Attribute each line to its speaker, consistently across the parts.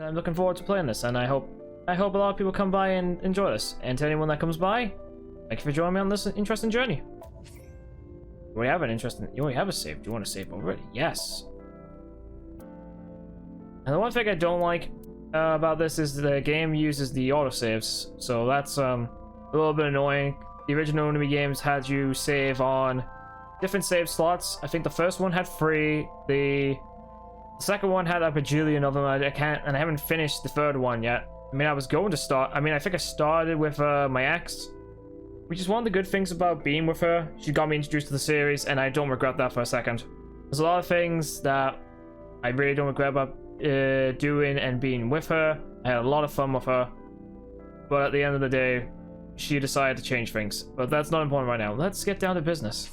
Speaker 1: I'm looking forward to playing this, and I hope a lot of people come by and enjoy this. And to anyone that comes by, thank you for joining me on this interesting journey. You already have a save. Do you want to save already? Yes. And the one thing I don't like about this is the game uses the autosaves, so that's a little bit annoying. The original enemy games had you save on different save slots. I think the first one had 3. The second one had a bajillion of them. I haven't finished the third one yet. I mean, I was going to start. I mean, I think I started with my ex, which is one of the good things about being with her. She got me introduced to the series, and I don't regret that for a second. There's a lot of things that I really don't regret about doing and being with her. I had a lot of fun with her, but at the end of the day, she decided to change things. But that's not important right now. Let's get down to business.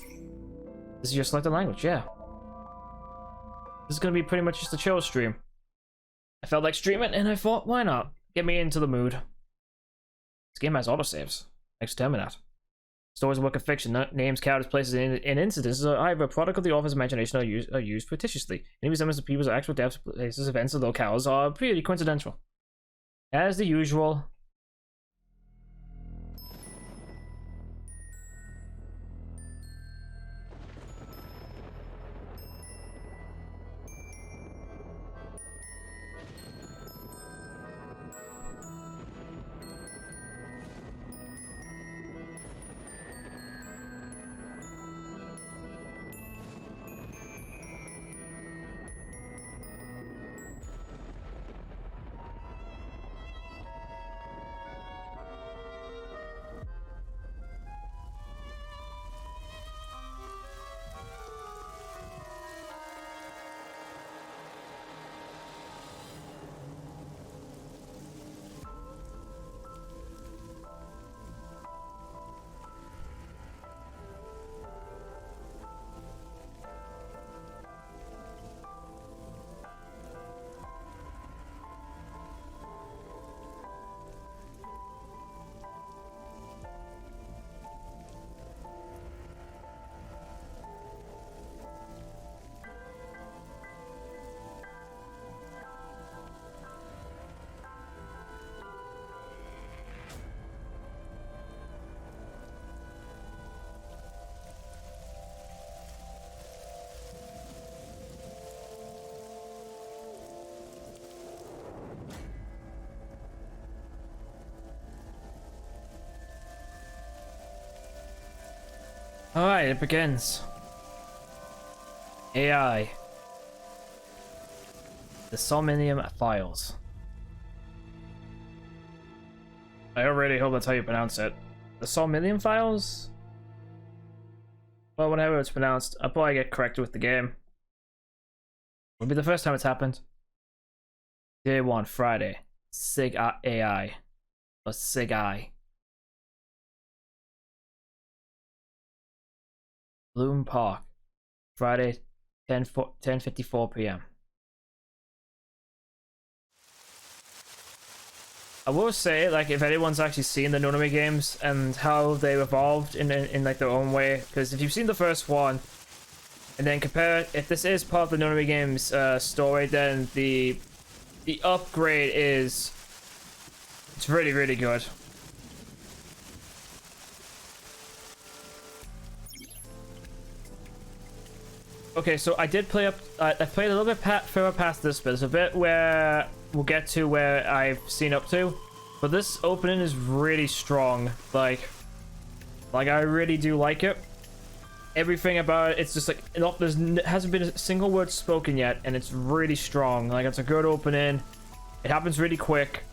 Speaker 1: This is your selected language, yeah. This is gonna be pretty much just a chill stream. I felt like streaming, and I thought, why not? Get me into the mood. This game has autosaves. Exterminate. Stories, work of fiction, names, characters, places, and incidents are either a product of the author's imagination or are used fictitiously. Any resemblance to people's actual deaths, places, events, or locales are purely coincidental. As the usual. Alright, it begins. AI. The Somnium Files. I really hope that's how you pronounce it. The Somnium Files? Well, whenever it's pronounced, I'll probably get corrected with the game. Will be the first time it's happened. Day 1, Friday. Sig AI. Or Sig I. Bloom Park, Friday, 10:54 p.m. I will say, like, if anyone's actually seen the Noname games and how they evolved in like their own way, because if you've seen the first one and then compare it, if this is part of the Noname games story, then the upgrade it's really, really good. Okay, so I did play up. I played a little bit further past this, but there's a bit where we'll get to where I've seen up to. But this opening is really strong. Like I really do like it. Everything about it, it's just like hasn't been a single word spoken yet, and it's really strong. Like, it's a good opening. It happens really quick.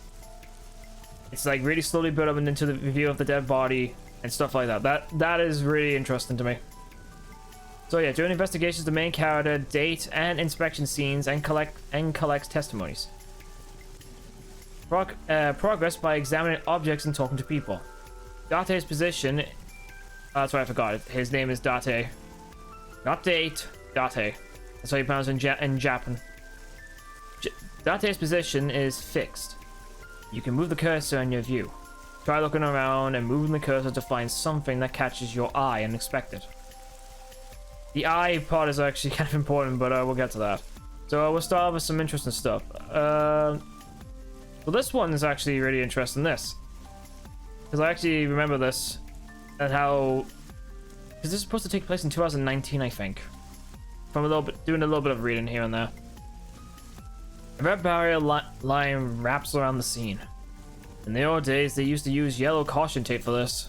Speaker 1: It's like really slowly building into the reveal of the dead body and stuff like that. That is really interesting to me. So yeah, during investigations, the main character date and inspection scenes and collects testimonies. Progress by examining objects and talking to people. Date's position. That's what I forgot. His name is Date. Not Date. Date. That's how you pronounce it in Japan. Date's position is fixed. You can move the cursor in your view. Try looking around and moving the cursor to find something that catches your eye unexpected. The eye part is actually kind of important, but we'll get to that. So we'll start with some interesting stuff. Well, this one is actually really interesting. This, because I actually remember this and how, because this is supposed to take place in 2019, I think. From a little bit, doing a little bit of reading here and there. A red barrier line wraps around the scene. In the old days, they used to use yellow caution tape for this.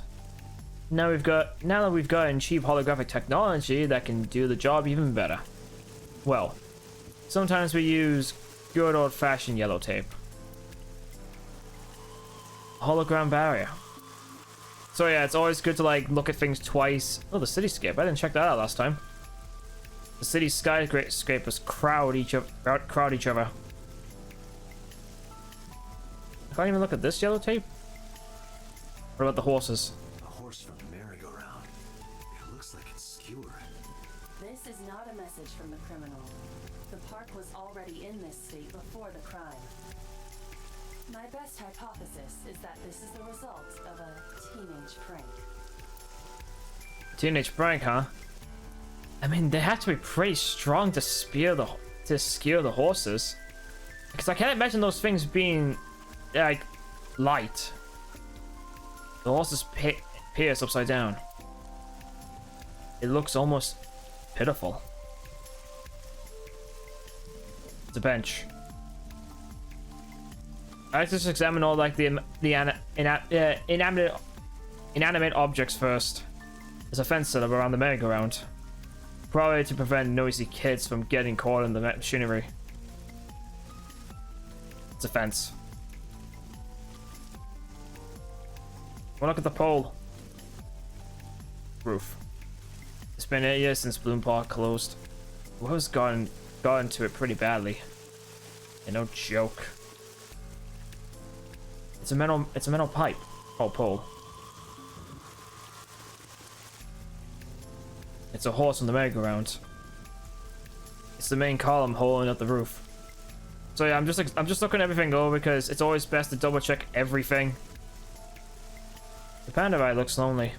Speaker 1: Now that we've gotten cheap holographic technology that can do the job even better. Well, sometimes we use good old-fashioned yellow tape. Hologram barrier. So yeah, it's always good to like look at things twice. Oh, the cityscape. I didn't check that out last time. The city skyscrapers crowd each other. I can't even look at this yellow tape. What about the horses?
Speaker 2: A horse from the merry-go-round. It looks like it's skewered.
Speaker 3: This is not a message from the criminal. The park was already in this state before the crime. My best hypothesis is that this is the result of a teenage prank.
Speaker 1: Teenage prank, huh? I mean, they have to be pretty strong to skewer the horses, because I can't imagine those things being like light. The horses pierce upside down. It looks almost pitiful. It's a bench. I like to just examine all like the inanimate objects first. There's a fence set up around the merry-go-round, probably to prevent noisy kids from getting caught in the machinery. It's a fence. Well, look at the pole. Roof. It's been 8 years since Bloom Park closed. Who's gotten to it pretty badly. And no joke. It's a metal pipe. Oh, pole. It's a horse on the merry-go-round. It's the main column holding up the roof. So yeah, I'm just looking everything over because it's always best to double check everything. The panda ride looks lonely.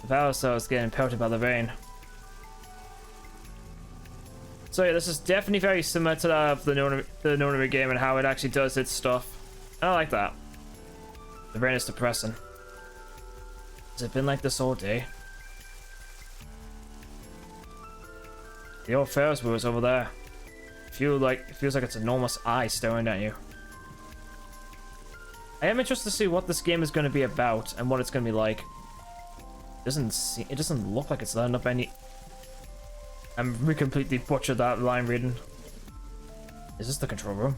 Speaker 1: The power cell is getting pelted by the rain. So yeah, this is definitely very similar to that of the Nonary game and how it actually does its stuff. I like that. The rain is depressing. Has it been like this all day? The old Ferris wheel is over there. It feels like it's an enormous eye staring at you. I am interested to see what this game is going to be about and what it's going to be like. It doesn't look like it's letting up any. We completely butchered that line reading. Is this the control room?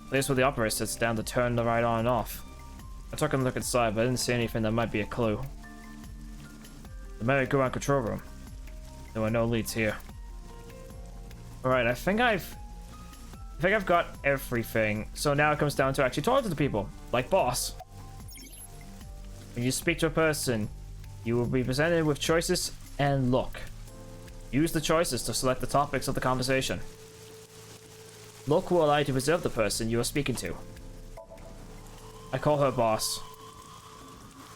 Speaker 1: Place where the operator sits down to turn the ride on and off. I took a look inside, but I didn't see anything that might be a clue. The merry-go-round control room. There were no leads here. Alright, I think I've got everything. So now it comes down to actually talking to the people, like boss. When you speak to a person, you will be presented with choices and look. Use the choices to select the topics of the conversation. Look will allow you to preserve the person you are speaking to. I call her boss.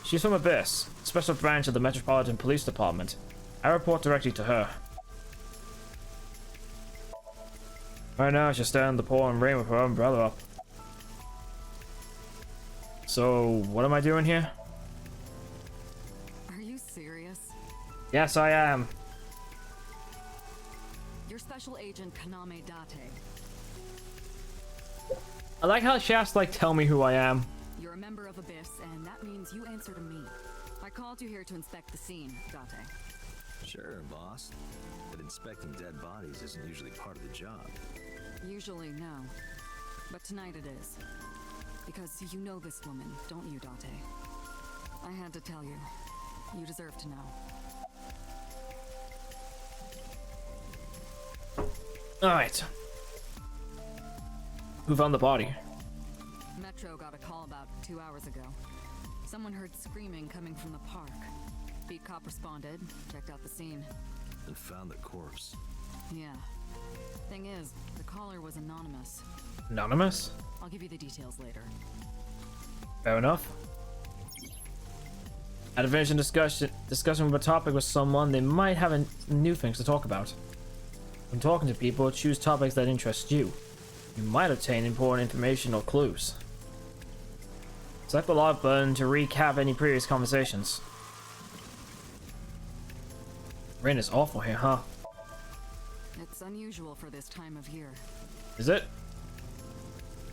Speaker 1: She's from Abyss, a special branch of the Metropolitan Police Department. I report directly to her. Right now, she's standing in the pouring rain with her umbrella up. So, what am I doing here?
Speaker 4: Are you serious?
Speaker 1: Yes, I am.
Speaker 4: You're Special Agent Kaname Date.
Speaker 1: I like how she has to, like, tell me who I am.
Speaker 4: You're a member of Abyss, and that means you answer to me. I called you here to inspect the scene, Date.
Speaker 2: Sure, boss. But inspecting dead bodies isn't usually part of the job.
Speaker 4: Usually, no. But tonight it is. Because you know this woman, don't you, Date? I had to tell you. You deserve to know.
Speaker 1: Alright. Who found the body?
Speaker 4: Metro got a call about 2 hours ago. Someone heard screaming coming from the park. Beat cop responded, checked out the scene.
Speaker 2: And found the corpse.
Speaker 4: Yeah. Thing is, the caller was anonymous.
Speaker 1: Anonymous?
Speaker 4: I'll give you the details later.
Speaker 1: Fair enough. At a vision discussion of a topic with someone, they might have new things to talk about. When talking to people, choose topics that interest you. You might obtain important information or clues. Select the log button to recap any previous conversations. Rain is awful here, huh?
Speaker 4: It's unusual for this time of year.
Speaker 1: Is it?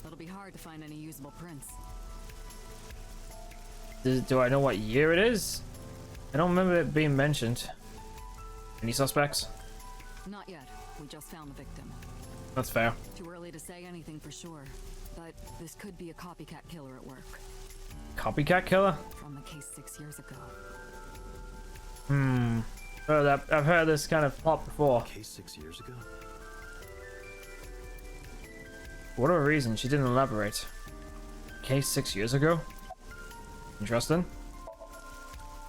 Speaker 4: It'll be hard to find any usable prints.
Speaker 1: Do I know what year it is? I don't remember it being mentioned. Any suspects?
Speaker 4: Not yet. We just found the victim.
Speaker 1: That's fair.
Speaker 4: Too early to say anything for sure, but this could be a copycat killer at work.
Speaker 1: Copycat killer?
Speaker 4: From the case 6 years ago.
Speaker 1: I've heard this kind of plot before.
Speaker 2: Case 6 years ago?
Speaker 1: For whatever reason, she didn't elaborate. Case 6 years ago? Interesting.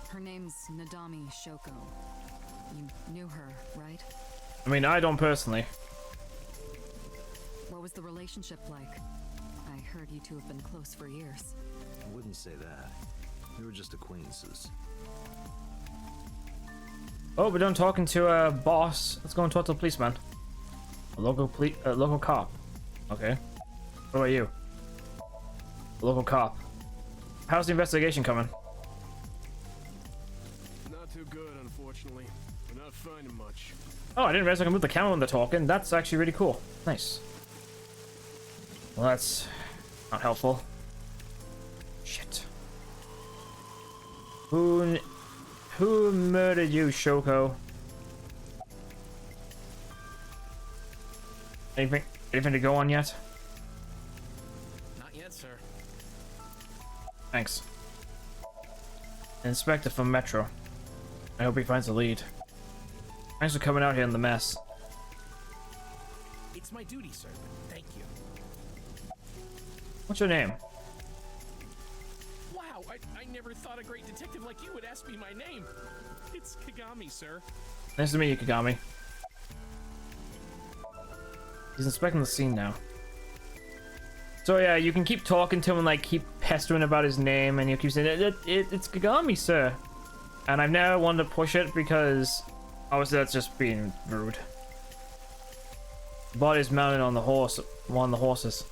Speaker 4: Her name's Nadami Shoko. You knew her, right?
Speaker 1: I mean, I don't personally.
Speaker 4: What was the relationship like? I heard you two have been close for years.
Speaker 2: I wouldn't say that. We were just acquaintances.
Speaker 1: Oh, we're done talking to a boss. Let's go and talk to the policeman. A local cop. Okay. What about you? A local cop. How's the investigation coming?
Speaker 5: Not too good, unfortunately. We're not finding much.
Speaker 1: Oh, I didn't realize I can move the camera when they're talking. That's actually really cool. Nice. Well, that's not helpful. Shit. Who murdered you, Shoko? Anything to go on yet?
Speaker 5: Not yet, sir.
Speaker 1: Thanks. Inspector from Metro. I hope he finds a lead. Thanks for coming out here in the mess.
Speaker 5: It's my duty, sir. Thank you.
Speaker 1: What's your name?
Speaker 5: Wow, I never thought a great detective like you would ask me my name. It's Kagami, sir.
Speaker 1: Nice to meet you, Kagami. He's inspecting the scene now. So yeah, you can keep talking to him and like keep pestering about his name, and you keep saying it's Kagami, sir. And I've never wanted to push it because obviously that's just being rude. The body's mounted on the horse, one of the horses.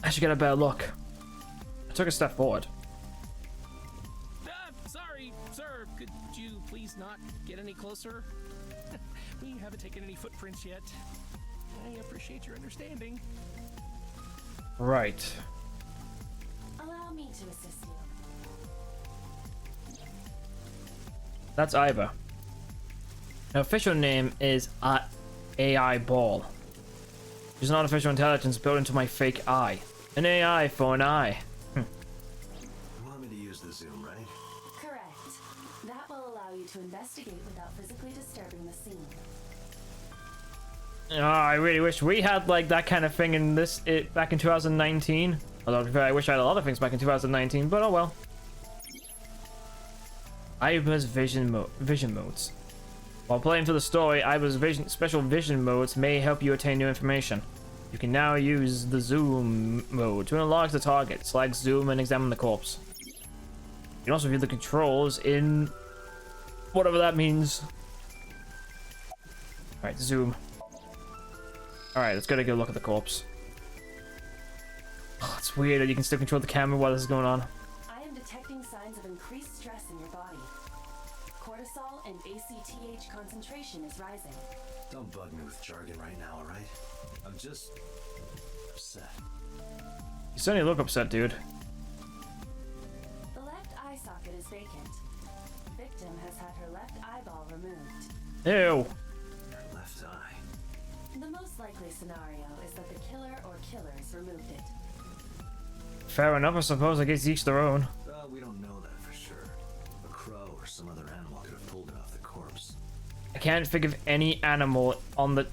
Speaker 1: I should get a better look. I took a step forward.
Speaker 5: Sorry, sir. Could you please not get any closer? We haven't taken any footprints yet. I appreciate your understanding.
Speaker 1: Right.
Speaker 3: Allow me to assist you.
Speaker 1: That's Aiba. Her official name is AI Ball. She's an artificial intelligence built into my fake eye. An AI for an eye.
Speaker 2: You want me to use the zoom, right?
Speaker 3: Correct. That will allow you to investigate without physically disturbing the scene.
Speaker 1: Oh, I really wish we had like that kind of thing in back in 2019. Although I wish I had a lot of things back in 2019, but oh well. Aiba's vision modes. While playing through the story, Aiba's special vision modes may help you attain new information. You can now use the zoom mode to enlarge the target, select zoom, and examine the corpse. You can also view the controls in whatever that means. Alright, zoom. Alright, let's get a good look at the corpse. Oh, it's weird that you can still control the camera while this is going on.
Speaker 3: I am detecting signs of increased stress in your body. Cortisol and ACTH concentration is rising.
Speaker 2: Don't bug me with jargon right now, alright? I'm just upset.
Speaker 1: You certainly look upset, dude.
Speaker 3: The left eye socket is vacant. Victim has had her left eyeball removed.
Speaker 1: Ew.
Speaker 2: Left eye.
Speaker 3: The most likely scenario is that the killer or killers removed it.
Speaker 1: Fair enough, I suppose. I guess each their own.
Speaker 2: Well, we don't know that for sure. A crow or some other animal could have pulled it off the corpse.
Speaker 1: I can't think of any animal on the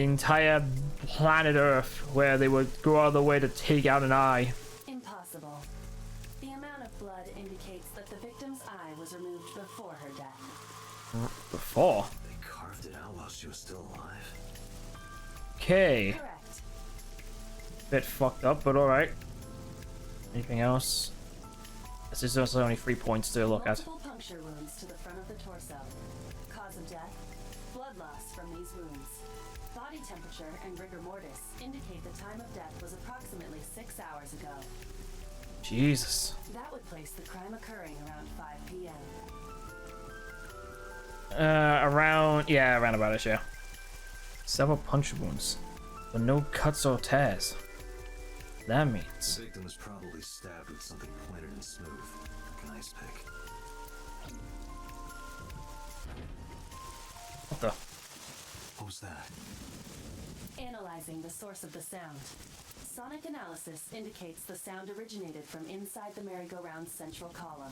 Speaker 1: entire planet Earth where they would go out of the way to take out an eye.
Speaker 3: Impossible. The amount of blood indicates that the victim's eye was removed before her death.
Speaker 1: Before?
Speaker 2: They carved it out while she was still alive.
Speaker 1: Okay.
Speaker 3: Correct.
Speaker 1: Bit fucked up, but alright. Anything else? This is also only 3 points to look at.
Speaker 3: Multiple puncture wounds to the front of the torso. Cause of death: blood blood loss from these wounds. Body temperature and rigor mortis indicate the time of death was approximately 6 hours ago.
Speaker 1: Jesus.
Speaker 3: That would place the crime occurring around 5 p.m.
Speaker 1: Around about it, yeah. Several punch wounds, but no cuts or tears. That means
Speaker 2: The victim was probably stabbed with something pointed and smooth, like an ice pick.
Speaker 1: what the?
Speaker 2: What was that?
Speaker 3: Analyzing the source of the sound. Sonic analysis indicates the sound originated from inside the merry-go-round's central column.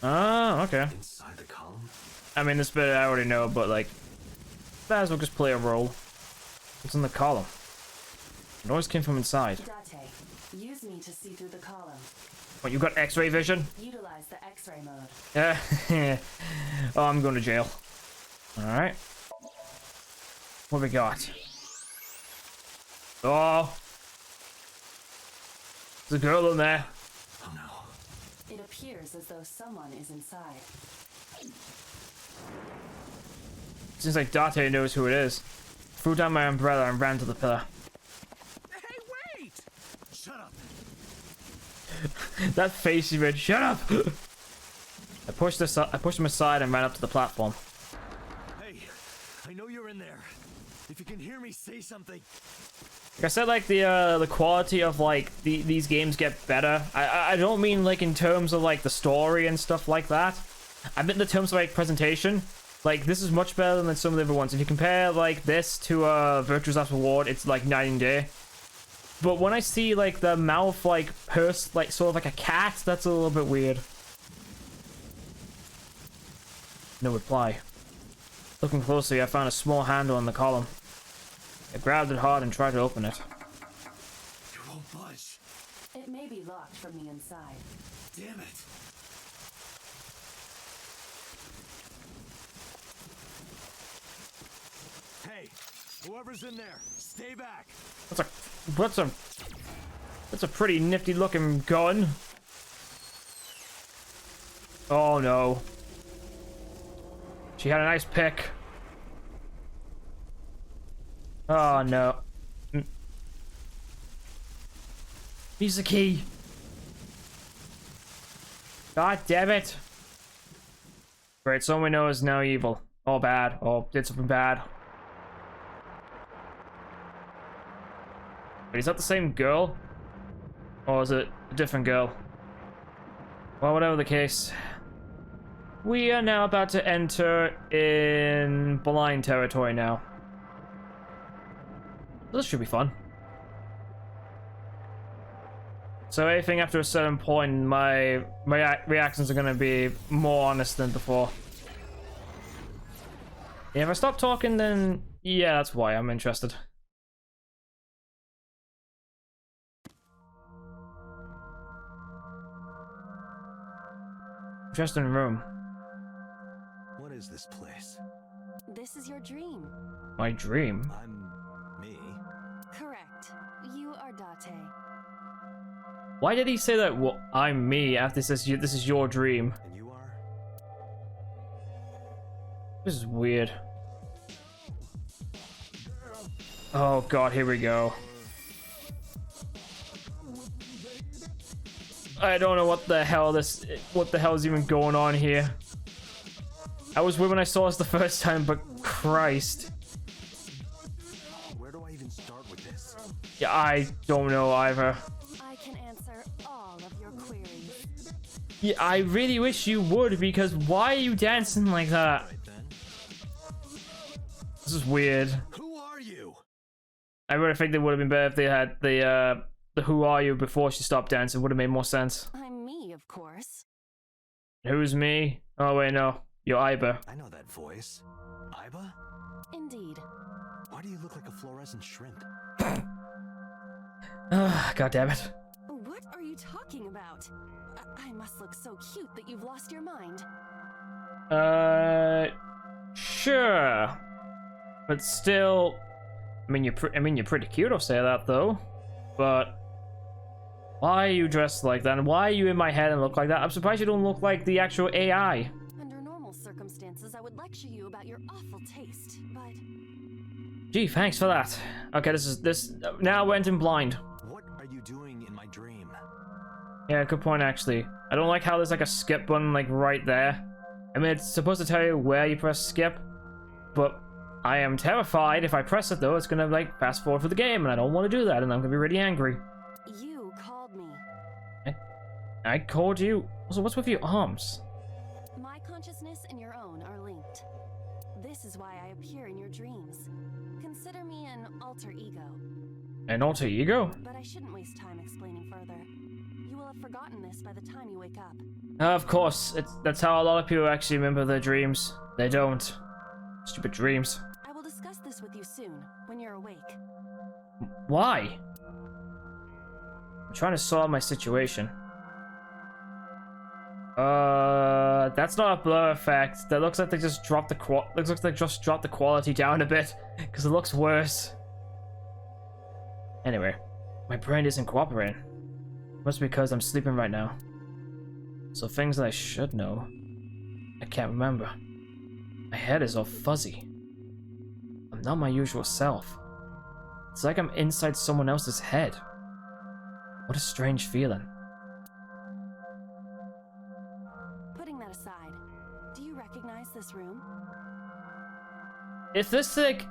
Speaker 1: Oh, okay.
Speaker 2: Inside the column?
Speaker 1: I mean, this bit I already know, but like, might as well just play a role. What's in the column? The noise came from inside.
Speaker 3: Date, use me to see through the column.
Speaker 1: What, you got X-ray vision?
Speaker 3: Utilize the X-ray mode.
Speaker 1: Yeah. Oh, I'm going to jail. All right. What we got? Oh. There's a girl in there.
Speaker 2: Oh no.
Speaker 3: It appears as though someone is inside.
Speaker 1: Seems like Date knows who it is. Threw down my umbrella and ran to the pillar.
Speaker 5: Hey, wait!
Speaker 2: Shut up!
Speaker 1: That face he made. Shut up! I pushed him aside and ran up to the platform.
Speaker 2: Hey, I know you're in there. If you can hear me, say something.
Speaker 1: Like I said, like the quality of like these games get better. I don't mean like in terms of like the story and stuff like that. I meant in terms of like presentation. Like this is much better than some of the other ones. If you compare like this to Virtue's Last Reward, it's like night and day. But when I see like the mouth like purse like sort of like a cat, that's a little bit weird. No reply. Looking closely, I found a small handle on the column. I grabbed it hard and tried to open it.
Speaker 2: You won't budge.
Speaker 3: It may be locked from the inside.
Speaker 2: Damn it. Hey, whoever's in there, stay back.
Speaker 1: That's a pretty nifty looking gun. Oh no. She had a nice pick. Oh no. Use the key. God damn it. Great, someone we know is now evil. Or bad. Or did something bad. Wait, is that the same girl? Or is it a different girl? Well, whatever the case. We are now about to enter in blind territory now. This should be fun. So anything after a certain point, my reactions are going to be more honest than before. Yeah, if I stop talking, then yeah, that's why I'm interested. Interesting room.
Speaker 2: What is this place?
Speaker 3: This is your dream.
Speaker 1: My dream?
Speaker 2: I'm me.
Speaker 3: Correct. You are Date.
Speaker 1: Why did he say that? Well, I'm me after he says this is your dream.
Speaker 2: And you are?
Speaker 1: This is weird. Oh god, here we go. I don't know what the hell is even going on here. I was weird when I saw this the first time, but Christ.
Speaker 2: Where do I even start with this?
Speaker 1: Yeah, I don't know either.
Speaker 3: I can answer all of your queries.
Speaker 1: Yeah, I really wish you would, because why are you dancing like that?
Speaker 2: Right then.
Speaker 1: This is weird.
Speaker 2: Who are you?
Speaker 1: I really think it would have been better if they had the who are you before she stopped dancing. Would have made more sense.
Speaker 3: I'm me, of course.
Speaker 1: Who's me? Oh wait, no. You're Aiba.
Speaker 2: I know that voice. Aiba?
Speaker 3: Indeed.
Speaker 2: Why do you look like a fluorescent shrimp?
Speaker 1: God damn it.
Speaker 3: What are you talking about? I must look so cute that you've lost your mind.
Speaker 1: Sure. But still, I mean you're pretty cute, I'll say that though. But why are you dressed like that? And why are you in my head and look like that? I'm surprised you don't look like the actual AI.
Speaker 3: Under normal circumstances, I would lecture you about your awful taste, but
Speaker 1: Gee, thanks for that. Okay, this now went in blind.
Speaker 2: What are you doing in my dream?
Speaker 1: Yeah, good point actually. I don't like how there's like a skip button like right there. I mean, it's supposed to tell you where you press skip, but I am terrified if I press it though, it's gonna like fast forward for the game, and I don't want to do that, and I'm gonna be really angry.
Speaker 3: you called me.
Speaker 1: I called you. Also, what's with your arms?
Speaker 3: My consciousness and your own are linked. This is why I appear in your dreams. Consider me an alter ego.
Speaker 1: An alter ego?
Speaker 3: But I shouldn't waste time explaining further. You will have forgotten this by the time you wake up.
Speaker 1: Of course, that's how a lot of people actually remember their dreams. They don't. Stupid dreams.
Speaker 3: I will discuss this with you soon, when you're awake.
Speaker 1: Why? I'm trying to solve my situation. That's not a blur effect. That looks like they just dropped the quality down a bit, because it looks worse. Anyway, my brain isn't cooperating. Must be because I'm sleeping right now. So things that I should know, I can't remember. My head is all fuzzy. I'm not my usual self. It's like I'm inside someone else's head. What a strange feeling.
Speaker 3: Putting that aside, do you recognize this room?
Speaker 1: If this is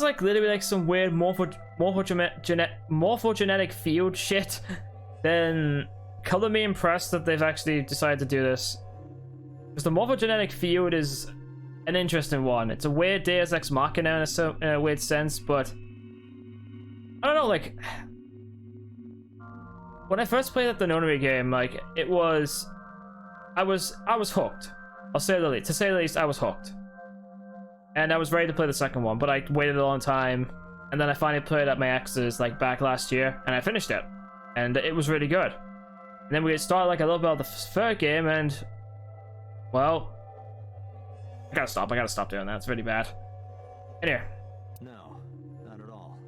Speaker 1: like literally like some weird morphogenetic field shit, then color me impressed that they've actually decided to do this. Because the morphogenetic field is an interesting one. It's a weird Deus Ex Machina in a weird sense, but I don't know, like when I first played the Nonary game, like I was hooked. I'll say the least. To say the least, I was hooked. And I was ready to play the second one, but I waited a long time, and then I finally played at my ex's like back last year, and I finished it, and it was really good. And then we had started like a little bit of the third game, and well, I gotta stop doing that. It's really bad. Anyway,
Speaker 2: No, not at all.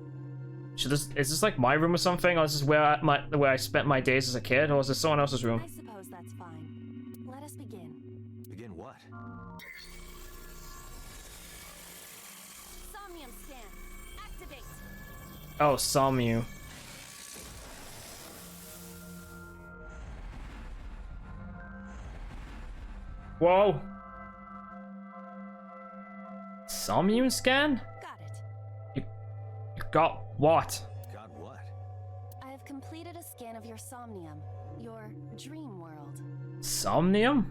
Speaker 1: is this like my room or something, or is this where I spent my days as a kid, or is this someone else's room?
Speaker 3: I suppose that's fine. Let us begin.
Speaker 2: Begin what?
Speaker 3: Somnium scan. Activate.
Speaker 1: Oh, Somnium. Whoa. Somnium scan?
Speaker 3: Got it.
Speaker 1: You got what?
Speaker 2: God, what?
Speaker 3: I have completed a scan of your somnium, your dream world.
Speaker 1: Somnium?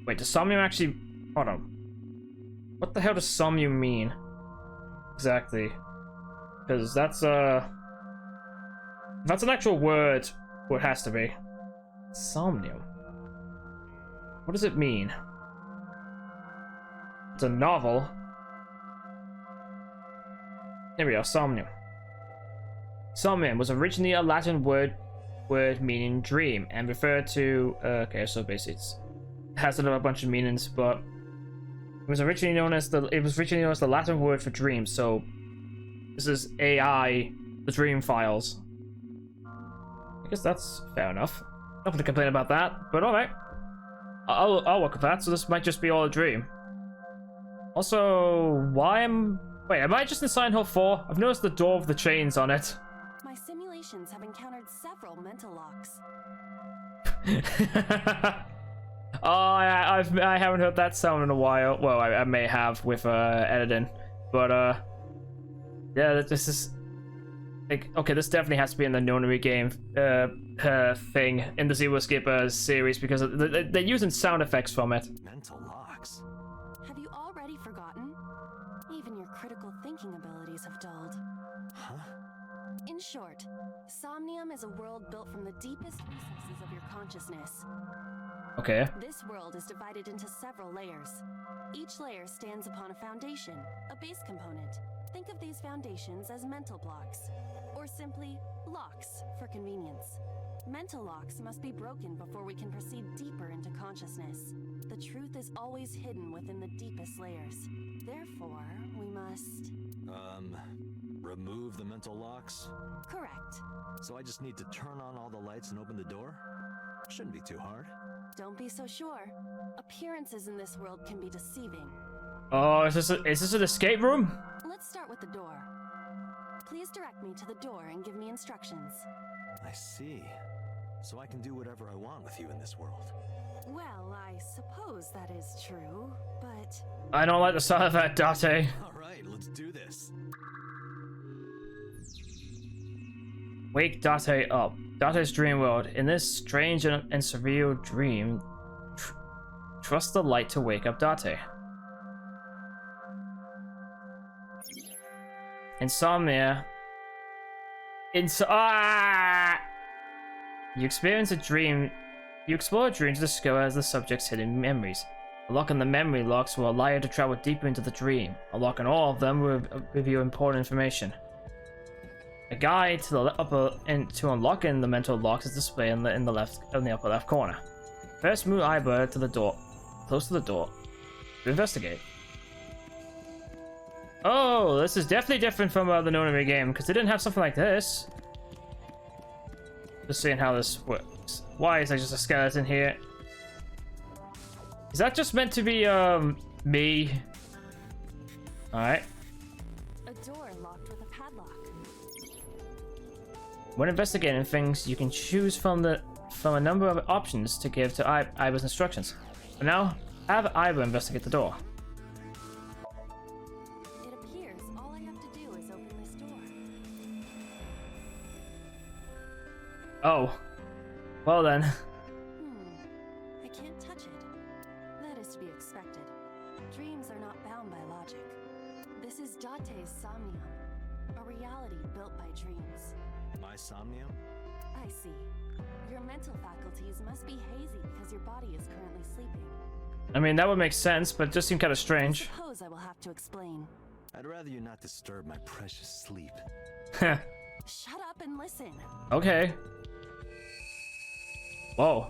Speaker 1: Wait, does Somnium actually... Hold on. What the hell does Somnium mean? Exactly. Because that's an actual word. Well, it has to be. Somnium. What does it mean? It's a novel. Here we go, Somnium. Somnium was originally a Latin word meaning dream and referred to okay, so basically it has a bunch of meanings, but it was originally known as the Latin word for dream, so this is AI, the Dream Files. I guess that's fair enough. Nothing to complain about that, but alright. I'll work with that, so this might just be all a dream. Also, wait, am I just in Silent Hill 4? I've noticed the door with the chains on it.
Speaker 3: My simulations have encountered several mental locks.
Speaker 1: Oh, I haven't heard that sound in a while. Well, I may have with editing, but yeah, this is like, okay, this definitely has to be in the Nonary game thing in the Zero Skipper series, because they're using sound effects from it.
Speaker 2: Mental locks.
Speaker 3: Have you already forgotten? Even your critical thinking abilities have dulled.
Speaker 2: Huh?
Speaker 3: In short, Somnium is a world built from the deepest recesses of your consciousness.
Speaker 1: Okay.
Speaker 3: This world is divided into several layers. Each layer stands upon a foundation, a base component. Think of these foundations as mental blocks, or simply locks for convenience. Mental locks must be broken before we can proceed deeper into consciousness. The truth is always hidden within the deepest layers. Therefore, we must...
Speaker 2: remove the mental locks?
Speaker 3: Correct.
Speaker 2: So I just need to turn on all the lights and open the door? Shouldn't be too hard.
Speaker 3: Don't be so sure. Appearances in this world can be deceiving.
Speaker 1: Oh, is this an escape room?
Speaker 3: Let's start with the door. Please direct me to the door and give me instructions.
Speaker 2: I see. So I can do whatever I want with you in this world.
Speaker 3: Well, I suppose that is true, but...
Speaker 1: I don't like the sound of that, Date.
Speaker 2: Alright, let's do this.
Speaker 1: Wake Date up. Date's dream world. In this strange and surreal dream, trust the light to wake up Date. Insomnia. You experience a dream. You explore a dream to discover the subject's hidden memories. Unlocking the memory locks will allow you to travel deeper into the dream. Unlocking all of them will reveal important information. A guide to to unlocking the mental locks is displayed in the upper left corner. First, move Aiba to the door, close to the door, to investigate. Oh, this is definitely different from the Noname game because they didn't have something like this. Just seeing how this works. Why is there just a skeleton here? Is that just meant to be me? All right.
Speaker 3: A door locked with a padlock.
Speaker 1: When investigating things, you can choose from a number of options to give to Aiba's instructions. For now, have Aiba investigate the door.
Speaker 3: It appears all I have to do is open this door.
Speaker 1: Oh. Well then.
Speaker 3: I can't touch it. That is to be expected. Dreams are not bound by logic. This is Date's Somnium, a reality built by dreams.
Speaker 2: My Somnium?
Speaker 3: I see. Your mental faculties must be hazy because your body is currently sleeping.
Speaker 1: I mean, that would make sense, but it just seemed kind of strange.
Speaker 3: I suppose I will have to explain.
Speaker 2: I'd rather you not disturb my precious sleep.
Speaker 3: Shut up and listen.
Speaker 1: Okay. Whoa.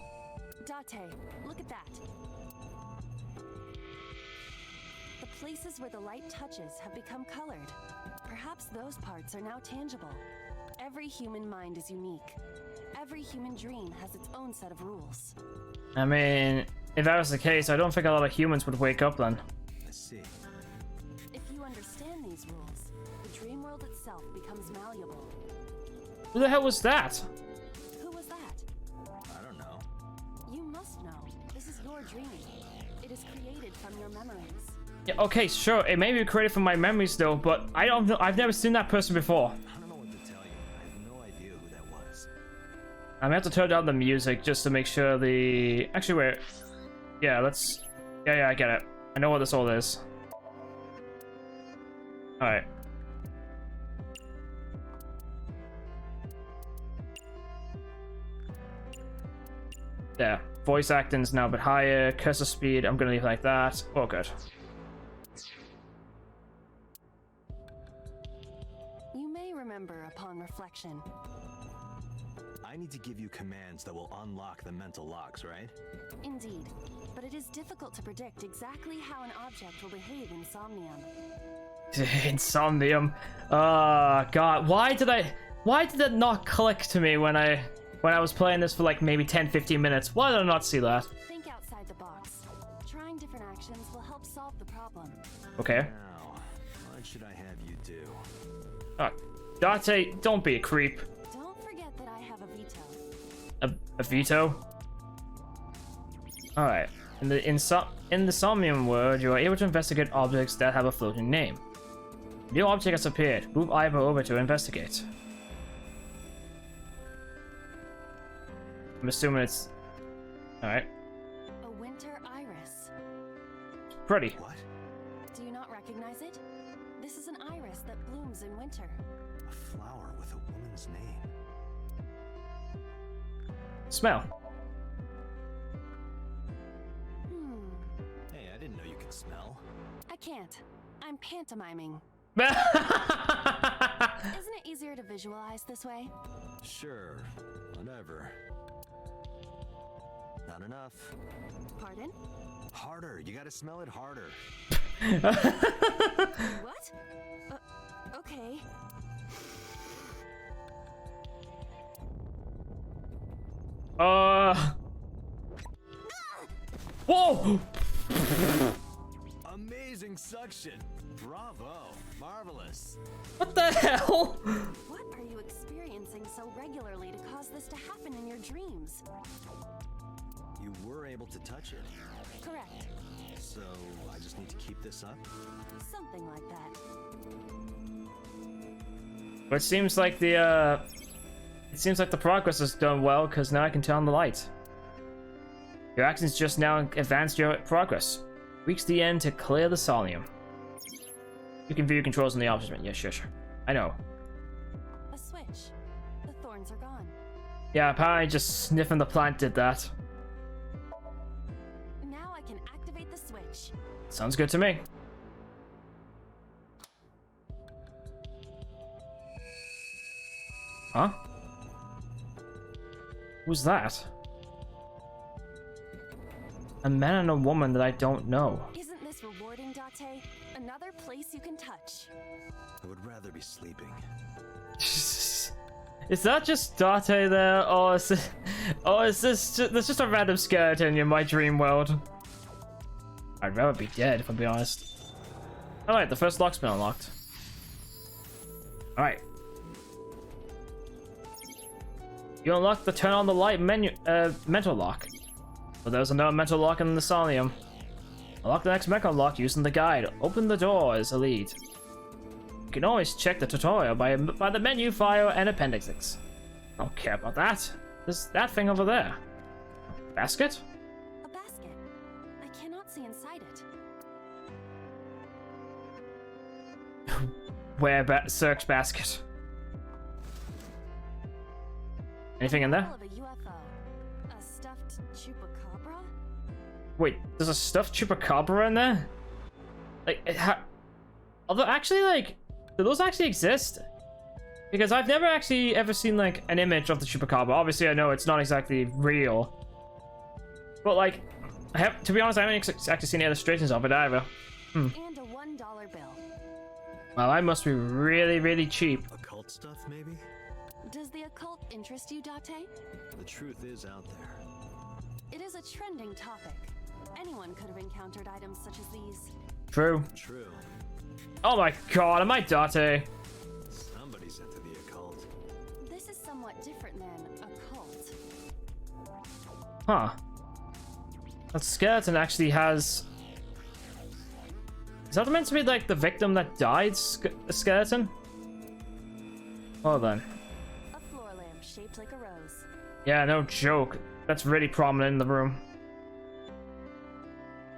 Speaker 3: Date, look at that. The places where the light touches have become colored. Perhaps those parts are now tangible. Every human mind is unique. Every human dream has its own set of rules.
Speaker 1: I mean, if that was the case, I don't think a lot of humans would wake up then.
Speaker 2: I see.
Speaker 3: If you understand these rules, the dream world itself becomes malleable.
Speaker 1: Who the hell was that?
Speaker 3: Who was that?
Speaker 2: I don't know.
Speaker 3: You must know. This is your dream. It is created from your memories.
Speaker 1: Yeah, okay, sure. It may be created from my memories though, but I've never seen that person before.
Speaker 2: I don't know what to tell you. I have no idea who that was.
Speaker 1: I'm gonna have to turn down the music just to make sure the... Actually, wait. Yeah, let's... Yeah, I get it. I know what this all is. Alright. There. Voice acting's now a bit higher. Cursor speed, I'm gonna leave it like that. Oh, good.
Speaker 3: You may remember upon reflection.
Speaker 2: I need to give you commands that will unlock the mental locks, right?
Speaker 3: Indeed, but it is difficult to predict exactly how an object will behave in Somnium.
Speaker 1: Insomnium. Oh, God. Why did that not click to me when I was playing this for like maybe 10-15 minutes? Why did I not see that?
Speaker 3: Think outside the box. Trying different actions will help solve the problem.
Speaker 1: Okay.
Speaker 2: Now, what should I have you do?
Speaker 1: Oh, Date, don't be a creep.
Speaker 3: Don't forget that I have a veto.
Speaker 1: A veto? Alright. In the Somnium world, you are able to investigate objects that have a floating name. A new object has appeared. Move Aiba over to investigate. I'm assuming it's... Alright.
Speaker 3: A winter iris.
Speaker 1: Pretty.
Speaker 2: What?
Speaker 3: Do you not recognize it? This is an iris that blooms in winter.
Speaker 2: A flower with a woman's name.
Speaker 1: Smell.
Speaker 2: Hey, I didn't know you could smell.
Speaker 3: I can't. I'm pantomiming.
Speaker 1: Oh,
Speaker 3: Isn't it easier to visualize this way?
Speaker 2: Sure, whatever. Not enough.
Speaker 3: Pardon?
Speaker 2: Harder, you gotta smell it harder.
Speaker 3: What? Okay.
Speaker 2: Amazing suction. Bravo. Marvelous.
Speaker 1: What the hell?
Speaker 3: What are you experiencing so regularly to cause this to happen in your dreams?
Speaker 2: You were able to touch it.
Speaker 3: Correct.
Speaker 2: So I just need to keep this up?
Speaker 3: Something like that.
Speaker 1: But it seems like the progress has done well, because now I can turn on the light. Your actions just now advanced your progress. Reach the end to clear the Somnium. You can view your controls on the options menu. Yeah, sure. I know.
Speaker 3: A switch. The thorns are gone.
Speaker 1: Yeah, apparently just sniffing the plant did that.
Speaker 3: Now I can activate the switch.
Speaker 1: Sounds good to me. Huh? Who's that? A man and a woman that I don't know.
Speaker 3: Isn't this rewarding, Date? Another place you can touch.
Speaker 2: I would rather be sleeping.
Speaker 1: Is that just Date there, or is this, there's just a random skeleton in my dream world? I'd rather be dead, if I'm being honest. Alright, the first lock's been unlocked. Alright. You unlock the turn on the light menu, mental lock. But there's another mental lock in the Somnium. Unlock the next mech unlock using the guide. Open the door as a lead. You can always check the tutorial by the menu file and appendixes. I don't care about that. There's that thing over there. Basket?
Speaker 3: A basket. I cannot see inside it.
Speaker 1: Where search basket? Anything in there?
Speaker 3: Of a UFO. A stuffed chupacabra?
Speaker 1: Wait, there's a stuffed chupacabra in there? Like, although actually, like, do those actually exist? Because I've never actually ever seen, like, an image of the chupacabra. Obviously, I know it's not exactly real. But, like, to be honest, I haven't actually seen illustrations of it either.
Speaker 3: And a $1 bill.
Speaker 1: Well, I must be really, really cheap.
Speaker 2: Occult stuff, maybe?
Speaker 3: Does the occult interest you, Date?
Speaker 2: The truth is out there.
Speaker 3: It is a trending topic. Anyone could have encountered items such as these.
Speaker 1: True.
Speaker 2: True.
Speaker 1: Oh my god, am I Date?
Speaker 2: Somebody's into the occult.
Speaker 3: This is somewhat different than occult.
Speaker 1: Huh. That skeleton actually has... Is that meant to be like the victim that died skeleton? Well then.
Speaker 3: A floor lamp shaped like a rose.
Speaker 1: Yeah, no joke. That's really prominent in the room.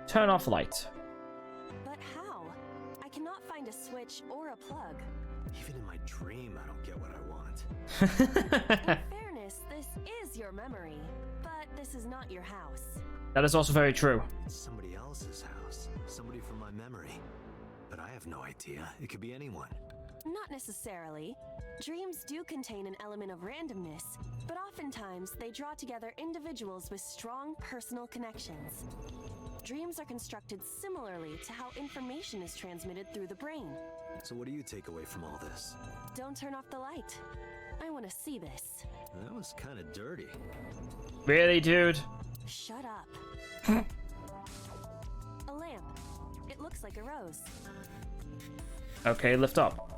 Speaker 1: Turn off light.
Speaker 3: But how? I cannot find a switch or a plug.
Speaker 2: Even in my dream, I don't get what I want.
Speaker 3: In fairness, this is your memory, but this is not your house.
Speaker 1: That is also very true.
Speaker 2: It's somebody else's house. Somebody from my memory. But I have no idea. It could be anyone.
Speaker 3: Not necessarily. Dreams do contain an element of randomness, but oftentimes they draw together individuals with strong personal connections. Dreams are constructed similarly to how information is transmitted through the brain.
Speaker 2: So what do you take away from all this?
Speaker 3: Don't turn off the light. I want to see this.
Speaker 2: That was kind of dirty.
Speaker 1: Really, dude?
Speaker 3: Shut up. A lamp. It looks like a rose.
Speaker 1: Okay, lift up.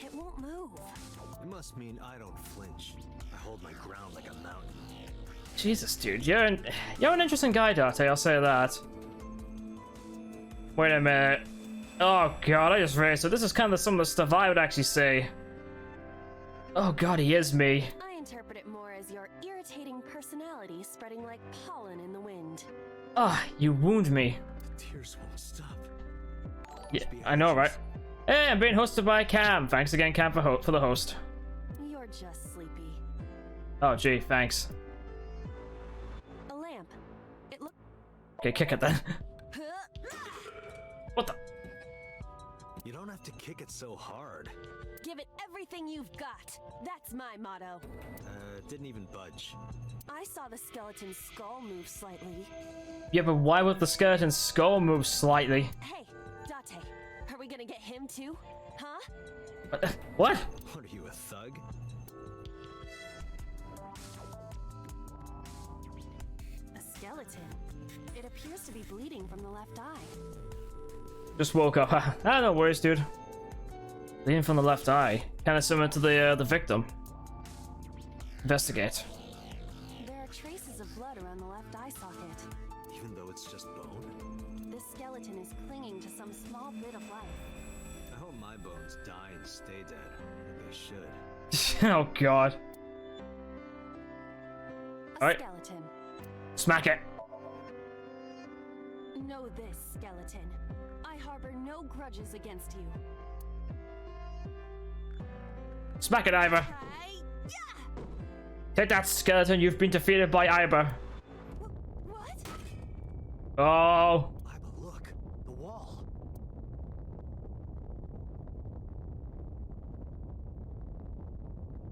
Speaker 3: It won't move.
Speaker 2: It must mean I don't flinch. I hold my ground like a mountain.
Speaker 1: Jesus, dude, you're an interesting guy, Date. I'll say that. Wait a minute. Oh god, I just realized. So this is kind of some of the stuff I would actually say. Oh god, he is me.
Speaker 3: I interpret it more as your irritating personality spreading like pollen in the wind.
Speaker 1: Ah, you wound me.
Speaker 2: The tears won't stop.
Speaker 1: Yeah, I know, right? Hey, I'm being hosted by Cam. Thanks again, Cam, for the host.
Speaker 3: You're just sleepy.
Speaker 1: Oh, gee, thanks.
Speaker 3: A lamp. It looks.
Speaker 1: Okay, kick it then. What the?
Speaker 2: You don't have to kick it so hard.
Speaker 3: Give it everything you've got. That's my motto.
Speaker 2: It didn't even budge.
Speaker 3: I saw the skeleton's skull move slightly.
Speaker 1: Yeah, but why would the skeleton's skull move slightly?
Speaker 3: Hey, Date, are we gonna get him too? Huh?
Speaker 1: What?
Speaker 2: What are you, a thug?
Speaker 3: skeleton. It appears to be bleeding from the left eye.
Speaker 1: Just woke up. Ah, no worries, dude. Bleeding from the left eye. Kind of similar to the victim. Investigate.
Speaker 3: There are traces of blood around the left eye socket.
Speaker 2: Even though it's just bone?
Speaker 3: This skeleton is clinging to some small bit of life.
Speaker 2: I hope my bones die and stay dead. Like they should.
Speaker 1: Oh god.
Speaker 3: A
Speaker 1: Alright.
Speaker 3: skeleton.
Speaker 1: Smack it.
Speaker 3: Know this, skeleton. I harbor no grudges against you.
Speaker 1: Smack it, Aiba.
Speaker 3: Yeah.
Speaker 1: Take that, skeleton. You've been defeated by Aiba.
Speaker 3: What?
Speaker 1: Oh.
Speaker 2: Aiba, look. The wall.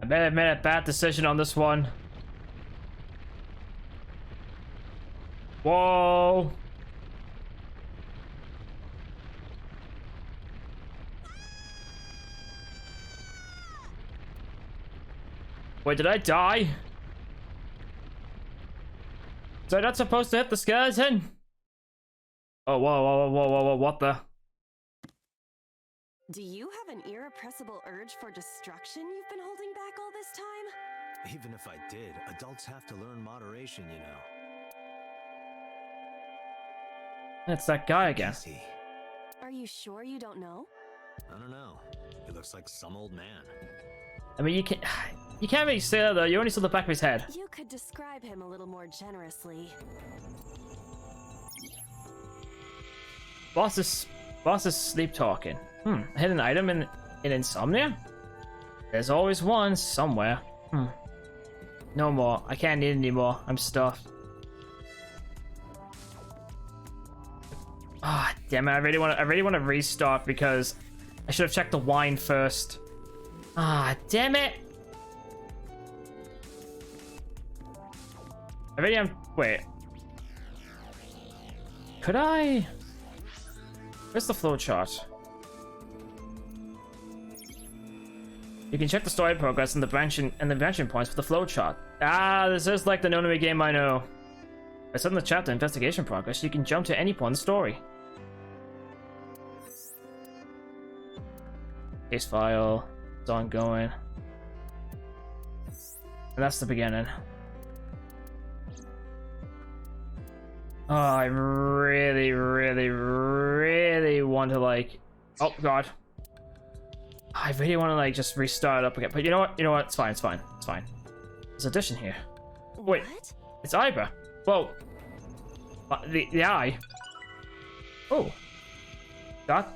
Speaker 1: I may have made a bad decision on this one. Whoa. Wait, did I die? Was I not supposed to hit the skeleton? Oh, whoa, what the?
Speaker 3: Do you have an irrepressible urge for destruction you've been holding back all this time?
Speaker 2: Even if I did, adults have to learn moderation, you know.
Speaker 1: It's that guy again.
Speaker 2: Is he?
Speaker 3: Are you sure you don't know?
Speaker 2: I don't know. He looks like some old man.
Speaker 1: I mean, you can't really say that though. You only saw the back of his head.
Speaker 3: You could describe him a little more generously.
Speaker 1: Boss is sleep talking. A hidden item in Insomnia? There's always one somewhere. No more. I can't eat anymore. I'm stuffed. Ah, damn it! I really want to restart because I should have checked the wine first. Ah, damn it! I really am. Wait. Could I? Where's the flowchart? You can check the story progress and the branching points for the flowchart. Ah, this is like the Nonami game I know. By setting the chapter investigation progress, you can jump to any point in the story. Case file. It's ongoing. And that's the beginning. Oh, I really want to like... Oh, God. I really want to like just restart up again. But you know what? It's fine. There's addition here. Wait.
Speaker 3: What?
Speaker 1: It's Aiba. Whoa. The eye. Oh. That...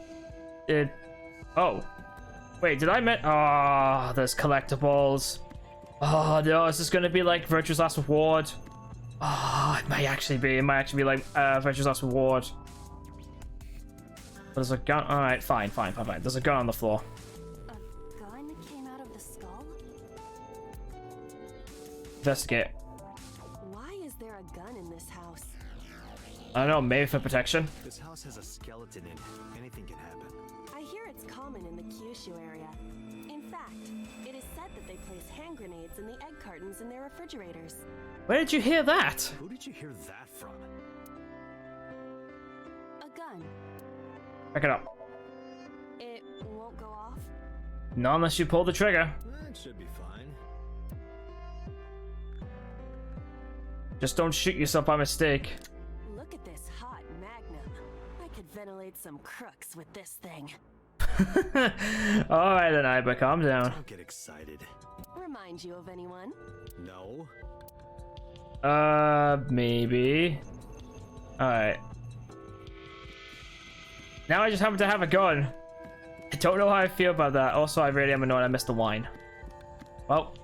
Speaker 1: Oh. Wait, did I met... Oh, there's collectibles. Oh, no, is this gonna be like Virtue's Last Reward? Oh, it might actually be like Virtue's Last Reward. But there's a gun. Alright, fine. There's a gun on the floor.
Speaker 3: A gun came out of the skull?
Speaker 1: Investigate.
Speaker 3: Why is there a gun in this house?
Speaker 1: I don't know, maybe for protection.
Speaker 2: This house has a skeleton in it. Anything can happen.
Speaker 3: I hear it's common in the Kyushu area. In fact, it is said that they place hand grenades in the egg cartons in their refrigerators.
Speaker 1: Where did you hear that?
Speaker 2: Who did you hear that from?
Speaker 3: A gun.
Speaker 1: Pick it up.
Speaker 3: It won't go off?
Speaker 1: Not unless you pull the trigger.
Speaker 2: It should be fine.
Speaker 1: Just don't shoot yourself by mistake.
Speaker 3: Look at this hot magnum. I could ventilate some crooks with this thing.
Speaker 1: Alright then, Aiba, calm down.
Speaker 2: Don't get excited.
Speaker 3: Remind you of anyone?
Speaker 2: No.
Speaker 1: Maybe. Alright. Now I just happen to have a gun. I don't know how I feel about that. Also, I really am annoyed I missed the wine. Well.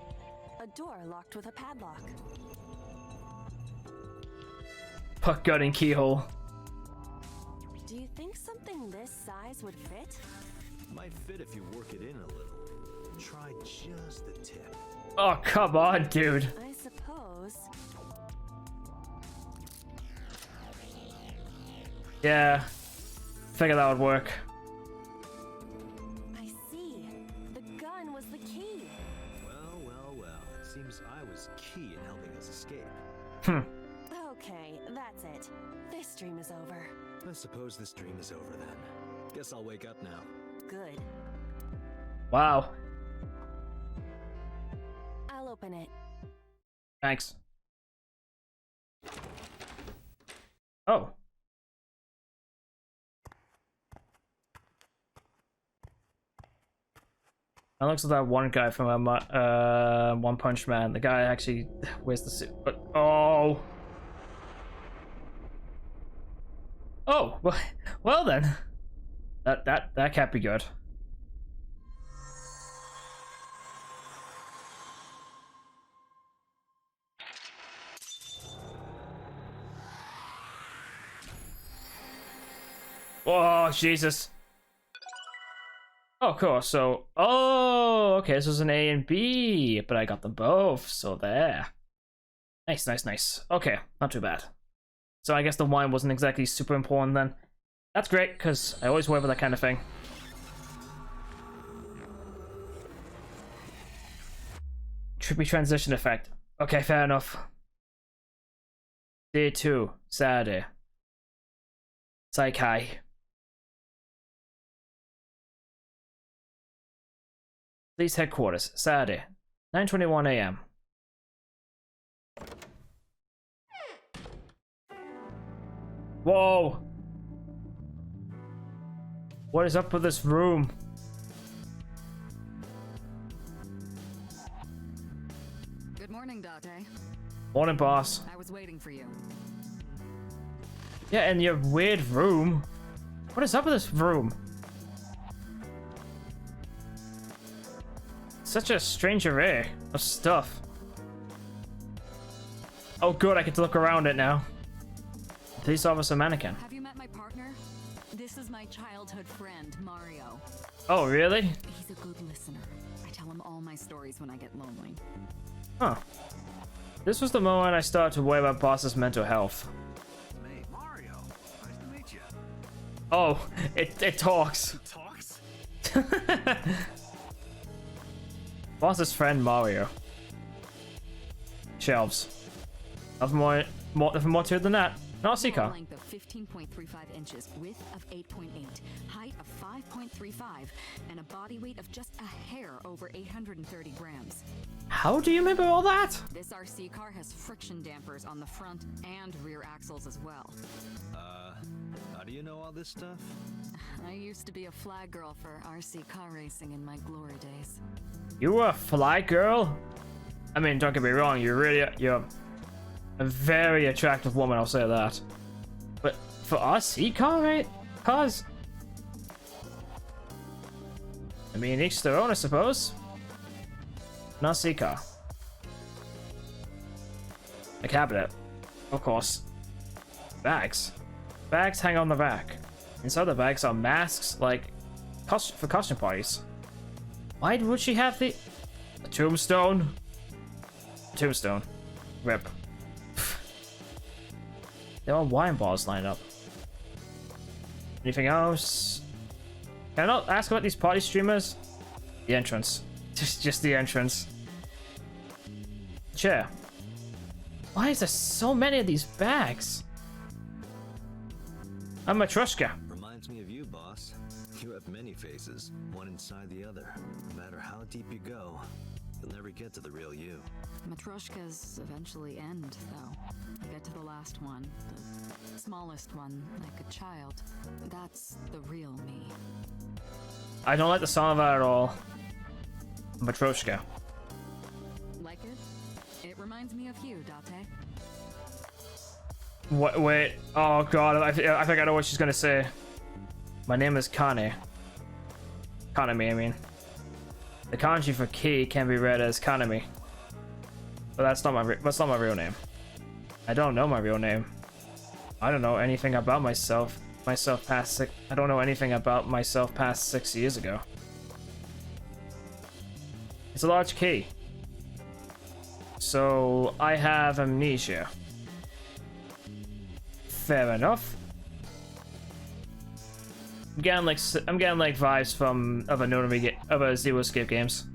Speaker 3: A door locked with a padlock.
Speaker 1: Put gun in keyhole.
Speaker 3: Do you think something this size would fit?
Speaker 2: Might fit if you work it in a little. Try just the tip.
Speaker 1: Oh, come on, dude.
Speaker 3: I suppose.
Speaker 1: Yeah. Figure that would work.
Speaker 3: I see. The gun was the key.
Speaker 2: Well. It seems I was key in helping us escape.
Speaker 3: Okay, that dream is over.
Speaker 2: I suppose this dream is over then. Guess I'll wake up now.
Speaker 3: Good.
Speaker 1: Wow.
Speaker 3: I'll open it.
Speaker 1: Thanks. Oh. That looks like that one guy from One Punch Man. The guy actually wears the suit. But oh. Oh, well then. That can't be good. Oh, Jesus. Oh, cool. So, oh, okay. This was an A and B, but I got them both. So there. Nice, nice, nice. Okay, not too bad. So I guess the wine wasn't exactly super important then. That's great, because I always worry about that kind of thing. Trippy transition effect. Okay, fair enough. Day 2, Saturday. Saikai. Police headquarters, Saturday, 9:21 a.m. Whoa! What is up with this room?
Speaker 4: Good morning, Date.
Speaker 1: Morning, boss.
Speaker 4: I was waiting for you.
Speaker 1: Yeah, in your weird room. What is up with this room? Such a strange array of stuff. Oh good, I get to look around it now. Police officer mannequin.
Speaker 4: Have you met my partner? This is my childhood friend, Mario.
Speaker 1: Oh really?
Speaker 4: He's a good listener. I tell him all my stories when I get lonely.
Speaker 1: Huh. This was the moment I started to worry about boss's mental health.
Speaker 2: Hey, Mario. Nice to meet you.
Speaker 1: Oh, it talks.
Speaker 2: It talks?
Speaker 1: Boss's friend Mario. Shelves. Nothing more to it than that. Not a car.
Speaker 4: Length of 15.35 inches, width of 8.8, height of 5.35, and a body weight of just a hair over 830 grams.
Speaker 1: How do you remember all that?
Speaker 4: This RC car has friction dampers on the front and rear axles as well.
Speaker 2: How do you know all this stuff?
Speaker 4: I used to be a flag girl for RC car racing in my glory days.
Speaker 1: You were a fly girl? I mean, don't get me wrong, you're a very attractive woman, I'll say that. But for RC cars? I mean, each their own, I suppose. An RC car. A cabinet. Of course. Bags. Bags hang on the rack. Inside the bags are masks, like, for costume parties. Why would she have a tombstone? Tombstone. Rip. There are wine bars lined up. Anything else? Can I not ask about these party streamers? The entrance. Just the entrance. Chair. Why is there so many of these bags? I'm Matryoshka.
Speaker 2: Reminds me of you, boss. You have many faces, one inside the other. No matter how deep you go, you'll never get to the real you.
Speaker 4: Matryoshkas eventually end, though. You get to the last one, the smallest one, like a child. That's the real me.
Speaker 1: I don't like the sound of that at all. Matryoshka.
Speaker 4: Like it? It reminds me of you, Date.
Speaker 1: What? Wait. Oh god, I think I know what she's gonna say. My name is Kaname, I mean. The kanji for key can be read as Kaname. But that's not my real name. I don't know my real name. I don't know anything about myself. I don't know anything about myself past 6 years ago. It's a large key. So I have amnesia. Fair enough. I'm getting like vibes from other Zero Escape games.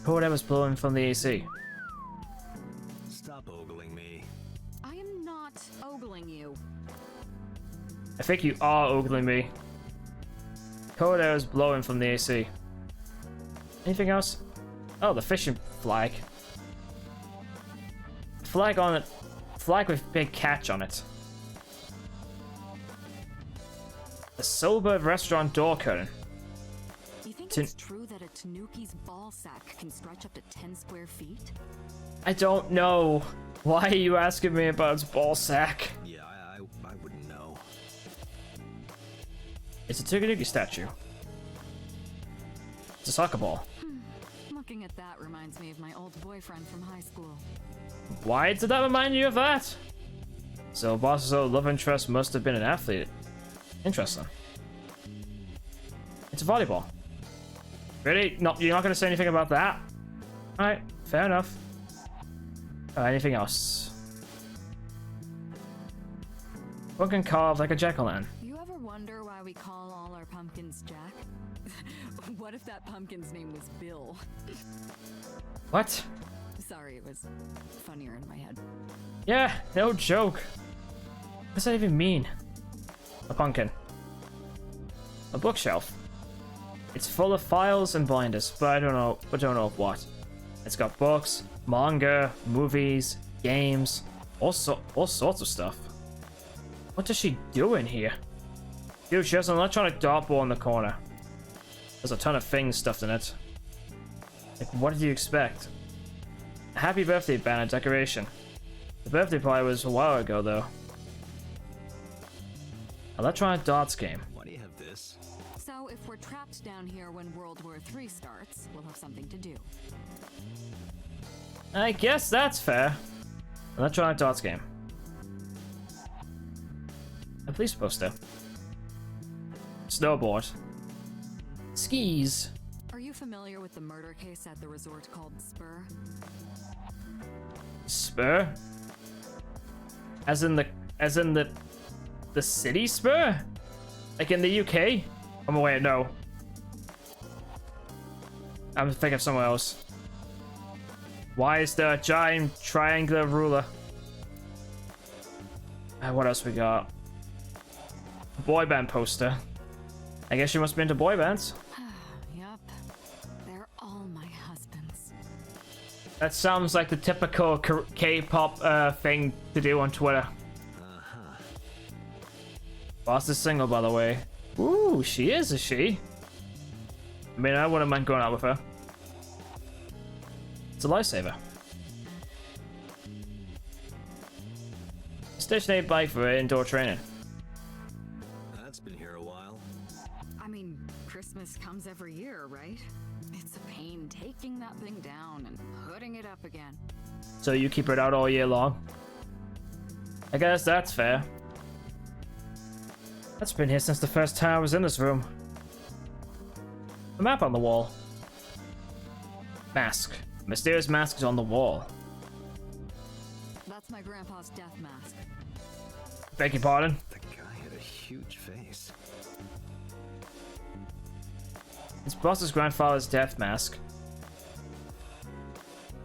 Speaker 1: Or whatever's blowing from the AC.
Speaker 2: Stop ogling me.
Speaker 4: I am not ogling you.
Speaker 1: I think you are ogling me. Cold air is blowing from the AC. Anything else? Oh, the fishing flag. Flag on it. Flag with big catch on it. The Sober restaurant door curtain.
Speaker 4: Do you think it's true that a Tanuki's ball sack can stretch up to 10 square feet?
Speaker 1: I don't know. Why are you asking me about its ball sack?
Speaker 2: Yeah, I wouldn't know.
Speaker 1: It's a Tanuki statue. It's a soccer ball.
Speaker 4: Looking at that reminds me of my old boyfriend from high school.
Speaker 1: Why did that remind you of that? So Boss's old love interest must have been an athlete. Interesting. It's a volleyball. Really? No, you're not going to say anything about that? Alright, fair enough. Anything else? Pumpkin carved like a jack-o'-lantern.
Speaker 4: You ever wonder why we call all our pumpkins Jack? What if that pumpkin's name was Bill?
Speaker 1: What?
Speaker 4: Sorry, it was funnier in my head.
Speaker 1: Yeah, no joke. What does that even mean? A pumpkin. A bookshelf. It's full of files and binders, but I don't know of what. It's got books, manga, movies, games, all sorts of stuff. What does she do in here? Dude, she has an electronic dartboard in the corner. There's a ton of things stuffed in it. Like, what did you expect? A happy birthday banner decoration. The birthday party was a while ago, though. Electronic darts game.
Speaker 2: Why do you have this?
Speaker 4: So if we're trapped down here when World War III starts, we'll have something to do.
Speaker 1: I guess that's fair. Electronic darts game. A police poster. Snowboard. Skis.
Speaker 4: Are you familiar with the murder case at the resort called Spur?
Speaker 1: Spur? As in the city Spur? Like in the UK? Oh wait, no. I'm thinking of somewhere else. Why is there a giant triangular ruler? What else we got? Boy band poster. I guess you must be into boy bands.
Speaker 4: Yup. They're all my husbands.
Speaker 1: That sounds like the typical K-pop thing to do on Twitter. Boss is single, by the way. Ooh, she is she? I mean, I wouldn't mind going out with her. It's a lifesaver. Station 8 bike for indoor training.
Speaker 2: That's been here a while.
Speaker 4: I mean, Christmas comes every year, right? It's a pain taking that thing down and putting it up again.
Speaker 1: So you keep it out all year long? I guess that's fair. That's been here since the first time I was in this room. A map on the wall. Mask. A mysterious mask is on the wall.
Speaker 4: That's my grandpa's death mask.
Speaker 1: Beg your pardon?
Speaker 2: The guy had a huge face.
Speaker 1: It's Boss's grandfather's death mask.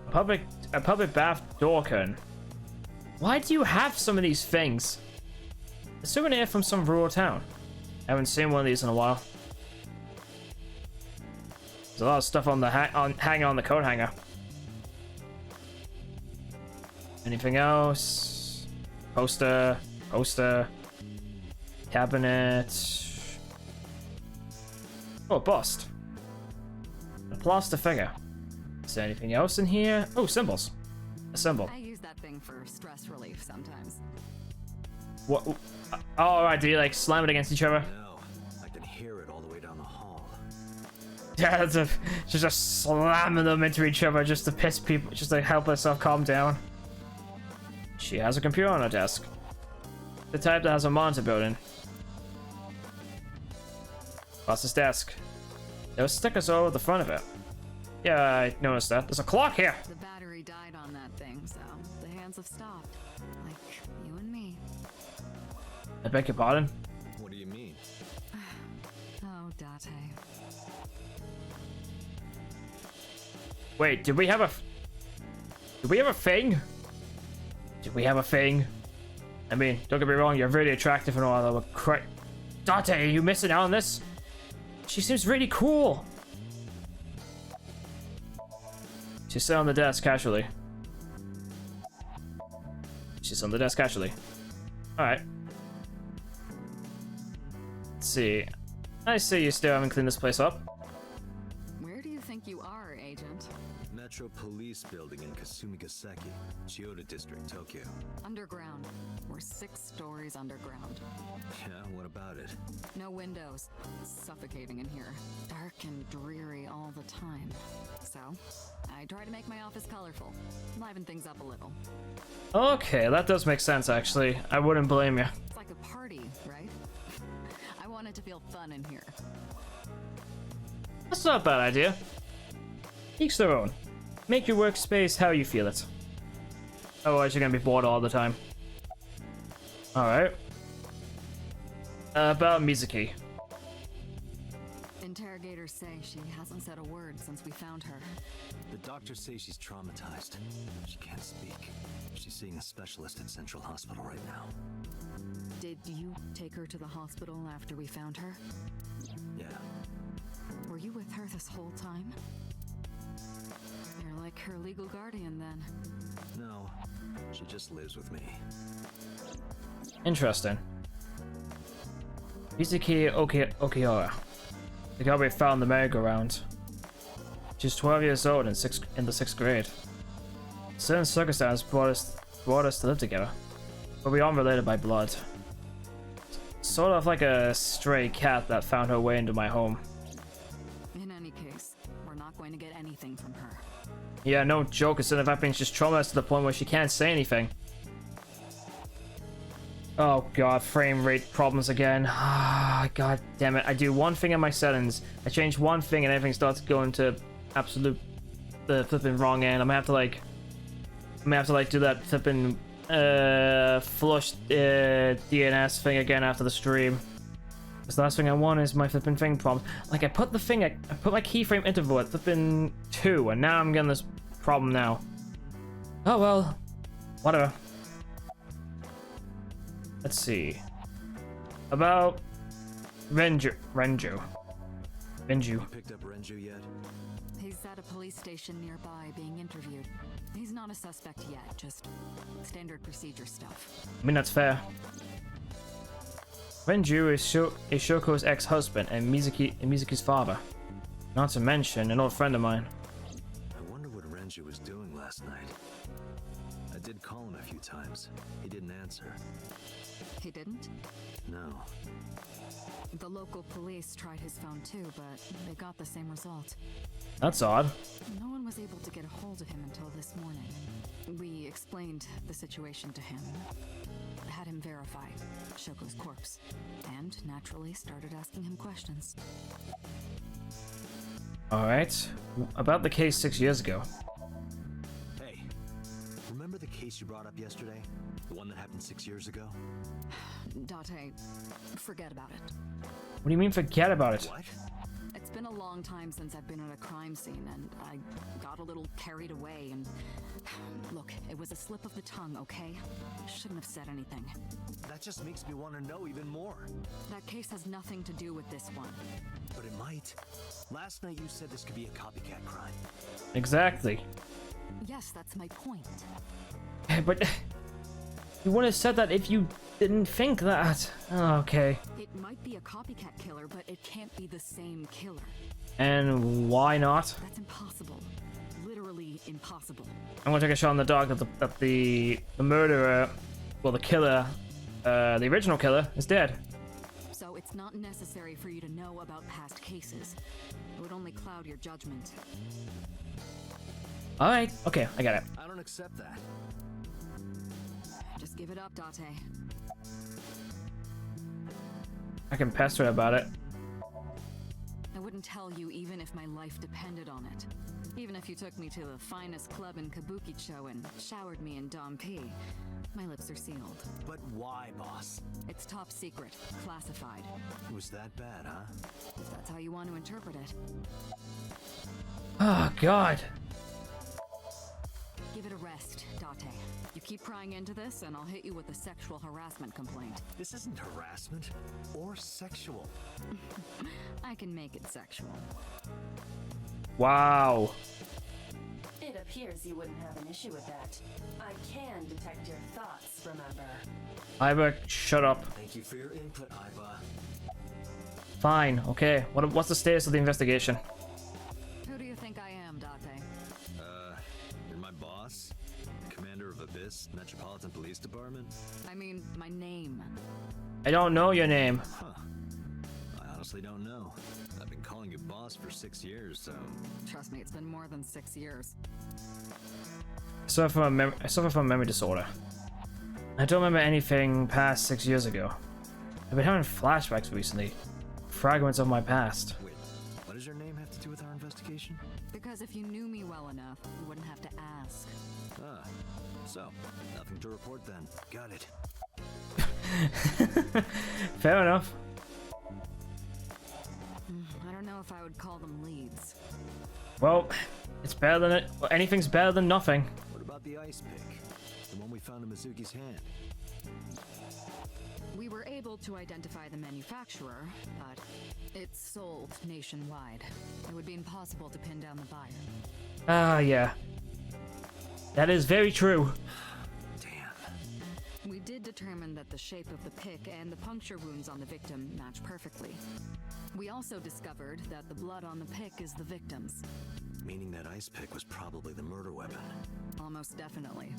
Speaker 1: A public bath door curtain. Why do you have some of these things? A souvenir from some rural town. I haven't seen one of these in a while. There's a lot of stuff on the hanging on the coat hanger. Anything else? Poster, cabinet. Oh, a bust. A plaster figure. Is there anything else in here? Oh, symbols. A symbol.
Speaker 4: I use that thing for stress relief sometimes.
Speaker 1: What? Oh, alright, do you like slam it against each other?
Speaker 2: No, I can hear it all the way down the hall.
Speaker 1: Yeah, that's just slamming them into each other just to piss people, just to help herself calm down. She has a computer on her desk. The type that has a monitor built in. Boss's desk. There were stickers all over the front of it. Yeah, I noticed that. There's a clock here.
Speaker 4: The battery died on that thing, so the hands have stopped. Like you and me.
Speaker 1: I beg your pardon?
Speaker 2: What do you mean?
Speaker 4: Oh, Date.
Speaker 1: Wait, did we have a thing? Did we have a thing? I mean, don't get me wrong, you're really attractive and all that, but Date, are you missing out on this? She seems really cool. She's still on the desk casually. Alright. Let's see. I see you still haven't cleaned this place up.
Speaker 4: Where do you think you are, Agent?
Speaker 2: Metro Police Building in Kasumigaseki, Chiyoda District, Tokyo.
Speaker 4: Underground. We're 6 stories underground.
Speaker 2: Yeah, what about it?
Speaker 4: No windows. It's suffocating in here. Dark and dreary all the time. So, I try to make my office colorful. Liven things up a little.
Speaker 1: Okay, that does make sense, actually. I wouldn't blame you.
Speaker 4: It's like a party, right? I want it to feel fun in here.
Speaker 1: That's not a bad idea. Each their own. Make your workspace how you feel it. Otherwise, you're gonna be bored all the time. Alright. About Mizuki.
Speaker 4: Interrogators say she hasn't said a word since we found her.
Speaker 2: The doctors say she's traumatized. She can't speak. She's seeing a specialist at Central Hospital right now.
Speaker 4: Did you take her to the hospital after we found her?
Speaker 2: Yeah.
Speaker 4: Were you with her this whole time? You're like her legal guardian then.
Speaker 2: No, she just lives with me.
Speaker 1: Interesting. Mizuki Okihara. The girl we found in the merry-go-round. She's 12 years old and in the 6th grade. Certain circumstances brought us to live together, but we aren't related by blood. Sort of like a stray cat that found her way into my home.
Speaker 4: In any case, we're not going to get anything from her.
Speaker 1: Yeah, no joke. Instead of being just traumatized to the point where she can't say anything. Oh god, frame rate problems again. Ah, god damn it. I do one thing in my settings, I change one thing and everything starts going to absolute flipping wrong end. I'm gonna have to do that flipping flush DNS thing again after the stream. Because the last thing I want is my flipping thing problem. Like I put my keyframe interval at flipping 2 and now I'm getting this problem now. Oh well, whatever. Let's see. About Renju.
Speaker 2: You picked up Renju yet?
Speaker 4: He's at a police station nearby being interviewed. He's not a suspect yet, just standard procedure stuff.
Speaker 1: I mean, that's fair. Renju is Shoko's ex-husband and Mizuki's father. Not to mention an old friend of mine.
Speaker 2: I wonder what Renju was doing last night. I did call him a few times. He didn't answer.
Speaker 4: He didn't?
Speaker 2: No.
Speaker 4: The local police tried his phone too, but they got the same result.
Speaker 1: That's odd.
Speaker 4: No one was able to get a hold of him until this morning. We explained the situation to him, had him verify Shoko's corpse, and naturally started asking him questions.
Speaker 1: Alright. About the case 6 years ago.
Speaker 2: Hey, remember the case you brought up yesterday? The one that happened 6 years ago?
Speaker 4: Date, forget about it.
Speaker 1: What do you mean forget about it?
Speaker 2: What?
Speaker 4: It's been a long time since I've been at a crime scene, and I got a little carried away, and... Look, it was a slip of the tongue, okay? Shouldn't have said anything.
Speaker 2: That just makes me want to know even more.
Speaker 4: That case has nothing to do with this one.
Speaker 2: But it might. Last night you said this could be a copycat crime.
Speaker 1: Exactly.
Speaker 4: Yes, that's my point.
Speaker 1: But you wouldn't have said that if you didn't think that. Oh, okay.
Speaker 4: It might be a copycat killer, but it can't be the same killer.
Speaker 1: And why not?
Speaker 4: That's impossible. Literally impossible.
Speaker 1: I'm gonna take a shot in the dark that the murderer, well, the killer, the original killer, is dead.
Speaker 4: So it's not necessary for you to know about past cases. It would only cloud your judgment.
Speaker 1: Alright, okay, I got it.
Speaker 2: I don't accept that.
Speaker 4: Just give it up, Date.
Speaker 1: I can pester her about it.
Speaker 4: I wouldn't tell you even if my life depended on it. Even if you took me to the finest club in Kabukicho and showered me in Dompi, my lips are sealed.
Speaker 2: But why, boss?
Speaker 4: It's top secret, classified.
Speaker 2: It was that bad, huh?
Speaker 4: If that's how you want to interpret it.
Speaker 1: Oh, God.
Speaker 4: Give it a rest, Date. You keep prying into this, and I'll hit you with a sexual harassment complaint.
Speaker 2: This isn't harassment or sexual.
Speaker 4: I can make it sexual.
Speaker 1: Wow.
Speaker 3: It appears you wouldn't have an issue with that. I can detect your thoughts, remember?
Speaker 1: Aiba, shut up.
Speaker 2: Thank you for your input, Aiba.
Speaker 1: Fine, okay. What's the status of the investigation?
Speaker 4: Who do you think I am, Date?
Speaker 2: You're my boss? Commander of Abyss Metropolitan Police Department?
Speaker 4: I mean, my name.
Speaker 1: I don't know your name.
Speaker 2: Huh. I honestly don't know. I've been calling you boss for 6 years, so...
Speaker 4: Trust me, it's been more than 6 years.
Speaker 1: I suffer from a memory disorder. I don't remember anything past 6 years ago. I've been having flashbacks recently. Fragments of my past.
Speaker 2: Wait, what does your name have to do with our investigation?
Speaker 4: Because if you knew me well enough, you wouldn't have to ask.
Speaker 2: Ah, so, nothing to report then. Got it.
Speaker 1: Fair enough.
Speaker 4: I don't know if I would call them leads.
Speaker 1: Well, it's better than it. Well, anything's better than nothing.
Speaker 2: What about the ice pick? The one we found in Mizuki's hand?
Speaker 4: We were able to identify the manufacturer, but it's sold nationwide. It would be impossible to pin down the buyer.
Speaker 1: Ah, yeah. That is very true.
Speaker 2: Damn.
Speaker 4: We did determine that the shape of the pick and the puncture wounds on the victim match perfectly. We also discovered that the blood on the pick is the victim's.
Speaker 2: Meaning that ice pick was probably the murder weapon.
Speaker 4: Almost definitely.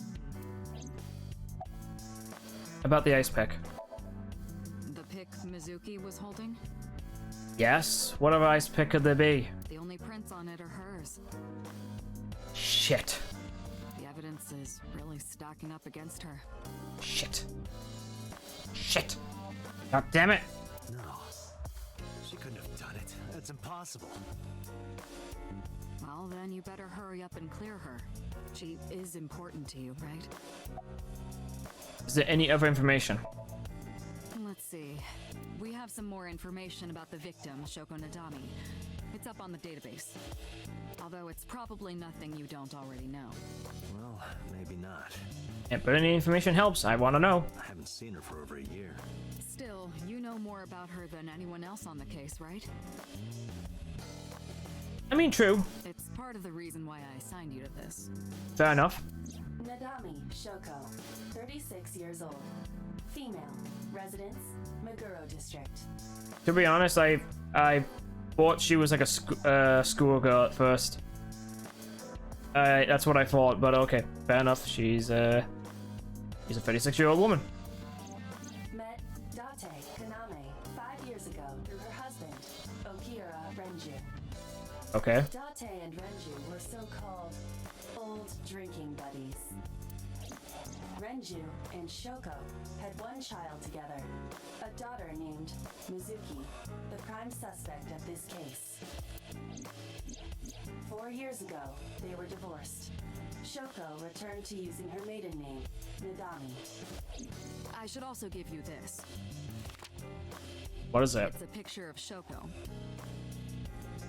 Speaker 1: About the ice pick.
Speaker 4: The pick Mizuki was holding?
Speaker 1: Yes? What other ice pick could there be?
Speaker 4: The only prints on it are hers.
Speaker 1: Shit.
Speaker 4: The evidence is really stacking up against her.
Speaker 1: Shit. Shit. God damn it.
Speaker 2: No. She couldn't have done it. That's impossible.
Speaker 4: Well, then you better hurry up and clear her. She is important to you, right?
Speaker 1: Is there any other information?
Speaker 4: Let's see. We have some more information about the victim, Shoko Nadami. It's up on the database. Although it's probably nothing you don't already know.
Speaker 2: Well, maybe not.
Speaker 1: Yeah, but any information helps. I want to know.
Speaker 2: I haven't seen her for over a year.
Speaker 4: Still, you know more about her than anyone else on the case, right?
Speaker 1: I mean, true.
Speaker 4: It's part of the reason why I assigned you to this.
Speaker 1: Fair enough.
Speaker 3: Nadami Shoko, 36 years old. Female. Residence, Meguro District.
Speaker 1: To be honest, I thought she was like a schoolgirl at first. That's what I thought, but okay, fair enough. She's a 36-year-old woman.
Speaker 3: Met Date Kaname 5 years ago through her husband, Okira Renju.
Speaker 1: Okay.
Speaker 3: Date and Renju were so-called old drinking buddies. Renju and Shoko had one child together, a daughter named Mizuki, the prime suspect of this case. 4 years ago, they were divorced. Shoko returned to using her maiden name, Nadami.
Speaker 4: I should also give you this.
Speaker 1: What is it?
Speaker 4: It's a picture of Shoko.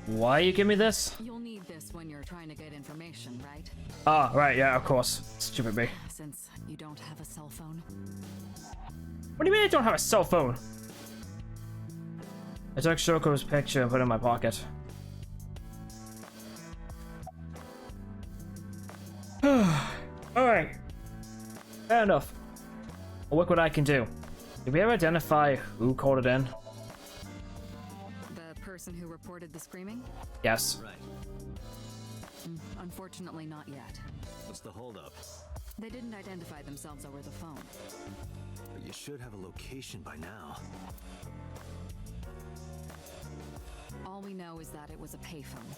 Speaker 1: Why you give me this?
Speaker 4: You'll need this when you're trying to get information, right?
Speaker 1: Ah, right, yeah, of course. Stupid me.
Speaker 4: Since you don't have a cell phone.
Speaker 1: What do you mean I don't have a cell phone? I took Shoko's picture and put it in my pocket. Alright. Fair enough. I'll look what I can do. Did we ever identify who called it in?
Speaker 4: The person who reported the screaming?
Speaker 1: Yes.
Speaker 2: Right.
Speaker 4: Unfortunately, not yet.
Speaker 2: What's the holdup?
Speaker 4: They didn't identify themselves over the phone.
Speaker 2: But you should have a location by now.
Speaker 4: All we know is that it was a payphone.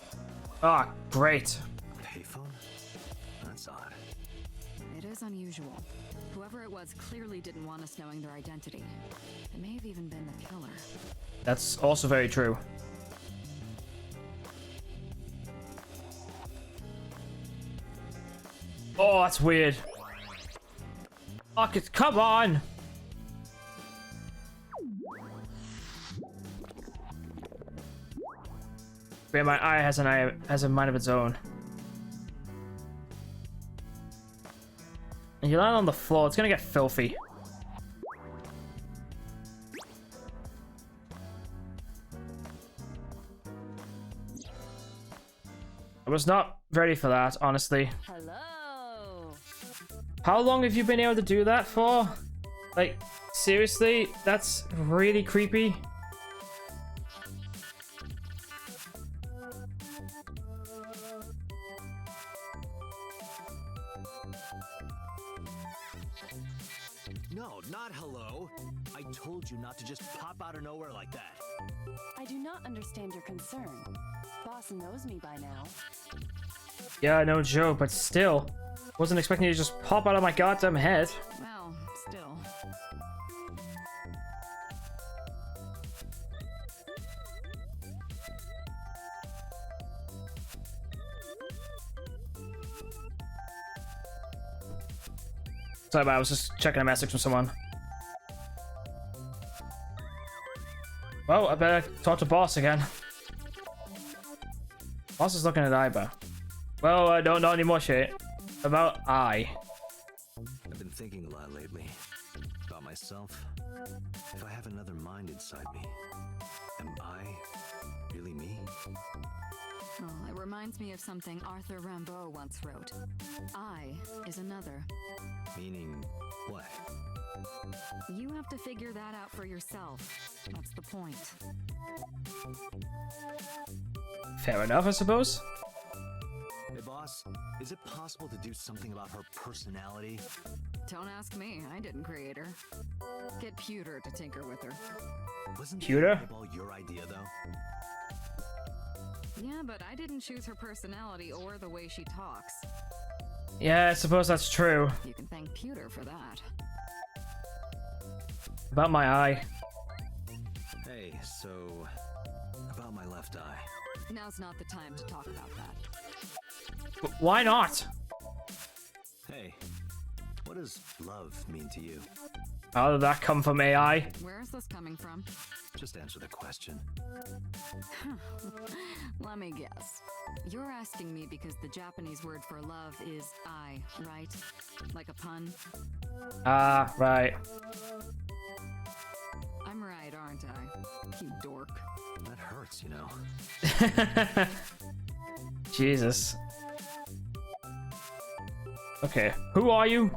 Speaker 1: Ah, great.
Speaker 2: Payphone? That's odd.
Speaker 4: It is unusual. Whoever it was clearly didn't want us knowing their identity. It may have even been the killer.
Speaker 1: That's also very true. Oh, that's weird. Fuck it, come on! Man, my eye has a mind of its own. You land on the floor, it's gonna get filthy. I was not ready for that, honestly.
Speaker 3: Hello.
Speaker 1: How long have you been able to do that for? Like, seriously? That's really creepy.
Speaker 2: No, not hello. I told you not to just pop out of nowhere like that.
Speaker 3: I do not understand your concern. Boss knows me by now.
Speaker 1: Yeah, no joke, but still. Wasn't expecting you to just pop out of my goddamn head.
Speaker 4: Well, still.
Speaker 1: Sorry, but I was just checking a message from someone. Well, I better talk to Boss again. Boss is looking at Aiba. Well, I don't know any more shit about I.
Speaker 2: I've been thinking a lot lately. About myself. If I have another mind inside me, am I really me?
Speaker 4: Well, it reminds me of something Arthur Rimbaud once wrote. I is another.
Speaker 2: Meaning what?
Speaker 4: You have to figure that out for yourself. That's the point.
Speaker 1: Fair enough, I suppose.
Speaker 2: Hey boss, is it possible to do something about her personality?
Speaker 4: Don't ask me. I didn't create her. Get Pewter to tinker with her.
Speaker 2: Wasn't
Speaker 1: Pewter?
Speaker 2: the ball your idea though?
Speaker 4: Yeah, but I didn't choose her personality or the way she talks.
Speaker 1: Yeah, I suppose that's true.
Speaker 4: You can thank Pewter for that.
Speaker 1: About my eye.
Speaker 2: Hey, so about my left eye.
Speaker 4: Now's not the time to talk about that.
Speaker 1: Why not?
Speaker 2: Hey, what does love mean to you?
Speaker 1: How did that come from AI?
Speaker 4: Where is this coming from?
Speaker 2: Just answer the question.
Speaker 4: Let me guess. You're asking me because the Japanese word for love is I, right? Like a pun?
Speaker 1: Ah, right.
Speaker 4: I'm right, aren't I? You dork.
Speaker 2: That hurts, you know.
Speaker 1: Jesus. Okay, who are you?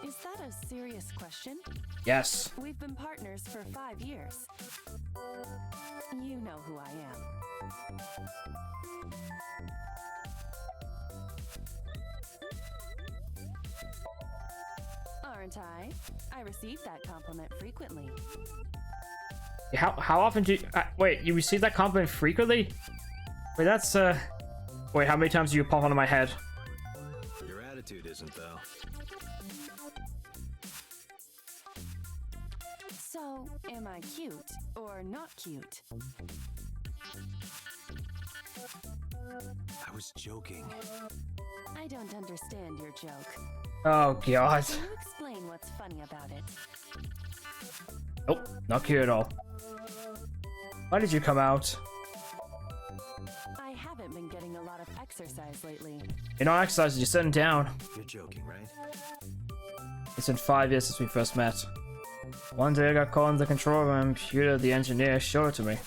Speaker 3: Is that a serious question?
Speaker 1: Yes.
Speaker 3: We've been partners for 5 years. You know who I am. Aren't I? I receive that compliment frequently.
Speaker 1: How often do you... wait, you receive that compliment frequently? Wait, that's, Wait, how many times do you pop onto my head?
Speaker 2: Your attitude isn't, though.
Speaker 3: So, am I cute or not cute?
Speaker 2: I was joking.
Speaker 3: I don't understand your joke.
Speaker 1: Oh, God.
Speaker 3: Can you explain what's funny about it?
Speaker 1: Nope, not cute at all. Why did you come out?
Speaker 3: I haven't been getting a lot of exercise lately.
Speaker 1: You're not exercising, you're sitting down.
Speaker 2: You're joking, right?
Speaker 1: It's been 5 years since we first met. One day I got called into the control room and Pewter, the engineer, showed it to me.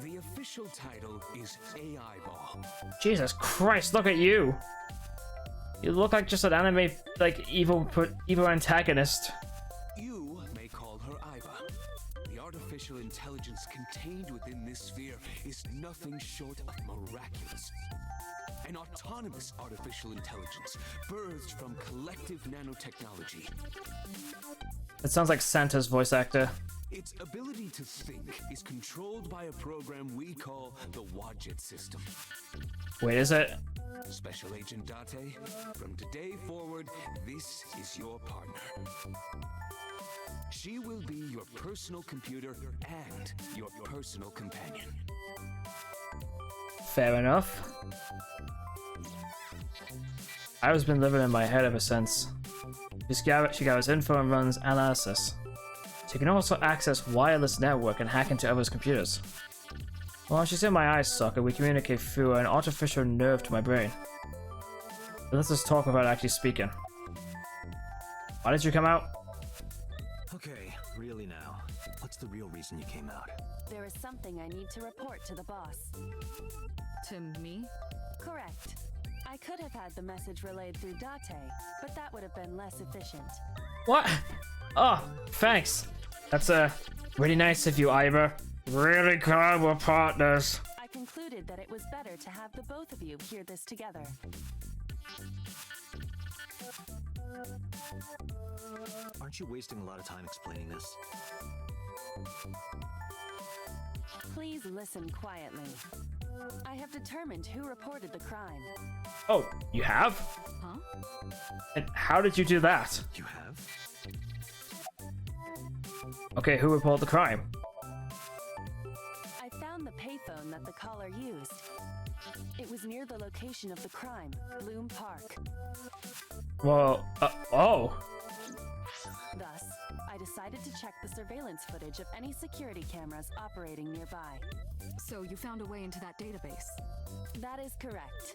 Speaker 6: The official title is Aiba.
Speaker 1: Jesus Christ, look at you! You look like just an anime, like, evil antagonist.
Speaker 6: You may call her Aiba. The artificial intelligence contained within this sphere is nothing short of miraculous. An autonomous artificial intelligence birthed from collective nanotechnology.
Speaker 1: It sounds like Santa's voice actor.
Speaker 6: Its ability to think is controlled by a program we call the Wadjet system.
Speaker 1: Wait, is it?
Speaker 6: Special Agent Date, from today forward, this is your partner. She will be your personal computer and your personal companion.
Speaker 1: Fair enough. I've been living in my head ever since. She gathers info and runs analysis. She can also access wireless network and hack into others' computers. While she's in my eye socket, we communicate through an artificial nerve to my brain. Let's just talk about actually speaking. Why did you come out?
Speaker 2: Okay, really now. What's the real reason you came out?
Speaker 3: There is something I need to report to the boss.
Speaker 4: To me?
Speaker 3: Correct. I could have had the message relayed through Date, but that would have been less efficient.
Speaker 1: What? Oh, thanks. That's really nice of you, Aiba. Really glad we're partners.
Speaker 3: I concluded that it was better to have the both of you hear this together.
Speaker 2: Aren't you wasting a lot of time explaining this?
Speaker 3: Please listen quietly. I have determined who reported the crime.
Speaker 1: Oh, you have?
Speaker 4: Huh?
Speaker 1: And how did you do that?
Speaker 2: You have?
Speaker 1: Okay, who reported the crime?
Speaker 3: I found the payphone that the caller used. It was near the location of the crime, Bloom Park.
Speaker 1: Well, oh.
Speaker 3: Thus, I decided to check the surveillance footage of any security cameras operating nearby.
Speaker 4: So you found a way into that database?
Speaker 3: That is correct.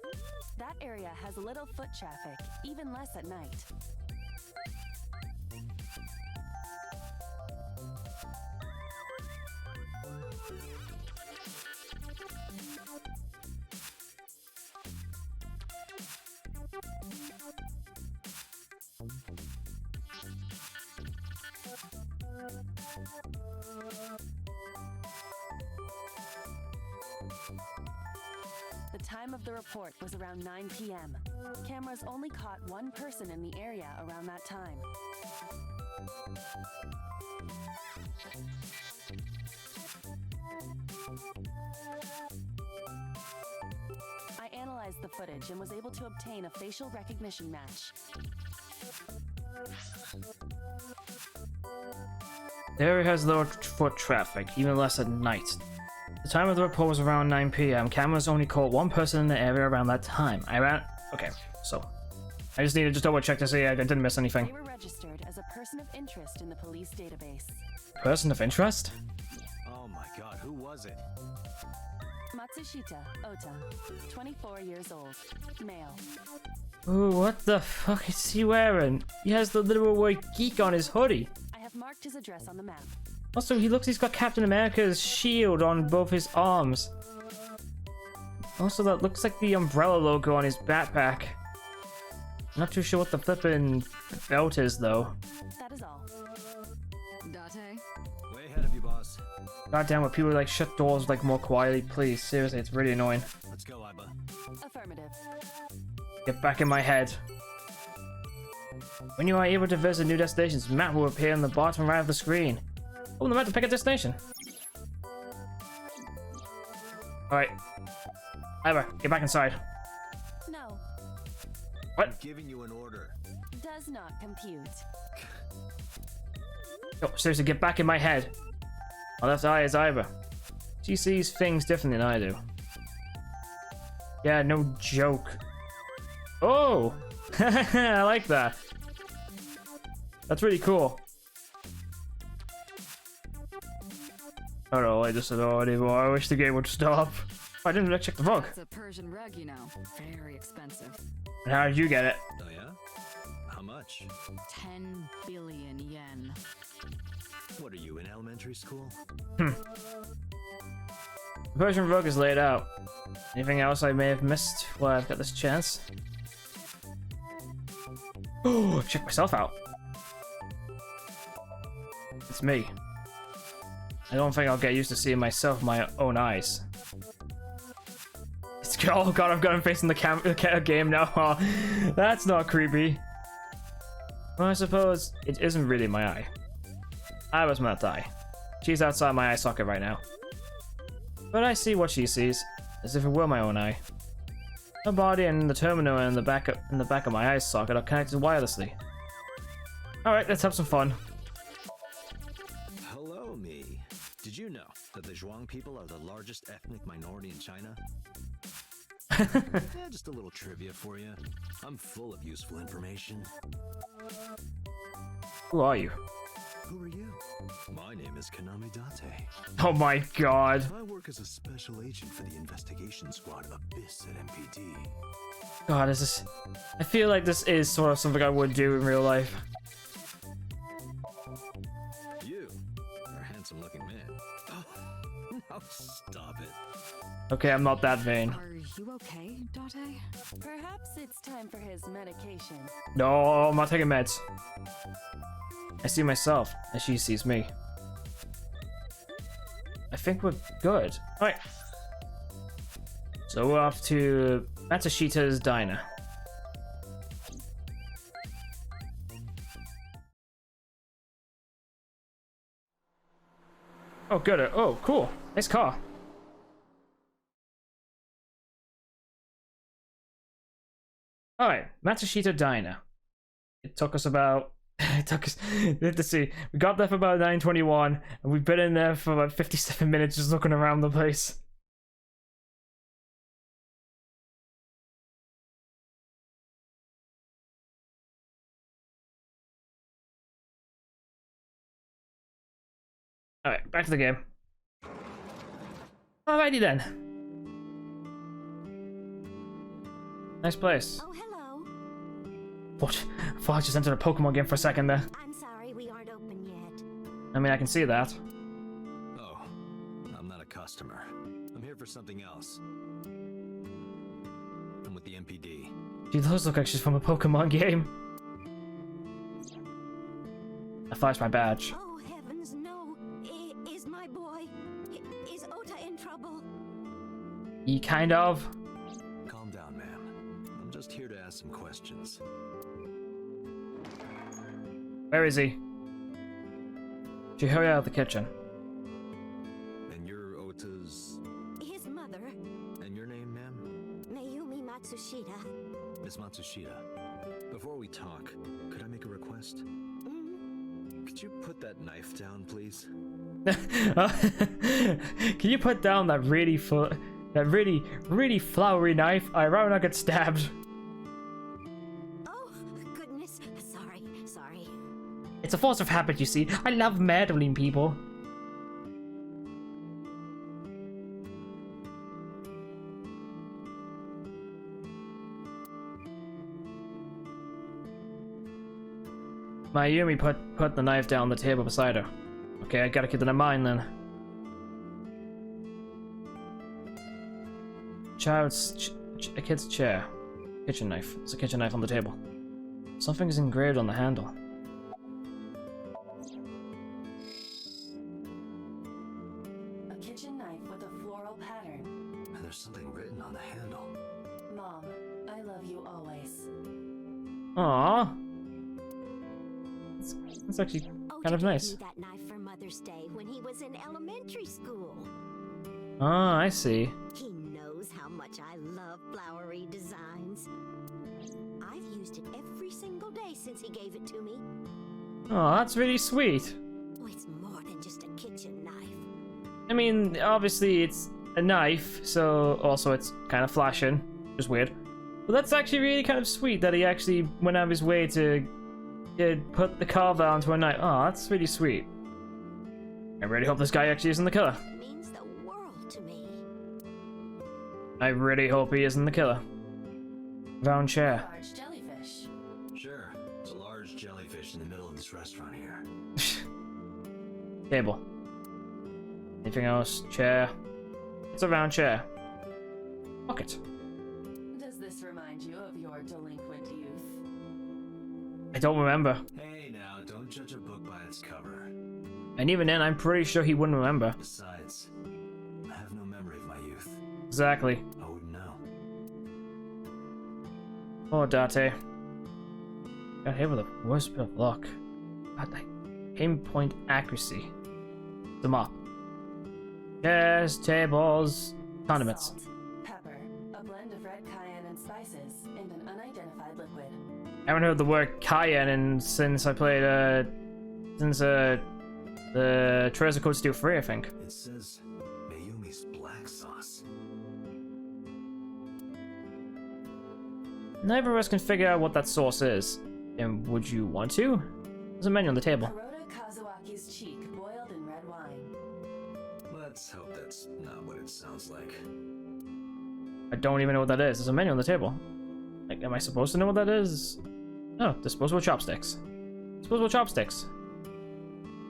Speaker 3: That area has little foot traffic, even less at night. The time of the report was around 9 p.m. Cameras only caught one person in the area around that time. I analyzed the footage and was able to obtain a facial recognition match.
Speaker 1: The area has low foot traffic, even less at night. The time of the report was around 9 p.m. Cameras only caught one person in the area around that time. Okay, so I just need to just double check to see I didn't miss anything.
Speaker 3: They were registered as a person of interest in the police database.
Speaker 1: Person of interest?
Speaker 2: Oh my god, who was it?
Speaker 3: Matsushita Ota, 24 years old, male.
Speaker 1: Ooh, what the fuck is he wearing? He has the literal word geek on his hoodie.
Speaker 3: I have marked his address on the map.
Speaker 1: Also, he's got Captain America's shield on both his arms. Also, that looks like the umbrella logo on his backpack. Not too sure what the flippin' belt is, though.
Speaker 3: That is all.
Speaker 4: Date?
Speaker 2: Way ahead of you, boss.
Speaker 1: Goddamn, would people like shut doors like more quietly, please? Seriously, it's really annoying.
Speaker 2: Let's go, Aiba.
Speaker 3: Affirmative.
Speaker 1: Get back in my head. When you are able to visit new destinations, map will appear on the bottom right of the screen. Oh, the map to pick a destination. Alright. Aiba, get back inside.
Speaker 3: No,
Speaker 1: What?
Speaker 2: I'm giving you an order.
Speaker 3: does not compute.
Speaker 1: Oh, seriously, get back in my head. My left eye is Aiba. She sees things differently than I do. Yeah, no joke. Oh! I like that. That's really cool. I don't know, I just don't know anymore. I wish the game would stop. I didn't check the book.
Speaker 4: It's a Persian rug, you know. Very expensive.
Speaker 1: And how did you get it?
Speaker 2: Oh yeah? How much?
Speaker 4: 10 billion yen.
Speaker 2: What are you, in elementary school?
Speaker 1: The Persian rug is laid out. Anything else I may have missed while I've got this chance? Oh, check myself out. It's me. I don't think I'll get used to seeing myself with my own eyes. Oh god, I've got him facing the game now. Oh, that's not creepy. Well, I suppose it isn't really my eye. I was meant to die. She's outside my eye socket right now. But I see what she sees, as if it were my own eye. Her body and the terminal in the back of my eye socket are connected wirelessly. Alright, let's have some fun.
Speaker 2: Hello, me. Did you know that the Zhuang people are the largest ethnic minority in China? Yeah, just a little trivia for you. I'm full of useful information.
Speaker 1: Who are you?
Speaker 2: Who are you? My name is Kaname Date.
Speaker 1: Oh my god.
Speaker 2: I work as a special agent for the investigation squad Abyss at MPD.
Speaker 1: God, I feel like this is sort of something I would do in real life.
Speaker 2: You are a handsome-looking man. Oh, stop it.
Speaker 1: Okay, I'm not that vain.
Speaker 4: Are you okay, Date?
Speaker 3: Perhaps it's time for his medication.
Speaker 1: No, I'm not taking meds. I see myself as she sees me. I think we're good. Alright. So we're off to Matsushita's diner. Oh, good. Oh, cool. Nice car. Alright, Matsushita Diner. It took us about... let's see. We got there for about 9:21, and we've been in there for about 57 minutes just looking around the place. Alright, back to the game. Alrighty then. Nice place.
Speaker 7: Oh, hello.
Speaker 1: What? I thought I just entered a Pokemon game for a second there.
Speaker 7: I'm sorry, we aren't open yet.
Speaker 1: I mean, I can see that.
Speaker 2: Oh, I'm not a customer. I'm here for something else. I'm with the MPD.
Speaker 1: She does look like she's from a Pokemon game. I flashed my badge.
Speaker 7: Oh, heavens, no. Is my boy... Is Ota in trouble?
Speaker 1: He kind of.
Speaker 2: Calm down, ma'am. I'm just here to ask some questions.
Speaker 1: Where is he? She hurry out of the kitchen.
Speaker 2: And you're Ota's...
Speaker 7: His mother,
Speaker 2: And your name, ma'am?
Speaker 7: Mayumi Matsushita.
Speaker 2: Miss Matsushita. Before we talk, could I make a request? Could you put that knife down, please?
Speaker 1: Can you put down that really flowery knife? I rather not get stabbed.
Speaker 7: Oh, goodness. Sorry.
Speaker 1: It's a force of habit, you see. I love meddling people. Mayumi put the knife down on the table beside her. Okay, I gotta keep that in mind then. A kid's chair. Kitchen knife. There's a kitchen knife on the table. Something is engraved on the handle.
Speaker 3: A kitchen knife with a floral pattern.
Speaker 2: And there's something written on the handle.
Speaker 3: Mom, I love you always.
Speaker 1: Aww. That's actually kind of nice.
Speaker 7: Gave me that knife for Mother's Day when he was in elementary school.
Speaker 1: Ah, I see.
Speaker 7: He knows how much I love flowery designs. I've used it every single day since he gave it to me.
Speaker 1: Oh, that's really sweet.
Speaker 7: Oh, it's more than just a kitchen knife.
Speaker 1: I mean, obviously it's a knife, so also it's kind of flashing, which is weird. But that's actually really kind of sweet that he actually went out of his way to put the carver onto a knife. Oh, that's really sweet. I really hope this guy actually isn't the killer.
Speaker 7: It means the world to me.
Speaker 1: I really hope he isn't the killer. Round chair.
Speaker 3: Large jellyfish.
Speaker 2: Sure. It's a large jellyfish in the middle of this restaurant here.
Speaker 1: Table. Anything else? Chair. It's a round chair. Pocket.
Speaker 3: Does this remind you of your delinquent youth?
Speaker 1: I don't remember.
Speaker 2: Hey now, don't judge a book by its cover.
Speaker 1: And even then, I'm pretty sure he wouldn't remember.
Speaker 2: Besides, I have no memory of my youth.
Speaker 1: Exactly.
Speaker 2: I wouldn't know.
Speaker 1: Poor Date. Got hit with the worst bit of luck. God, like, pinpoint accuracy. The mop. Chairs, tables, condiments.
Speaker 3: Salt, pepper, a blend of red cayenne and spices, and an unidentified liquid.
Speaker 1: I haven't heard the word cayenne since I played, the Treasure Code Steel 3, I think.
Speaker 2: It says Mayumi's black sauce.
Speaker 1: Neither of us can figure out what that sauce is. And would you want to? There's a menu on the table.
Speaker 3: Kuroda Kazuaki Kabasaki's cheek boiled in red wine.
Speaker 2: Let's hope that's not what it sounds like.
Speaker 1: I don't even know what that is. There's a menu on the table. Like, am I supposed to know what that is? Oh, disposable chopsticks. Disposable chopsticks.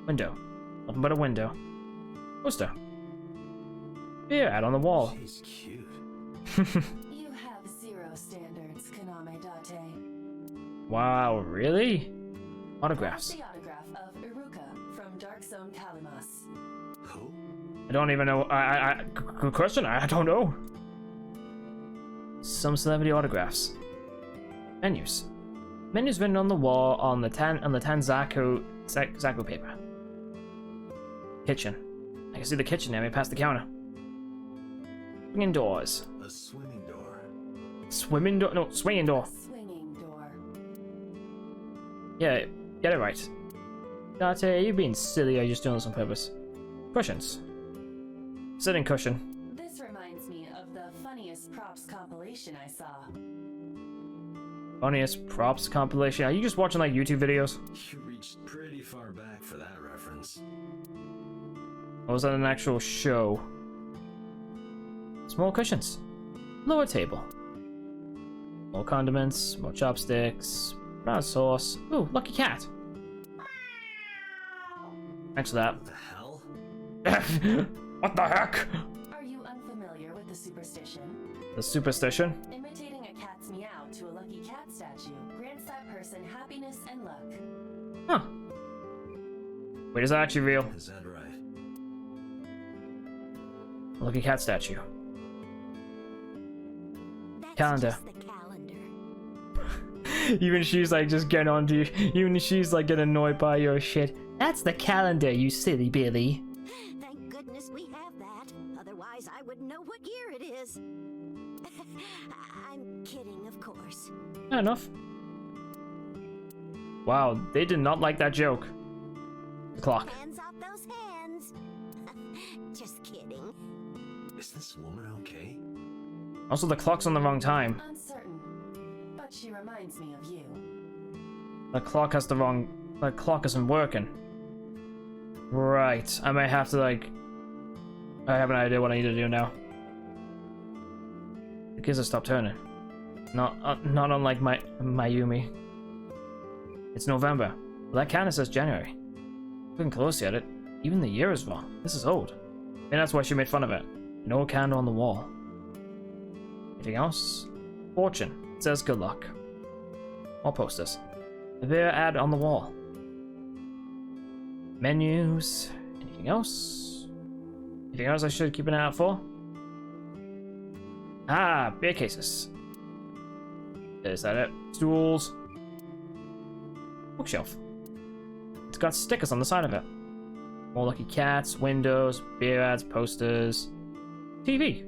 Speaker 1: Window. Nothing but a window. Poster. Beer ad on the wall.
Speaker 2: She's cute.
Speaker 3: You have zero standards, Kaname Date.
Speaker 1: Wow, really? Autographs.
Speaker 3: The autograph of Iruka from Dark Zone Kalimas.
Speaker 2: Who?
Speaker 1: I don't even know. Good question. I don't know. Some celebrity autographs. Menus. Menus written on the wall on the Tanzaku paper. Kitchen. I can see the kitchen area past the counter. Swinging doors.
Speaker 2: A swimming door.
Speaker 1: Swimming door? No, swinging door.
Speaker 3: Swinging door.
Speaker 1: Yeah, get it right. Date, are you being silly or are you just doing this on purpose? Cushions. Sitting cushion.
Speaker 3: This reminds me of the funniest props compilation I saw.
Speaker 1: Funniest props compilation. Are you just watching like YouTube videos?
Speaker 2: You reached pretty far back for that reference.
Speaker 1: Or was that an actual show? Small cushions. Lower table. More condiments, more chopsticks, brown sauce. Ooh, lucky cat. Thanks for that.
Speaker 2: What the hell?
Speaker 1: What the heck?
Speaker 3: Are you unfamiliar with the superstition?
Speaker 1: The superstition?
Speaker 3: Imitating a cat's meow to a lucky cat statue grants that person happiness and luck.
Speaker 1: Huh. Wait, is that actually real?
Speaker 2: Is that right?
Speaker 1: A lucky cat statue.
Speaker 7: That's
Speaker 1: Calendar.
Speaker 7: just the calendar.
Speaker 1: Even she's like just getting on to you. Even she's like getting annoyed by your shit. That's the calendar, you silly Billy.
Speaker 7: Thank goodness we have that. Otherwise, I wouldn't know what year it is. I'm kidding, of course.
Speaker 1: Fair enough. Wow, they did not like that joke. The clock.
Speaker 7: Hands off those hands. Just kidding.
Speaker 2: Is this woman okay?
Speaker 1: Also, the clock's on the wrong time.
Speaker 3: Uncertain, but she reminds me of you.
Speaker 1: The clock has the wrong... The clock isn't working. Right. I might have to, like... I have an idea what I need to do now. The gears have stopped turning. Not unlike my Mayumi. It's November. Well, that calendar says January. Looking closely at it, even the year is wrong. This is old. Maybe that's why she made fun of it. No candle on the wall. Anything else? Fortune. It says good luck. More posters. The beer ad on the wall. Menus. Anything else? Anything else I should keep an eye out for? Ah, beer cases. Is that it? Stools. Bookshelf. It's got stickers on the side of it. More lucky cats, windows, beer ads, posters. TV.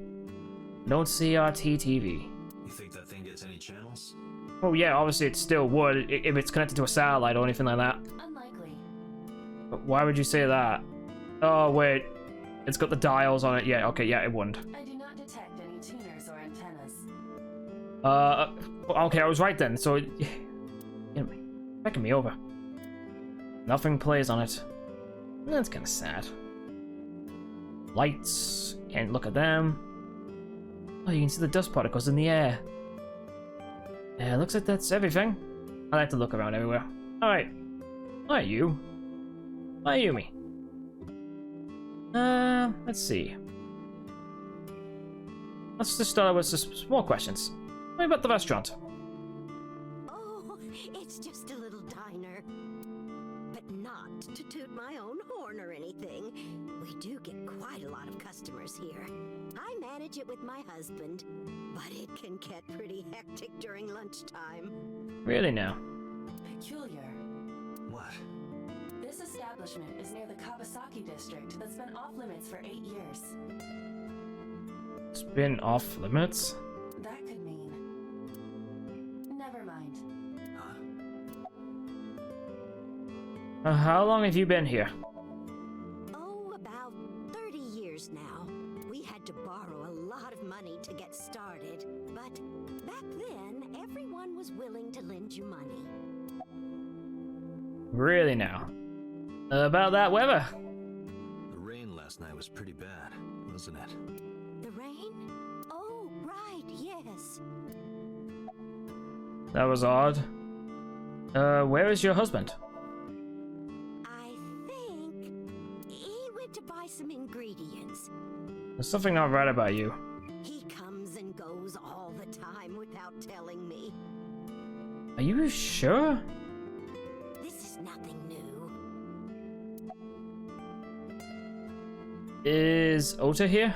Speaker 1: Don't CRT TV.
Speaker 2: You think that thing gets any channels?
Speaker 1: Oh yeah, obviously it still would if it's connected to a satellite or anything like that.
Speaker 3: Unlikely.
Speaker 1: But why would you say that? Oh wait, it's got the dials on it. Yeah, okay, yeah, it wouldn't.
Speaker 3: I do not detect any tuners or antennas.
Speaker 1: Okay, I was right then. So, backing me over. Nothing plays on it. That's kind of sad. Lights, can't look at them. Oh, you can see the dust particles in the air. Yeah, looks like that's everything. I like to look around everywhere. Alright. Hi, you. Mayumi. Let's see. Let's just start with some more questions. What about the restaurant?
Speaker 7: Oh, it's just a little diner. But not to toot my own horn or anything. We do get quite a lot of customers here. I manage it with my husband, but it can get pretty hectic during lunchtime.
Speaker 1: Really now?
Speaker 3: Peculiar.
Speaker 2: What?
Speaker 3: This establishment is near the Kawasaki district that's been off limits for 8 years.
Speaker 1: It's been off limits?
Speaker 3: That could mean... Never mind.
Speaker 2: Huh?
Speaker 1: How long have you been here?
Speaker 7: Oh, about 30 years now. We had to borrow a lot of money to get started, but back then, everyone was willing to lend you money.
Speaker 1: Really now? About that weather.
Speaker 2: The rain last night was pretty bad, wasn't it?
Speaker 7: The rain? Oh, right, yes.
Speaker 1: That was odd. Where is your husband?
Speaker 7: I think he went to buy some ingredients.
Speaker 1: There's something not right about you.
Speaker 7: He comes and goes all the time without telling me.
Speaker 1: Are you sure?
Speaker 7: This is nothing new.
Speaker 1: Is Ota here?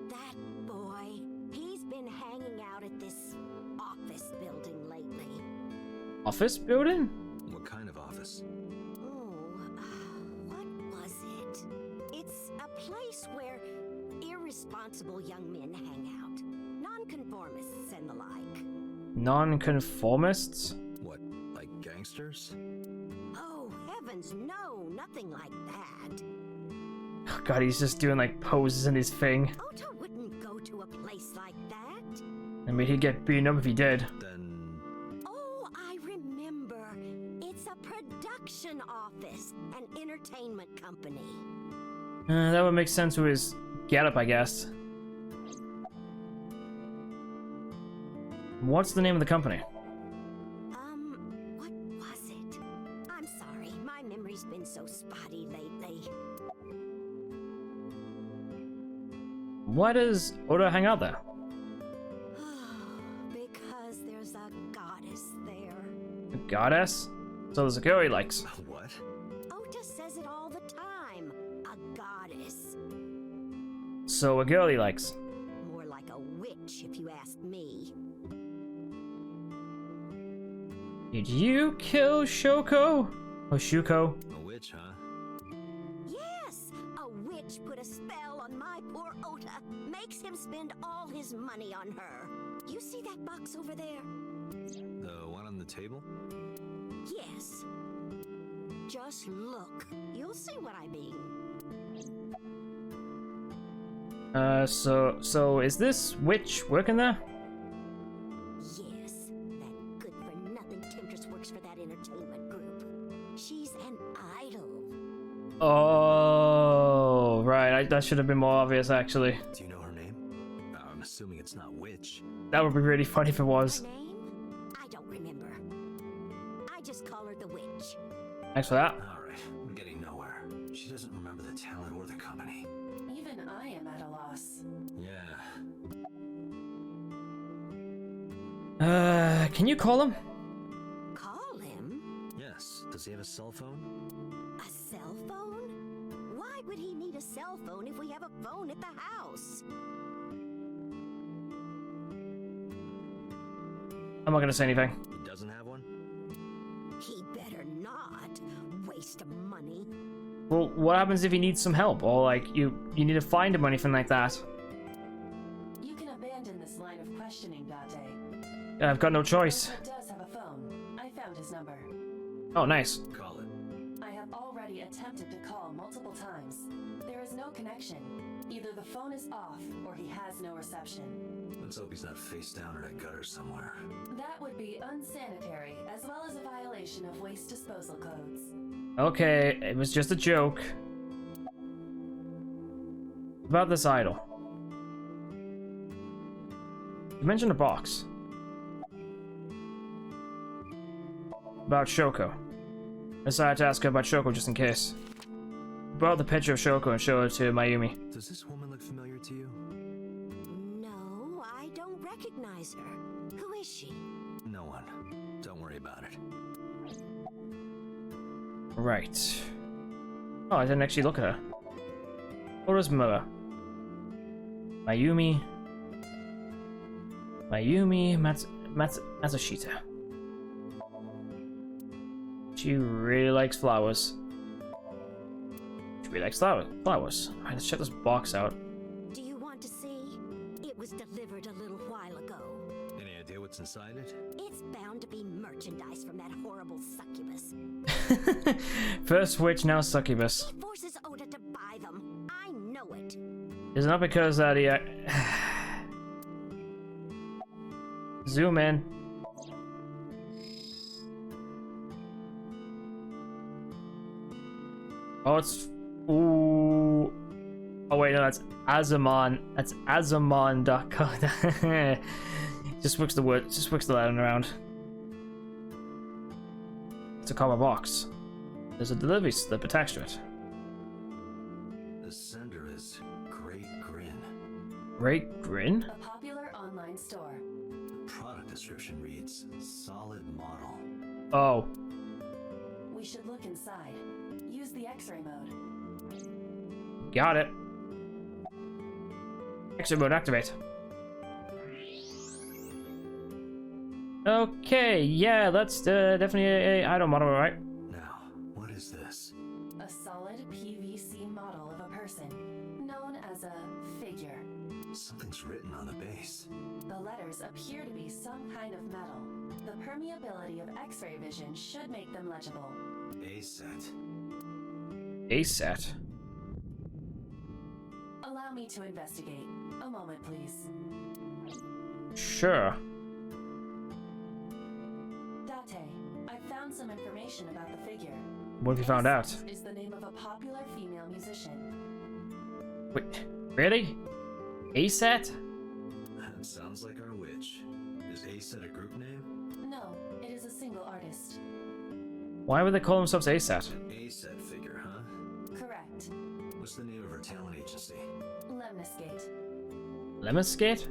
Speaker 7: That boy, he's been hanging out at this office building lately.
Speaker 1: Office building?
Speaker 2: What kind of office?
Speaker 7: Oh, what was it? It's a place where irresponsible young men hang out. Nonconformists and the like.
Speaker 1: Non-conformists?
Speaker 2: What, like gangsters?
Speaker 7: Oh, heavens, no, nothing like that.
Speaker 1: Oh god, he's just doing like poses in his thing.
Speaker 7: Ota wouldn't go to a place like that.
Speaker 1: I mean, he'd get beaten up if he did.
Speaker 2: Then
Speaker 7: Oh, I remember. It's a production office, an entertainment company.
Speaker 1: That would make sense with his getup, I guess. What's the name of the company?
Speaker 7: What was it? I'm sorry, my memory's been so spotty lately.
Speaker 1: Why does Ota hang out there?
Speaker 7: Because there's a goddess there.
Speaker 1: A goddess? So there's a girl he likes.
Speaker 2: what?
Speaker 7: Ota says it all the time. A goddess.
Speaker 1: So a girl he likes.
Speaker 7: More like a witch, if you ask me.
Speaker 1: Did you kill Shoko? Or Shuko?
Speaker 2: A witch, huh?
Speaker 7: Yes, a witch put a spell on my poor Ota. Makes him spend all his money on her. You see that box over there?
Speaker 2: The one on the table?
Speaker 7: Yes. Just look. You'll see what I mean.
Speaker 1: So is this witch working there?
Speaker 7: Yes, that good-for-nothing temptress works for that entertainment group. She's an idol.
Speaker 1: Oh, right. That should have been more obvious, actually.
Speaker 2: Do you know her name? I'm assuming it's not witch.
Speaker 1: That would be really funny if it
Speaker 7: Her
Speaker 1: was.
Speaker 7: name? I don't remember. I just call her the witch.
Speaker 1: Thanks for that.
Speaker 2: Alright, I'm getting nowhere. She doesn't remember the talent or the company.
Speaker 3: Even I am at a loss.
Speaker 2: Yeah.
Speaker 1: Can you call him?
Speaker 7: Call him?
Speaker 2: Yes. Does he have a cell phone?
Speaker 7: A cell phone? Why would he need a cell phone if we have a phone at the house?
Speaker 1: I'm not gonna say anything.
Speaker 2: He doesn't have one?
Speaker 7: He better not. Waste of money.
Speaker 1: Well, what happens if he needs some help? Or, like, you need to find him or anything like that?
Speaker 3: You can abandon this line of questioning, Date.
Speaker 1: I've got no choice.
Speaker 3: He does have a phone. I found his number.
Speaker 1: Oh, nice.
Speaker 2: Call it.
Speaker 3: I have already attempted to call multiple times. There is no connection. Either the phone is off or he has no reception.
Speaker 2: Let's hope he's not face down in a gutter somewhere.
Speaker 3: That would be unsanitary, as well as a violation of waste disposal codes.
Speaker 1: Okay, it was just a joke. About this idol. You mentioned a box. About Shoko. I decided to ask her about Shoko just in case. I brought the picture of Shoko and showed it to Mayumi.
Speaker 2: Does this woman look familiar to you?
Speaker 7: No, I don't recognize her. Who is she?
Speaker 2: No one. Don't worry about it.
Speaker 1: Right. Oh, I didn't actually look at her. Ota's mother. Mayumi. Matsushita. She really likes flowers. She really likes flowers. Alright, let's check this box out.
Speaker 7: Do you want to see? It was delivered a little while ago.
Speaker 2: Any idea what's inside it?
Speaker 7: It's bound to be merchandise from that horrible succubus.
Speaker 1: First witch, now succubus.
Speaker 7: He forces Ota to buy them. I know it.
Speaker 1: Is it not because that he... Zoom in. Oh, it's... Ooh. Oh, wait, no, that's Azamon. That's Azamon.com. Just switch the word. Just switch the lettering around. It's a cardboard box. There's a delivery slip attached to it.
Speaker 2: The sender is Great Grin.
Speaker 1: Great Grin?
Speaker 3: A popular online store.
Speaker 2: The product description reads solid model.
Speaker 1: Oh.
Speaker 3: We should look inside. Use the X-ray mode.
Speaker 1: Got it. X-ray mode activate. Okay, yeah, that's definitely a item model, right?
Speaker 2: Now, what is this?
Speaker 3: A solid PVC model of a person, known as a figure.
Speaker 2: Something's written on the base.
Speaker 3: The letters appear to be some kind of metal. The permeability of X-ray vision should make them legible.
Speaker 2: A set.
Speaker 1: A set.
Speaker 3: Allow me to investigate. A moment, please.
Speaker 1: Sure.
Speaker 3: Date, I found some information about the figure.
Speaker 1: What have you found out?
Speaker 3: Is the name of a popular female musician.
Speaker 1: Wait, really? A set?
Speaker 2: That sounds like our witch. Is A set a group name?
Speaker 3: No, it is a single artist.
Speaker 1: Why would they call themselves A set?
Speaker 2: A set figure, huh?
Speaker 3: Correct.
Speaker 2: What's the name of her talent agency?
Speaker 3: Lemniscate.
Speaker 1: Lemniscate?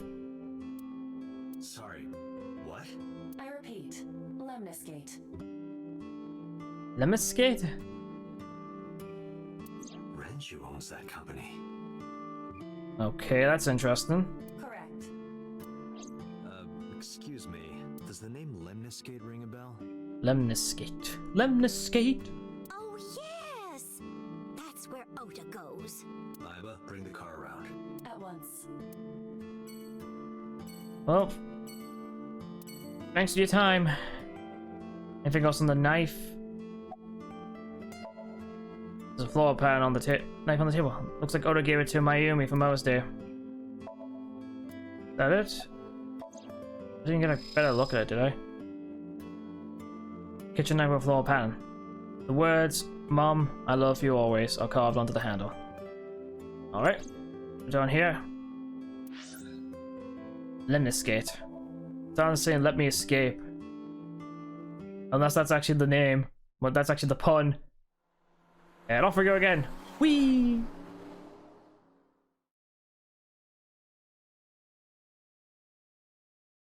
Speaker 2: Sorry, what?
Speaker 3: I repeat, Lemniscate.
Speaker 1: Lemniscate?
Speaker 2: Renju owns that company.
Speaker 1: Okay, that's interesting.
Speaker 3: Correct.
Speaker 2: Excuse me. Does the name Lemniscate ring a bell?
Speaker 1: Lemniscate. Lemniscate?
Speaker 7: Oh, yes! That's where Ota goes.
Speaker 2: Aiba, bring the car around.
Speaker 3: At once.
Speaker 1: Well, thanks for your time. Anything else on the knife? There's a floor pan on the knife on the table. Looks like Oda gave it to Mayumi for Mother's Day. Is that it? I didn't get a better look at it, did I? Kitchen knife with floor pan. The words, "Mom, I love you always," are carved onto the handle. Alright. Down here. Lemniscate. Sounds saying "let me escape." Unless that's actually the name. But that's actually the pun. And off we go again. Whee!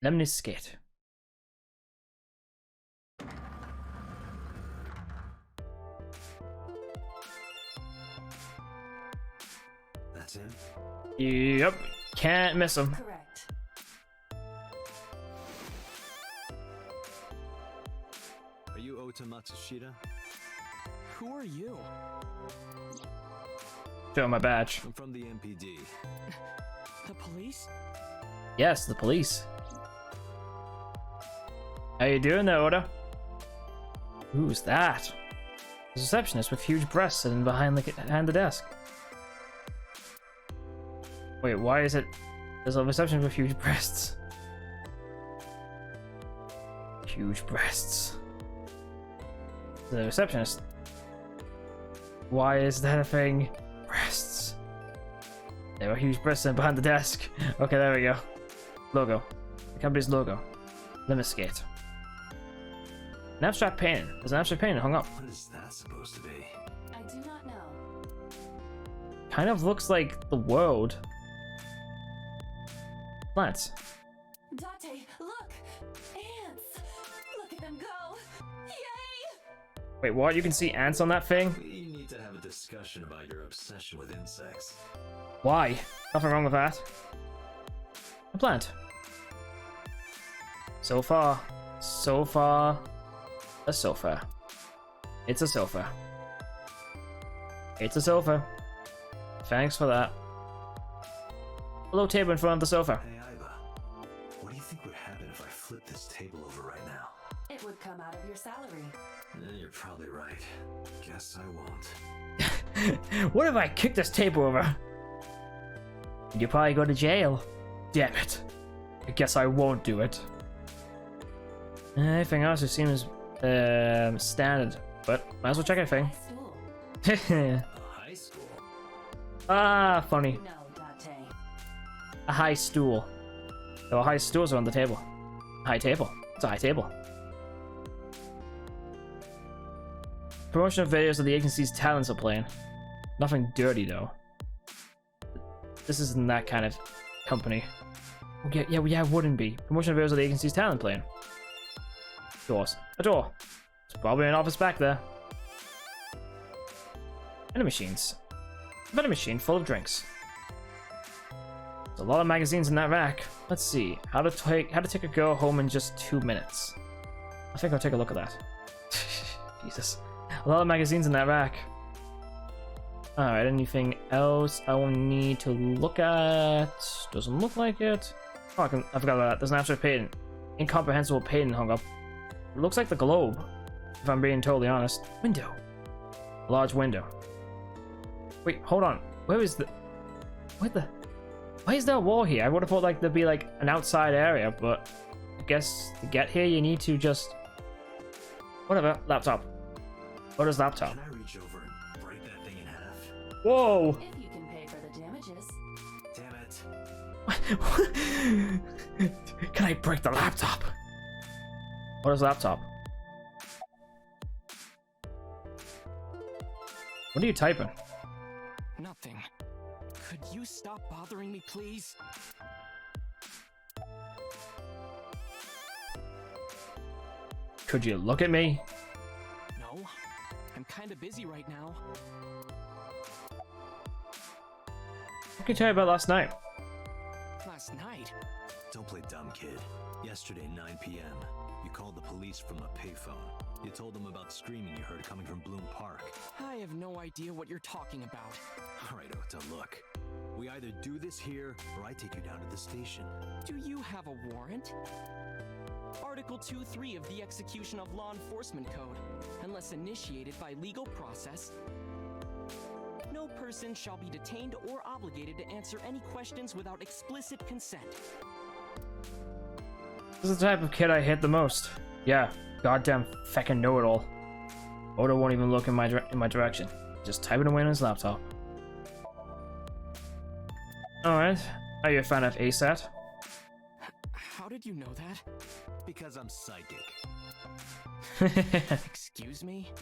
Speaker 1: Lemniscate.
Speaker 2: That's him?
Speaker 1: Yep. Can't miss him.
Speaker 3: Correct.
Speaker 2: Are you Ota Matsushita?
Speaker 5: Who are you?
Speaker 1: Show my badge.
Speaker 2: I'm from the MPD.
Speaker 5: The police?
Speaker 1: Yes, the police. How you doing there, Oda? Who's that? The receptionist with huge breasts sitting behind the desk. Wait, why is it... There's a receptionist with huge breasts. Huge breasts. The receptionist. Why is that a thing? Breasts. There were huge breasts sitting behind the desk. Okay, there we go. Logo. The company's logo. Lemniscate. An abstract painting. There's an abstract painting hung up.
Speaker 2: What is that supposed to be?
Speaker 3: I do not know.
Speaker 1: Kind of looks like the world. Plants.
Speaker 3: Date, look! Ants! Look at them go! Yay!
Speaker 1: Wait, what? You can see ants on that thing?
Speaker 2: We need to have a discussion about your obsession with insects.
Speaker 1: Why? Nothing wrong with that. A plant. So far, a sofa. It's a sofa. It's a sofa. Thanks for that. A little table in front of the sofa.
Speaker 2: Hey, Aiba. What do you think would happen if I flip this table over right now?
Speaker 3: It would come out of your salary.
Speaker 2: You're probably right. Guess I won't.
Speaker 1: What if I kick this table over? You'd probably go to jail. Damn it. I guess I won't do it. Anything else? It seems standard, but might as well check anything.
Speaker 3: Nice stool.
Speaker 2: A high school?
Speaker 1: Ah, funny.
Speaker 3: No, Date.
Speaker 1: A high stool. There were high stools around the table. High table. It's a high table. Promotional videos of the agency's talents are playing. Nothing dirty though. This isn't that kind of company. Yeah, it wouldn't be. Promotional videos of the agency's talent playing. Doors. A door. There's probably an office back there. Vending machines. A vending machine full of drinks. There's a lot of magazines in that rack. Let's see. How to take a girl home in just 2 minutes. I think I'll take a look at that. Jesus. A lot of magazines in that rack. Alright, anything else I will need to look at? Doesn't look like it. Oh, I forgot about that. There's an abstract patent. Incomprehensible patent hung up. It looks like the globe, if I'm being totally honest. Window. A large window. Wait, hold on. Why is there a wall here? I would have thought like there'd be like an outside area, but I guess to get here you need to just... Whatever. Laptop. What is laptop?
Speaker 2: Can I reach over and break that thing in half?
Speaker 1: Whoa!
Speaker 3: If you can pay for the damages.
Speaker 2: Damn it.
Speaker 1: Can I break the laptop? What is laptop? What are you typing?
Speaker 5: Nothing. Could you stop bothering me, please?
Speaker 1: Could you look at me?
Speaker 5: No. I'm kinda busy right now.
Speaker 1: What can you tell me about last night?
Speaker 5: Last night?
Speaker 2: Don't play dumb, kid. Yesterday, 9 p.m., you called the police from a payphone. You told them about screaming you heard coming from Bloom Park.
Speaker 5: I have no idea what you're talking about.
Speaker 2: All right, Ota, look. We either do this here, or I take you down to the station.
Speaker 5: Do you have a warrant? Article 2.3 of the Execution of Law Enforcement Code. Unless initiated by legal process, no person shall be detained or obligated to answer any questions without explicit consent.
Speaker 1: This is the type of kid I hate the most. Yeah, goddamn feckin' know-it-all. Oda won't even look in my direction. Just typing away on his laptop. Alright, are you a fan of ASAT?
Speaker 5: How did you know that?
Speaker 2: Because I'm psychic.
Speaker 5: Excuse me?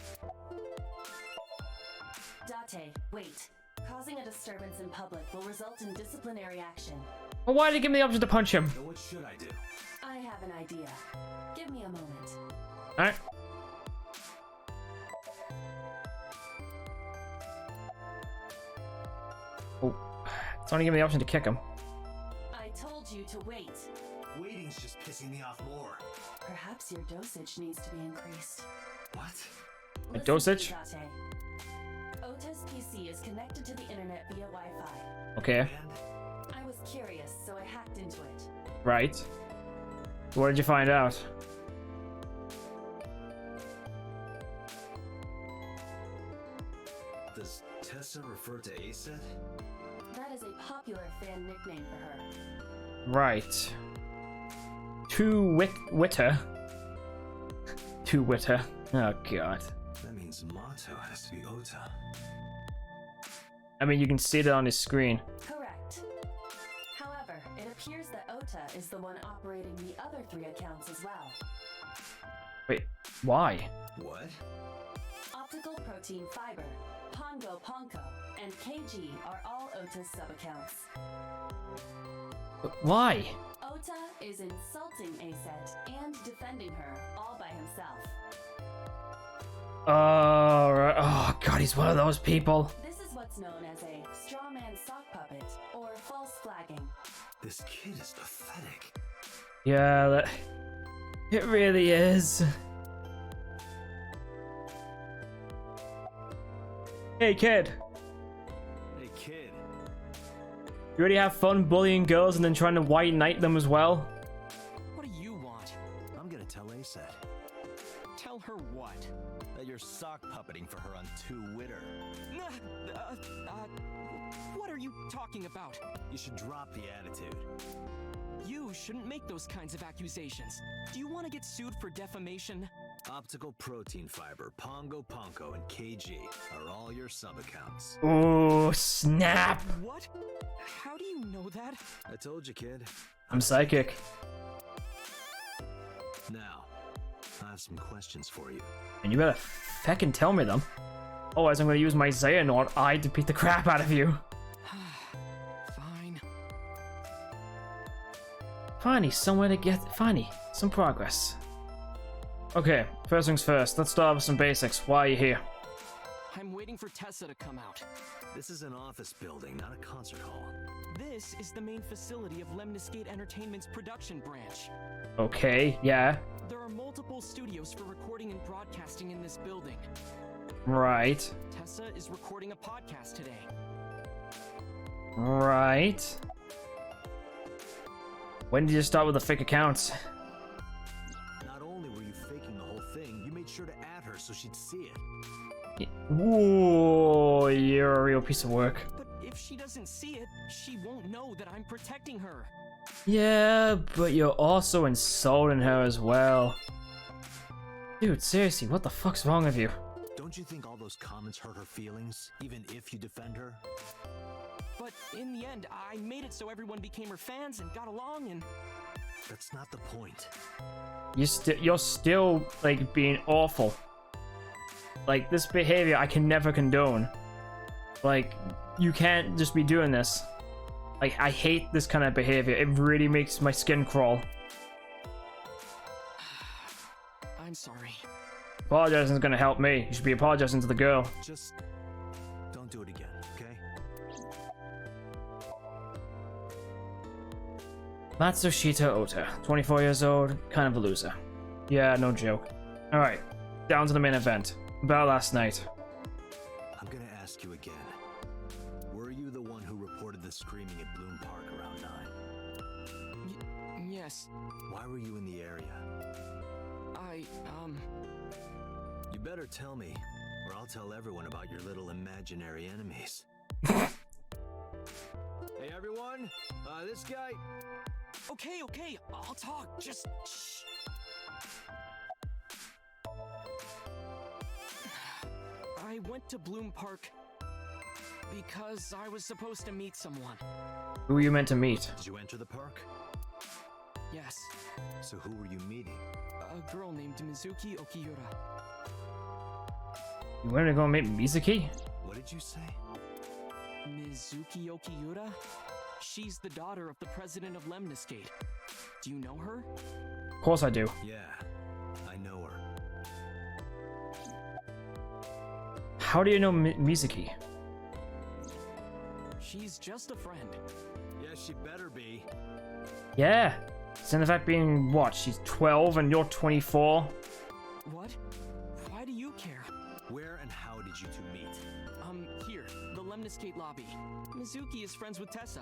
Speaker 3: Date, wait. Causing a disturbance in public will result in disciplinary action.
Speaker 1: Well, why did he give me the option to punch him?
Speaker 2: Now what should I do?
Speaker 3: I have an idea. Give me a moment.
Speaker 1: Alright. Oh, it's only giving me the option to kick him.
Speaker 3: I told you to wait.
Speaker 2: Waiting's just pissing me off more.
Speaker 3: Perhaps your dosage needs to be increased.
Speaker 2: What?
Speaker 1: A
Speaker 3: Listen
Speaker 1: dosage?
Speaker 3: to me, Date. Ota's PC is connected to the internet via Wi-Fi.
Speaker 1: Okay,
Speaker 2: And
Speaker 3: I was curious, so I hacked into it.
Speaker 1: right. What did you find out?
Speaker 2: does Tessa refer to ASAT?
Speaker 3: That is a popular fan nickname for her.
Speaker 1: Right. Witter. Two Witter. Oh god.
Speaker 2: That means Mato has to be Ota.
Speaker 1: I mean, you can see it on his screen.
Speaker 3: Correct. However, it appears that Ota is the one operating the other 3 accounts as well.
Speaker 1: Wait, why?
Speaker 2: What?
Speaker 3: Optical Protein Fiber, Pongo Ponko, and KG are all Ota's sub-accounts.
Speaker 1: Why?
Speaker 3: Ota is insulting Aset and defending her all by himself.
Speaker 1: Oh, right. Oh god, he's one of those people.
Speaker 3: This is what's known as a strawman sock puppet or false flagging.
Speaker 2: This kid is pathetic.
Speaker 1: Yeah, that... It really is. Hey kid,
Speaker 2: Hey, kid.
Speaker 1: you already have fun bullying girls and then trying to white knight them as well?
Speaker 5: What do you want?
Speaker 2: I'm gonna tell ASAT
Speaker 5: Tell her what?
Speaker 2: that you're sock puppeting for her on Twitter.
Speaker 5: What are you talking about?
Speaker 2: You should drop the attitude.
Speaker 5: You shouldn't make those kinds of accusations. Do you want to get sued for defamation?
Speaker 2: Optical protein fiber, Pongo Ponko, and KG are all your sub-accounts.
Speaker 1: Oh, snap!
Speaker 5: What? How do you know that?
Speaker 2: I told you, kid.
Speaker 1: I'm psychic.
Speaker 2: Now, I have some questions for you.
Speaker 1: And you better feckin' tell me them. Otherwise, I'm gonna use my Xehanort eye to beat the crap out of you.
Speaker 5: Fine.
Speaker 1: Finally, somewhere to get. Finally, some progress. Okay, first things first. Let's start with some basics. Why are you here?
Speaker 5: I'm waiting for Tessa to come out.
Speaker 2: This is an office building, not a concert hall.
Speaker 5: This is the main facility of Lemniscate Entertainment's production branch.
Speaker 1: Okay, yeah.
Speaker 5: There are multiple studios for recording and broadcasting in this building.
Speaker 1: Right.
Speaker 5: Tessa is recording a podcast today.
Speaker 1: Right. When did you start with the fake accounts?
Speaker 2: Not only were you faking the whole thing, you made sure to add her so she'd see it.
Speaker 1: Whoa, you're a real piece of work.
Speaker 5: But if she doesn't see it, she won't know that I'm protecting her.
Speaker 1: Yeah, but you're also insulting her as well. Dude, seriously, what the fuck's wrong with you?
Speaker 2: Don't you think all those comments hurt her feelings, even if you defend her?
Speaker 5: But in the end, I made it so everyone became her fans and got along and...
Speaker 2: That's not the point.
Speaker 1: You're still, like, being awful. Like, this behavior I can never condone. Like, you can't just be doing this. Like, I hate this kind of behavior. It really makes my skin crawl.
Speaker 5: I'm sorry.
Speaker 1: Apologizing is gonna help me. You should be apologizing to the girl.
Speaker 2: Just don't do it again, okay?
Speaker 1: Matsushita Ota, 24 years old, kind of a loser. Yeah, no joke. Alright, down to the main event. About last night.
Speaker 2: I'm gonna ask you again. Were you the one who reported the screaming at Bloom Park around 9?
Speaker 5: Yes.
Speaker 2: Why were you in the area? You better tell me, or I'll tell everyone about your little imaginary enemies. Hey everyone, this guy...
Speaker 5: Okay, I'll talk, just shh. I went to Bloom Park because I was supposed to meet someone.
Speaker 1: Who were you meant to meet?
Speaker 2: Did you enter the park?
Speaker 5: Yes,
Speaker 2: So who were you meeting?
Speaker 5: a girl named Mizuki Okiura.
Speaker 1: You wanted to go meet Mizuki?
Speaker 2: What did you say?
Speaker 5: Mizuki Okiura? She's the daughter of the president of Lemniscate. Do you know her?
Speaker 1: Of course I do.
Speaker 2: Yeah, I know her.
Speaker 1: How do you know Mizuki?
Speaker 5: She's just a friend.
Speaker 2: Yeah, she better be.
Speaker 1: Yeah. S&FP being what? She's 12 and you're 24?
Speaker 5: What? Why do you care?
Speaker 2: Where and how did you two meet?
Speaker 5: Here, the Lemniscate lobby. Mizuki is friends with Tessa.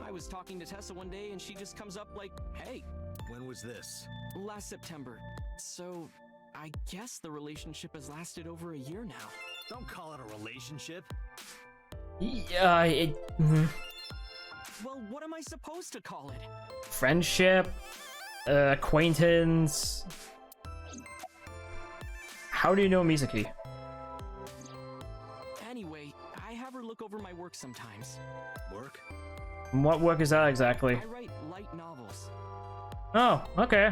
Speaker 5: I was talking to Tessa one day and she just comes up like, hey.
Speaker 2: When was this?
Speaker 5: Last September. So, I guess the relationship has lasted over a year now.
Speaker 2: Don't call it a relationship.
Speaker 1: Yeah,
Speaker 5: Well, what am I supposed to call it?
Speaker 1: friendship, acquaintance. How do you know Mizuki?
Speaker 5: Anyway, I have her look over my work sometimes.
Speaker 2: Work?
Speaker 1: What work is that exactly?
Speaker 5: I write light novels.
Speaker 1: Oh, okay.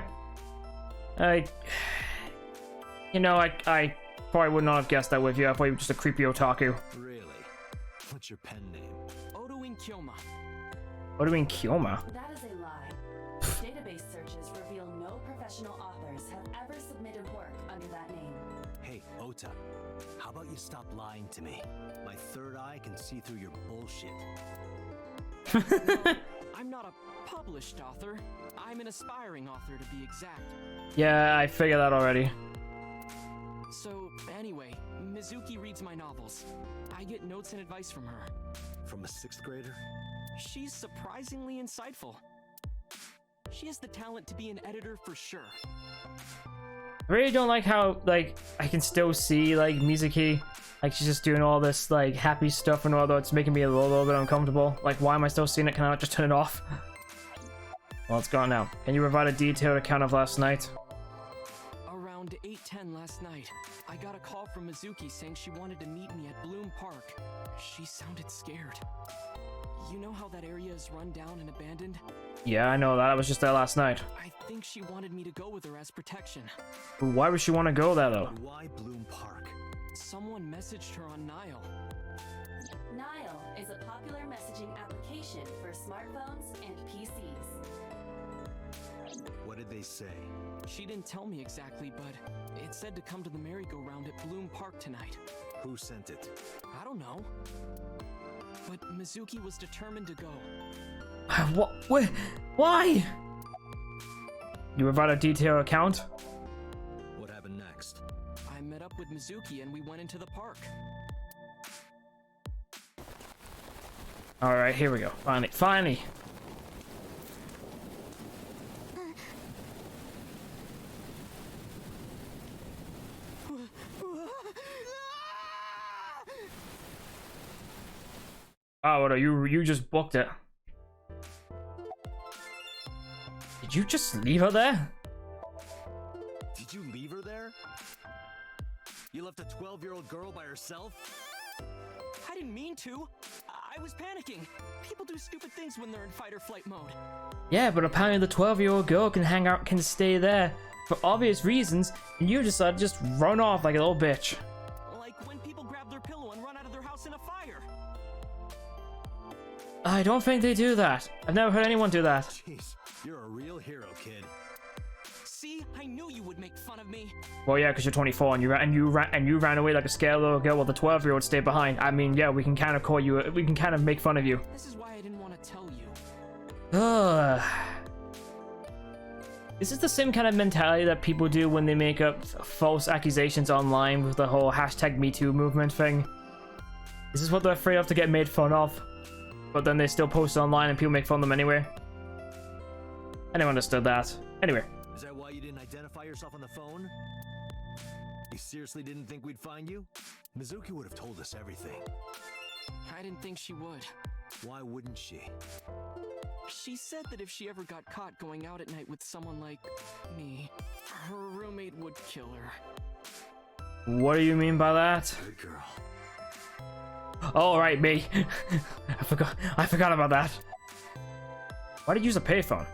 Speaker 1: I probably would not have guessed that with you. I thought you were just a creepy otaku.
Speaker 2: Really? What's your pen name?
Speaker 5: Odoin Kyoma.
Speaker 1: What do you mean, Kyoma?
Speaker 3: That is a lie. Database searches reveal no professional authors have ever submitted work under that name.
Speaker 2: Hey, Ota. How about you stop lying to me? My third eye can see through your bullshit.
Speaker 5: I'm not a published author. I'm an aspiring author, to be exact.
Speaker 1: Yeah, I figured that already.
Speaker 5: So, anyway, Mizuki reads my novels. I get notes and advice from her.
Speaker 2: From a 6th grader?
Speaker 5: She's surprisingly insightful. She has the talent to be an editor for sure.
Speaker 1: I really don't like how, like, I can still see, like, Mizuki. Like, she's just doing all this, like, happy stuff, and although it's making me a little bit uncomfortable. Like, why am I still seeing it? Can I not just turn it off? Well, it's gone now. Can you provide a detailed account of last night?
Speaker 5: Around 10 last night, I got a call from Mizuki saying she wanted to meet me at Bloom Park. She sounded scared. You know how that area is run down and abandoned?
Speaker 1: Yeah, I know that. I was just there last night.
Speaker 5: I think she wanted me to go with her as protection.
Speaker 1: Why would she want to go there, though?
Speaker 2: Why Bloom Park?
Speaker 5: Someone messaged her on Nile.
Speaker 3: Nile is a popular messaging application for smartphones and PCs.
Speaker 2: What did they say?
Speaker 5: She didn't tell me exactly, but it said to come to the merry-go-round at Bloom Park tonight.
Speaker 2: Who sent it?
Speaker 5: I don't know. But Mizuki was determined to go.
Speaker 1: What? Wait, why? You provide a detailed account?
Speaker 2: What happened next?
Speaker 5: I met up with Mizuki and we went into the park.
Speaker 1: Alright, here we go. Finally. Oh, no, you just booked it. Did you just leave her there?
Speaker 2: Did you leave her there? You left a 12-year-old girl by herself?
Speaker 5: I didn't mean to. I was panicking. People do stupid things when they're in fight or flight mode.
Speaker 1: Yeah, but apparently the 12-year-old girl can hang out, can stay there for obvious reasons, and you decided to just run off like a little bitch.
Speaker 5: Like when people grab their pillow and run out of their house in a fire.
Speaker 1: I don't think they do that. I've never heard anyone do that.
Speaker 2: Jeez, you're a real hero, kid.
Speaker 5: See, I knew you would make fun of me.
Speaker 1: Well, yeah, because you're 24 and you ran away like a scared little girl while the 12-year-old stayed behind. I mean, yeah, we can kind of call you, we can kind of make fun of you.
Speaker 5: This is why I didn't want to tell you.
Speaker 1: This is the same kind of mentality that people do when they make up false accusations online with the whole #MeToo movement thing. This is what they're afraid of, to get made fun of. But then they still post it online and people make fun of them anyway. I never understood that. Anyway.
Speaker 2: Is that why you didn't identify yourself on the phone? You seriously didn't think we'd find you? Mizuki would have told us everything.
Speaker 5: I didn't think she would.
Speaker 2: Why wouldn't she?
Speaker 5: She said that if she ever got caught going out at night with someone like me, her roommate would kill her.
Speaker 1: What do you mean by that?
Speaker 2: Good girl.
Speaker 1: Oh, right, me. I forgot about that. Why did you use a payphone?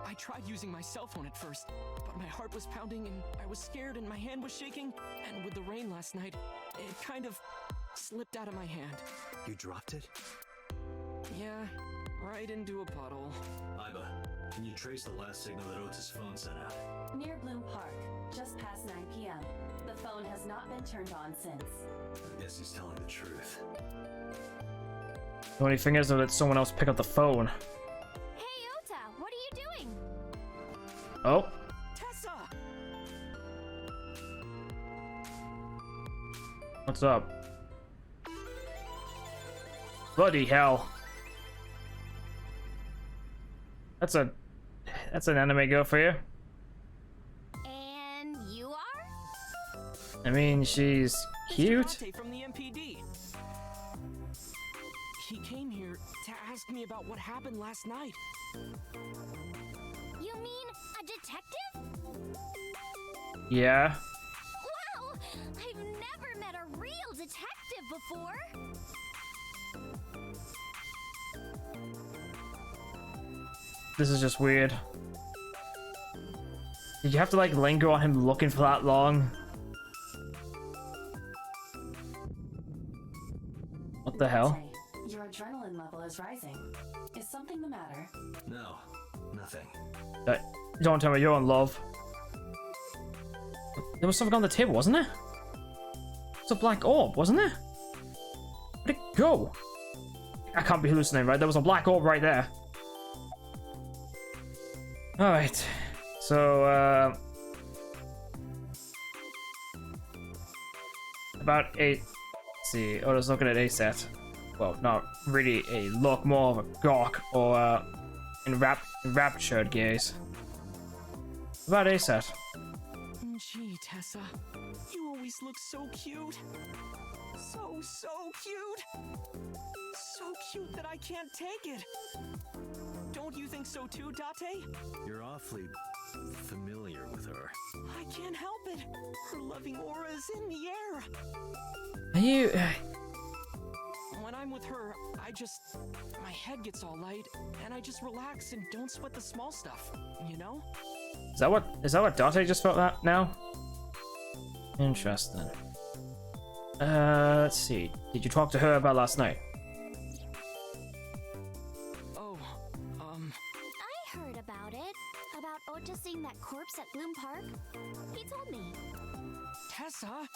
Speaker 5: I tried using my cell phone at first, but my heart was pounding and I was scared and my hand was shaking. And with the rain last night, it kind of slipped out of my hand.
Speaker 2: You dropped it?
Speaker 5: Yeah, right into a puddle.
Speaker 2: Aiba, can you trace the last signal that Otis' phone sent out?
Speaker 3: Near Bloom Park, just past 9 p.m. The phone has not been turned on since.
Speaker 2: I guess he's telling the truth.
Speaker 1: The only thing is though that someone else pick up the phone.
Speaker 8: Hey, Ota, what are you doing?
Speaker 1: Oh.
Speaker 5: Tessa!
Speaker 1: What's up? Bloody hell. That's an anime girl for you.
Speaker 8: And you are?
Speaker 1: I mean, she's cute.
Speaker 5: Mr. Date from the MPD. He came here to ask me about what happened last night.
Speaker 8: You mean a detective?
Speaker 1: Yeah.
Speaker 8: Wow! I've never met a real detective before.
Speaker 1: This is just weird. Did you have to like linger on him looking for that long? What the hell?
Speaker 3: Your adrenaline level is rising. Is something the matter?
Speaker 2: No, nothing.
Speaker 1: Don't tell me you're in love. There was something on the table, wasn't there? It's a black orb, wasn't there? Where'd it go? I can't be hallucinating, right? There was a black orb right there. Alright. So, about 8. Let's see. Oh, I was looking at ASAT. Well, not really a look, more of a gawk or enraptured gaze. About ASAT.
Speaker 5: Gee, Tessa, you always look so cute. So cute. So cute that I can't take it. Don't you think so too, Date?
Speaker 2: You're awfully familiar with her.
Speaker 5: I can't help it. Her loving aura is in the air.
Speaker 1: Are you?
Speaker 5: When I'm with her, my head gets all light, and I just relax and don't sweat the small stuff, you know?
Speaker 1: Is that what Date just felt that now? Interesting. Let's see. Did you talk to her about last night?
Speaker 5: Oh,
Speaker 8: I heard about it. About Ota seeing that corpse at Bloom Park. He told me.
Speaker 5: Tessa?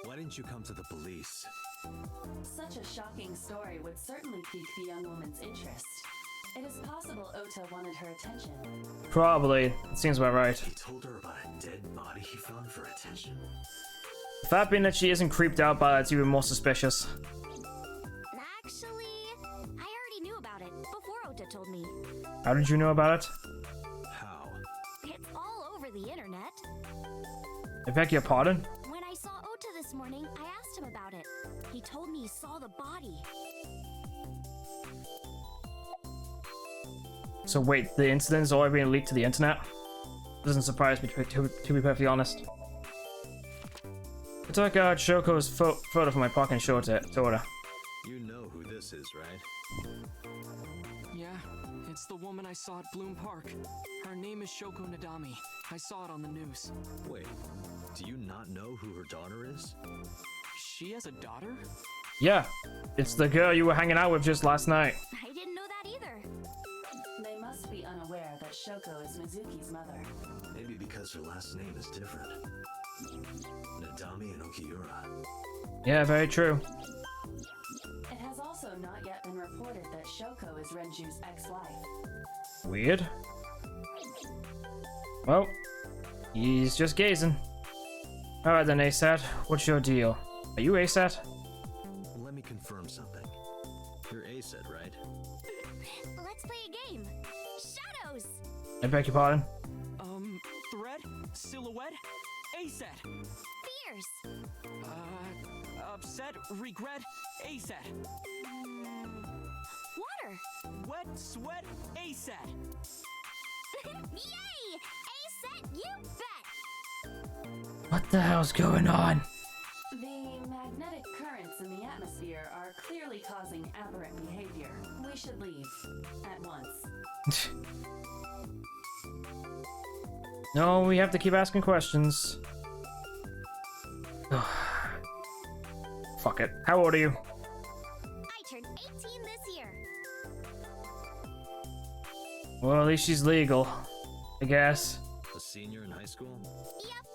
Speaker 2: Why didn't you come to the police?
Speaker 3: Such a shocking story would certainly pique the young woman's interest. It is possible Ota wanted her attention.
Speaker 1: Probably. It seems about right.
Speaker 2: He told her about a dead body he found for attention.
Speaker 1: The fact being that she isn't creeped out by it's even more suspicious.
Speaker 8: Actually, I already knew about it before Ota told me.
Speaker 1: How did you know about it?
Speaker 2: How?
Speaker 8: It's all over the internet.
Speaker 1: I beg your pardon?
Speaker 8: When I saw Ota this morning, I asked him about it. He told me he saw the body.
Speaker 1: So wait, the incident's already being leaked to the internet? Doesn't surprise me, to be perfectly honest. I took out Shoko's photo from my pocket and showed it to her.
Speaker 2: You know who this is, right?
Speaker 5: Yeah, it's the woman I saw at Bloom Park. Her name is Shoko Nadami. I saw it on the news.
Speaker 2: Wait, do you not know who her daughter is?
Speaker 5: She has a daughter?
Speaker 1: Yeah, it's the girl you were hanging out with just last night.
Speaker 8: I didn't know that either.
Speaker 3: They must be unaware that Shoko is Mizuki's mother.
Speaker 2: Maybe because her last name is different. Nadami and Okiura.
Speaker 1: Yeah, very true.
Speaker 3: It has also not yet been reported that Shoko is Renju's ex-wife.
Speaker 1: Weird. Well, he's just gazing. Alright then, ASAT. What's your deal? Are you ASAT?
Speaker 2: Let me confirm something. You're ASAT, right?
Speaker 8: Let's play a game. Shadows!
Speaker 1: I beg your pardon?
Speaker 5: Thread? Silhouette? ASAT!
Speaker 8: Fierce!
Speaker 5: Upset? Regret? ASAT!
Speaker 8: Water!
Speaker 5: Wet? Sweat? ASAT!
Speaker 8: Yay! ASAT, you bet!
Speaker 1: What the hell's going on?
Speaker 3: The magnetic currents in the atmosphere are clearly causing aberrant behavior. We should leave. At once.
Speaker 1: No, we have to keep asking questions. Fuck it. How old are you?
Speaker 8: I turned 18 this year.
Speaker 1: Well, at least she's legal, I guess.
Speaker 2: A senior in high school?
Speaker 8: Yep.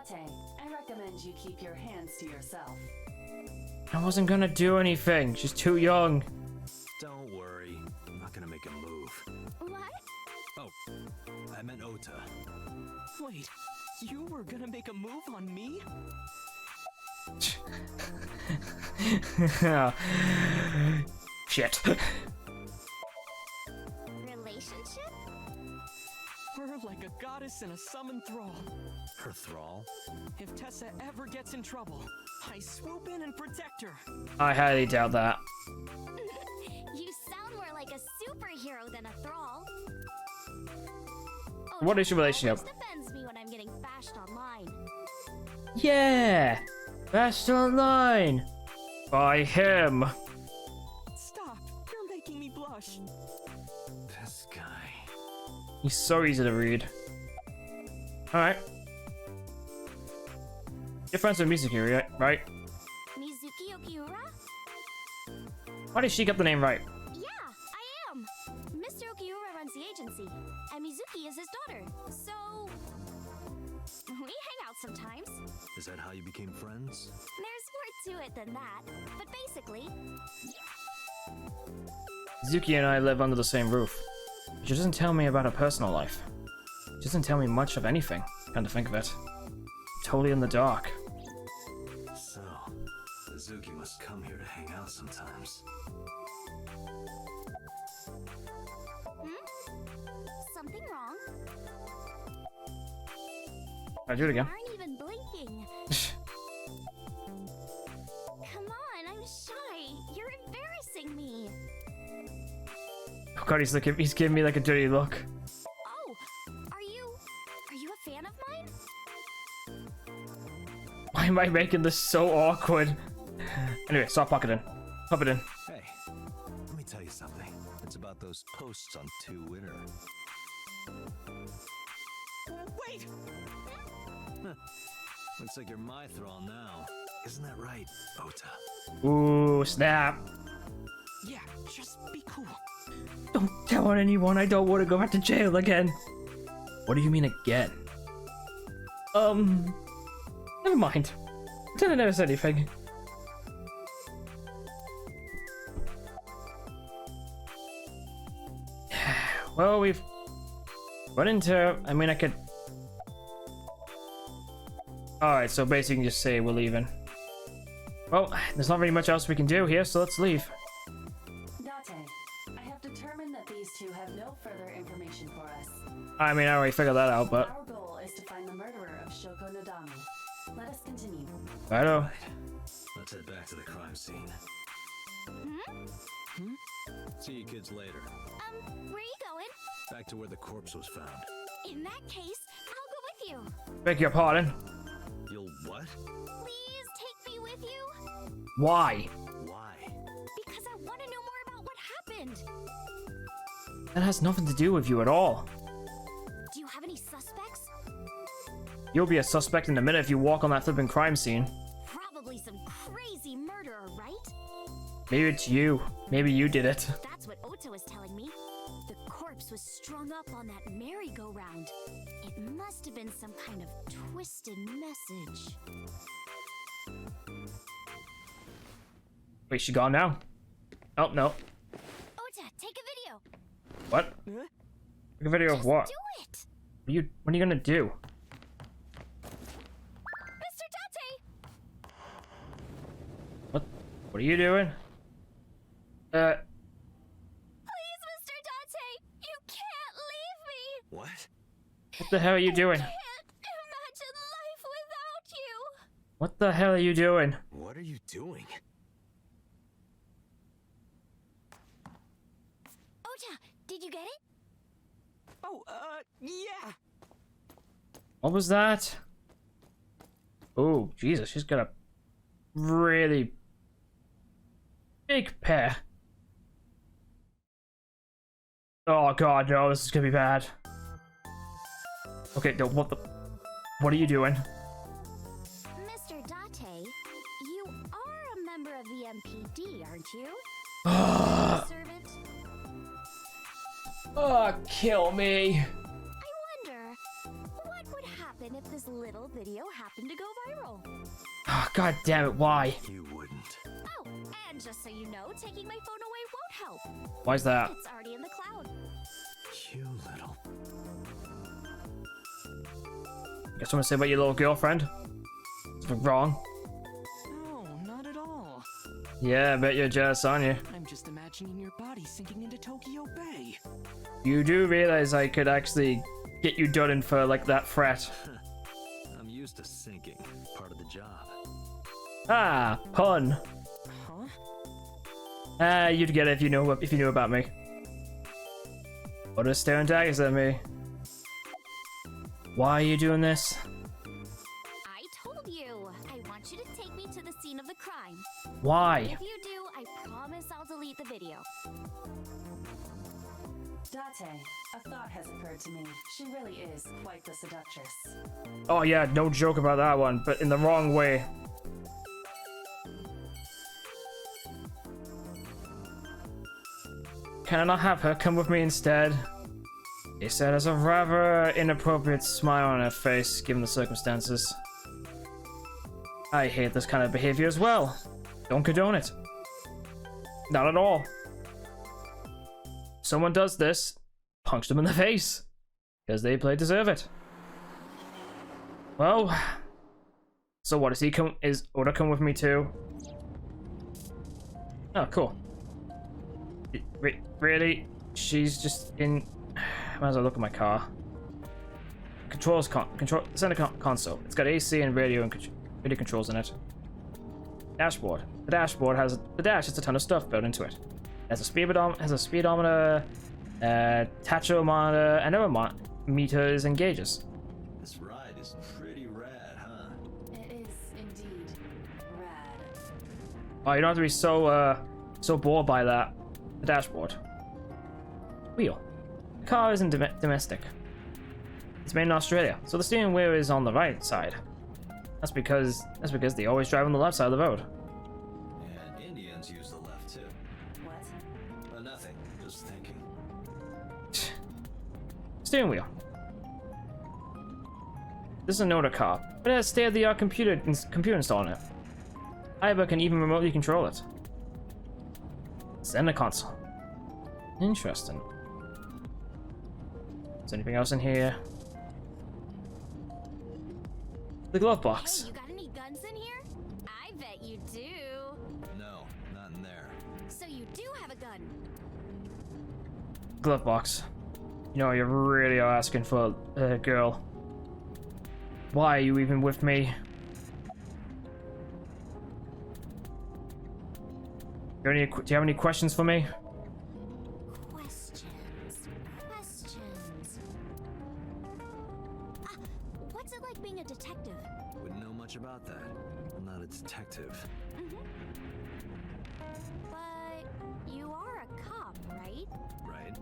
Speaker 3: Date, I recommend you keep your hands to yourself.
Speaker 1: I wasn't gonna do anything. She's too young.
Speaker 2: Don't worry. I'm not gonna make a move.
Speaker 8: What?
Speaker 2: Oh, I meant Ota.
Speaker 5: Wait, you were gonna make a move on me? Shit.
Speaker 8: Relationship?
Speaker 5: We're like a goddess and a summoned thrall.
Speaker 2: Her thrall?
Speaker 5: If Tessa ever gets in trouble, I swoop in and protect her.
Speaker 1: I highly doubt that.
Speaker 8: You sound more like a superhero than a thrall.
Speaker 1: What is your relationship?
Speaker 8: Always defends me when I'm getting bashed online.
Speaker 1: Yeah! Best online! By him!
Speaker 5: Stop! You're making me blush.
Speaker 2: This guy.
Speaker 1: He's so easy to read. Alright. You're friends with Mizuki, right?
Speaker 8: Mizuki Okiura?
Speaker 1: Why did she get the name right?
Speaker 8: Yeah, I am. Mr. Okiura runs the agency, and Mizuki is his daughter. So we hang out sometimes.
Speaker 2: Is that how you became friends?
Speaker 8: There's more to it than that, but basically,
Speaker 1: Mizuki and I live under the same roof. She doesn't tell me about her personal life. She doesn't tell me much of anything, come to think of it. Totally in the dark.
Speaker 2: So, Mizuki must come here to hang out sometimes.
Speaker 8: something wrong?
Speaker 1: I'll do it again.
Speaker 8: You aren't even blinking. Come on, I'm shy. You're embarrassing me.
Speaker 1: Oh god, he's giving me like a dirty look.
Speaker 8: Oh,
Speaker 1: am I making this so awkward? Anyway, stop pocketing. Pop it in.
Speaker 2: Hey, let me tell you something. It's about those posts on Twitter.
Speaker 5: Wait!
Speaker 2: Looks like you're my thrall now. Isn't that right, Ota?
Speaker 1: Ooh, snap.
Speaker 5: Yeah, just be cool.
Speaker 1: Don't tell on anyone. I don't want to go back to jail again. What do you mean again? Never mind. Pretend I never said anything. Well, we've run into... I mean, I could... Alright, so basically you can just say we're leaving. Well, there's not really much else we can do here, so let's leave.
Speaker 3: Date, I have determined that these two have no further information for us.
Speaker 1: I mean, I already figured that out, but...
Speaker 3: Our goal is to find the murderer of Shoko Nadami. Let us continue.
Speaker 1: Righto.
Speaker 2: Let's head back to the crime scene. See you kids later.
Speaker 8: Where are you going?
Speaker 2: Back to where the corpse was found.
Speaker 8: In that case, I'll go with you.
Speaker 1: Beg your pardon.
Speaker 2: You'll what?
Speaker 8: Please take me with you.
Speaker 1: Why?
Speaker 2: Why?
Speaker 8: Because I want to know more about what happened.
Speaker 1: That has nothing to do with you at all.
Speaker 8: Do you have any suspects?
Speaker 1: You'll be a suspect in a minute if you walk on that flipping crime scene.
Speaker 8: Probably some crazy murderer, right?
Speaker 1: Maybe it's you. Maybe you did it.
Speaker 8: That's what Ota was telling me. The corpse was strung up on that merry-go-round. It must have been some kind of twisted message.
Speaker 1: Wait, she gone now? Oh, no.
Speaker 8: Ota, take a video.
Speaker 1: What? Take a video of what?
Speaker 8: Do it!
Speaker 1: What are you gonna do?
Speaker 8: Mr. Date!
Speaker 1: What are you doing?
Speaker 8: Please, Mr. Date! You can't leave me!
Speaker 2: What?
Speaker 1: What the hell are you doing?
Speaker 8: Can't imagine life without you!
Speaker 1: What the hell are you doing?
Speaker 2: What are you doing?
Speaker 8: Ota, did you get it?
Speaker 5: Oh, yeah.
Speaker 1: What was that? Oh, Jesus, she's got a really big pair. Oh god, no, this is gonna be bad. Okay, no, what are you doing?
Speaker 8: Mr. Date, you are a member of the MPD, aren't you? Servant?
Speaker 1: Oh, kill me.
Speaker 8: I wonder, what would happen if this little video happened to go viral?
Speaker 1: Oh, god damn it, why?
Speaker 2: You wouldn't.
Speaker 8: Oh, and just so you know, taking my phone away won't help.
Speaker 1: Why's that?
Speaker 8: It's already in the cloud.
Speaker 2: You little...
Speaker 1: Got something to say about your little girlfriend? Something wrong?
Speaker 5: No, not at all.
Speaker 1: Yeah, I bet you're jealous, aren't you?
Speaker 5: I'm just imagining your body sinking into Tokyo Bay.
Speaker 1: You do realize I could actually get you done in for, like, that threat.
Speaker 2: I'm used to sinking. Part of the job.
Speaker 1: Ah, pun.
Speaker 5: Huh?
Speaker 1: Ah, you'd get it if you knew about me. What are staring daggers at me? Why are you doing this?
Speaker 8: I told you. I want you to take me to the scene of the crime.
Speaker 1: Why?
Speaker 8: If you do, I promise I'll delete the video.
Speaker 3: Date, a thought has occurred to me. She really is quite the seductress.
Speaker 1: Oh yeah, no joke about that one, but in the wrong way. Can I not have her come with me instead? He said as a rather inappropriate smile on her face, given the circumstances. I hate this kind of behavior as well. Don't condone it. Not at all. Someone does this, punch them in the face. Because they deserve it. Well, so what, is Ota come with me too? Oh, cool. Really? She's just in... Might as well look at my car. Center console. It's got AC and radio and radio controls in it. Dashboard. The dash has a ton of stuff built into it. It has a speedometer, tachometer, and other meters and gauges.
Speaker 2: This ride is pretty rad, huh?
Speaker 3: It is indeed.
Speaker 1: Oh, you don't have to be so bored by that. The dashboard. Wheel. The car isn't domestic. It's made in Australia, so the steering wheel is on the right side. That's because they always drive on the left side of the road.
Speaker 2: And Indians use the left too.
Speaker 3: What?
Speaker 2: Nothing. Just thinking.
Speaker 1: Steering wheel. This is an older car, but it has state-of-the-art computer installed in it. Aiba can even remotely control it. Center console. Interesting. Is there anything else in here? The glove box.
Speaker 8: Hey, you got any guns in here? I bet you do.
Speaker 2: No, not in there.
Speaker 8: So you do have a gun.
Speaker 1: Glove box. You know, you really are asking for a girl. Why are you even with me? Do you have any questions for me?
Speaker 8: Questions. What's it like being a detective?
Speaker 2: Wouldn't know much about that. I'm not a detective.
Speaker 8: But you are a cop, right?
Speaker 2: Right?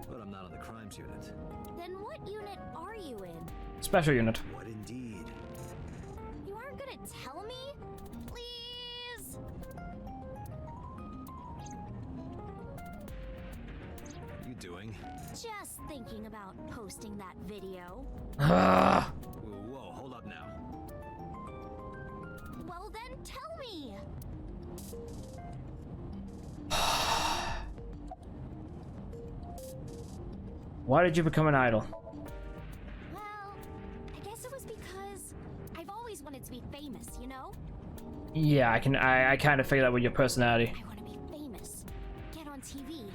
Speaker 2: But I'm not on the crimes unit.
Speaker 8: Then what unit are you in?
Speaker 1: Special unit.
Speaker 2: What indeed?
Speaker 8: You aren't gonna tell me? Please?
Speaker 2: What are you doing?
Speaker 8: Just thinking about posting that video.
Speaker 1: Ah.
Speaker 2: Whoa, hold up now.
Speaker 8: Well then tell me!
Speaker 1: Why did you become an idol?
Speaker 8: Well, I guess it was because I've always wanted to be famous, you know?
Speaker 1: Yeah, I kind of figured that with your personality.
Speaker 8: I want to be famous, get on TV,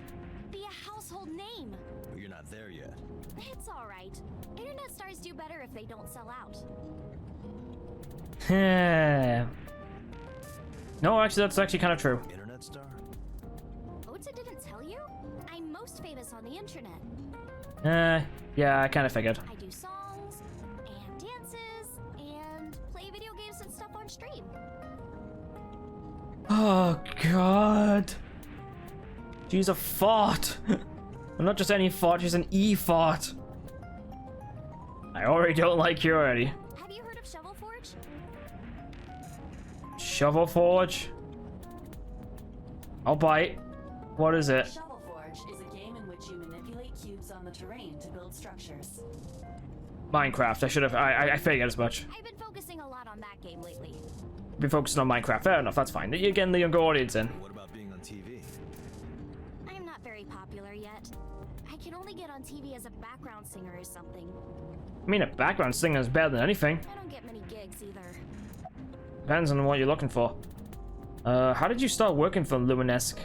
Speaker 8: be a household name.
Speaker 2: But you're not there yet.
Speaker 8: It's alright. Internet stars do better if they don't sell out.
Speaker 1: No, actually, that's actually kind of true.
Speaker 2: Internet star?
Speaker 8: Ota didn't tell you? I'm most famous on the internet.
Speaker 1: Yeah, I kind of figured.
Speaker 8: I do songs, and dances, and play video games and stuff on stream.
Speaker 1: Oh, God. She's a fart. Well, not just any fart, she's an E-fart. I already don't like you already.
Speaker 8: Have you heard of Shovel Forge?
Speaker 1: Shovel Forge? I'll bite. What is it?
Speaker 3: Shovel Forge is a game in which you manipulate cubes on the terrain to build structures.
Speaker 1: Minecraft. I should have. I figured as much.
Speaker 8: I've been focusing a lot on that game lately.
Speaker 1: Been focusing on Minecraft. Fair enough. That's fine. You're getting the younger audience in.
Speaker 2: What about being on TV?
Speaker 8: I'm not very popular yet. I can only get on TV as a background singer or something.
Speaker 1: I mean, a background singer is better than anything.
Speaker 8: I don't get many gigs either.
Speaker 1: Depends on what you're looking for. How did you start working for Luminesque?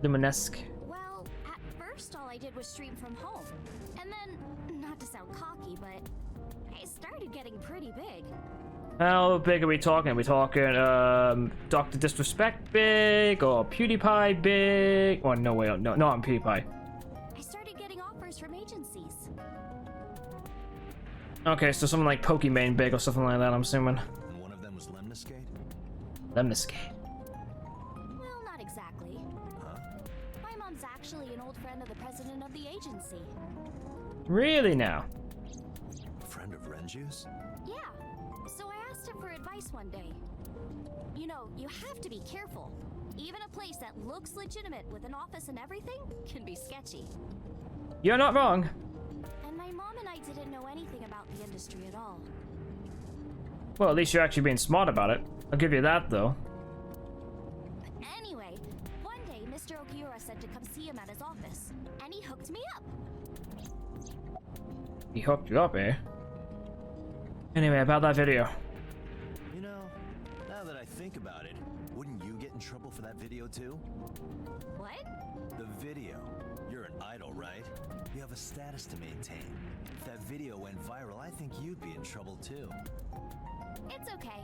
Speaker 8: Well, at first all I did was stream from home. And then, not to sound cocky, but I started getting pretty big.
Speaker 1: How big are we talking? Are we talking, Dr. Disrespect big? Or PewDiePie big? Oh, no, wait, no, I'm PewDiePie.
Speaker 8: I started getting offers from agencies.
Speaker 1: Okay, so something like Pokimane big or something like that, I'm assuming.
Speaker 2: And one of them was Lemniscate?
Speaker 1: Lemniscate.
Speaker 8: Well, not exactly.
Speaker 2: Huh?
Speaker 8: My mom's actually an old friend of the president of the agency.
Speaker 1: Really now?
Speaker 2: A friend of Renju's?
Speaker 8: Yeah, so I asked him for advice one day. You know, you have to be careful. Even a place that looks legitimate with an office and everything can be sketchy.
Speaker 1: You're not wrong.
Speaker 8: And my mom and I didn't know anything about the industry at all.
Speaker 1: Well, at least you're actually being smart about it. I'll give you that, though.
Speaker 8: Anyway, one day Mr. Okiura said to come see him at his office, and he hooked me up.
Speaker 1: He hooked you up, eh? Anyway, about that video.
Speaker 2: You know, now that I think about it, wouldn't you get in trouble for that video too?
Speaker 8: What?
Speaker 2: The video. You're an idol, right? You have a status to maintain. If that video went viral, I think you'd be in trouble too.
Speaker 8: It's okay,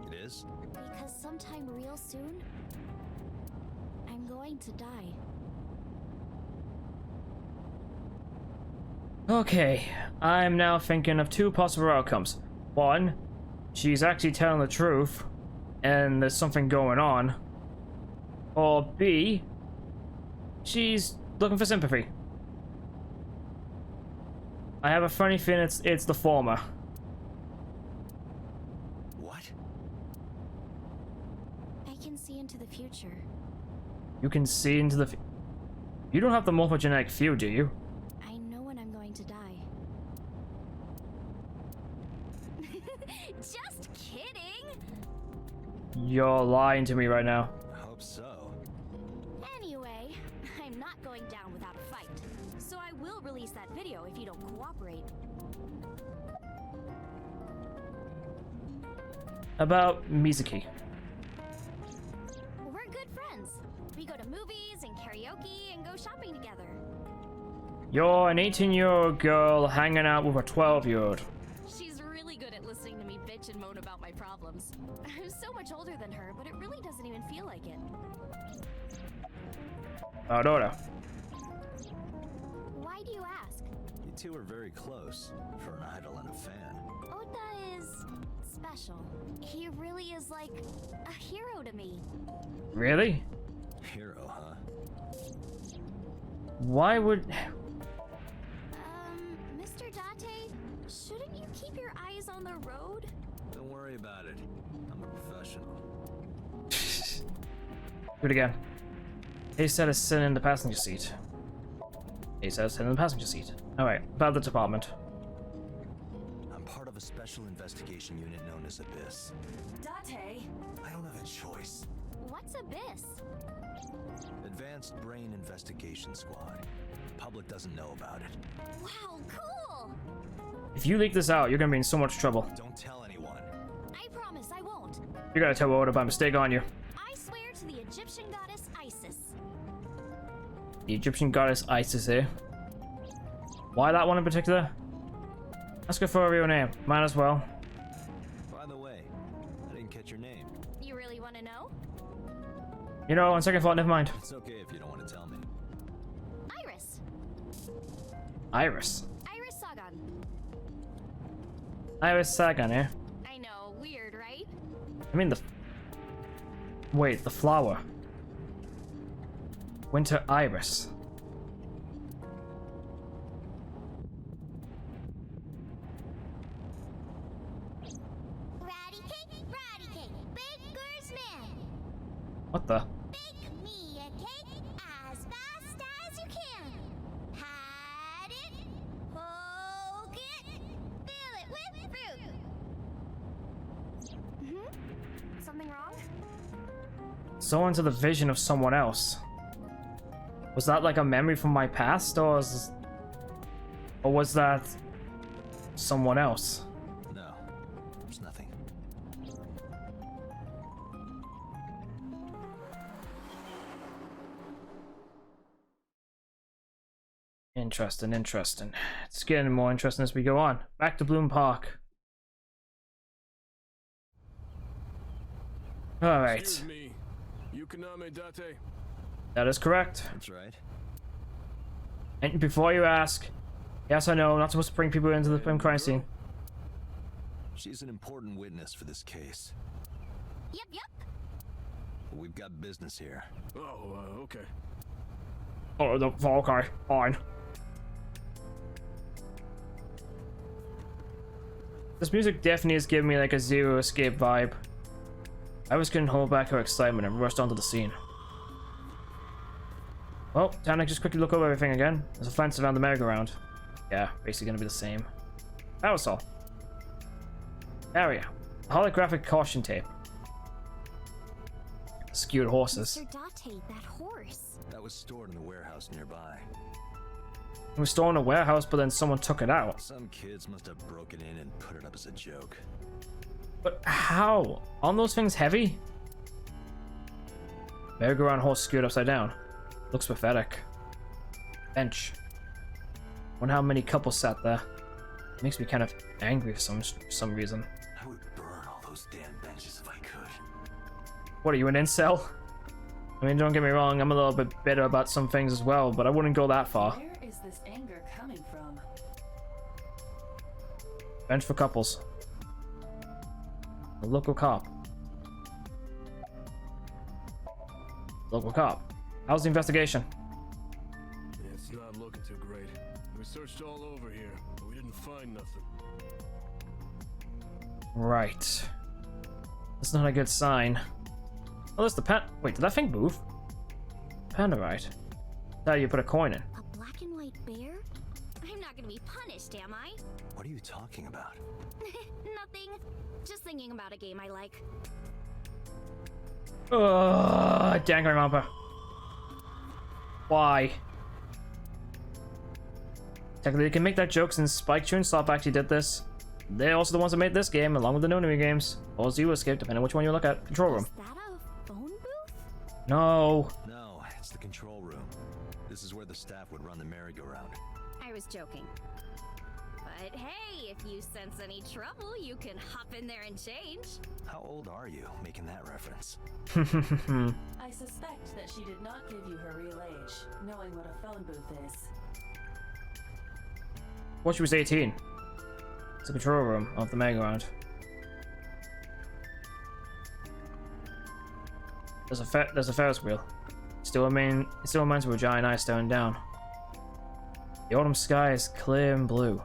Speaker 2: It is?
Speaker 8: because sometime real soon, I'm going to die.
Speaker 1: Okay, I'm now thinking of two possible outcomes. One, she's actually telling the truth. and there's something going on, or B, she's looking for sympathy. I have a funny feeling it's the former.
Speaker 2: What?
Speaker 8: I can see into the future.
Speaker 1: You can see into the You don't have the morphogenetic view, do you?
Speaker 8: I know when I'm going to die. Just kidding!
Speaker 1: You're lying to me right now.
Speaker 2: I hope so.
Speaker 8: Anyway, I'm not going down without a fight. So I will release that video if you don't cooperate.
Speaker 1: About Mizuki.
Speaker 8: We're good friends. We go to movies and karaoke and go shopping together.
Speaker 1: You're an 18-year-old girl hanging out with a 12-year-old.
Speaker 8: She's really good at listening to me bitch and moan about my problems. I'm so much older than her, but it really doesn't even feel like it.
Speaker 1: Aurora.
Speaker 8: Why do you ask?
Speaker 2: You two are very close for an idol and a fan.
Speaker 8: Ota is special. He really is like a hero to me.
Speaker 1: Really?
Speaker 2: Hero, huh?
Speaker 1: Why would...
Speaker 8: Mr. Date, shouldn't you keep your eyes on the road?
Speaker 2: Don't worry about it. I'm a professional.
Speaker 1: Do it again. He said to sit in the passenger seat. He said sit in the passenger seat. Alright, about the department.
Speaker 2: I'm part of a special investigation unit known as Abyss.
Speaker 3: Date!
Speaker 2: I don't have a choice.
Speaker 8: What's Abyss?
Speaker 2: Advanced Brain Investigation Squad. Public doesn't know about it.
Speaker 8: Wow, cool!
Speaker 1: If you leak this out, you're gonna be in so much trouble.
Speaker 2: Don't tell anyone.
Speaker 8: I promise I won't.
Speaker 1: You gotta tell Oda by mistake on you.
Speaker 8: I swear to the Egyptian goddess Isis.
Speaker 1: The Egyptian goddess Isis, eh? Why that one in particular? Ask her for a real name. Might as well.
Speaker 2: By the way, I didn't catch your name.
Speaker 8: You really want to know?
Speaker 1: You know, on second thought, never mind.
Speaker 2: It's okay if you don't want to tell me.
Speaker 8: Iris.
Speaker 1: Iris.
Speaker 8: Iris Sagan.
Speaker 1: Iris Sagan, eh?
Speaker 8: I know, weird, right?
Speaker 1: I mean the... Wait, the flower. Winter Iris.
Speaker 8: Ratty cake, baker's man.
Speaker 1: What the?
Speaker 8: Bake me a cake as fast as you can. Hide it, poke it, fill it with fruit. Something wrong?
Speaker 1: Someone to the vision of someone else. Was that like a memory from my past, or was that someone else?
Speaker 2: No, there's nothing.
Speaker 1: Interesting, interesting. It's getting more interesting as we go on. Back to Bloom Park. Alright.
Speaker 9: Excuse me, you Kaname Date?
Speaker 1: That is correct.
Speaker 2: That's right.
Speaker 1: And before you ask, yes or no, not supposed to bring people into the crime scene.
Speaker 2: She's an important witness for this case.
Speaker 8: Yep.
Speaker 2: But we've got business here.
Speaker 9: Oh, okay.
Speaker 1: Oh, okay, fine. This music definitely is giving me like a Zero Escape vibe. Iris couldn't hold back her excitement and rushed onto the scene. Well, time to just quickly look over everything again. There's a fence around the merry-go-round. Yeah, basically gonna be the same. Parasol. Area. Holographic caution tape. Skewed horses.
Speaker 8: Mr. Date, that horse.
Speaker 2: That was stored in the warehouse nearby.
Speaker 1: It was stored in a warehouse, but then someone took it out.
Speaker 2: Some kids must have broken in and put it up as a joke.
Speaker 1: But how? Aren't those things heavy? Merry-go-round horse skewed upside down. Looks pathetic. Bench. Wonder how many couples sat there. It makes me kind of angry for some reason.
Speaker 2: I would burn all those damn benches if I could.
Speaker 1: What are you, an incel? I mean, don't get me wrong, I'm a little bit bitter about some things as well, but I wouldn't go that far.
Speaker 3: Where is this anger coming from?
Speaker 1: Bench for couples. A local cop. Local cop. How's the investigation?
Speaker 9: It's not looking too great. We searched all over here, but we didn't find nothing.
Speaker 1: Right. That's not a good sign. Oh, that's the pen. Wait, did that thing move? Panderite. How do you put a coin in?
Speaker 8: A black and white bear? I'm not gonna be punished, am I?
Speaker 2: What are you talking about?
Speaker 8: Nothing. Just thinking about a game I like.
Speaker 1: Ugh, dang, I remember. Why? Technically, you can make that joke since Spike Chun Soft actually did this. They're also the ones that made this game, along with the Nonami games. Or Zero Escape, depending on which one you look at. Control room.
Speaker 8: Is that a phone booth?
Speaker 1: No.
Speaker 2: No, it's the control room. This is where the staff would run the merry-go-round.
Speaker 8: I was joking. But hey, if you sense any trouble, you can hop in there and change.
Speaker 2: How old are you, making that reference?
Speaker 3: I suspect that she did not give you her real age, knowing what a phone booth is.
Speaker 1: Well, she was 18. It's the control room of the merry-go-round. There's a Ferris wheel. It still reminds me of a giant eye staring down. The autumn sky is clear and blue.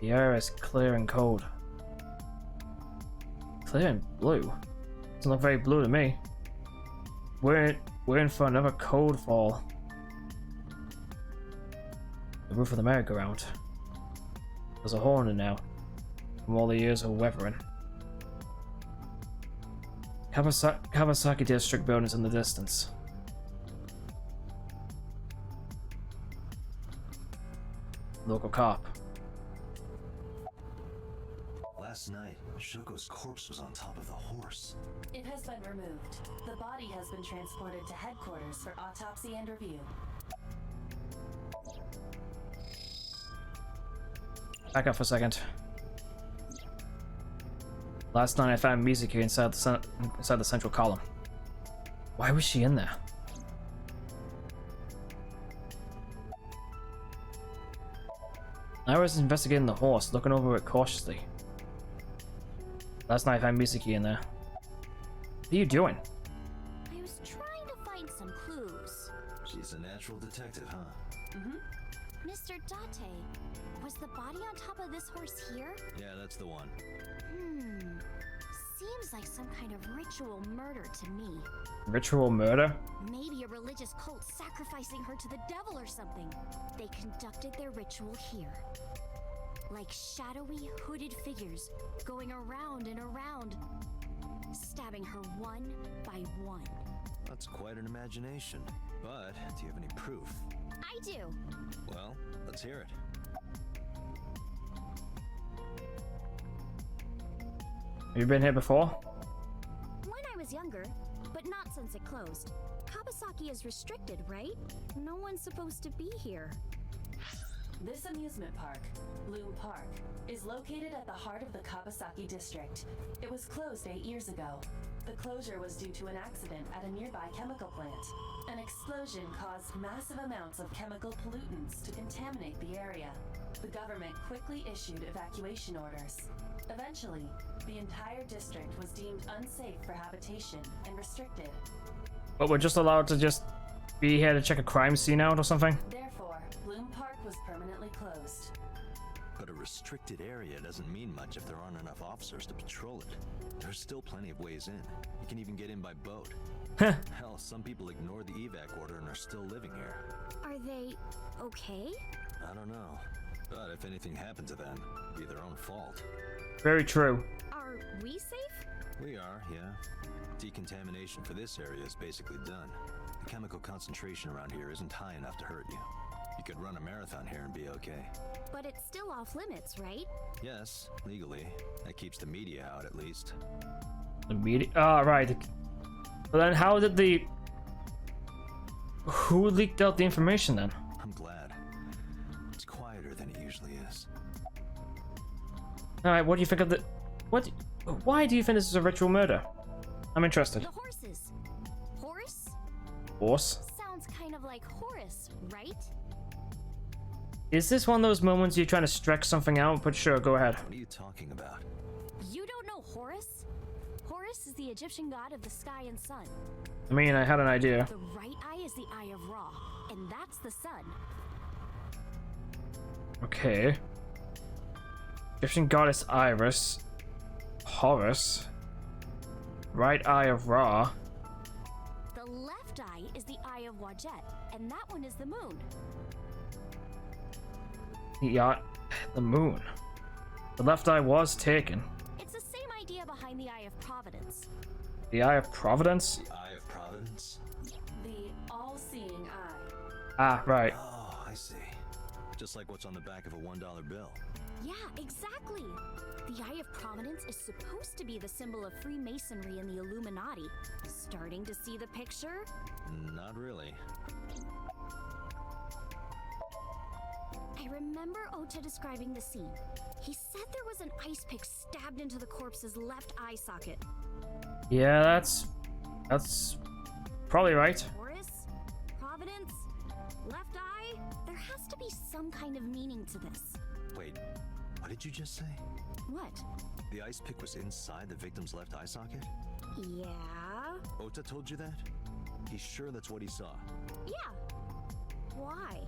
Speaker 1: The air is clear and cold. Clear and blue? Doesn't look very blue to me. We're in for another cold fall. The roof of the merry-go-round. There's a hole in it now, from all the years of weathering. Kawasaki District buildings in the distance. Local cop.
Speaker 2: Last night, Shoko's corpse was on top of the horse.
Speaker 3: It has been removed. The body has been transported to headquarters for autopsy and review.
Speaker 1: Back up for a second. Last night I found Mizuki inside the central column. Why was she in there? I was investigating the horse, looking over it cautiously. Last night I found Mizuki in there. What are you doing?
Speaker 8: I was trying to find some clues.
Speaker 2: She's a natural detective, huh?
Speaker 8: Mr. Date, was the body on top of this horse here?
Speaker 2: Yeah, that's the one.
Speaker 8: Seems like some kind of ritual murder to me.
Speaker 1: Ritual murder?
Speaker 8: Maybe a religious cult sacrificing her to the devil or something. They conducted their ritual here. Like shadowy, hooded figures going around and around, stabbing her one by one.
Speaker 2: That's quite an imagination. But, do you have any proof?
Speaker 8: I do.
Speaker 2: Well, let's hear it.
Speaker 1: Have you been here before?
Speaker 8: When I was younger, but not since it closed. Kawasaki is restricted, right? No one's supposed to be here.
Speaker 3: This amusement park, Loom Park, is located at the heart of the Kawasaki district. It was closed 8 years ago. The closure was due to an accident at a nearby chemical plant. An explosion caused massive amounts of chemical pollutants to contaminate the area. The government quickly issued evacuation orders. Eventually, the entire district was deemed unsafe for habitation and restricted.
Speaker 1: But we're just allowed to just be here to check a crime scene out or something?
Speaker 3: Therefore, Loom Park was permanently closed.
Speaker 2: But a restricted area doesn't mean much if there aren't enough officers to patrol it. There's still plenty of ways in. You can even get in by boat. Hell, some people ignored the evac order and are still living here.
Speaker 8: Are they okay?
Speaker 2: I don't know. But if anything happened to them, it'd be their own fault.
Speaker 1: Very true.
Speaker 8: Are we safe?
Speaker 2: We are, yeah. Decontamination for this area is basically done. The chemical concentration around here isn't high enough to hurt you. You could run a marathon here and be okay.
Speaker 8: But it's still off limits, right?
Speaker 2: Yes, legally. That keeps the media out at least.
Speaker 1: The media? Ah, right. But then how did the... Who leaked out the information then?
Speaker 2: I'm glad. It's quieter than it usually is.
Speaker 1: Alright, what do you think of the... Why do you think this is a ritual murder? I'm interested.
Speaker 8: The horses. Horse?
Speaker 1: Horse?
Speaker 8: Sounds kind of like Horus, right?
Speaker 1: Is this one of those moments you're trying to stretch something out? But sure, go ahead.
Speaker 2: What are you talking about?
Speaker 8: You don't know Horus? Horus Horus is the Egyptian god of the sky and sun.
Speaker 1: I mean, I had an idea.
Speaker 8: The right eye is the eye of Ra, and that's the sun.
Speaker 1: Okay. Egyptian goddess Iris. Horus. Right eye of Ra.
Speaker 8: The left eye is the eye of Wajet, and that one is the moon.
Speaker 1: Yeah, the moon. The left eye was taken.
Speaker 8: It's the same idea behind the eye of Providence.
Speaker 1: The eye of Providence?
Speaker 2: The Eye of Providence?
Speaker 3: The all-seeing eye.
Speaker 1: Ah, right.
Speaker 2: Oh, I see. Just like what's on the back of a $1 bill.
Speaker 8: Yeah, exactly. The Eye of Providence is supposed to be the symbol of Freemasonry and the Illuminati. Starting to see the picture?
Speaker 2: Not really.
Speaker 8: I remember Ota describing the scene. He said there was an ice pick stabbed into the corpse's left eye socket.
Speaker 1: Yeah, that's probably right.
Speaker 8: Horus? Providence? Left eye? There has to be some kind of meaning to this.
Speaker 2: Wait, what did you just say?
Speaker 8: What?
Speaker 2: The ice pick was inside the victim's left eye socket?
Speaker 8: Yeah?
Speaker 2: Ota told you that? He's sure that's what he saw.
Speaker 8: Yeah. Why?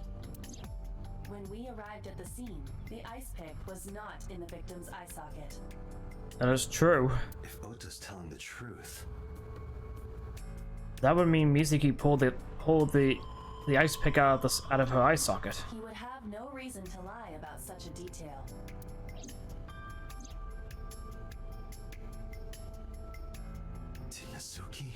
Speaker 3: When we arrived at the scene, the ice pick was not in the victim's eye socket.
Speaker 1: That is true.
Speaker 2: If Ota's telling the truth...
Speaker 1: That would mean Mizuki pulled the ice pick out of her eye socket.
Speaker 3: He would have no reason to lie about such a detail.
Speaker 2: Tinazuki?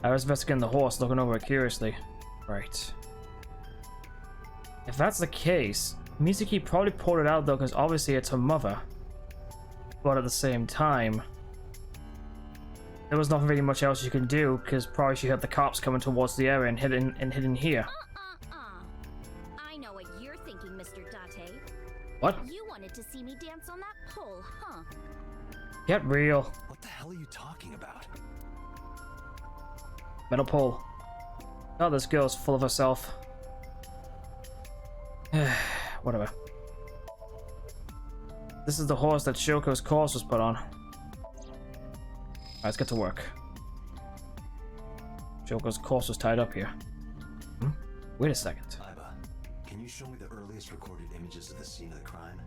Speaker 1: I was investigating the horse, looking over it curiously. Right. If that's the case, Mizuki probably pulled it out though, because obviously it's her mother. But at the same time, there was not really much else you can do, because probably she heard the cops coming towards the area and hidden here.
Speaker 8: I know what you're thinking, Mr. Date.
Speaker 1: What?
Speaker 8: You wanted to see me dance on that pole, huh?
Speaker 1: Get real.
Speaker 2: What the hell are you talking about?
Speaker 1: Metal pole. Oh, this girl's full of herself. Whatever. This is the horse that Shoko's corpse was put on. Alright, let's get to work. Shoko's corpse was tied up here. Wait a second.
Speaker 2: Aiba, can you show me the earliest recorded images of the scene of the crime?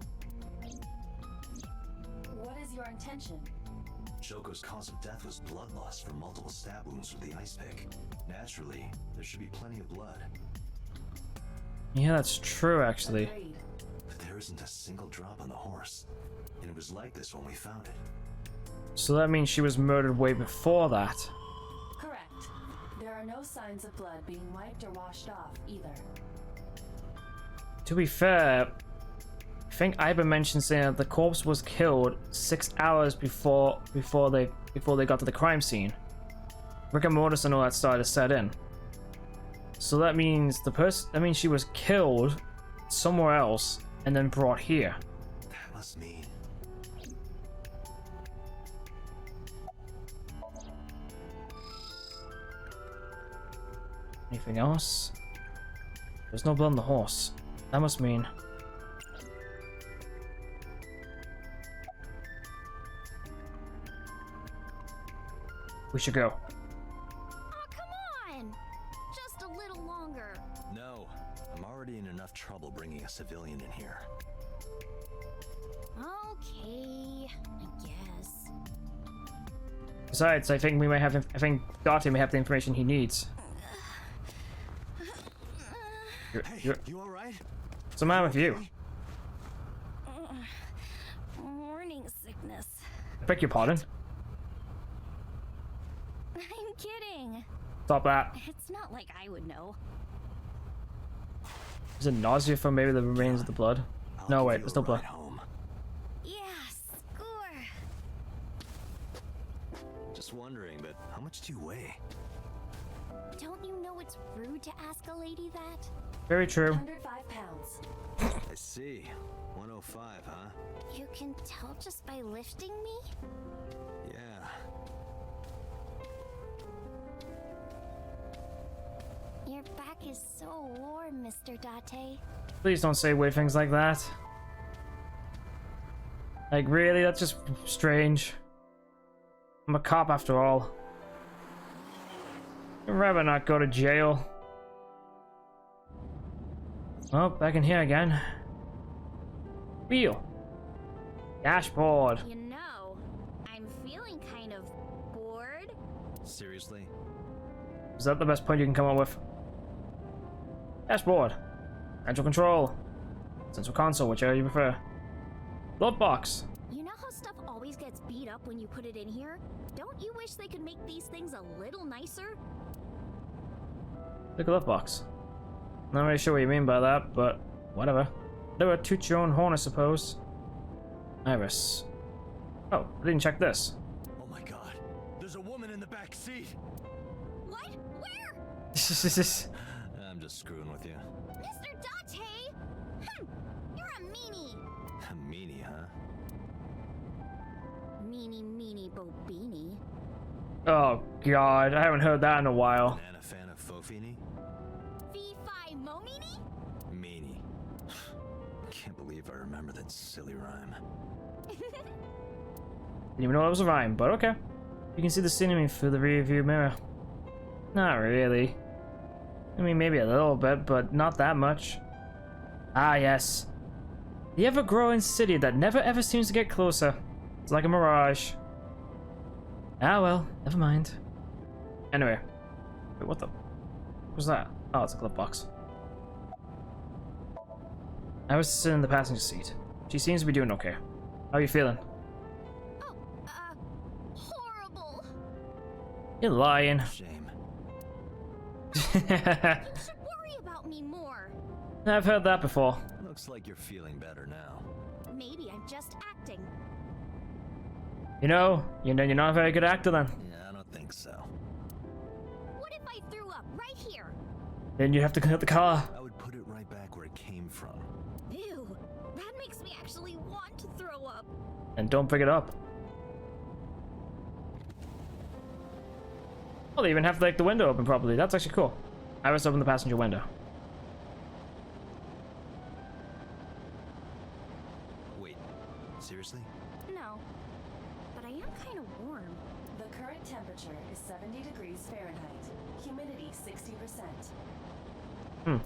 Speaker 3: What is your intention?
Speaker 2: Shoko's cause of death was blood loss from multiple stab wounds with the ice pick. Naturally, there should be plenty of blood.
Speaker 1: Yeah, that's true, actually.
Speaker 3: Agreed.
Speaker 2: But there isn't a single drop on the horse. And it was like this when we found it.
Speaker 1: So that means she was murdered way before that.
Speaker 3: Correct. There are no signs of blood being wiped or washed off either.
Speaker 1: To be fair, I think Aiba mentioned saying that the corpse was killed 6 hours before they got to the crime scene. Rigor mortis and all that started to set in. So that means she was killed somewhere else and then brought here.
Speaker 2: That must mean...
Speaker 1: Anything else? There's no blood on the horse. That must mean... we should go.
Speaker 8: Oh, come on! Just a little longer.
Speaker 2: No, I'm already in enough trouble bringing a civilian in here.
Speaker 8: Okay, I guess.
Speaker 1: Besides, I think Date may have the information he needs.
Speaker 2: You alright?
Speaker 1: What's the matter with you?
Speaker 8: Morning sickness.
Speaker 1: I beg your pardon?
Speaker 8: I'm kidding.
Speaker 1: Stop that.
Speaker 8: It's not like I would know.
Speaker 1: Is it nausea from maybe the remains of the blood? No, wait, there's no blood.
Speaker 2: Home.
Speaker 8: Yeah, score.
Speaker 2: Just wondering, but how much do you weigh?
Speaker 8: Don't you know it's rude to ask a lady that?
Speaker 1: Very true.
Speaker 3: 105 pounds.
Speaker 2: I see. 105, huh?
Speaker 8: You can tell just by lifting me?
Speaker 2: Yeah.
Speaker 8: Your back is so warm, Mr. Date.
Speaker 1: Please don't say weird things like that. Like, really? That's just strange. I'm a cop after all. I'd rather not go to jail. Oh, back in here again. Wheel. Dashboard.
Speaker 8: You know, I'm feeling kind of bored.
Speaker 2: Seriously?
Speaker 1: Is that the best point you can come up with? Dashboard. Central control. Central console, whichever you prefer. Glove box.
Speaker 8: You know how stuff always gets beat up when you put it in here? Don't you wish they could make these things a little nicer?
Speaker 1: The glove box. Not really sure what you mean by that, but whatever. Whatever, toot your own horn, I suppose. Iris. Oh, I didn't check this.
Speaker 2: Oh my god. There's a woman in the back seat.
Speaker 8: What? Where?
Speaker 2: I'm just screwing with you.
Speaker 8: Mr. Date! You're a meanie!
Speaker 2: A meanie, huh?
Speaker 8: Meanie bo beanie.
Speaker 1: Oh god, I haven't heard that in a while.
Speaker 2: Banana fan of Fofini?
Speaker 8: Fee-fi mo meanie?
Speaker 2: Meanie. Can't believe I remember that silly rhyme.
Speaker 1: Didn't even know it was a rhyme, but okay. You can see the scenery through the rear view mirror. Not really. I mean, maybe a little bit, but not that much. Ah, yes. The ever-growing city that never ever seems to get closer. It's like a mirage. Ah, well, never mind. Anyway. Wait, what the? What was that? Oh, it's a glove box. I was sitting in the passenger seat. She seems to be doing okay. How are you feeling?
Speaker 8: Horrible.
Speaker 1: You're lying.
Speaker 2: Shame.
Speaker 8: You should worry about me more.
Speaker 1: I've heard that before.
Speaker 2: Looks like you're feeling better now.
Speaker 8: Maybe I'm just acting.
Speaker 1: You know, you're not a very good actor then.
Speaker 2: Yeah, I don't think so.
Speaker 8: What if I threw up right here?
Speaker 1: Then you'd have to clean up the car.
Speaker 2: I would put it right back where it came from.
Speaker 8: Ew, that makes me actually want to throw up.
Speaker 1: And don't pick it up. Well, they even have like the window open properly. That's actually cool. I was open the passenger window.
Speaker 2: Wait, seriously?
Speaker 8: No, but I am kind of warm.
Speaker 3: The current temperature is 70 degrees Fahrenheit. Humidity 60%.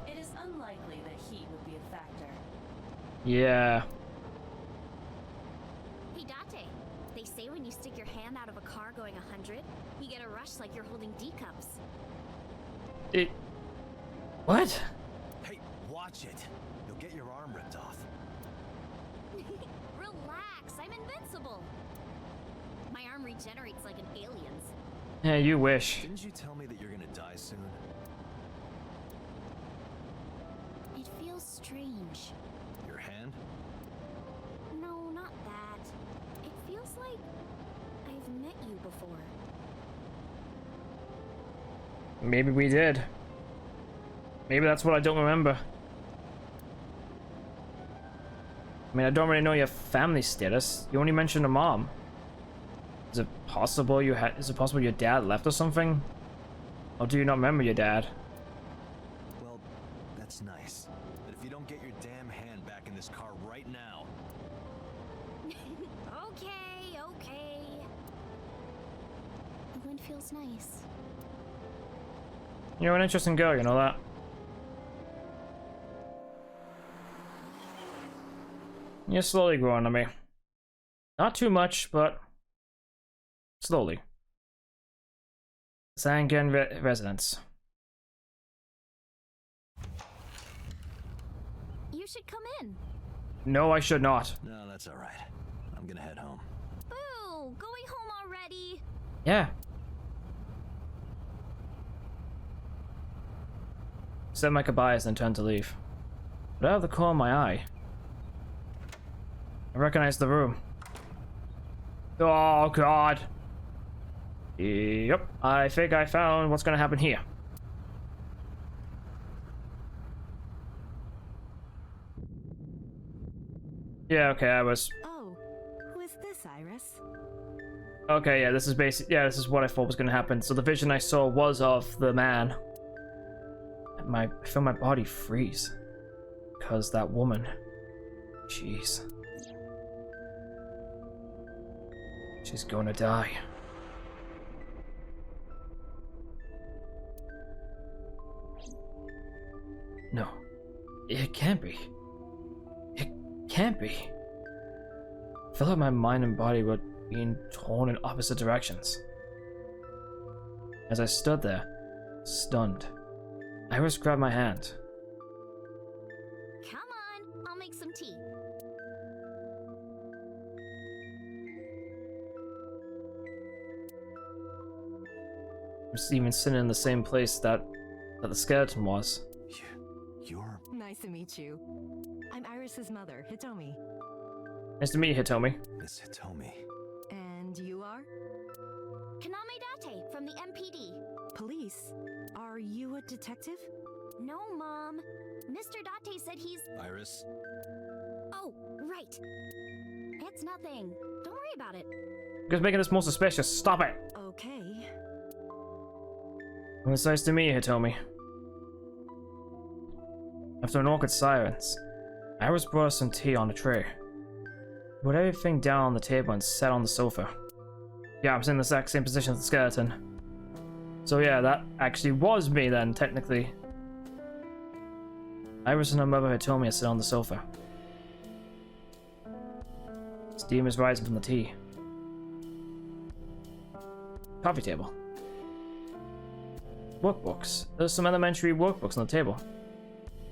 Speaker 3: It is unlikely that heat would be a factor.
Speaker 1: Yeah.
Speaker 8: Hey Date, they say when you stick your hand out of a car going 100, you get a rush like you're holding D cups.
Speaker 1: What?
Speaker 2: Hey, watch it. You'll get your arm ripped off.
Speaker 8: Relax, I'm invincible. My arm regenerates like an alien's.
Speaker 1: Yeah, you wish.
Speaker 2: Didn't you tell me that you're gonna die soon?
Speaker 8: It feels strange.
Speaker 2: Your hand?
Speaker 8: No, not that. It feels like I've met you before.
Speaker 1: Maybe we did. Maybe that's what I don't remember. I mean, I don't really know your family status. You only mentioned a mom. Is it possible is it possible your dad left or something? Or do you not remember your dad?
Speaker 2: Well, that's nice. But if you don't get your damn hand back in this car right now...
Speaker 8: Okay. The wind feels nice.
Speaker 1: You're an interesting girl, you know that? You're slowly growing on me. Not too much, but slowly. Sangan residence.
Speaker 8: You should come in.
Speaker 1: No, I should not.
Speaker 2: No, that's alright. I'm gonna head home.
Speaker 8: Boo! Going home already?
Speaker 1: Yeah. Said my goodbyes and turned to leave. But out of the corner of my eye, I recognized the room. Oh god. Yep, I think I found what's gonna happen here. Yeah, okay, I was...
Speaker 7: Oh, who is this, Iris?
Speaker 1: Okay, yeah, this is this is what I thought was gonna happen. So the vision I saw was of the man. I feel my body freeze. Because that woman... Jeez. She's gonna die. No. It can't be. It can't be. I felt like my mind and body were being torn in opposite directions. As I stood there, stunned, Iris grabbed my hand.
Speaker 8: Come on, I'll make some tea.
Speaker 1: I was even sitting in the same place that the skeleton was.
Speaker 2: You're...
Speaker 10: Nice to meet you. I'm Iris's mother, Hitomi.
Speaker 1: Nice to meet you, Hitomi.
Speaker 2: Miss Hitomi.
Speaker 10: And you are?
Speaker 8: Kaname Date from the MPD.
Speaker 10: Police? Are you a detective?
Speaker 8: No, Mom. Mr. Date said he's...
Speaker 2: Iris?
Speaker 8: Oh, right. It's nothing. Don't worry about it.
Speaker 1: You guys making this more suspicious. Stop it!
Speaker 10: Okay.
Speaker 1: Well, it's nice to meet you, Hitomi. After an awkward silence, Iris brought us some tea on a tray. Put everything down on the table and sat on the sofa. Yeah, I was in the exact same position as the skeleton. So yeah, that actually was me then, technically. Iris and her mother Hitomi are sitting on the sofa. Steam is rising from the tea. Coffee table. Workbooks. There's some elementary workbooks on the table.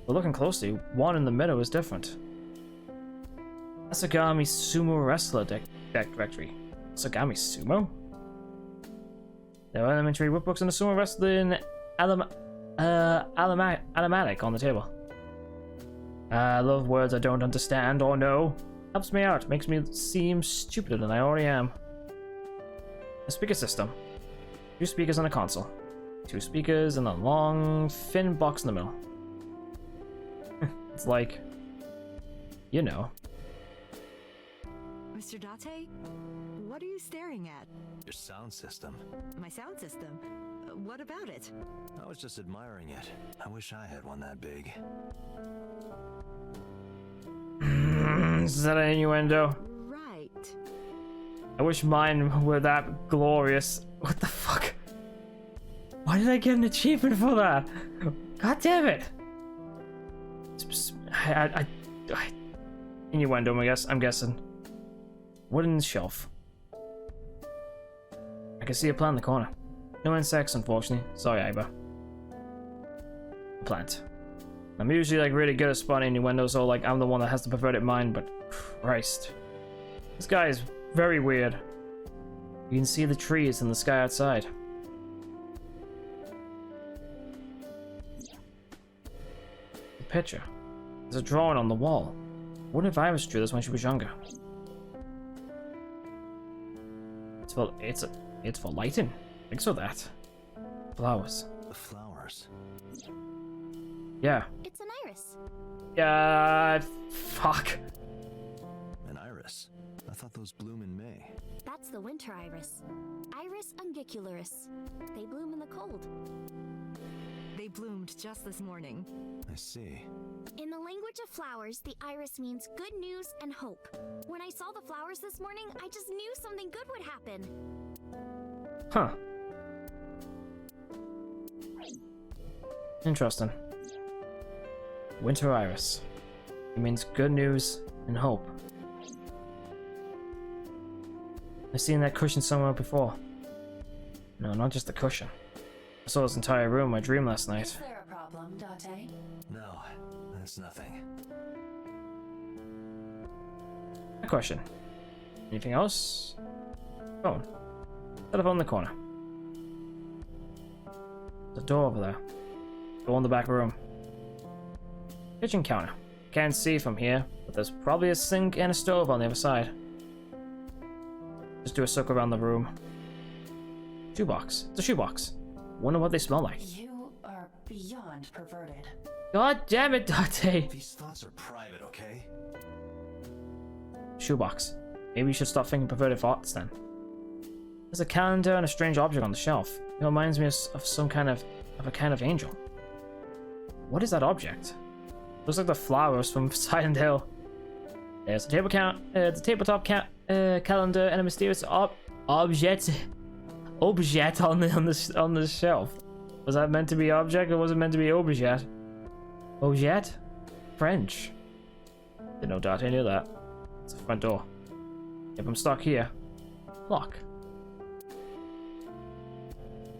Speaker 1: But looking closely, one in the middle is different. Asagami Sumo Wrestler deck directory. Asagami Sumo? There are elementary workbooks and a sumo wrestling automatic on the table. I love words I don't understand or know. Helps me out, makes me seem stupider than I already am. A speaker system. 2 speakers on a console. 2 speakers and a long, thin box in the middle. It's like, you know.
Speaker 10: Mr. Date? What are you staring at?
Speaker 2: Your sound system.
Speaker 10: My sound system? What about it?
Speaker 2: I was just admiring it. I wish I had one that big.
Speaker 1: Is that an innuendo?
Speaker 10: Right.
Speaker 1: I wish mine were that glorious. What the fuck? Why did I get an achievement for that? God damn it! Innuendo, I guess. I'm guessing. Wooden shelf. I can see a plant in the corner. No insects, unfortunately. Sorry, Aiba. Plant. I'm usually like really good at spotting innuendos, so like I'm the one that has the perverted mind, but Christ. This guy is very weird. You can see the trees and the sky outside. The picture. There's a drawing on the wall. What if Iris drew this when she was younger? It's for lighting. Thanks for that. Flowers.
Speaker 2: The flowers.
Speaker 1: Yeah.
Speaker 8: It's an iris.
Speaker 1: Yeah. Fuck.
Speaker 2: An iris? I thought those bloom in May.
Speaker 8: That's the winter iris. Iris ungicularis. They bloom in the cold.
Speaker 10: They bloomed just this morning.
Speaker 2: I see.
Speaker 8: In the language of flowers, the iris means good news and hope. When I saw the flowers this morning, I just knew something good would happen.
Speaker 1: Huh. Interesting. Winter iris. It means good news and hope. I've seen that cushion somewhere before. No, not just the cushion. I saw this entire room in my dream last night.
Speaker 3: Is there a problem, Date?
Speaker 2: No, that's nothing.
Speaker 1: A question. Anything else? Phone. Telephone in the corner. There's a door over there. Door in the back room. Kitchen counter. Can't see from here, but there's probably a sink and a stove on the other side. Just do a circle around the room. Shoebox. It's a shoebox. Wonder what they smell like.
Speaker 3: You are beyond perverted.
Speaker 1: God damn it, Date!
Speaker 2: These thoughts are private, okay?
Speaker 1: Shoebox. Maybe you should stop thinking perverted thoughts then. There's a calendar and a strange object on the shelf. It reminds me of some kind of a kind of angel. What is that object? Looks like the flowers from Silent Hill. There's the tabletop calendar and a mysterious object on the shelf. Was that meant to be object or was it meant to be objet? Objet? French. Did no doubt any of that. It's the front door. If I'm stuck here. Lock.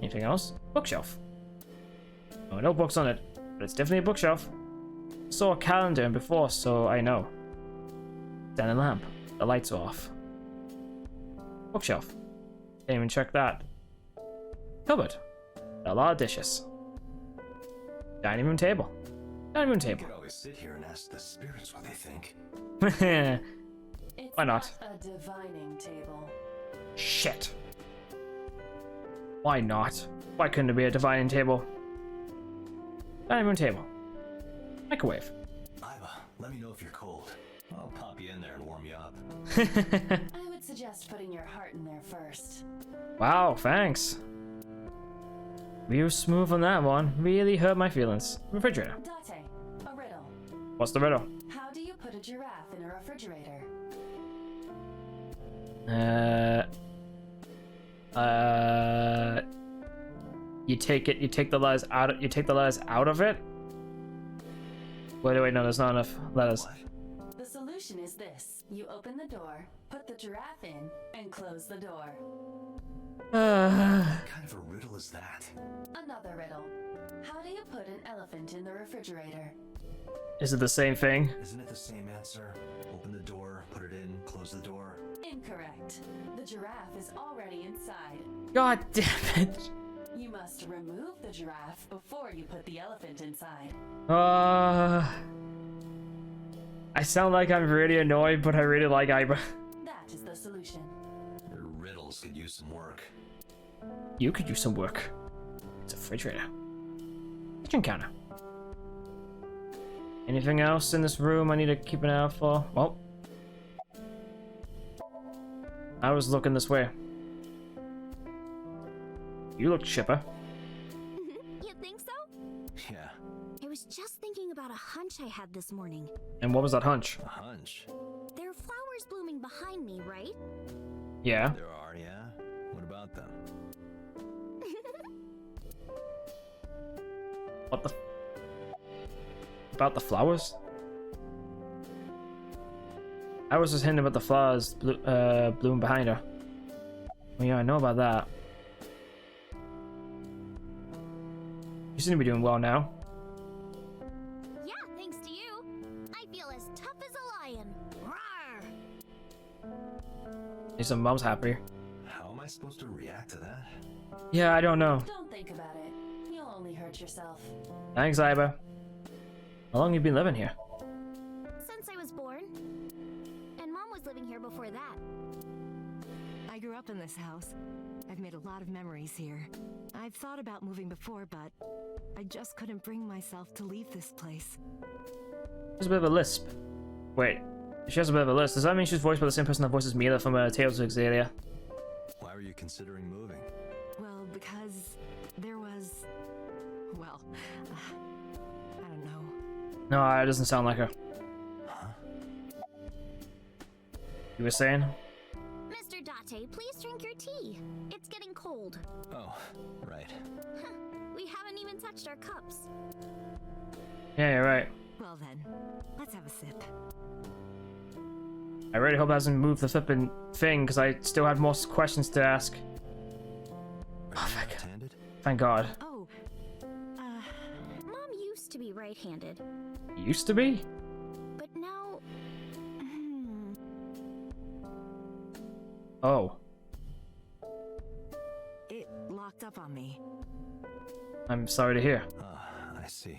Speaker 1: Anything else? Bookshelf. Oh, no books on it, but it's definitely a bookshelf. Saw a calendar in before, so I know. Standing lamp. The lights are off. Bookshelf. Didn't even check that. Cupboard. A lot of dishes. Dining room table. Dining room
Speaker 2: You
Speaker 1: table.
Speaker 2: could always sit here and ask the spirits what they think.
Speaker 3: It's
Speaker 1: Why not?
Speaker 3: A divining table.
Speaker 1: Shit. Why not? Why couldn't it be a divining table? Dining room table. Microwave.
Speaker 2: Aiba, let me know if you're cold. I'll pop you in there and warm you up.
Speaker 3: I would suggest putting your heart in there first.
Speaker 1: Wow, thanks. Real smooth on that one. Really hurt my feelings. Refrigerator.
Speaker 3: Date, a riddle.
Speaker 1: What's the riddle?
Speaker 3: How do you put a giraffe in a refrigerator?
Speaker 1: You take the letters out of it? Wait, no, there's not enough letters.
Speaker 3: The solution is this. You open the door, put the giraffe in, and close the door.
Speaker 2: What kind of a riddle is that?
Speaker 3: Another riddle. How do you put an elephant in the refrigerator?
Speaker 1: Is it the same thing?
Speaker 2: Isn't it the same answer? Open the door, put it in, close the door.
Speaker 3: Incorrect. The giraffe is already inside.
Speaker 1: God damn it.
Speaker 3: You must remove the giraffe before you put the elephant inside.
Speaker 1: I sound like I'm really annoyed, but I really like Aiba.
Speaker 3: That is the solution.
Speaker 2: Your riddles could use some work.
Speaker 1: You could use some work. It's a refrigerator. Kitchen counter. Anything else in this room I need to keep an eye out for? Well, I was looking this way. You look chipper.
Speaker 8: You think so?
Speaker 2: Yeah,
Speaker 8: I was just thinking about a hunch I had this morning.
Speaker 1: And what was that hunch?
Speaker 2: a hunch.
Speaker 8: There are flowers blooming behind me, right?
Speaker 1: Yeah.
Speaker 2: There are, yeah? What about them?
Speaker 1: What the? About the flowers? I was just hinting about the flowers bloom behind her. Well, yeah, I know about that. You seem to be doing well now.
Speaker 8: Yeah, thanks to you. I feel as tough as a lion. Rawr!
Speaker 1: At least my mom's happy.
Speaker 2: How am I supposed to react to that?
Speaker 1: Yeah, I don't know.
Speaker 3: Don't think about it. You'll only hurt yourself.
Speaker 1: Thanks, Aiba. How long you been living here?
Speaker 8: Since I was born. And Mom was living here before that.
Speaker 10: I grew up in this house. I've made a lot of memories here. I've thought about moving before, but I just couldn't bring myself to leave this place.
Speaker 1: There's a bit of a lisp. Wait, she has a bit of a lisp. Does that mean she's voiced by the same person that voices Mila from Tales of Xalia?
Speaker 2: Why were you considering moving?
Speaker 10: Well, because there was... well, I don't know.
Speaker 1: No, it doesn't sound like her.
Speaker 2: Huh?
Speaker 1: You were saying?
Speaker 8: Mr. Date, please drink your tea. It's getting cold.
Speaker 2: Oh, right.
Speaker 8: We haven't even touched our cups.
Speaker 1: Yeah, you're right.
Speaker 10: Well then, let's have a sip.
Speaker 1: I really hope it hasn't moved the flippin' thing, because I still have more questions to ask.
Speaker 2: Are you left-handed?
Speaker 1: Thank God.
Speaker 10: Oh,
Speaker 8: Mom used to be right-handed,
Speaker 1: Used to be?
Speaker 8: but now...
Speaker 1: Oh.
Speaker 10: it locked up on me.
Speaker 1: I'm sorry to hear.
Speaker 2: Ah, I see.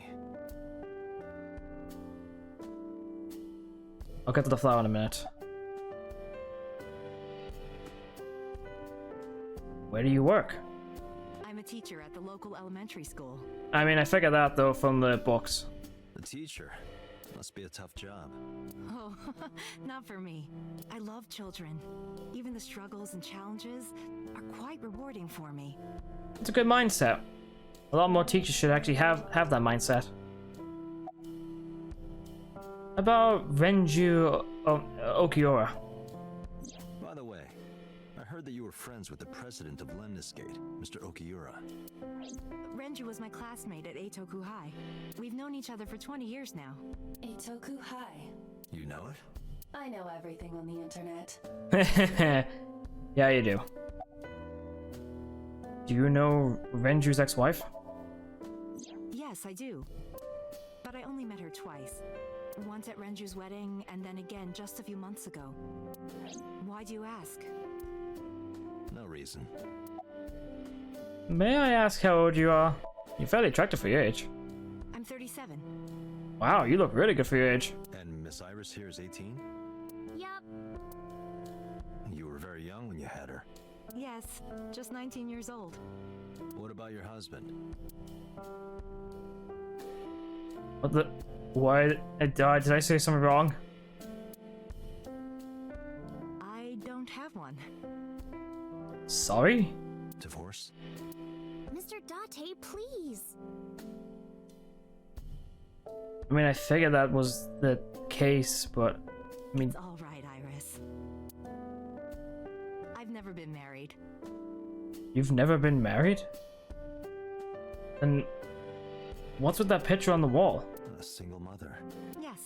Speaker 1: I'll get to the flower in a minute. Where do you work?
Speaker 10: I'm a teacher at the local elementary school.
Speaker 1: I mean, I figured that, though, from the books.
Speaker 2: The teacher. Must be a tough job.
Speaker 10: Oh, not for me. I love children. Even the struggles and challenges are quite rewarding for me.
Speaker 1: It's a good mindset. A lot more teachers should actually have that mindset. About Renju Okiura.
Speaker 2: By the way, I heard that you were friends with the president of Lemniscate, Mr. Okiura.
Speaker 10: Renju was my classmate at Eitoku High. We've known each other for 20 years now.
Speaker 3: Eitoku High.
Speaker 2: You know it?
Speaker 3: I know everything on the internet.
Speaker 1: Yeah, you do. Do you know Renju's ex-wife?
Speaker 10: Yes, I do. But I only met her twice. Once at Renju's wedding, and then again just a few months ago. Why do you ask?
Speaker 2: No reason.
Speaker 1: May I ask how old you are? You're fairly attractive for your age.
Speaker 10: I'm 37.
Speaker 1: Wow, you look really good for your age.
Speaker 2: And Miss Iris here is 18?
Speaker 8: Yup.
Speaker 2: You were very young when you had her.
Speaker 10: Yes, just 19 years old.
Speaker 2: What about your husband?
Speaker 1: What the? Why? Did I say something wrong?
Speaker 10: I don't have one.
Speaker 1: Sorry?
Speaker 2: Divorce?
Speaker 8: Mr. Date, please.
Speaker 1: I mean, I figured that was the case, but I mean,
Speaker 10: It's all right, Iris. I've never been married.
Speaker 1: you've never been married? And what's with that picture on the wall?
Speaker 2: A single mother.
Speaker 10: Yes.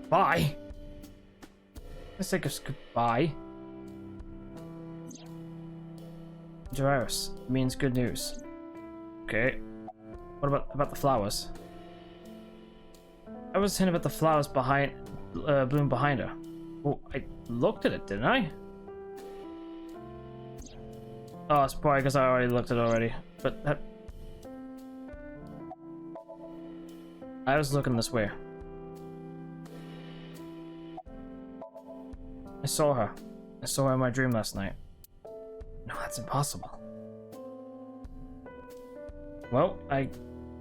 Speaker 1: Bye. Let's take us goodbye. Gyrus means good news. Okay. What about the flowers? I was hinting about the flowers behind, bloom behind her. Oh, I looked at it, didn't I? Oh, it's probably because I already looked at it already. But that... I was looking this way. I saw her. I saw her in my dream last night. No, that's impossible. Well, I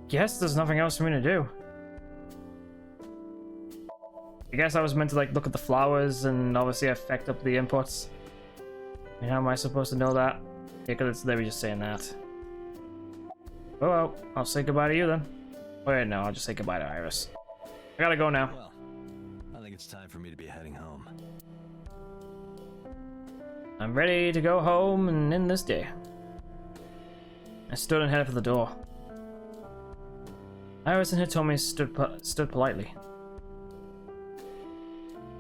Speaker 1: guess there's nothing else for me to do. I guess I was meant to like look at the flowers and obviously affect up the inputs. I mean, how am I supposed to know that? Yeah, because they were just saying that. Oh well, I'll say goodbye to you then. Wait, no, I'll just say goodbye to Iris. I gotta go now.
Speaker 2: Well, I think it's time for me to be heading home.
Speaker 1: I'm ready to go home and end this day. I stood and headed for the door. Iris and Hitomi stood politely.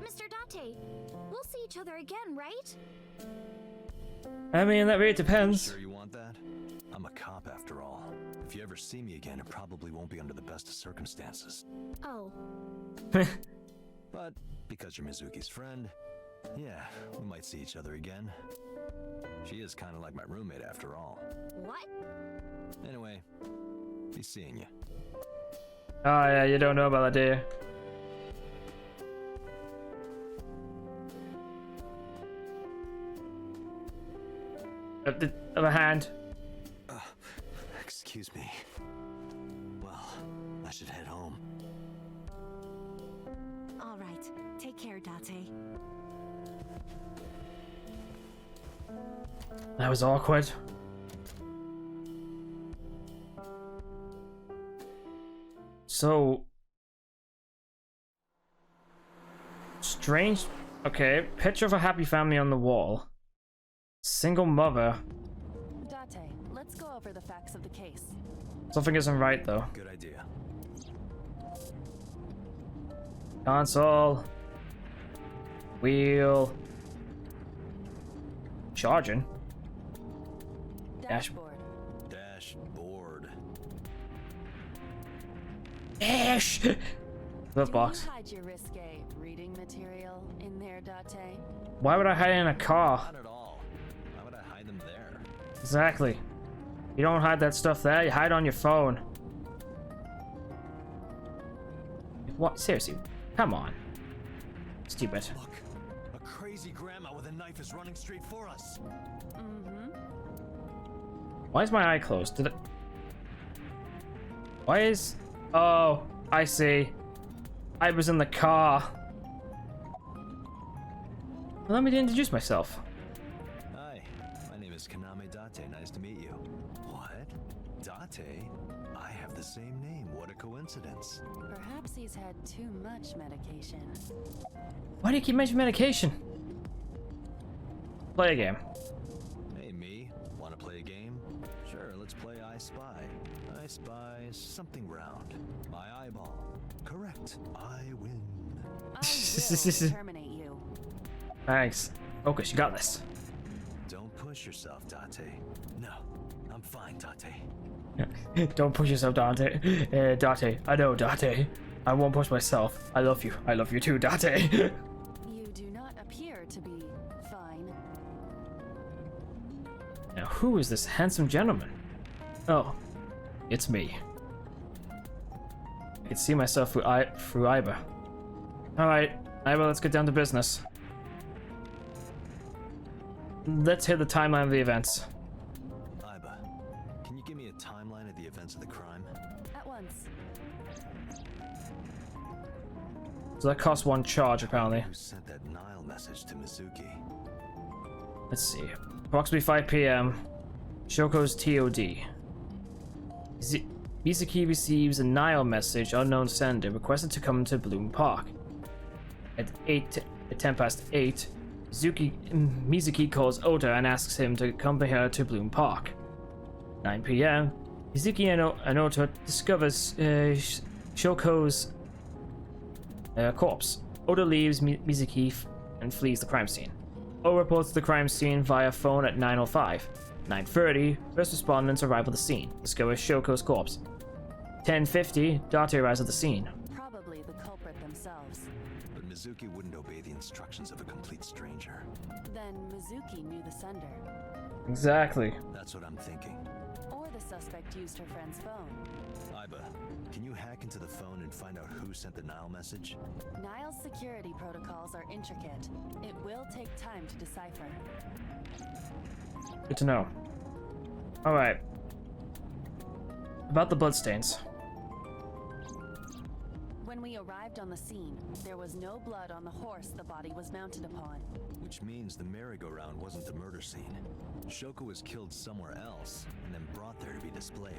Speaker 8: Mr. Date, we'll see each other again, right?
Speaker 1: I mean, that really depends.
Speaker 2: Sure you want that? I'm a cop after all. If you ever see me again, it probably won't be under the best of circumstances.
Speaker 8: Oh.
Speaker 2: But because you're Mizuki's friend, yeah, we might see each other again. She is kind of like my roommate after all.
Speaker 8: What?
Speaker 2: Anyway, be seeing you.
Speaker 1: Oh yeah, you don't know about that, do you? Of a hand.
Speaker 2: Excuse me. Well, I should head home.
Speaker 10: All right. Take care, Date.
Speaker 1: That was awkward. So strange. Okay, picture of a happy family on the wall. Single mother.
Speaker 3: Date, let's go over the facts of the case.
Speaker 1: Something isn't right though.
Speaker 2: Good idea.
Speaker 1: Console. Wheel. Charging.
Speaker 3: Dashboard.
Speaker 2: Dashboard.
Speaker 1: Ash! Glove box.
Speaker 3: Do you hide your risque reading material in there, Date?
Speaker 1: Why would I hide it in a car?
Speaker 2: Not at all. Why would I hide them there?
Speaker 1: Exactly. You don't hide that stuff there, you hide on your phone. What? Seriously? Come on. Stupid.
Speaker 2: Look, a crazy grandma with a knife is running straight for us.
Speaker 3: Mm-hmm.
Speaker 1: Why is my eye closed? Did it... Why is... Oh, I see. I was in the car. Let me introduce myself.
Speaker 2: Hi, my name is Kaname Date. Nice to meet you. What? Date? I have have the same name. What a coincidence.
Speaker 3: Perhaps he's had too much medication.
Speaker 1: Why do you keep mentioning medication? Play a game.
Speaker 2: Hey, me. Want to play a game? Sure, let's play I Spy. I spy something round. My eyeball. Correct. I win.
Speaker 3: I will terminate you.
Speaker 1: Thanks. Focus, you got this.
Speaker 2: Don't push yourself, Date. No, I'm fine, Date.
Speaker 1: Don't push yourself, Date. Date, I know, Date. I won't push myself. I love you. I love you too, Date.
Speaker 3: You do not appear to be fine.
Speaker 1: Now, who is this handsome gentleman? Oh, it's me. I can see myself through Aiba. Alright, Aiba, let's get down to business. Let's hit the timeline of the events.
Speaker 2: Aiba, can you give me a timeline of the events of the crime?
Speaker 3: At once.
Speaker 1: So that costs 1 charge, apparently.
Speaker 2: Who sent that Nile message to Mizuki?
Speaker 1: Let's see. Approximately 5 p.m. Shoko's TOD. Mizuki receives a Nile message, unknown sender, requested to come to Bloom Park. At 10 past 8, Mizuki calls Ota and asks him to accompany her to Bloom Park. 9 p.m. Mizuki and Ota discovers Shoko's corpse. Ota leaves Mizuki and flees the crime scene. O reports the crime scene via phone at 9:05. 9:30, first respondents arrive at the scene, discover Shoko's corpse. 10:50, Date arrives at the scene.
Speaker 3: Probably the culprit themselves.
Speaker 2: But Mizuki wouldn't obey the instructions of a complete stranger.
Speaker 3: Then Mizuki knew the sender.
Speaker 1: Exactly.
Speaker 2: That's what I'm thinking.
Speaker 3: Or the suspect used her friend's phone.
Speaker 2: Aiba, can you hack into the phone and find out who sent the Nile message?
Speaker 3: Nile's security protocols are intricate. It will take time to decipher.
Speaker 1: Good to know. Alright. About the bloodstains.
Speaker 3: When we arrived on the scene, there was no blood on the horse the body was mounted upon.
Speaker 2: Which means the merry-go-round wasn't the murder scene. Shoko was killed somewhere else and then brought there to be displayed.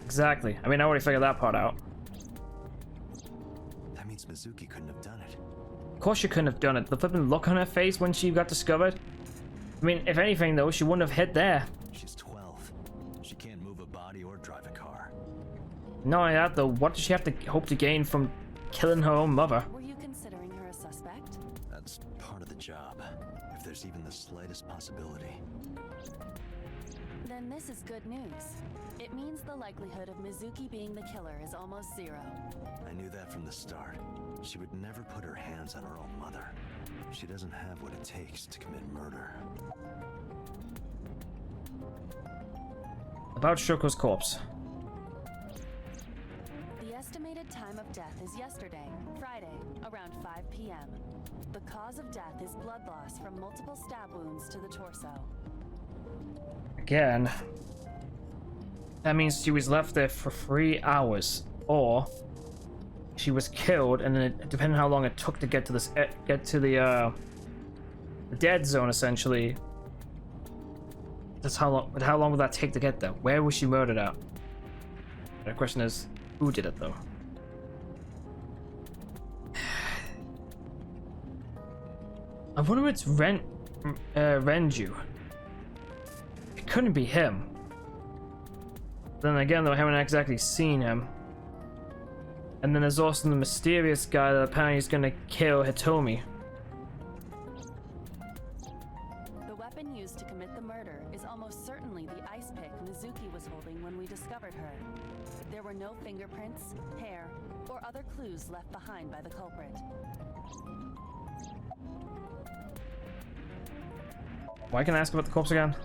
Speaker 1: Exactly. I mean, I already figured that part out.
Speaker 2: That means Mizuki couldn't have done it.
Speaker 1: Of course she couldn't have done it. The flippin' look on her face when she got discovered. I mean, if anything though, she wouldn't have hit there.
Speaker 2: She's 12. She can't move a body or drive a car.
Speaker 1: Not only that though, what does she have to hope to gain from killing her own mother?
Speaker 3: Were you considering her a suspect?
Speaker 2: That's part of the job. If there's even the slightest possibility.
Speaker 3: Then this is good news. It means the likelihood of Mizuki being the killer is almost 0.
Speaker 2: I knew that from the start. She would never put her hands on her own mother. She doesn't have what it takes to commit murder.
Speaker 1: About Shoko's corpse.
Speaker 3: The estimated time of death is yesterday, Friday, around 5 p.m. The cause of death is blood loss from multiple stab wounds to the torso.
Speaker 1: Again. That means she was left there for 3 hours, or she was killed, and then depending on how long it took to get to this, the dead zone, essentially. That's how long. But how long would that take to get there? Where was she murdered at? The question is, who did it though? I wonder if it's Renju. It couldn't be him. Then again, though, I haven't exactly seen him. And then there's also the mysterious guy that apparently is gonna kill Hitomi.
Speaker 3: The weapon used to commit the murder is almost certainly the ice pick Mizuki was holding when we discovered her. There were no fingerprints, hair, or other clues left behind by the culprit.
Speaker 1: Why can I ask about the corpse again?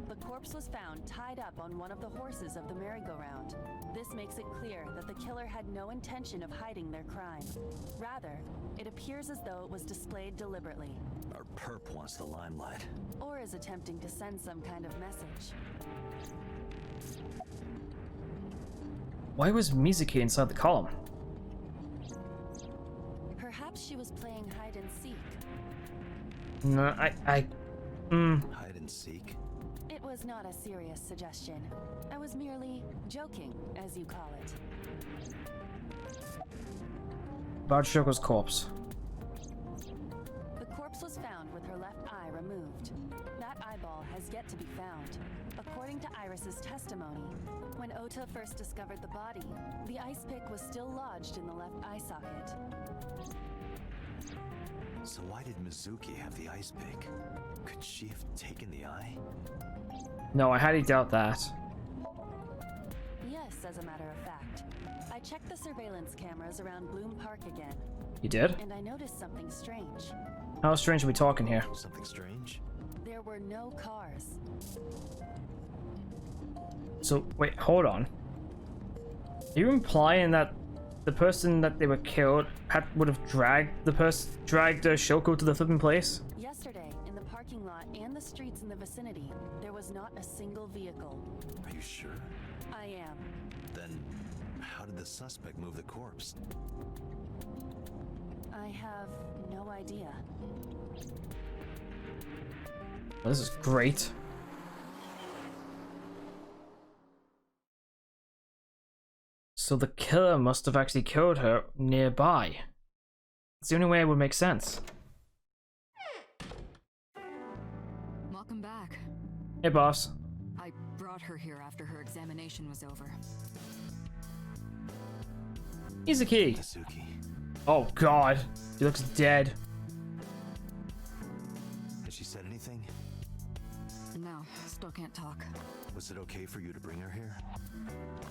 Speaker 3: The corpse was found tied up on one of the horses of the merry-go-round. This makes it clear that the killer had no intention of hiding their crime. Rather, it appears as though it was displayed deliberately.
Speaker 2: Our perp wants the limelight.
Speaker 3: Or is attempting to send some kind of message.
Speaker 1: Why was Mizuki inside the column?
Speaker 3: Perhaps she was playing hide and seek.
Speaker 1: No,
Speaker 2: Hide and seek?
Speaker 3: It was not a serious suggestion. I was merely joking, as you call it.
Speaker 1: About Shoko's corpse.
Speaker 3: The corpse was found with her left eye removed. That eyeball has yet to be found. According to Iris's testimony, when Ota first discovered the body, the ice pick was still lodged in the left eye socket.
Speaker 2: So why did Mizuki have the ice pick? Could she have taken the eye?
Speaker 1: No, I highly doubt that.
Speaker 3: Yes, as a matter of fact. I checked the surveillance cameras around Bloom Park again,
Speaker 1: You did?
Speaker 3: and I noticed something strange.
Speaker 1: How strange are we talking here?
Speaker 2: Something strange?
Speaker 3: There were no cars.
Speaker 1: So, wait, hold on. Are you implying that the person that they were killed would have dragged Shoko to the flipping place?
Speaker 3: Yesterday, in the parking lot and the streets in the vicinity, there was not a single vehicle.
Speaker 2: Are you sure?
Speaker 3: I am.
Speaker 2: Then, how did the suspect move the corpse?
Speaker 3: I have no idea.
Speaker 1: Well, this is great. So the killer must have actually killed her nearby. It's the only way it would make sense.
Speaker 4: Welcome back.
Speaker 1: Hey, boss.
Speaker 4: I brought her here after her examination was over.
Speaker 1: Izuki.
Speaker 2: Mizuki.
Speaker 1: Oh God, he looks dead.
Speaker 2: Has she said anything?
Speaker 4: No, still can't talk.
Speaker 2: Was it okay for you to bring her here?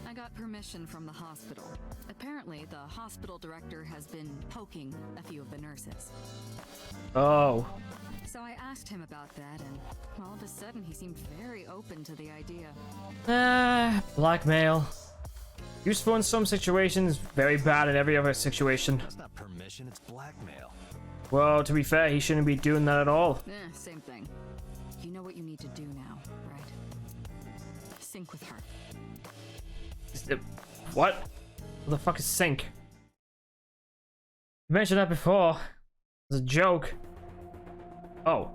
Speaker 4: I got permission from the hospital. Apparently, the hospital director has been poking a few of the nurses.
Speaker 1: Oh.
Speaker 4: So I asked him about that, and all of a sudden he seemed very open to the idea.
Speaker 1: Blackmail. Useful in some situations, very bad in every other situation.
Speaker 2: That's not permission, it's blackmail.
Speaker 1: Well, to be fair, he shouldn't be doing that at all.
Speaker 4: Same thing. You know what you need to do now, right? Sync with her.
Speaker 1: What? What the fuck is sync? You mentioned that before. It was a joke. Oh.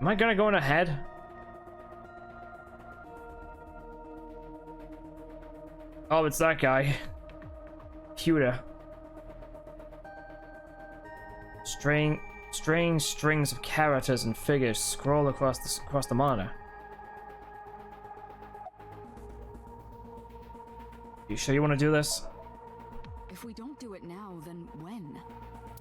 Speaker 1: Am I gonna go in ahead? Oh, it's that guy. Pewter. Strange strings of characters and figures scroll across the monitor. You sure you want to do this?
Speaker 4: If we don't do it now, then when?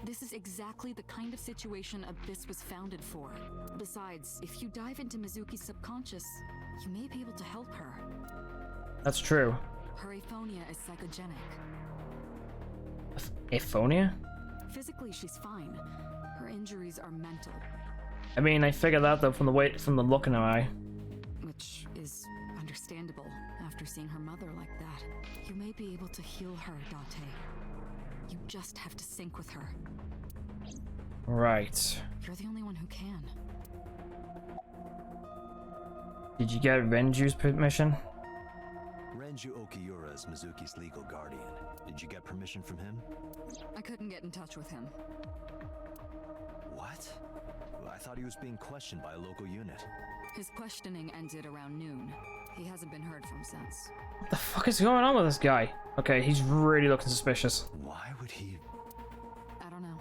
Speaker 4: This is exactly the kind of situation Abyss was founded for. Besides, if you dive into Mizuki's subconscious, you may be able to help her.
Speaker 1: That's true.
Speaker 4: Her aphonia is psychogenic.
Speaker 1: Aphonia?
Speaker 4: Physically, she's fine. Her injuries are mental.
Speaker 1: I mean, I figured that though from the look in her eye.
Speaker 4: Which is understandable after seeing her mother like that. You may be able to heal her, Date. You just have to sync with her.
Speaker 1: Right.
Speaker 4: You're the only one who can.
Speaker 1: Did you get Renju's permission?
Speaker 2: Renju Okiura is Mizuki's legal guardian. Did you get permission from him?
Speaker 4: I couldn't get in touch with him.
Speaker 2: What? I thought he was being questioned by a local unit.
Speaker 4: His questioning ended around noon. He hasn't been heard from since.
Speaker 1: What the fuck is going on with this guy? Okay, he's really looking suspicious.
Speaker 2: Why would he?
Speaker 4: I don't know.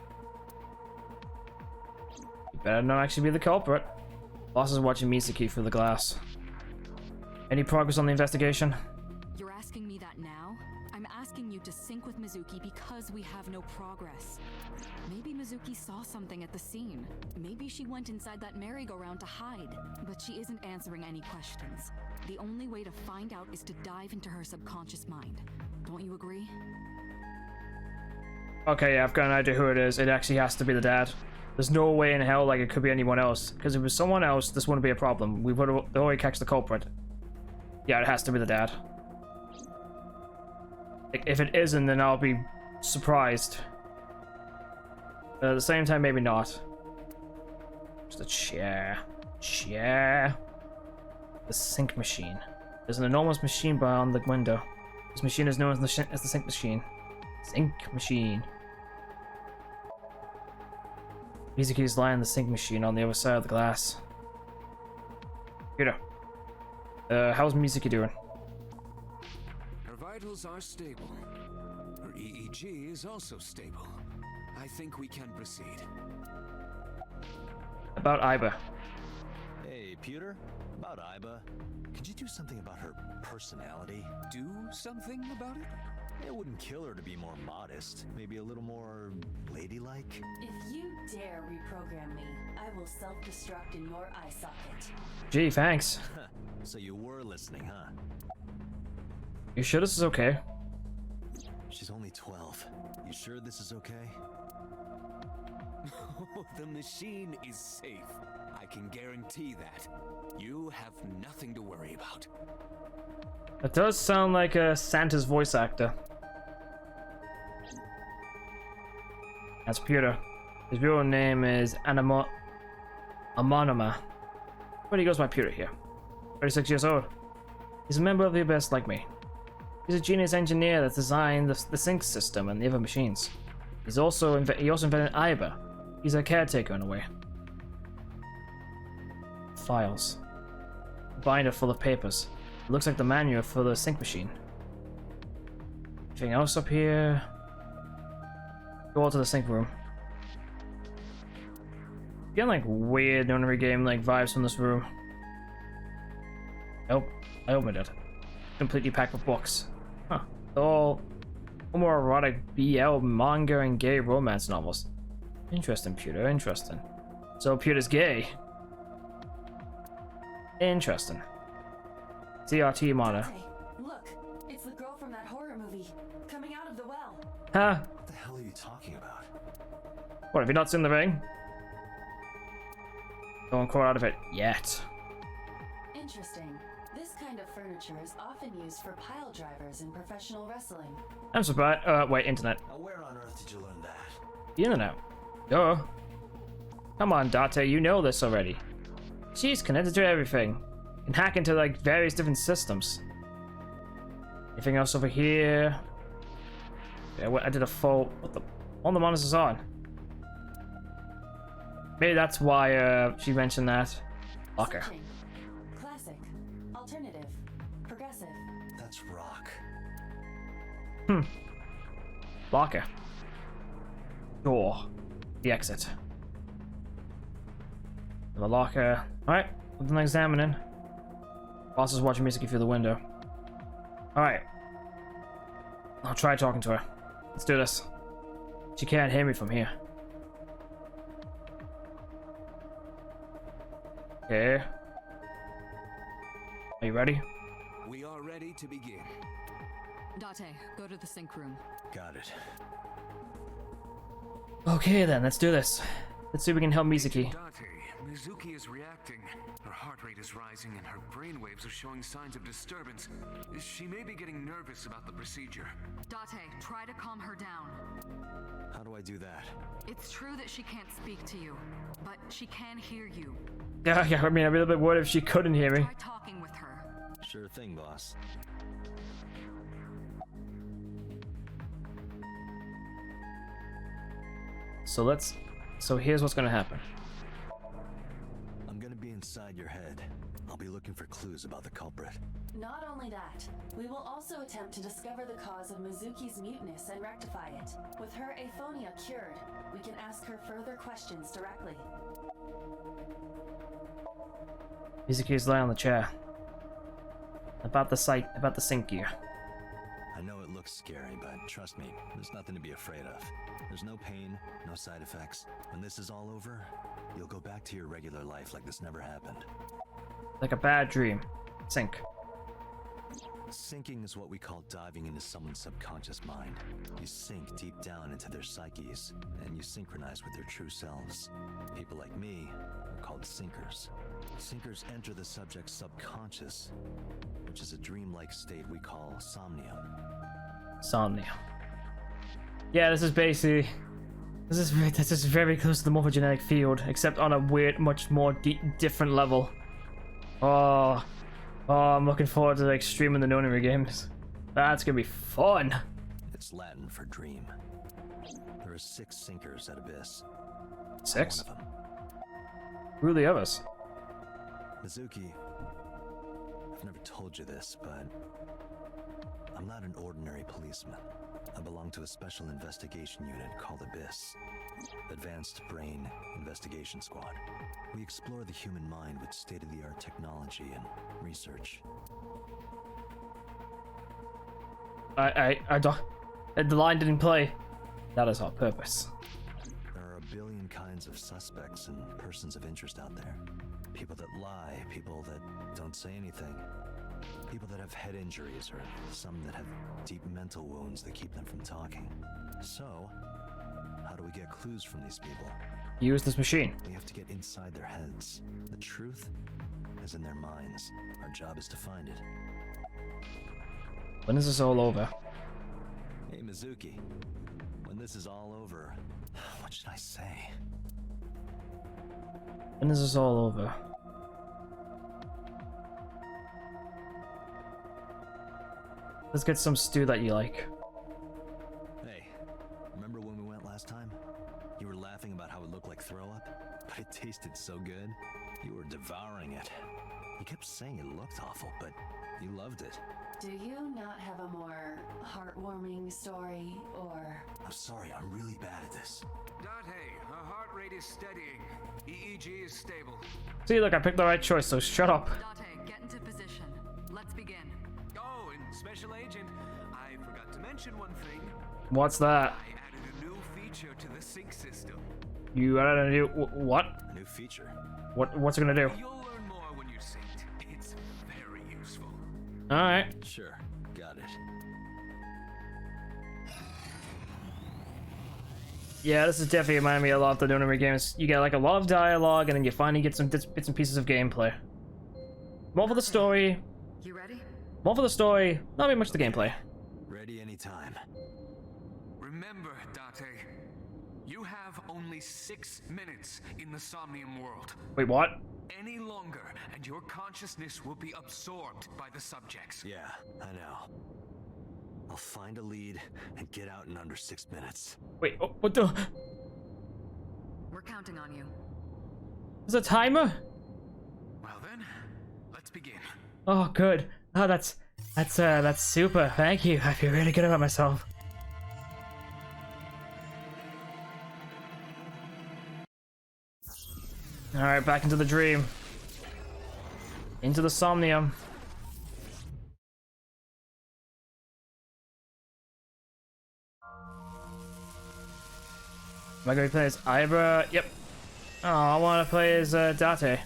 Speaker 1: You better not actually be the culprit. Boss is watching Mizuki through the glass. Any progress on the investigation?
Speaker 4: You're asking me that now? I'm asking you to sync with Mizuki because we have no progress. Maybe Mizuki saw something at the scene. Maybe she went inside that merry-go-round to hide. But she isn't answering any questions. The only way to find out is to dive into her subconscious mind. Don't you agree?
Speaker 1: Okay, yeah, I've got an idea who it is. It actually has to be the dad. There's no way in hell like it could be anyone else. Because if it was someone else, this wouldn't be a problem. We would have already catch the culprit. Yeah, it has to be the dad. Like, if it isn't, then I'll be surprised. But at the same time, maybe not. Just a chair. Chair. The sink machine. There's an enormous machine beyond the window. This machine is known as the sink machine. Sink machine. Mizuki's lying in the sink machine on the other side of the glass. Peter. How's Mizuki doing?
Speaker 6: Her vitals are stable. Her EEG is also stable. I think we can proceed.
Speaker 1: About Aiba.
Speaker 2: Hey, Pewter? About Aiba. Could you do something about her personality?
Speaker 6: Do something about it?
Speaker 2: It wouldn't kill her to be more modest. Maybe a little more ladylike?
Speaker 3: If you dare reprogram me, I will self-destruct in your eye socket.
Speaker 1: Gee, thanks.
Speaker 2: So you were listening, huh?
Speaker 1: You sure this is okay?
Speaker 2: She's only 12. You sure this is okay?
Speaker 6: The machine is safe. I can guarantee that. You have nothing to worry about.
Speaker 1: That does sound like a Santa's voice actor. That's Peter. His real name is Amonoma. But he goes by Peter here. 36 years old. He's a member of the Abyss like me. He's a genius engineer that designed the sync system and the other machines. He also invented Aiba. He's a caretaker in a way. Files. A binder full of papers. It looks like the manual for the sync machine. Anything else up here? Go out to the sync room. Getting like weird nonary game like vibes from this room. Nope, I opened it. Completely packed with books. Huh. All homoerotic BL manga and gay romance novels. Interesting, Pewter, interesting. So Pewter's gay. Interesting. CRT monitor.
Speaker 3: Hey, look, it's the girl from that horror movie, coming out of the well.
Speaker 1: Huh?
Speaker 2: What the hell are you talking about?
Speaker 1: What, have you not seen the ring? Don't crawl out of it yet.
Speaker 3: Interesting. This kind of furniture is often used for pile drivers in professional wrestling.
Speaker 1: I'm surprised. Wait, internet.
Speaker 2: Now where on earth did you learn that?
Speaker 1: The internet. Duh. Come on, Date, you know this already. She's connected to everything. Can hack into like various different systems. Anything else over here? Yeah, I did a full. What the? All the monitors on. Maybe that's why she mentioned that. Locker.
Speaker 3: Searching. Classic. Alternative. Progressive.
Speaker 2: That's rock.
Speaker 1: Locker. Door. The exit. The locker. Alright, something examining. Boss is watching Mizuki through the window. Alright. I'll try talking to her. Let's do this. She can't hear me from here. Okay. Are you ready?
Speaker 6: We are ready to begin.
Speaker 4: Date, go to the sync room.
Speaker 2: Got it.
Speaker 1: Okay then, let's do this. Let's see if we can help Mizuki.
Speaker 6: Date, Mizuki is reacting. Her heart rate is rising and her brainwaves are showing signs of disturbance. She may be getting nervous about the procedure.
Speaker 4: Date, try to calm her down.
Speaker 2: How do I do that?
Speaker 4: It's true that she can't speak to you, but she can hear you.
Speaker 1: Yeah, I mean, I'd be a little bit worried if she couldn't hear me.
Speaker 4: Try talking with her.
Speaker 2: Sure thing, boss.
Speaker 1: So here's what's gonna happen.
Speaker 2: I'm gonna be inside your head. I'll be looking for clues about the culprit.
Speaker 3: Not only that, we will also attempt to discover the cause of Mizuki's muteness and rectify it. With her aphonia cured, we can ask her further questions directly.
Speaker 1: Mizuki is lying on the chair. About the sync gear.
Speaker 2: I know it looks scary, but trust me, there's nothing to be afraid of. There's no pain, no side effects. When this is all over, you'll go back to your regular life like this never happened.
Speaker 1: Like a bad dream. Sync.
Speaker 2: Sinking is what we call diving into someone's subconscious mind. You sink deep down into their psyches, and you synchronize with their true selves. People like me are called sinkers. Sinkers enter the subject's subconscious, which is a dreamlike state we call somnium.
Speaker 1: Somnium. Yeah, this is basically... This is very close to the morphogenetic field, except on a weird, much more different level. Oh, I'm looking forward to like streaming the nonary games. That's gonna be fun.
Speaker 2: It's Latin for dream. There are 6 sinkers at Abyss.
Speaker 1: 6?
Speaker 2: One of them.
Speaker 1: Who are the others?
Speaker 2: Mizuki, I've never told you this, but I'm not an ordinary policeman. I belong to a special investigation unit called Abyss. Advanced Brain Investigation Squad. We explore the human mind with state-of-the-art technology and research.
Speaker 1: I don't... The line didn't play. That is our purpose.
Speaker 2: There are a billion kinds of suspects and persons of interest out there. People that lie, people that don't say anything. People that have head injuries, or some that have deep mental wounds that keep them from talking. So, how do we get clues from these people?
Speaker 1: Use this machine.
Speaker 2: We have to get inside their heads. The truth is in their minds. Our job is to find it.
Speaker 1: When is this all over?
Speaker 2: Hey, Mizuki. When this is all over, what should I say?
Speaker 1: When is this all over? Let's get some stew that you like.
Speaker 2: Hey, remember when we went last time? You were laughing about how it looked like throw up, but it tasted so good. You were devouring it. You kept saying it looked awful, but you loved it.
Speaker 3: Do you not have a more heartwarming story, or...
Speaker 2: I'm sorry, I'm really bad at this.
Speaker 6: Date, her heart rate is steadying. EEG is stable.
Speaker 1: See, look, I picked the right choice, so shut up.
Speaker 4: Date, get into position. Let's begin.
Speaker 6: Oh, and Special Agent, I forgot to mention one thing.
Speaker 1: What's that?
Speaker 6: I added a new feature to the sync system.
Speaker 1: You added a new... What?
Speaker 2: A new feature.
Speaker 1: What's it gonna do?
Speaker 6: You'll learn more when you're synced. It's very useful.
Speaker 1: Alright.
Speaker 2: Sure, got it.
Speaker 1: Yeah, this is definitely reminding me a lot of the Nonary games. You get like a lot of dialogue, and then you finally get some bits and pieces of gameplay. More for the story.
Speaker 4: You ready?
Speaker 1: More for the story. Not very much the gameplay.
Speaker 2: Ready anytime.
Speaker 6: Remember, Date, you have only 6 minutes in the Somnium world.
Speaker 1: Wait, what?
Speaker 6: Any longer, and your consciousness will be absorbed by the subjects.
Speaker 2: Yeah, I know. I'll find a lead and get out in under 6 minutes.
Speaker 1: Wait, what the?
Speaker 4: We're counting on you.
Speaker 1: There's a timer?
Speaker 6: Well then, let's begin.
Speaker 1: Oh, good. Oh, that's super. Thank you. I feel really good about myself. Alright, back into the dream. Into the Somnium. Am I going to play as Aiba? Yep. Oh, I want to play as Date.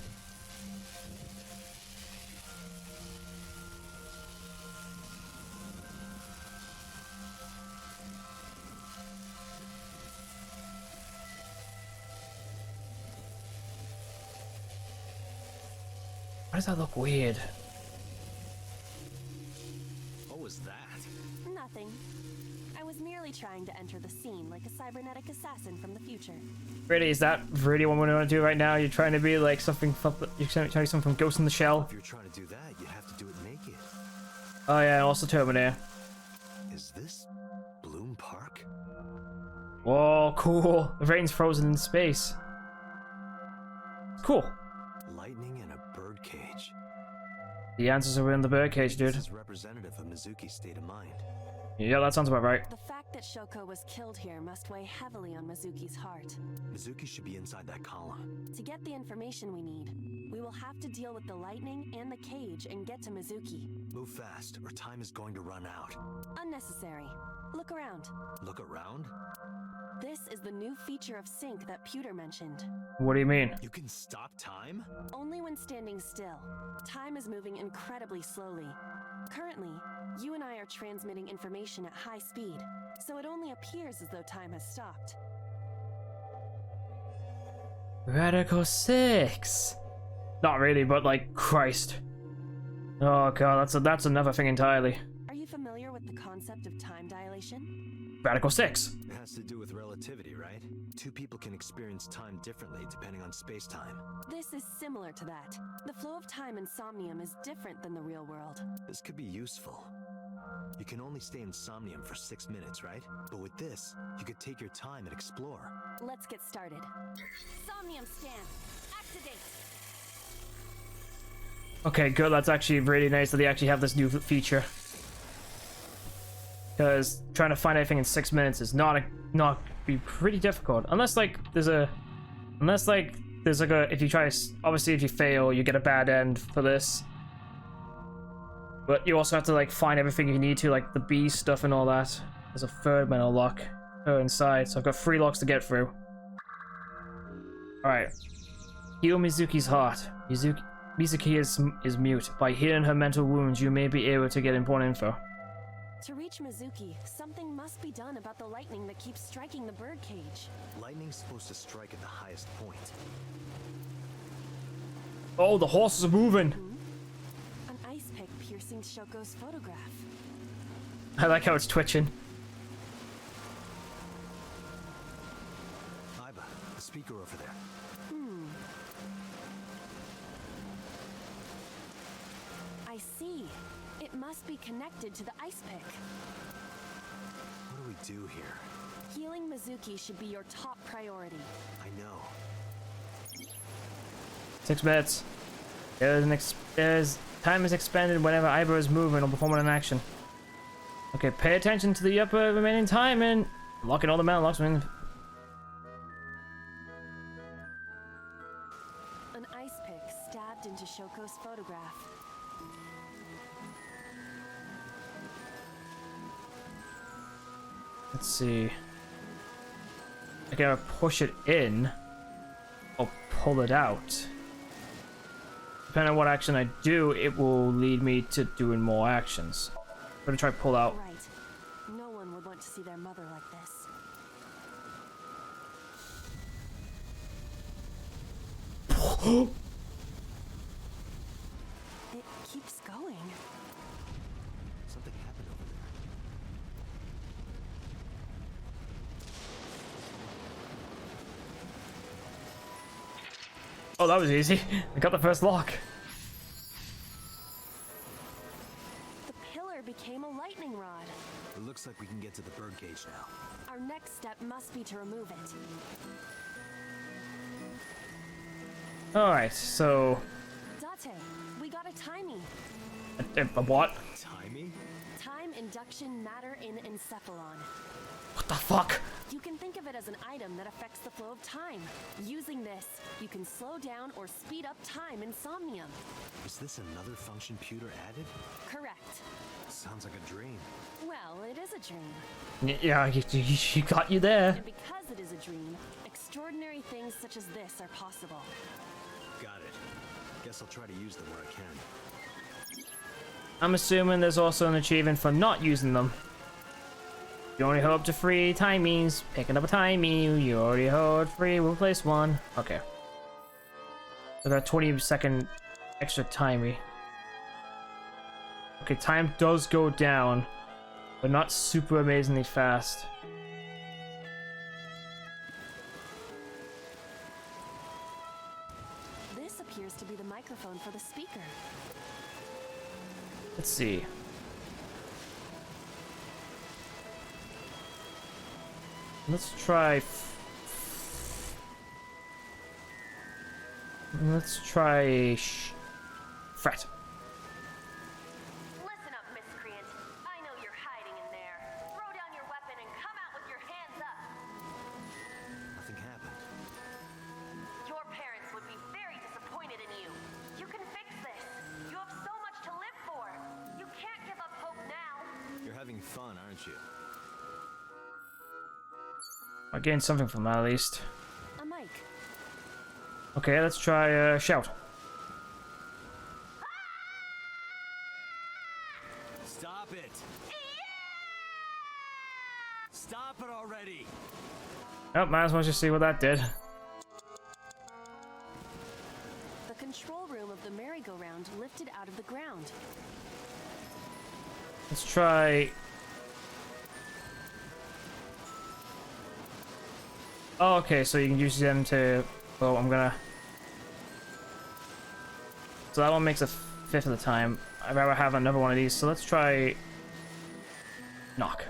Speaker 1: Why does that look weird?
Speaker 2: What was that?
Speaker 3: Nothing. I was merely trying to enter the scene like a cybernetic assassin from the future.
Speaker 1: Really, is that really what we want to do right now? You're trying to be like something from, you're trying to be something from Ghost in the Shell?
Speaker 2: If you're trying to do that, you have to do it naked.
Speaker 1: Oh yeah, also Terminator.
Speaker 2: Is this Bloom Park?
Speaker 1: Whoa, cool. The rain's frozen in space. Cool.
Speaker 2: Lightning in a birdcage.
Speaker 1: The answers are in the birdcage, dude.
Speaker 2: This is representative of Mizuki's state of mind.
Speaker 1: Yeah, that sounds about right.
Speaker 3: The fact that Shoko was killed here must weigh heavily on Mizuki's heart.
Speaker 2: Mizuki should be inside that column.
Speaker 3: To get the information we need, we will have to deal with the lightning and the cage and get to Mizuki.
Speaker 2: Move fast, or time is going to run out.
Speaker 3: Unnecessary. Look around.
Speaker 2: Look around?
Speaker 3: This is the new feature of sync that Pewter mentioned.
Speaker 1: What do you mean?
Speaker 2: You can stop time?
Speaker 3: Only when standing still. Time is moving incredibly slowly. Currently, you and I are transmitting information at high speed, so it only appears as though time has stopped.
Speaker 1: Radical 6. Not really, but like, Christ. Oh god, that's another thing entirely.
Speaker 3: Are you familiar with the concept of time dilation?
Speaker 1: Radical 6.
Speaker 2: It has to do with relativity, right? Two people can experience time differently depending on space-time.
Speaker 3: This is similar to that. The flow of time in Somnium is different than the real world.
Speaker 2: This could be useful. You can only stay in Somnium for 6 minutes, right? But with this, you could take your time and explore.
Speaker 3: Let's get started. Somnium scan. Activate.
Speaker 1: Okay, good. That's actually really nice that they actually have this new feature. Because trying to find anything in 6 minutes is not be pretty difficult. Unless like there's like a if you try, obviously if you fail you get a bad end for this. But you also have to like find everything you need to, like the bee stuff and all that. There's a third mental lock inside, so I've got 3 locks to get through. Alright. Heal Mizuki's heart. Mizuki is mute. By healing her mental wounds, you may be able to get important info.
Speaker 3: To reach Mizuki, something must be done about the lightning that keeps striking the birdcage.
Speaker 2: Lightning's supposed to strike at the highest point.
Speaker 1: Oh, the horses are moving!
Speaker 3: An ice pick piercing Shoko's photograph.
Speaker 1: I like how it's twitching.
Speaker 2: Aiba, the speaker over there.
Speaker 3: I see. It must be connected to the ice pick.
Speaker 2: What do we do here?
Speaker 3: Healing Mizuki should be your top priority.
Speaker 2: I know.
Speaker 1: 6 minutes. Time is expended whenever Aiba is moving or performing an action. Okay, pay attention to the upper remaining time and locking all the mental locks.
Speaker 3: An ice pick stabbed into Shoko's photograph.
Speaker 1: Let's see. I can push it in or pull it out. Depending on what action I do, it will lead me to doing more actions. I'm gonna try to pull out.
Speaker 3: Right. No one would want to see their mother like this. It keeps going.
Speaker 2: Something happened over there.
Speaker 1: Oh, that was easy. I got the first lock.
Speaker 3: The pillar became a lightning rod.
Speaker 2: It looks like we can get to the birdcage now.
Speaker 3: Our next step must be to remove it.
Speaker 1: Alright, so...
Speaker 3: Date, we got a timing.
Speaker 1: A what?
Speaker 2: Timing?
Speaker 3: Time induction matter in encephalon.
Speaker 1: What the fuck?
Speaker 3: You can think of it as an item that affects the flow of time. Using this, you can slow down or speed up time in Somnium.
Speaker 2: Is this another function Pewter added?
Speaker 3: Correct.
Speaker 2: Sounds like a dream.
Speaker 3: Well, it is a dream.
Speaker 1: Yeah, she got you there.
Speaker 3: And because it is a dream, extraordinary things such as this are possible.
Speaker 2: Got it. Guess I'll try to use them where I can.
Speaker 1: I'm assuming there's also an achievement for not using them. You only hold up to 3 timings. Picking up a timing. You already hold 3. We'll place 1. Okay. So that 20-second extra timing. Okay, time does go down, but not super amazingly fast.
Speaker 3: This appears to be the microphone for the speaker.
Speaker 1: Let's see. Let's try. Let's try. Fret.
Speaker 3: Listen up, miscreant. I know you're hiding in there. Throw down your weapon and come out with your hands up.
Speaker 2: Nothing happened.
Speaker 3: Your parents would be very disappointed in you. You can fix this. You have so much to live for. You can't give up hope now.
Speaker 2: You're having fun, aren't you?
Speaker 1: I gained something from that at least.
Speaker 3: A mic.
Speaker 1: Okay, let's try shout.
Speaker 2: Stop it! Stop it already!
Speaker 1: Oh, might as well just see what that did.
Speaker 3: The control room of the merry-go-round lifted out of the ground.
Speaker 1: Let's try. Oh, okay, so you can use them to. Oh, I'm gonna. So that one makes a 5th of the time. I'd rather have another one of these. So let's try. Knock.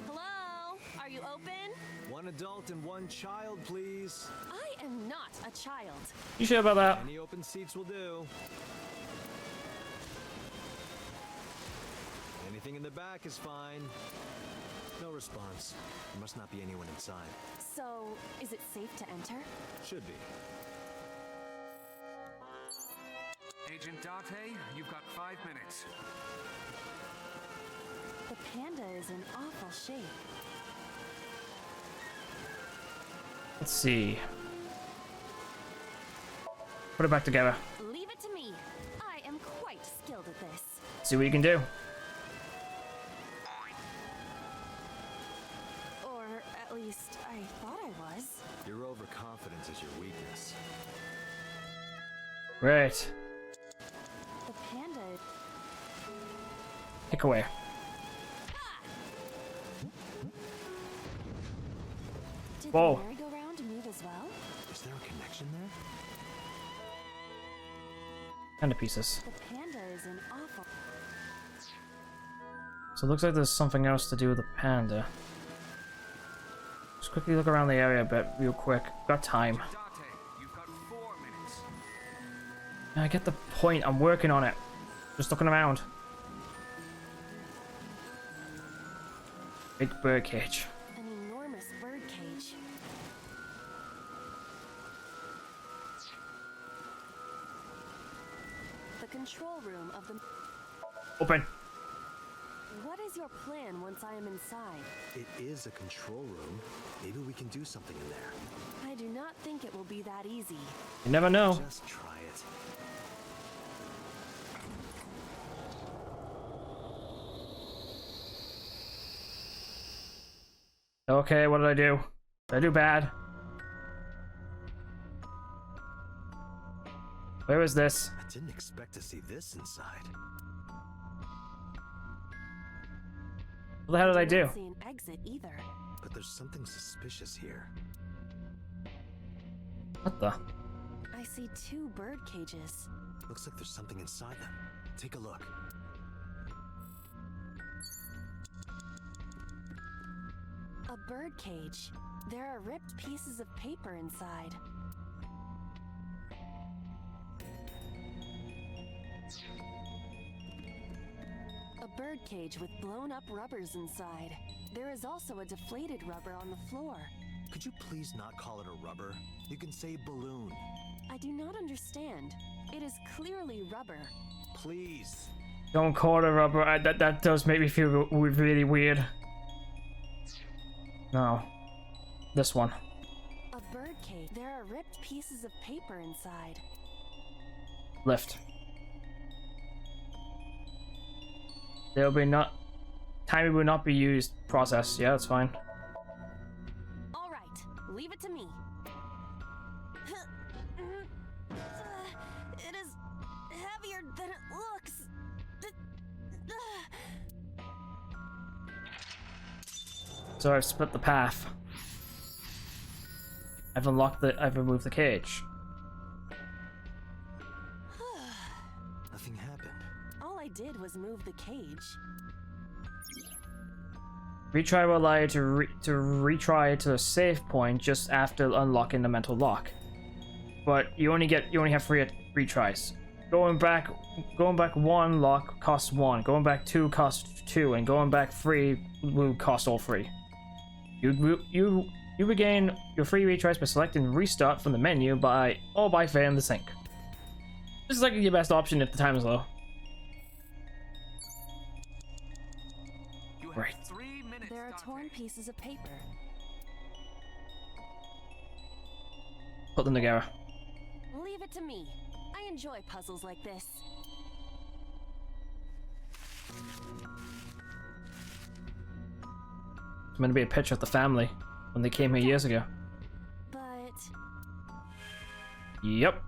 Speaker 10: Hello? Are you open?
Speaker 2: One adult and one child, please.
Speaker 10: I am not a child.
Speaker 1: You sure about that?
Speaker 2: Any open seats will do. Anything in the back is fine. No response. There must not be anyone inside.
Speaker 10: So, is it safe to enter?
Speaker 2: Should be.
Speaker 6: Agent Date, you've got 5 minutes.
Speaker 10: The panda is in awful shape.
Speaker 1: Let's see. Put it back together.
Speaker 10: Leave it to me. I am quite skilled at this.
Speaker 1: See what you can do.
Speaker 10: Or at least I thought I was.
Speaker 2: Your overconfidence is your weakness.
Speaker 1: Right.
Speaker 10: The panda.
Speaker 1: Pick away.
Speaker 10: Did
Speaker 1: Whoa.
Speaker 10: the merry-go-round move as well?
Speaker 2: Is there a connection there?
Speaker 1: Kind of pieces.
Speaker 10: The panda is in awful.
Speaker 1: So it looks like there's something else to do with the panda. Just quickly look around the area a bit, real quick. Got time.
Speaker 6: Date, you've got 4 minutes.
Speaker 1: I get the point. I'm working on it. Just looking around. Big bird cage.
Speaker 10: An enormous bird cage. The control room of the.
Speaker 1: Open.
Speaker 10: What is your plan once I am inside?
Speaker 2: It is a control room. Maybe we can do something in there.
Speaker 10: I do not think it will be that easy.
Speaker 1: You never know.
Speaker 2: Just try it.
Speaker 1: Okay, what did I do? Did I do bad? Where is this?
Speaker 2: I didn't expect to see this inside.
Speaker 1: What the hell did I do?
Speaker 10: Don't see an exit either.
Speaker 2: But there's something suspicious here.
Speaker 1: What the?
Speaker 10: I see 2 bird cages.
Speaker 2: Looks like there's something inside them. Take a look.
Speaker 10: A bird cage. There are ripped pieces of paper inside. A bird cage with blown up rubbers inside. There is also a deflated rubber on the floor.
Speaker 2: Could you please not call it a rubber? You can say balloon.
Speaker 10: I do not understand. It is clearly rubber.
Speaker 2: Please.
Speaker 1: Don't call it a rubber. That does make me feel really weird. No. This one.
Speaker 10: A bird cage. There are ripped pieces of paper inside.
Speaker 1: Lift. There will be not. Timing will not be used. Process. Yeah, that's fine.
Speaker 10: All right, leave it to me. It is heavier than it looks.
Speaker 1: So I've split the path. I've unlocked the. I've removed the cage.
Speaker 2: Nothing happened.
Speaker 10: All I did was move the cage.
Speaker 1: Retry will allow you to retry to a save point just after unlocking the mental lock. But you only have 3 retries. Going back 1 lock costs 1. Going back 2 costs 2, and going back 3 will cost all 3. You regain your free retries by selecting restart from the menu by failing the sync. This is like your best option if the time is low.
Speaker 6: You have
Speaker 1: Right.
Speaker 6: 3 minutes.
Speaker 10: There are
Speaker 6: Date.
Speaker 10: torn pieces of paper.
Speaker 1: Put them together.
Speaker 10: Leave it to me. I enjoy puzzles like this.
Speaker 1: It's meant to be a picture of the family when they came here years ago.
Speaker 10: But
Speaker 1: Yep.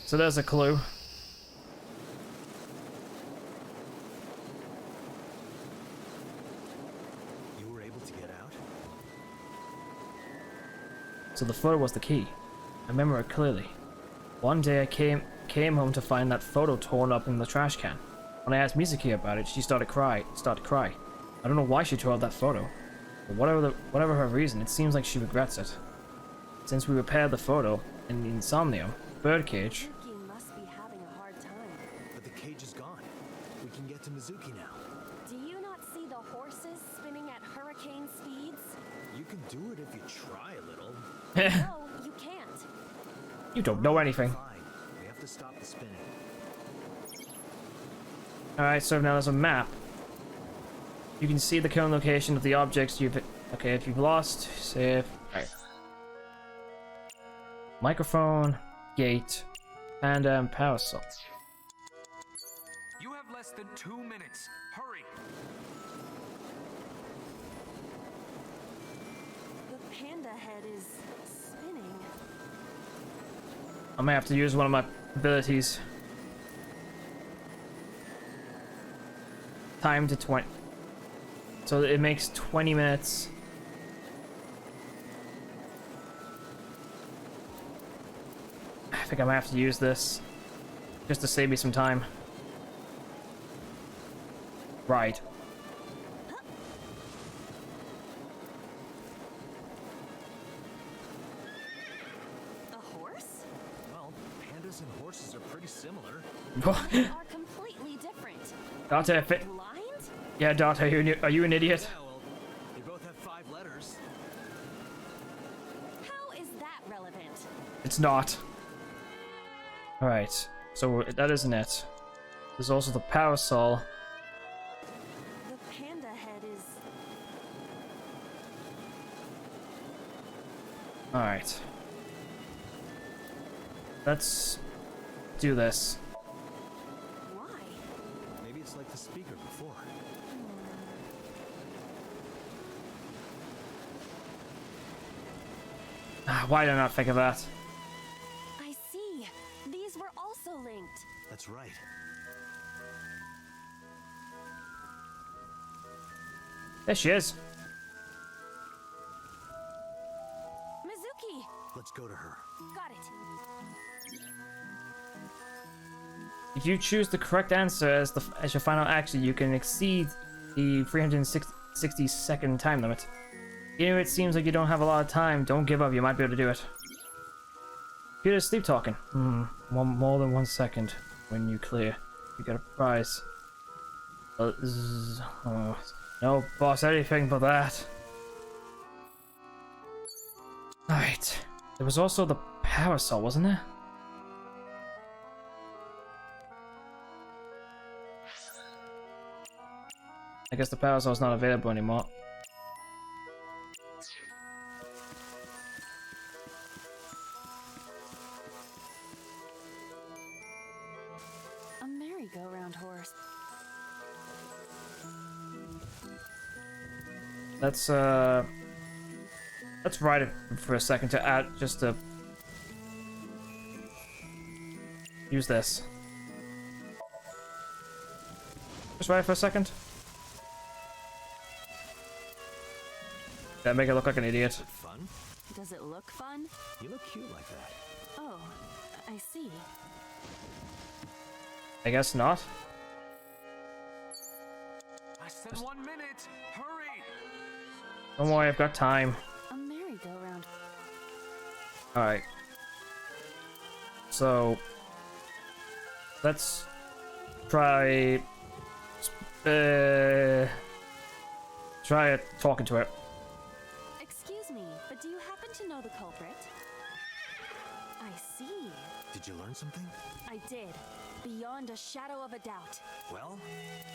Speaker 1: So there's a clue.
Speaker 2: You were able to get out?
Speaker 1: So the photo was the key. I remember it clearly. One day I came home to find that photo torn up in the trash can. When I asked Mizuki about it, she started to cry. I don't know why she tore up that photo, but whatever her reason, it seems like she regrets it. Since we repaired the photo in the Insomnium birdcage.
Speaker 3: Mizuki must be having a hard time.
Speaker 2: But the cage is gone. We can get to Mizuki now.
Speaker 3: Do you not see the horses spinning at hurricane speeds?
Speaker 2: You can do it if you try a little.
Speaker 3: No, you can't.
Speaker 1: You don't know anything.
Speaker 2: Fine. We have to stop the spinning.
Speaker 1: Alright, so now there's a map. You can see the current location of the objects you've... Okay, if you've lost, save... Alright. Microphone, gate, and power source.
Speaker 6: You have less than 2 minutes. Hurry!
Speaker 3: The panda head is spinning.
Speaker 1: I may have to use one of my abilities. Time to 20. So it makes 20 minutes. I think I might have to use this just to save me some time. Right.
Speaker 3: A horse?
Speaker 2: Well, pandas and horses are pretty similar.
Speaker 3: They are completely different.
Speaker 1: Dante, if it...
Speaker 3: Blind?
Speaker 1: Yeah, Dante, are you an idiot?
Speaker 2: Yeah, well, they both have 5 letters.
Speaker 3: How is that relevant?
Speaker 1: It's not. Alright, so that isn't it. There's also the parasol.
Speaker 3: The panda head is...
Speaker 1: Alright. Let's do this.
Speaker 3: Why?
Speaker 2: Maybe it's like the speaker before.
Speaker 1: Why did I not think of that?
Speaker 3: I see. These were also linked.
Speaker 2: That's right.
Speaker 1: There she is.
Speaker 3: Mizuki!
Speaker 2: Let's go to her.
Speaker 3: Got it.
Speaker 1: If you choose the correct answer as your final action, you can exceed the 360-second time limit. Even if it seems like you don't have a lot of time, don't give up, you might be able to do it. Computer's sleep talking. More than 1 second. When you clear, you get a prize. No, boss, anything but that. Alright. There was also the parasol, wasn't there? I guess the parasol's not available anymore.
Speaker 3: A merry-go-round horse.
Speaker 1: Let's ride it for a second to add, just to use this. Just ride it for a second. That make it look like an idiot.
Speaker 2: Is it fun?
Speaker 3: Does it look fun?
Speaker 2: You look cute like that.
Speaker 3: Oh, I see.
Speaker 1: I guess not.
Speaker 6: Less than 1 minute. Hurry!
Speaker 1: Don't worry, I've got time.
Speaker 3: A merry-go-round.
Speaker 1: Alright. So... let's... try... try talking to it.
Speaker 3: Excuse me, but do you happen to know the culprit? I see.
Speaker 2: Did you learn something?
Speaker 3: I did. Beyond a shadow of a doubt.
Speaker 2: Well,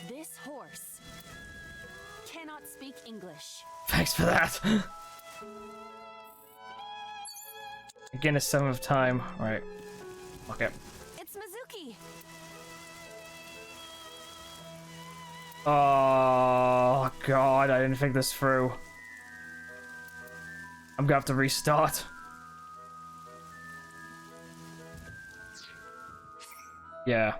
Speaker 3: This horse cannot speak English.
Speaker 1: Thanks for that. Again, a 7th time. Right. Okay.
Speaker 3: It's Mizuki!
Speaker 1: Oh god, I didn't think this through. I'm gonna have to restart. Yeah.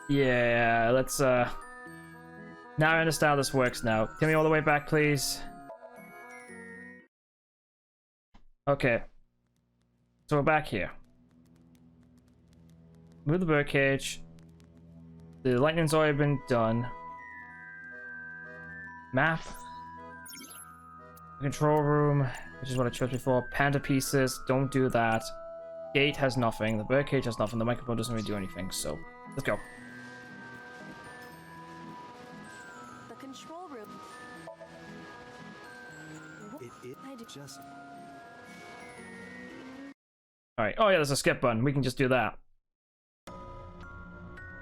Speaker 1: Yeah, let's now I understand how this works now. Get me all the way back, please. Okay. So we're back here. Move the birdcage. The lightning's already been done. Map. Control room, which is what I chose before. Panda pieces, don't do that. Gate has nothing. The birdcage has nothing. The microphone doesn't really do anything, so let's go.
Speaker 3: The control room.
Speaker 2: It just...
Speaker 1: Alright, oh yeah, there's a skip button. We can just do that.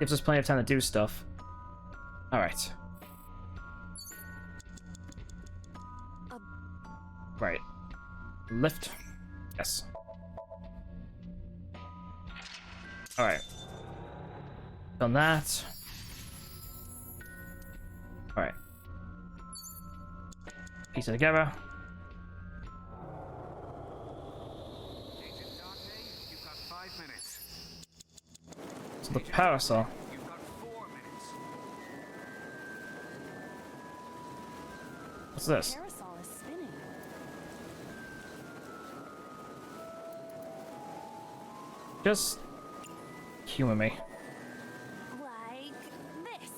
Speaker 1: Gives us plenty of time to do stuff. Alright. Right. Lift. Yes. Alright. Done that. Alright. Piece it together.
Speaker 6: You've got 5 minutes.
Speaker 1: So the parasol.
Speaker 6: You've got 4 minutes.
Speaker 1: What's this?
Speaker 3: Parasol is spinning.
Speaker 1: Just humor me.
Speaker 8: Like this.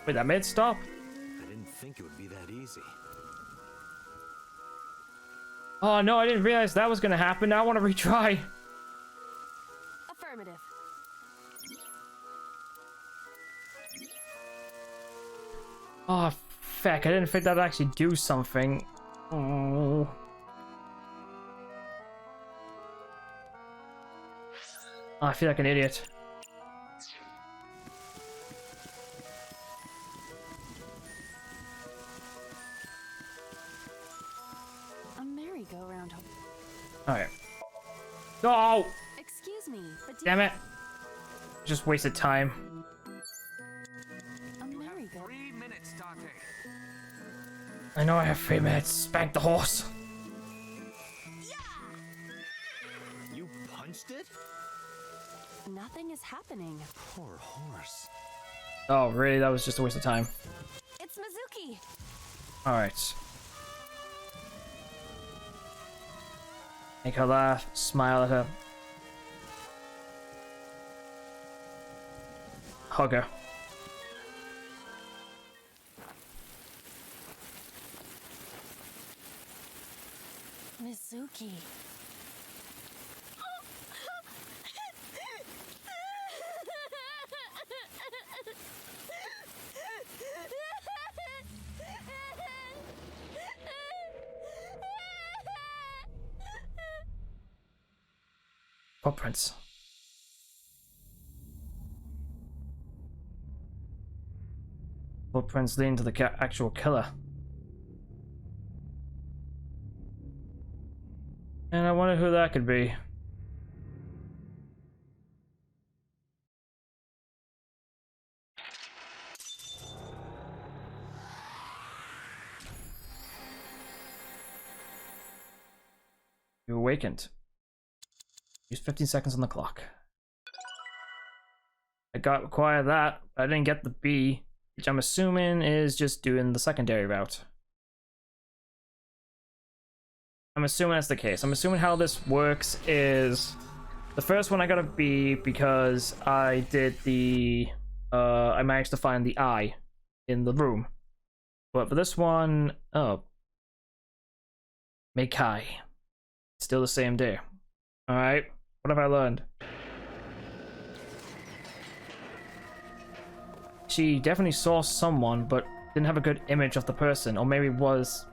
Speaker 1: Wait, that made stop?
Speaker 2: I didn't think it would be that easy.
Speaker 1: Oh no, I didn't realize that was gonna happen. Now I want to retry.
Speaker 3: Affirmative.
Speaker 1: Oh, feck. I didn't think that'd actually do something. Oh. Oh, I feel like an idiot.
Speaker 3: A merry-go-round.
Speaker 1: Alright. No!
Speaker 3: Excuse me, but do
Speaker 1: Damn it. Just wasted time.
Speaker 3: a merry-go.
Speaker 6: 3 minutes, Dante.
Speaker 1: I know I have 3 minutes. Spank the horse.
Speaker 2: You punched it?
Speaker 3: Nothing is happening.
Speaker 2: Poor horse.
Speaker 1: Oh, really? That was just a waste of time.
Speaker 3: It's Mizuki.
Speaker 1: Alright. Make her laugh. Smile at her. Hug her.
Speaker 3: Mizuki.
Speaker 1: Footprints. Footprints leading to the actual killer. And I wonder who that could be. You awakened. Use 15 seconds on the clock. I got acquire that, but I didn't get the B, which I'm assuming is just doing the secondary route. I'm assuming that's the case. I'm assuming how this works is the first one I got a B because I did the I managed to find the I in the room. But for this one, oh, Meikai. Still the same day. Alright, what have I learned? She definitely saw someone, but didn't have a good image of the person, or maybe was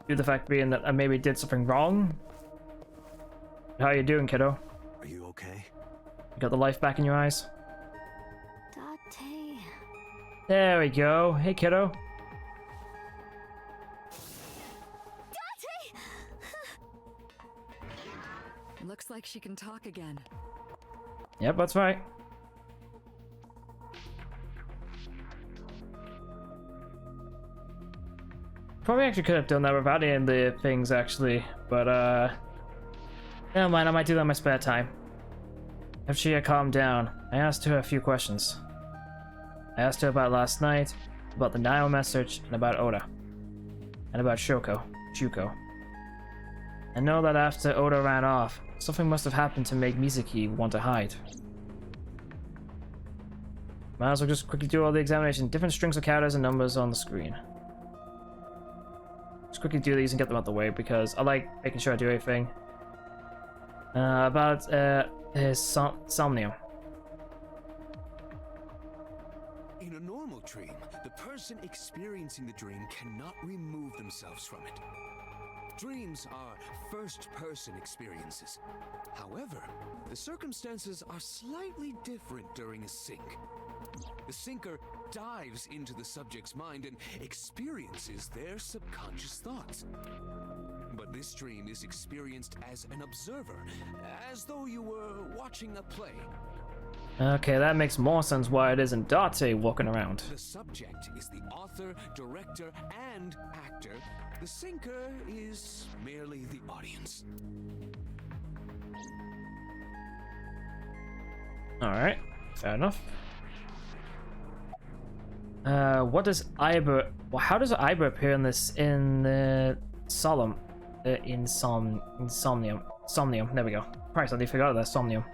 Speaker 1: due to the fact being that I maybe did something wrong. How you doing, kiddo?
Speaker 2: Are you okay?
Speaker 1: You got the life back in your eyes?
Speaker 8: Date.
Speaker 1: There we go. Hey, kiddo.
Speaker 4: Looks like she can talk again.
Speaker 1: Yep, that's right. Probably actually could have done that without any of the things, actually. But, never mind, I might do that in my spare time. If she had calmed down, I asked her a few questions. I asked her about last night, about the Nile message, and about Oda. And about Shuko. I know that after Oda ran off, something must have happened to make Mizuki want to hide. Might as well just quickly do all the examination. Different strings of characters and numbers on the screen. Just quickly do these and get them out the way because I like making sure I do everything. About Somnium.
Speaker 6: In a normal dream, the person experiencing the dream cannot remove themselves from it. Dreams are first-person experiences. However, the circumstances are slightly different during a sync. The syncer dives into the subject's mind and experiences their subconscious thoughts. But this dream is experienced as an observer, as though you were watching a play.
Speaker 1: Okay, that makes more sense why it isn't Date walking around.
Speaker 6: The subject is the author, director, and actor. The syncer is merely the audience.
Speaker 1: Alright, fair enough. What does Aiba... Well, how does Aiba appear in this, in the Somnium? Somnium, there we go. Christ, I nearly forgot that, Somnium.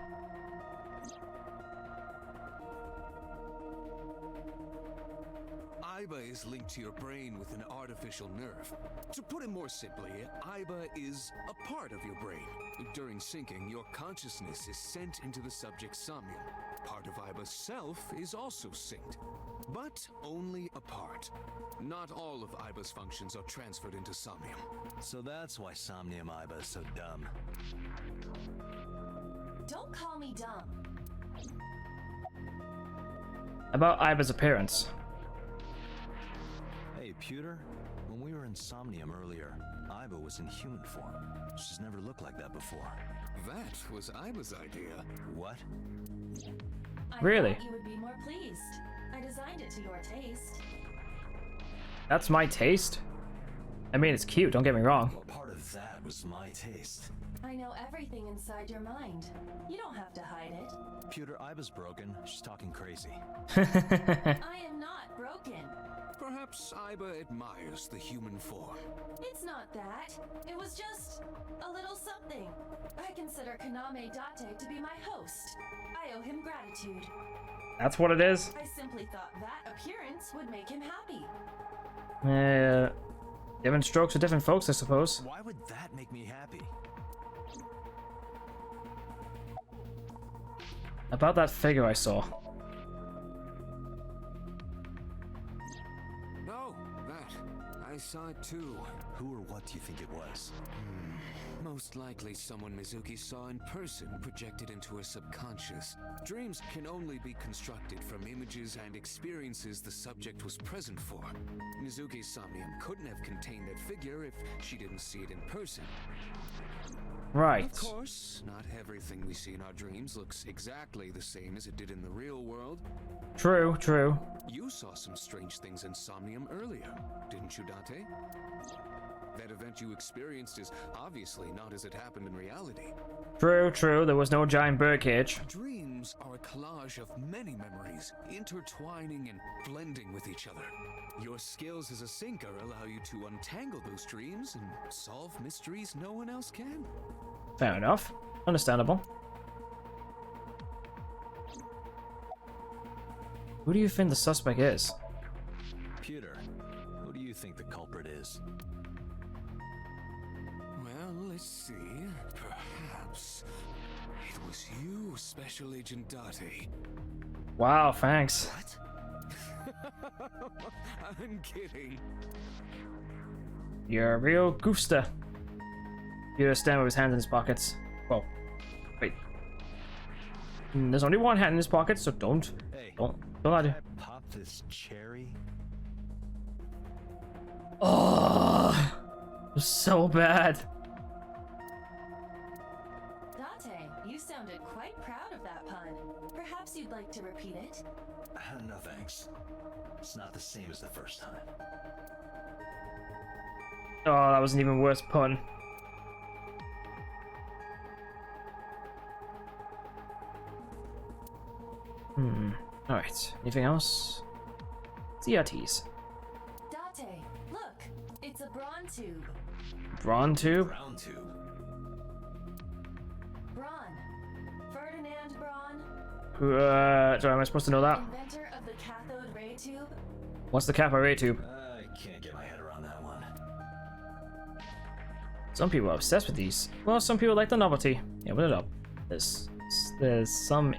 Speaker 6: Aiba is linked to your brain with an artificial nerve. To put it more simply, Aiba is a part of your brain. During syncing, your consciousness is sent into the subject's somnium. Part of Aiba's self is also synced, but only a part. Not all of Aiba's functions are transferred into Somnium.
Speaker 2: So that's why Somnium Aiba is so dumb.
Speaker 3: Don't call me dumb.
Speaker 1: About Aiba's appearance.
Speaker 2: Hey, Pewter, when we were in Somnium earlier, Aiba was in human form. She's never looked like that before.
Speaker 6: That was Aiba's idea.
Speaker 2: What?
Speaker 1: Really?
Speaker 3: I thought you would be more pleased. I designed it to your taste.
Speaker 1: That's my taste? I mean, it's cute, don't get me wrong.
Speaker 2: Well, part of that was my taste.
Speaker 3: I know everything inside your mind. You don't have to hide it.
Speaker 2: Pewter, Aiba's broken. She's talking crazy.
Speaker 3: I am not broken.
Speaker 6: Perhaps Aiba admires the human form.
Speaker 3: It's not that. It was just a little something. I consider Kaname Date to be my host. I owe him gratitude.
Speaker 1: That's what it is?
Speaker 3: I simply thought that appearance would make him happy.
Speaker 1: Different strokes for different folks, I suppose.
Speaker 2: Why would that make me happy?
Speaker 1: About that figure I saw.
Speaker 6: No, that. I saw it too.
Speaker 2: Who or what do you think it was?
Speaker 6: Most likely someone Mizuki saw in person projected into her subconscious. Dreams can only be constructed from images and experiences the subject was present for. Mizuki's Somnium couldn't have contained that figure if she didn't see it in person.
Speaker 1: Right.
Speaker 6: Of course, not everything we see in our dreams looks exactly the same as it did in the real world.
Speaker 1: True, true.
Speaker 6: You saw some strange things in Somnium earlier, didn't you, Date? That event you experienced is obviously not as it happened in reality.
Speaker 1: True, true. There was no giant birdcage.
Speaker 6: Dreams are a collage of many memories, intertwining and blending with each other. Your skills as a syncer allow you to untangle those dreams and solve mysteries no one else can.
Speaker 1: Fair enough. Understandable. Who do you think the suspect is?
Speaker 2: Pewter, who do you think the culprit is?
Speaker 6: Well, let's see. Perhaps it was you, Special Agent Date.
Speaker 1: Wow, thanks.
Speaker 6: What? I'm kidding.
Speaker 1: You're a real goofster. You stand with his hands in his pockets. Whoa. Wait. There's only one hand in his pocket, so don't lie to.
Speaker 2: Pop this cherry?
Speaker 1: Oh, so bad.
Speaker 3: Date, you sounded quite proud of that pun. Perhaps you'd like to repeat it?
Speaker 2: No thanks. It's not the same as the first time.
Speaker 1: Oh, that was an even worse pun. Alright, anything else? CRTs.
Speaker 3: Date, look! It's a Braun tube.
Speaker 1: Braun tube?
Speaker 2: Brown tube.
Speaker 3: Braun. Ferdinand Braun,
Speaker 1: Sorry, am I supposed to know that?
Speaker 3: inventor of the cathode ray tube.
Speaker 1: What's the cathode ray tube?
Speaker 2: I can't get my head around that one.
Speaker 1: Some people are obsessed with these. Well, some people like the novelty. Yeah, open it up. There's some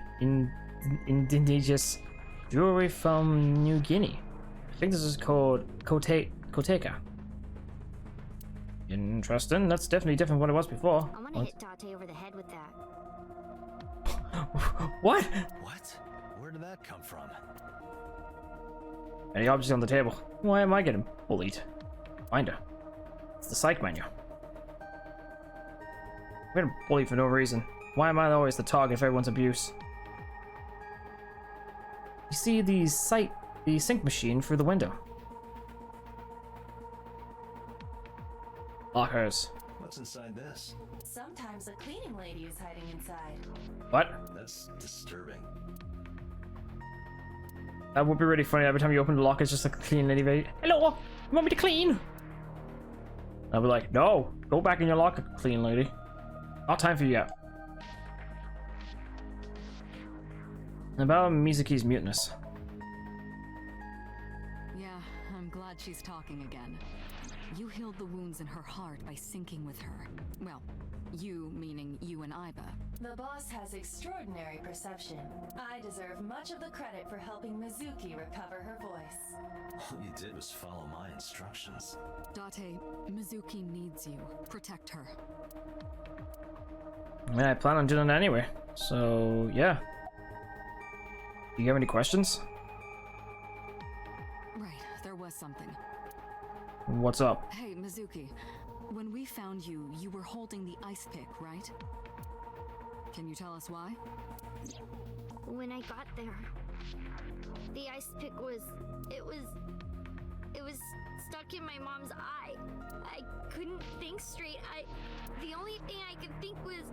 Speaker 1: indigenous jewelry from New Guinea. I think this is called Koteka. Interesting. That's definitely different from what it was before.
Speaker 8: I want to hit Date over the head with that.
Speaker 1: What?
Speaker 2: What? Where did that come from?
Speaker 1: Any objects on the table? Why am I getting bullied? Find her. It's the psych menu. I'm getting bullied for no reason. Why am I always the target of everyone's abuse? You see the sync machine through the window. Lockers.
Speaker 2: What's inside this?
Speaker 3: Sometimes a cleaning lady is hiding inside.
Speaker 1: What?
Speaker 2: That's disturbing.
Speaker 1: That would be really funny. Every time you open the locker, it's just like a clean lady. Hello, you want me to clean? I'll be like, no, go back in your locker, clean lady. Not time for you yet. About Mizuki's muteness.
Speaker 4: Yeah, I'm glad she's talking again. You healed the wounds in her heart by syncing with her. Well, you meaning you and Aiba.
Speaker 3: The boss has extraordinary perception. I deserve much of the credit for helping Mizuki recover her voice.
Speaker 2: All you did was follow my instructions.
Speaker 4: Date, Mizuki needs you. Protect her.
Speaker 1: I mean, I plan on doing that anyway. So, yeah. Do you have any questions?
Speaker 4: Right, there was something.
Speaker 1: What's up?
Speaker 4: Hey, Mizuki. When we found you, you were holding the ice pick, right? Can you tell us why?
Speaker 8: When I got there, the ice pick was stuck in my mom's eye. I couldn't think straight. The only thing I could think was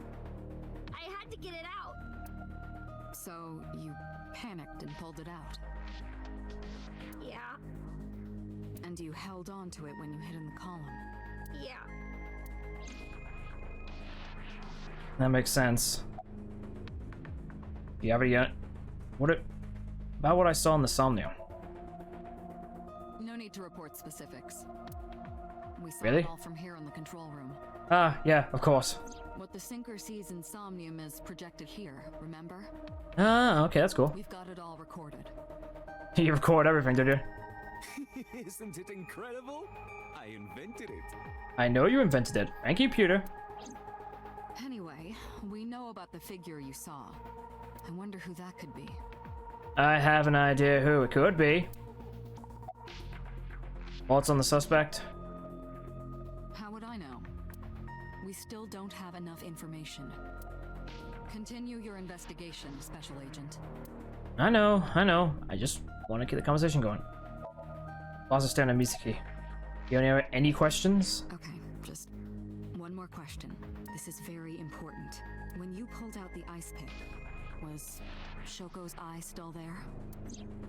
Speaker 8: I had to get it out.
Speaker 4: So you panicked and pulled it out.
Speaker 8: Yeah,
Speaker 4: And you held on to it when you hid in the column.
Speaker 8: yeah.
Speaker 1: That makes sense. Do you have it yet? About what I saw in the Somnium.
Speaker 4: No need to report specifics. We saw
Speaker 1: Really?
Speaker 4: it all from here in the control room.
Speaker 1: Ah, yeah, of course.
Speaker 4: What the sinker sees in Somnium is projected here, remember?
Speaker 1: Ah, okay, that's cool.
Speaker 4: We've got it all recorded.
Speaker 1: You record everything, did you?
Speaker 6: Isn't it incredible? I invented it.
Speaker 1: I know you invented it. Thank you, Peter.
Speaker 4: Anyway, we know about the figure you saw. I wonder who that could be.
Speaker 1: I have an idea who it could be. What's on the suspect?
Speaker 4: How would I know? We still don't have enough information. Continue your investigation, Special Agent.
Speaker 1: I know. I just want to keep the conversation going. Boss is staring at Mizuki. You have any questions?
Speaker 4: Okay, just one more question. This is very important. When you pulled out the ice pick, was Shoko's eye still there?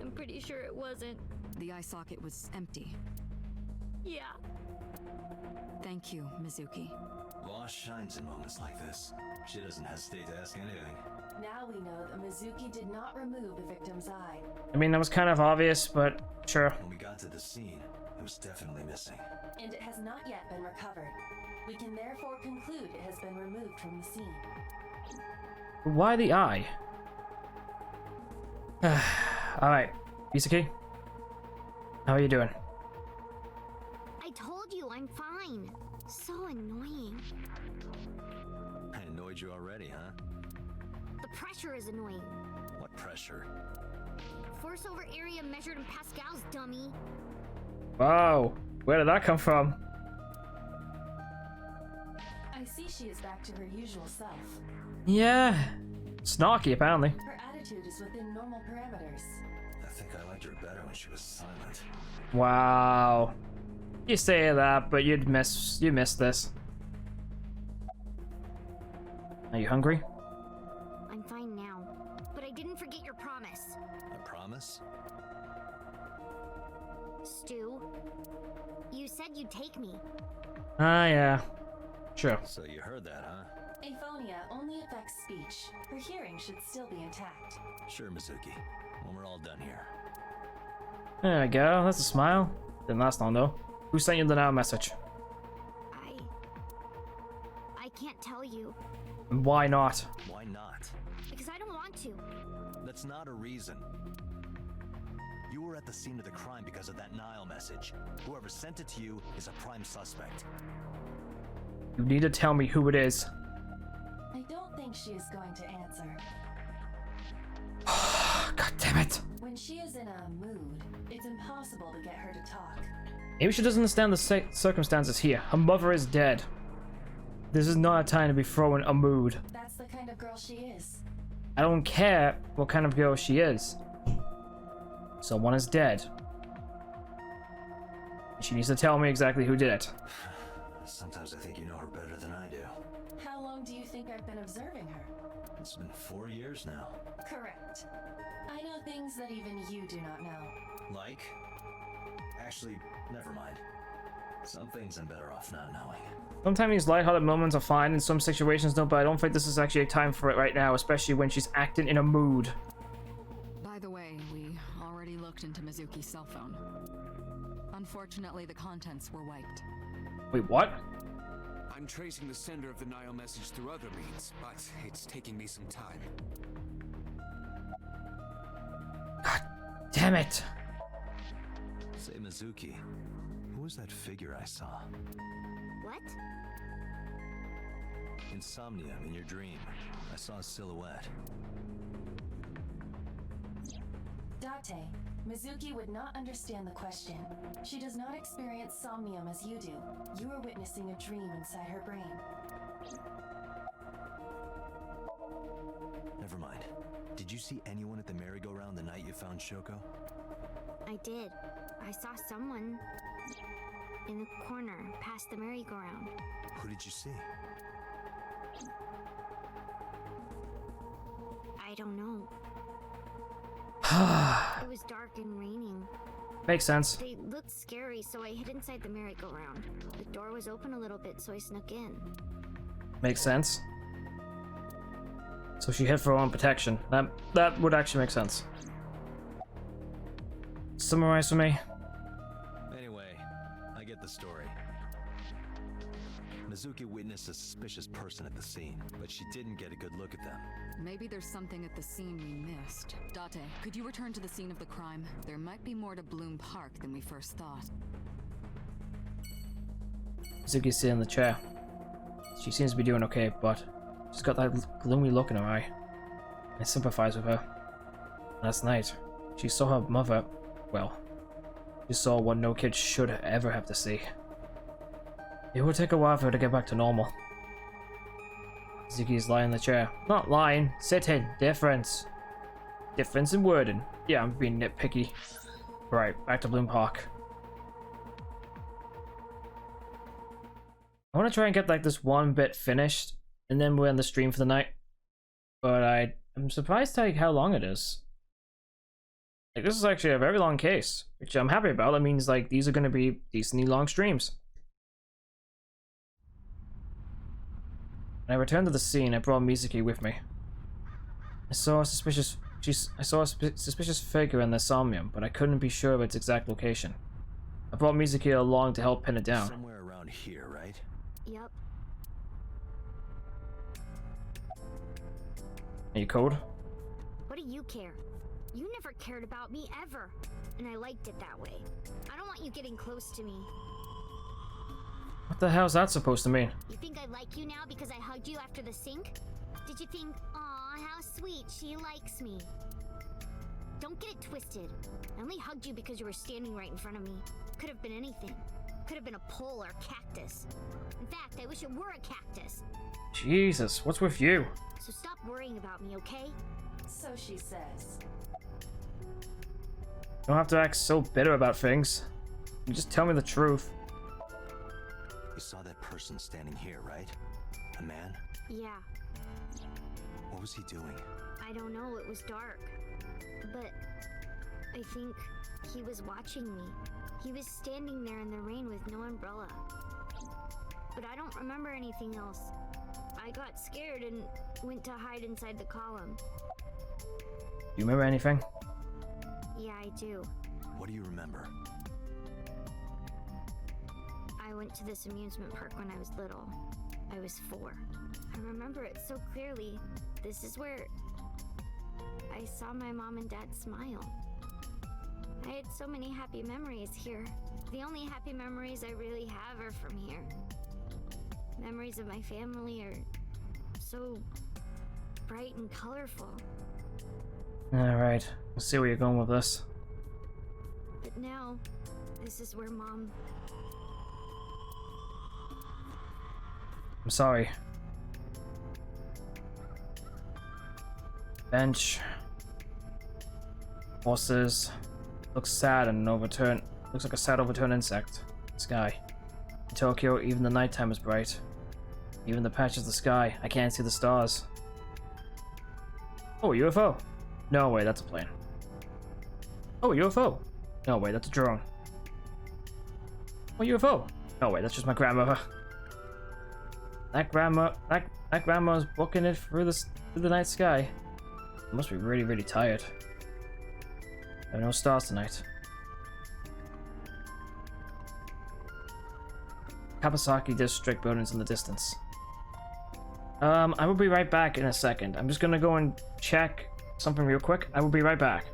Speaker 8: I'm pretty sure it wasn't.
Speaker 4: The eye socket was empty.
Speaker 8: Yeah.
Speaker 4: Thank you, Mizuki.
Speaker 2: Loss shines in moments like this. She doesn't hesitate to ask anything.
Speaker 3: Now we know that Mizuki did not remove the victim's eye.
Speaker 1: I mean, that was kind of obvious, but sure.
Speaker 2: When we got to the scene, it was definitely missing.
Speaker 3: And it has not yet been recovered. We can therefore conclude it has been removed from the scene.
Speaker 1: Why the eye? Alright, Mizuki. How are you doing?
Speaker 8: I told you I'm fine. So annoying.
Speaker 2: I annoyed you already, huh?
Speaker 8: The pressure is annoying.
Speaker 2: What pressure?
Speaker 8: Force over area measured in pascals, dummy.
Speaker 1: Wow, where did that come from?
Speaker 3: I see she is back to her usual self.
Speaker 1: Yeah, snarky apparently.
Speaker 3: Her attitude is within normal parameters.
Speaker 2: I think I liked her better when she was silent.
Speaker 1: Wow. You say that, but you miss this. Are you hungry?
Speaker 8: I'm fine now, but I didn't forget your promise.
Speaker 2: A promise?
Speaker 8: thought you'd take me.
Speaker 1: Ah, yeah. Sure.
Speaker 2: So you heard that, huh?
Speaker 3: Aphonia only affects speech. Her hearing should still be intact.
Speaker 2: Sure, Mizuki. When we're all done here.
Speaker 1: There we go. That's a smile. Didn't last long, though. Who sent you the now message?
Speaker 8: I can't tell you.
Speaker 1: And why not?
Speaker 2: Why not?
Speaker 8: Because I don't want to.
Speaker 2: That's not a reason. You were at the scene of the crime because of that Nile message. Whoever sent it to you is a prime suspect.
Speaker 1: You need to tell me who it is.
Speaker 3: I don't think she is going to answer.
Speaker 1: God damn it.
Speaker 3: When she is in a mood, it's impossible to get her to talk.
Speaker 1: Maybe she doesn't understand the circumstances here. Her mother is dead. This is not a time to be throwing a mood.
Speaker 3: That's the kind of girl she is.
Speaker 1: I don't care what kind of girl she is. Someone is dead. She needs to tell me exactly who did it.
Speaker 2: Sometimes I think you know her better than I do.
Speaker 3: How long do you think I've been observing her?
Speaker 2: It's been 4 years now.
Speaker 3: Correct. I know things that even you do not know.
Speaker 2: Like? Actually, never mind. Some things I'm better off not knowing.
Speaker 1: Sometimes these lighthearted moments are fine in some situations, no, but I don't think this is actually a time for it right now, especially when she's acting in a mood.
Speaker 4: By the way, we already looked into Mizuki's cell phone. Unfortunately, the contents were wiped.
Speaker 1: Wait, what?
Speaker 6: I'm tracing the sender of the Nile message through other means, but it's taking me some time.
Speaker 1: God damn it.
Speaker 2: Say, Mizuki, who was that figure I saw?
Speaker 8: What?
Speaker 2: In Somnium, in your dream, I saw a silhouette.
Speaker 3: Date, Mizuki would not understand the question. She does not experience somnium as you do. You are witnessing a dream inside her brain.
Speaker 2: Never mind. Did you see anyone at the merry-go-round the night you found Shoko?
Speaker 8: I did. I saw someone in the corner past the merry-go-round.
Speaker 2: Who did you see?
Speaker 8: I don't know. It was dark and raining.
Speaker 1: Makes sense.
Speaker 8: They looked scary, so I hid inside the merry-go-round. The door was open a little bit, so I snuck in.
Speaker 1: Makes sense. So she hid for her own protection. That would actually make sense. Summarize for me.
Speaker 2: Anyway, I get the story. Mizuki witnessed a suspicious person at the scene, but she didn't get a good look at them.
Speaker 4: Maybe there's something at the scene we missed. Date, could you return to the scene of the crime? There might be more to Bloom Park than we first thought.
Speaker 1: Mizuki's sitting in the chair. She seems to be doing okay, but she's got that gloomy look in her eye. I sympathize with her. Last night, she saw her mother. Well, she saw what no kid should ever have to see. It will take a while for her to get back to normal. Mizuki's lying in the chair. Not lying, sitting. Difference. Difference in wording. Yeah, I'm being nitpicky. Right, back to Bloom Park. I want to try and get like this one bit finished, and then we'll end the stream for the night. But I'm surprised like how long it is. Like this is actually a very long case, which I'm happy about. That means like these are going to be decently long streams. When I returned to the scene, I brought Mizuki with me. I saw a suspicious figure in the Somnium, but I couldn't be sure of its exact location. I brought Mizuki along to help pin it down.
Speaker 2: Somewhere around here, right?
Speaker 8: Yep.
Speaker 1: Any code?
Speaker 8: What do you care? You never cared about me ever, and I liked it that way. I don't want you getting close to me.
Speaker 1: What the hell is that supposed to mean?
Speaker 8: You think I like you now because I hugged you after the sink? Did you think, aw, how sweet, she likes me? Don't get it twisted. I only hugged you because you were standing right in front of me. Could have been anything. Could have been a pole or a cactus. In fact, I wish it were a cactus.
Speaker 1: Jesus, what's with you?
Speaker 8: So stop worrying about me, okay?
Speaker 3: So she says.
Speaker 1: You don't have to act so bitter about things. You just tell me the truth.
Speaker 2: You saw that person standing here, right? A man?
Speaker 8: Yeah.
Speaker 2: What was he doing?
Speaker 8: I don't know, it was dark. But I think he was watching me. He was standing there in the rain with no umbrella. But I don't remember anything else. I got scared and went to hide inside the column.
Speaker 1: You remember anything?
Speaker 8: Yeah, I do.
Speaker 2: What do you remember?
Speaker 8: I went to this amusement park when I was little. I was 4. I remember it so clearly. This is where I saw my mom and dad smile. I had so many happy memories here. The only happy memories I really have are from here. Memories of my family are so bright and colorful.
Speaker 1: Alright, let's see where you're going with this.
Speaker 8: But now, this is where Mom...
Speaker 1: I'm sorry. Bench. Horses. Looks sad and overturned. Looks like a sad overturned insect. Sky. In Tokyo, even the nighttime is bright. Even the patches of the sky, I can't see the stars. Oh, a UFO. No way, that's a plane. Oh, a UFO. No way, that's a drone. Oh, UFO. No way, that's just my grandmother. That grandma's booking it through the night sky. I must be really, really tired. There are no stars tonight. Kawasaki District buildings in the distance. I will be right back in a second. I'm just gonna go and check something real quick. I will be right back.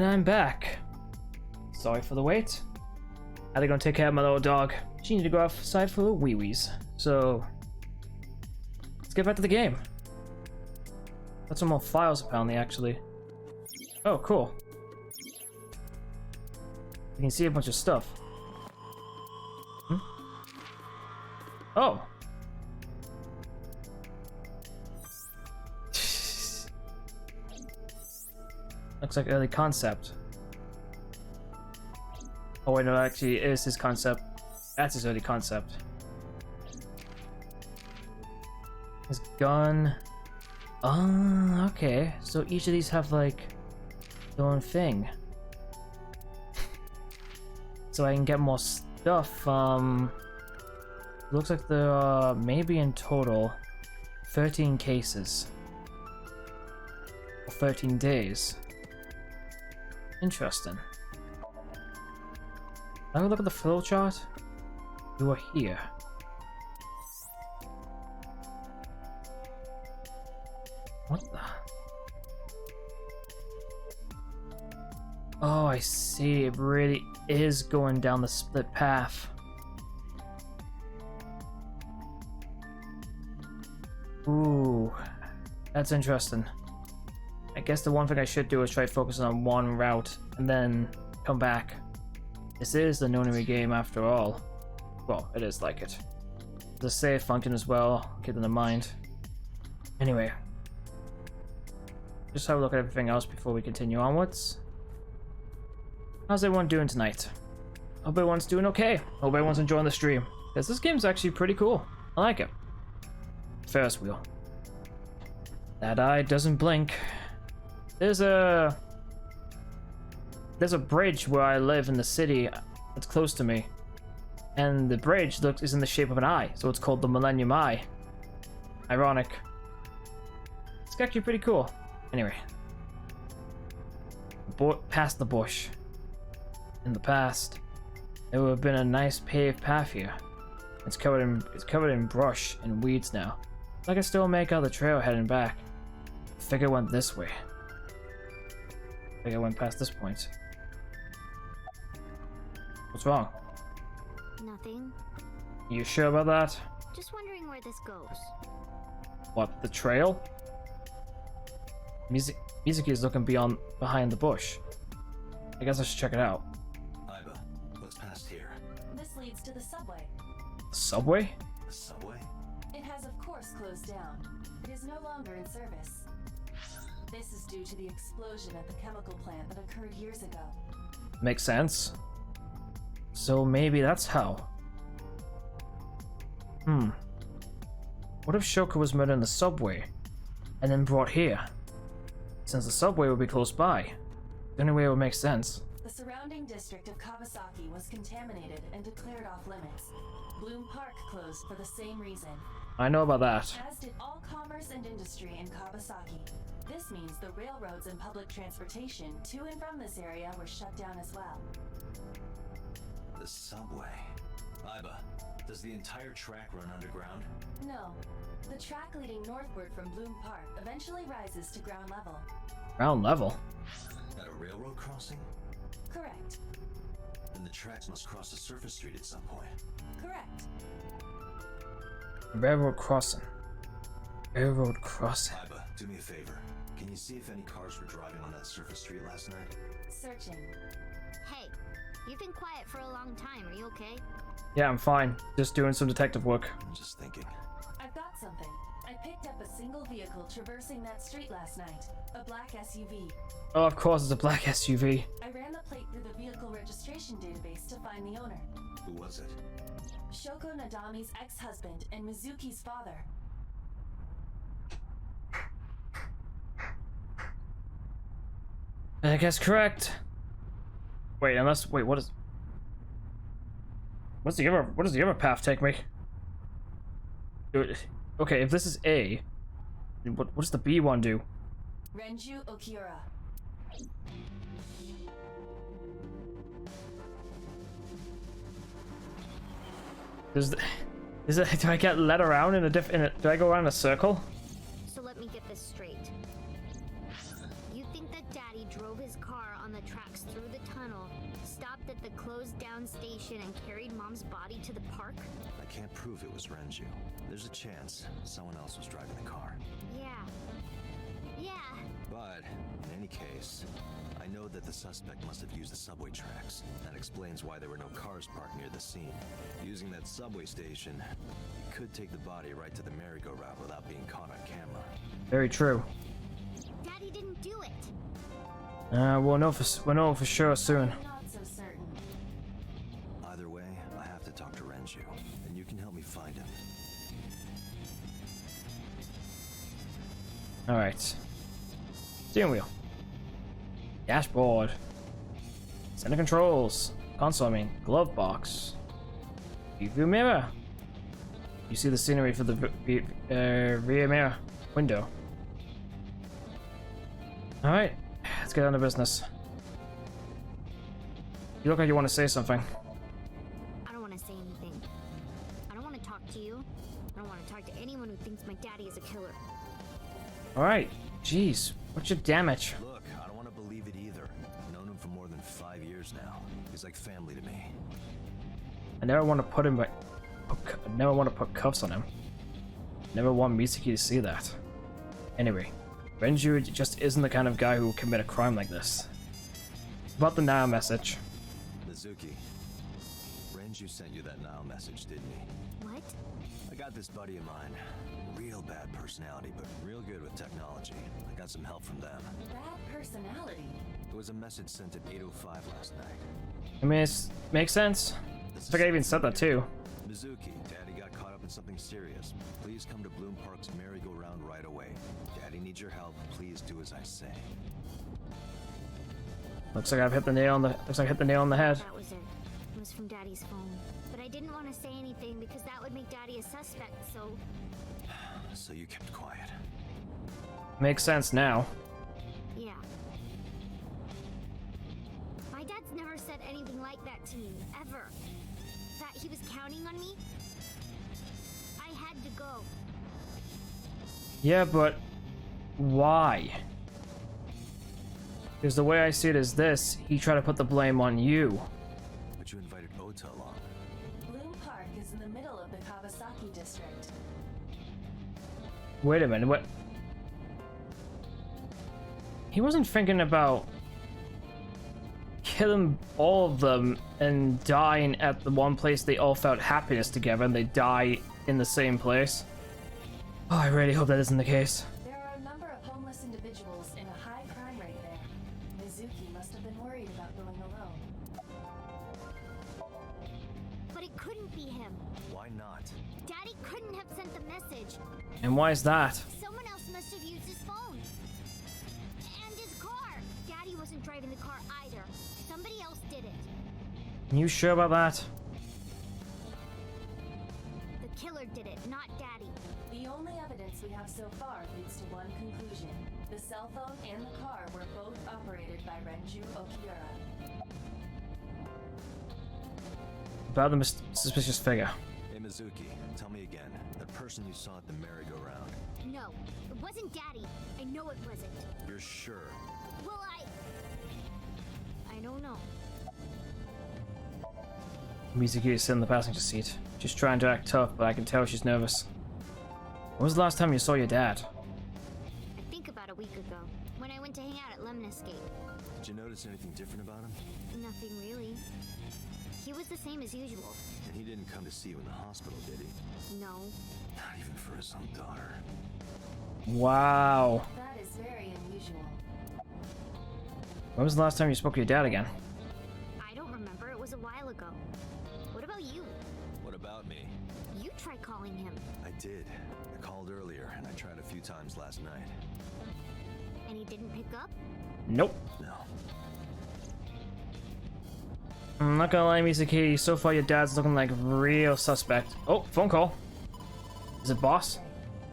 Speaker 1: And I'm back. Sorry for the wait. Had to go take care of my little dog. She needed to go outside for wee-wees. So, let's get back to the game. Got some more files apparently, actually. Oh, cool. You can see a bunch of stuff. Hmm? Oh. Looks like early concept. Oh wait, no, actually it is his concept. That's his early concept. His gun. Oh, okay. So each of these have like their own thing. So I can get more stuff. Looks like there are maybe in total 13 cases. Or 13 days. Interesting. Have a look at the flow chart. You are here. What the? Oh, I see. It really is going down the split path. Ooh, that's interesting. I guess the one thing I should do is try focusing on one route and then come back. This is the Nonary game after all. Well, it is like it. There's a save function as well, keep that in mind. Anyway. Just have a look at everything else before we continue onwards. How's everyone doing tonight? Hope everyone's doing okay. Hope everyone's enjoying the stream. Because this game's actually pretty cool. I like it. Ferris wheel. That eye doesn't blink. There's a bridge where I live in the city that's close to me. And the bridge is in the shape of an eye, so it's called the Millennium Eye. Ironic. It's actually pretty cool. Anyway. Past the bush. In the past, there would have been a nice paved path here. It's covered in brush and weeds now. I can still make out the trail heading back. I think it went this way. I think I went past this point. What's wrong?
Speaker 8: Nothing.
Speaker 1: You sure about that?
Speaker 8: Just wondering where this goes.
Speaker 1: What, the trail? Mizuki is looking behind the bush. I guess I should check it out.
Speaker 2: Aiba, what's past here?
Speaker 3: This leads to the subway.
Speaker 1: The subway?
Speaker 2: The subway?
Speaker 3: It has of course closed down. It is no longer in service. This is due to the explosion at the chemical plant that occurred years ago.
Speaker 1: Makes sense. So maybe that's how. What if Shoko was murdered in the subway and then brought here? Since the subway would be close by, the only way it would make sense.
Speaker 3: The surrounding district of Kawasaki was contaminated and declared off limits. Bloom Park closed for the same reason.
Speaker 1: I know about that.
Speaker 3: As did all commerce and industry in Kawasaki. This means the railroads and public transportation to and from this area were shut down as well.
Speaker 2: The subway. Aiba, does the entire track run underground?
Speaker 3: No. The track leading northward from Bloom Park eventually rises to ground level.
Speaker 1: Ground level?
Speaker 2: At a railroad crossing?
Speaker 3: Correct.
Speaker 2: Then the tracks must cross a surface street at some point.
Speaker 3: Correct.
Speaker 1: Railroad crossing. Railroad crossing.
Speaker 2: Aiba, do me a favor. Can you see if any cars were driving on that surface street last night?
Speaker 3: Searching.
Speaker 8: Hey, you've been quiet for a long time. Are you okay?
Speaker 1: Yeah, I'm fine. Just doing some detective work.
Speaker 2: I'm just thinking.
Speaker 3: I've got something. I picked up a single vehicle traversing that street last night. A black SUV.
Speaker 1: Oh, of course, it's a black SUV.
Speaker 3: I ran the plate through the vehicle registration database to find the owner.
Speaker 2: Who was it?
Speaker 3: Shoko Nadami's ex-husband and Mizuki's father.
Speaker 1: I guess correct. Wait, what does the other path take me? Okay, if this is A, what does the B one do?
Speaker 3: Renju Okiura.
Speaker 1: Do I get led around in do I go around in a circle?
Speaker 8: So let me get this straight. You think that Daddy drove his car on the the tracks through the tunnel, stopped at the closed down station, and carried Mom's body to the park?
Speaker 2: I can't prove it was Renju. There's a chance someone else was driving the car.
Speaker 8: Yeah.
Speaker 2: But, in any case, I know that the suspect must have used the subway tracks. That explains why there were no cars parked near the scene. Using that subway station, he could take the body right to the merry-go-round without being caught on camera.
Speaker 1: Very true.
Speaker 8: Daddy didn't do it.
Speaker 1: We'll know for sure soon.
Speaker 3: Not so certain.
Speaker 2: Either way, I have to talk to Renju, and you can help me find him.
Speaker 1: Alright. Steering wheel. Dashboard. Center controls. Console, glove box. View mirror. You see the scenery for the rear mirror window. Alright, let's get down to business. You look like you want to say something.
Speaker 8: I don't want to say anything. I don't want to talk to you. I don't want to talk to anyone who thinks my daddy is a killer.
Speaker 1: Alright, jeez, what's your damage?
Speaker 2: Look, I don't want to believe it either. I've known him for more than 5 years now. He's like family to me.
Speaker 1: I never want to put him, I never want to put cuffs on him. Never want Mitsuki to see that. Anyway, Renju just isn't the kind of guy who will commit a crime like this. About the now message.
Speaker 2: Mizuki, Renju sent you that now message, didn't he?
Speaker 8: What?
Speaker 2: I got this buddy of mine. Real bad personality, but real good with technology. I got some help from them.
Speaker 3: Bad personality.
Speaker 2: There was a message sent at 8:05 last night.
Speaker 1: I mean, it makes sense. I think I even said that too.
Speaker 2: Mizuki, Daddy got caught up in something serious. Please come to Bloom Park's merry-go-round right away. Daddy needs your help. Please do as I say.
Speaker 1: Looks like I've hit the nail on the. Looks like I hit the nail on the head.
Speaker 8: That was it. It was from Daddy's phone. But I didn't want to say anything because that would make Daddy a suspect, so...
Speaker 2: So you kept quiet.
Speaker 1: Makes sense now.
Speaker 8: Yeah. My dad's never said anything like that to me, ever. That he was counting on me. I had to go.
Speaker 1: Yeah, but why? Because the way I see it is this: he tried to put the blame on you.
Speaker 2: But you invited Ota along.
Speaker 3: Bloom Park is in the middle of the Kawasaki district.
Speaker 1: Wait a minute, what? He wasn't thinking about killing all of them and dying at the one place they all felt happiness together and they die in the same place? Oh, I really hope that isn't the case.
Speaker 3: There are a number of homeless individuals in a high crime rate there. Mizuki must have been worried about going alone.
Speaker 8: But it couldn't be him.
Speaker 2: Why not?
Speaker 8: Daddy couldn't have sent the message.
Speaker 1: And why is that?
Speaker 8: Someone else must have used his phone. And his car. Daddy wasn't driving the car either. Somebody else did it.
Speaker 1: You sure about that?
Speaker 8: The killer did it, not Daddy.
Speaker 3: The only evidence we have so far leads to one conclusion. The cell phone and the car were both operated by Renju Okiura.
Speaker 1: About the suspicious figure.
Speaker 2: Hey Mizuki, tell me again. That person you saw at the merry-go-round.
Speaker 8: No, it wasn't Daddy. I know it wasn't.
Speaker 2: You're sure?
Speaker 8: Well, I don't know.
Speaker 1: Mizuki is sitting in the passenger seat. She's trying to act tough, but I can tell she's nervous. When was the last time you saw your dad?
Speaker 8: I think about a week ago, when I went to hang out at Lemniscape.
Speaker 2: Did you notice anything different about him?
Speaker 8: Nothing really. He was the same as usual.
Speaker 2: And he didn't come to see you in the hospital, did he?
Speaker 8: No.
Speaker 2: Not even for his own daughter.
Speaker 1: Wow.
Speaker 3: That is very unusual.
Speaker 1: When was the last time you spoke to your dad again?
Speaker 8: I don't remember. It was a while ago. What about you?
Speaker 2: What about me?
Speaker 8: You try calling him.
Speaker 2: I did. I called earlier, and I tried a few times last night.
Speaker 8: And he didn't pick up?
Speaker 1: Nope.
Speaker 2: No.
Speaker 1: I'm not gonna lie, Mizuki. So far, your dad's looking like real suspect. Oh, phone call. Is it boss?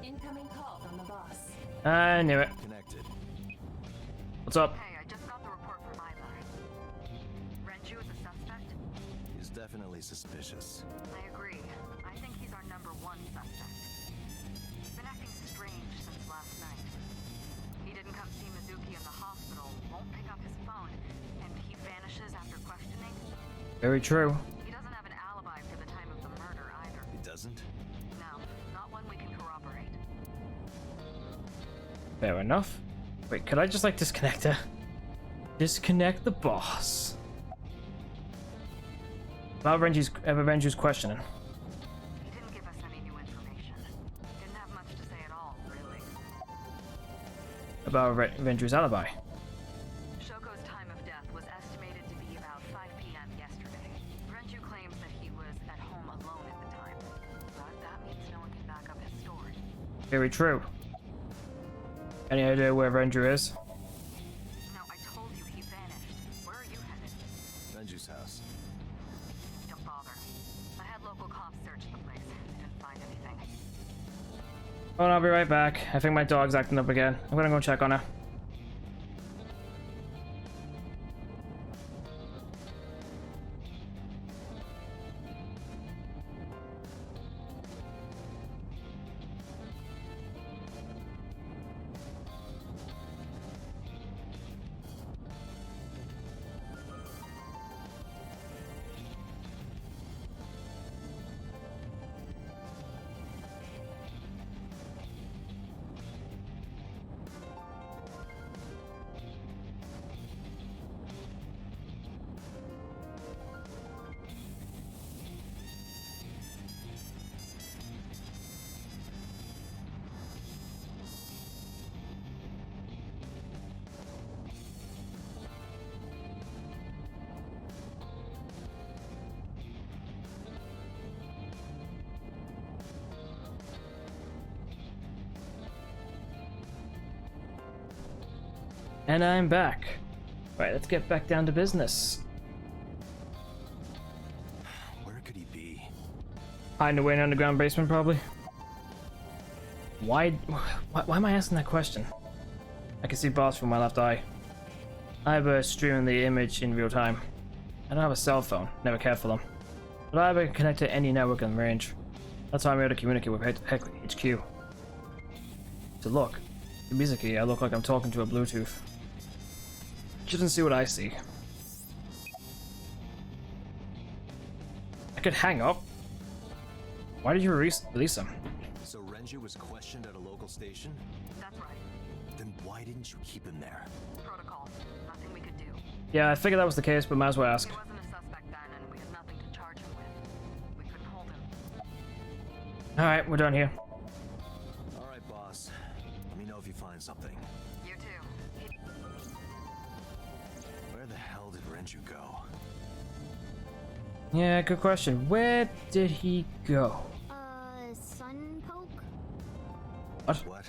Speaker 3: Incoming call from the boss.
Speaker 1: I knew it.
Speaker 2: Connected.
Speaker 1: What's up?
Speaker 4: Hey, I just got the report from Aiba. Renju is a suspect?
Speaker 2: He's definitely suspicious.
Speaker 4: I agree. I think he's our number one suspect. He's been acting strange since last night. He didn't come see Mizuki in the hospital, won't pick up his phone, and
Speaker 1: Very true.
Speaker 4: He doesn't have an alibi for the time of the murder either.
Speaker 2: He doesn't?
Speaker 4: No, not one we can corroborate.
Speaker 1: Fair enough. Wait, could I just like disconnect her? Disconnect the boss. About Renju's questioning.
Speaker 4: He didn't give us any new information. Didn't have much to say at all, really.
Speaker 1: About Renju's alibi.
Speaker 4: Shoko's time of death was estimated to be about 5 p.m. yesterday. Renju claims that he was at home alone at the time. But that means no one can back up his story.
Speaker 1: Very true. Any idea where Renju is?
Speaker 4: No, I told you he vanished. Where are you headed?
Speaker 2: Renju's house.
Speaker 4: Don't bother. I had local cops search the place. Didn't find anything.
Speaker 1: Oh, and I'll be right back. I think my dog's acting up again. I'm gonna go check on her. And I'm back. Right, let's get back down to business.
Speaker 2: Where could he be?
Speaker 1: Hiding away in an underground basement, probably. Why am I asking that question? I can see boss from my left eye. Aiba is streaming the image in real time. I don't have a cell phone, never cared for them. But Aiba can connect to any network in range. That's how I'm able to communicate with HQ. So look, in Mizuki, I look like I'm talking to a Bluetooth. She doesn't see what I see. I could hang up. Why did you release him?
Speaker 2: So Renju was questioned at a local station?
Speaker 4: That's right.
Speaker 2: Then why didn't you keep him there?
Speaker 4: Protocol. Nothing we could do.
Speaker 1: Yeah, I figured that was the case, but might as well ask.
Speaker 4: He wasn't a suspect then, and we had nothing to charge him with. We couldn't hold him.
Speaker 1: Alright, we're done here.
Speaker 2: Alright, boss. Let me know if you find something.
Speaker 4: You too.
Speaker 2: Where the hell did Renju go?
Speaker 1: Yeah, good question. Where did he go?
Speaker 8: Sun poke?
Speaker 2: What?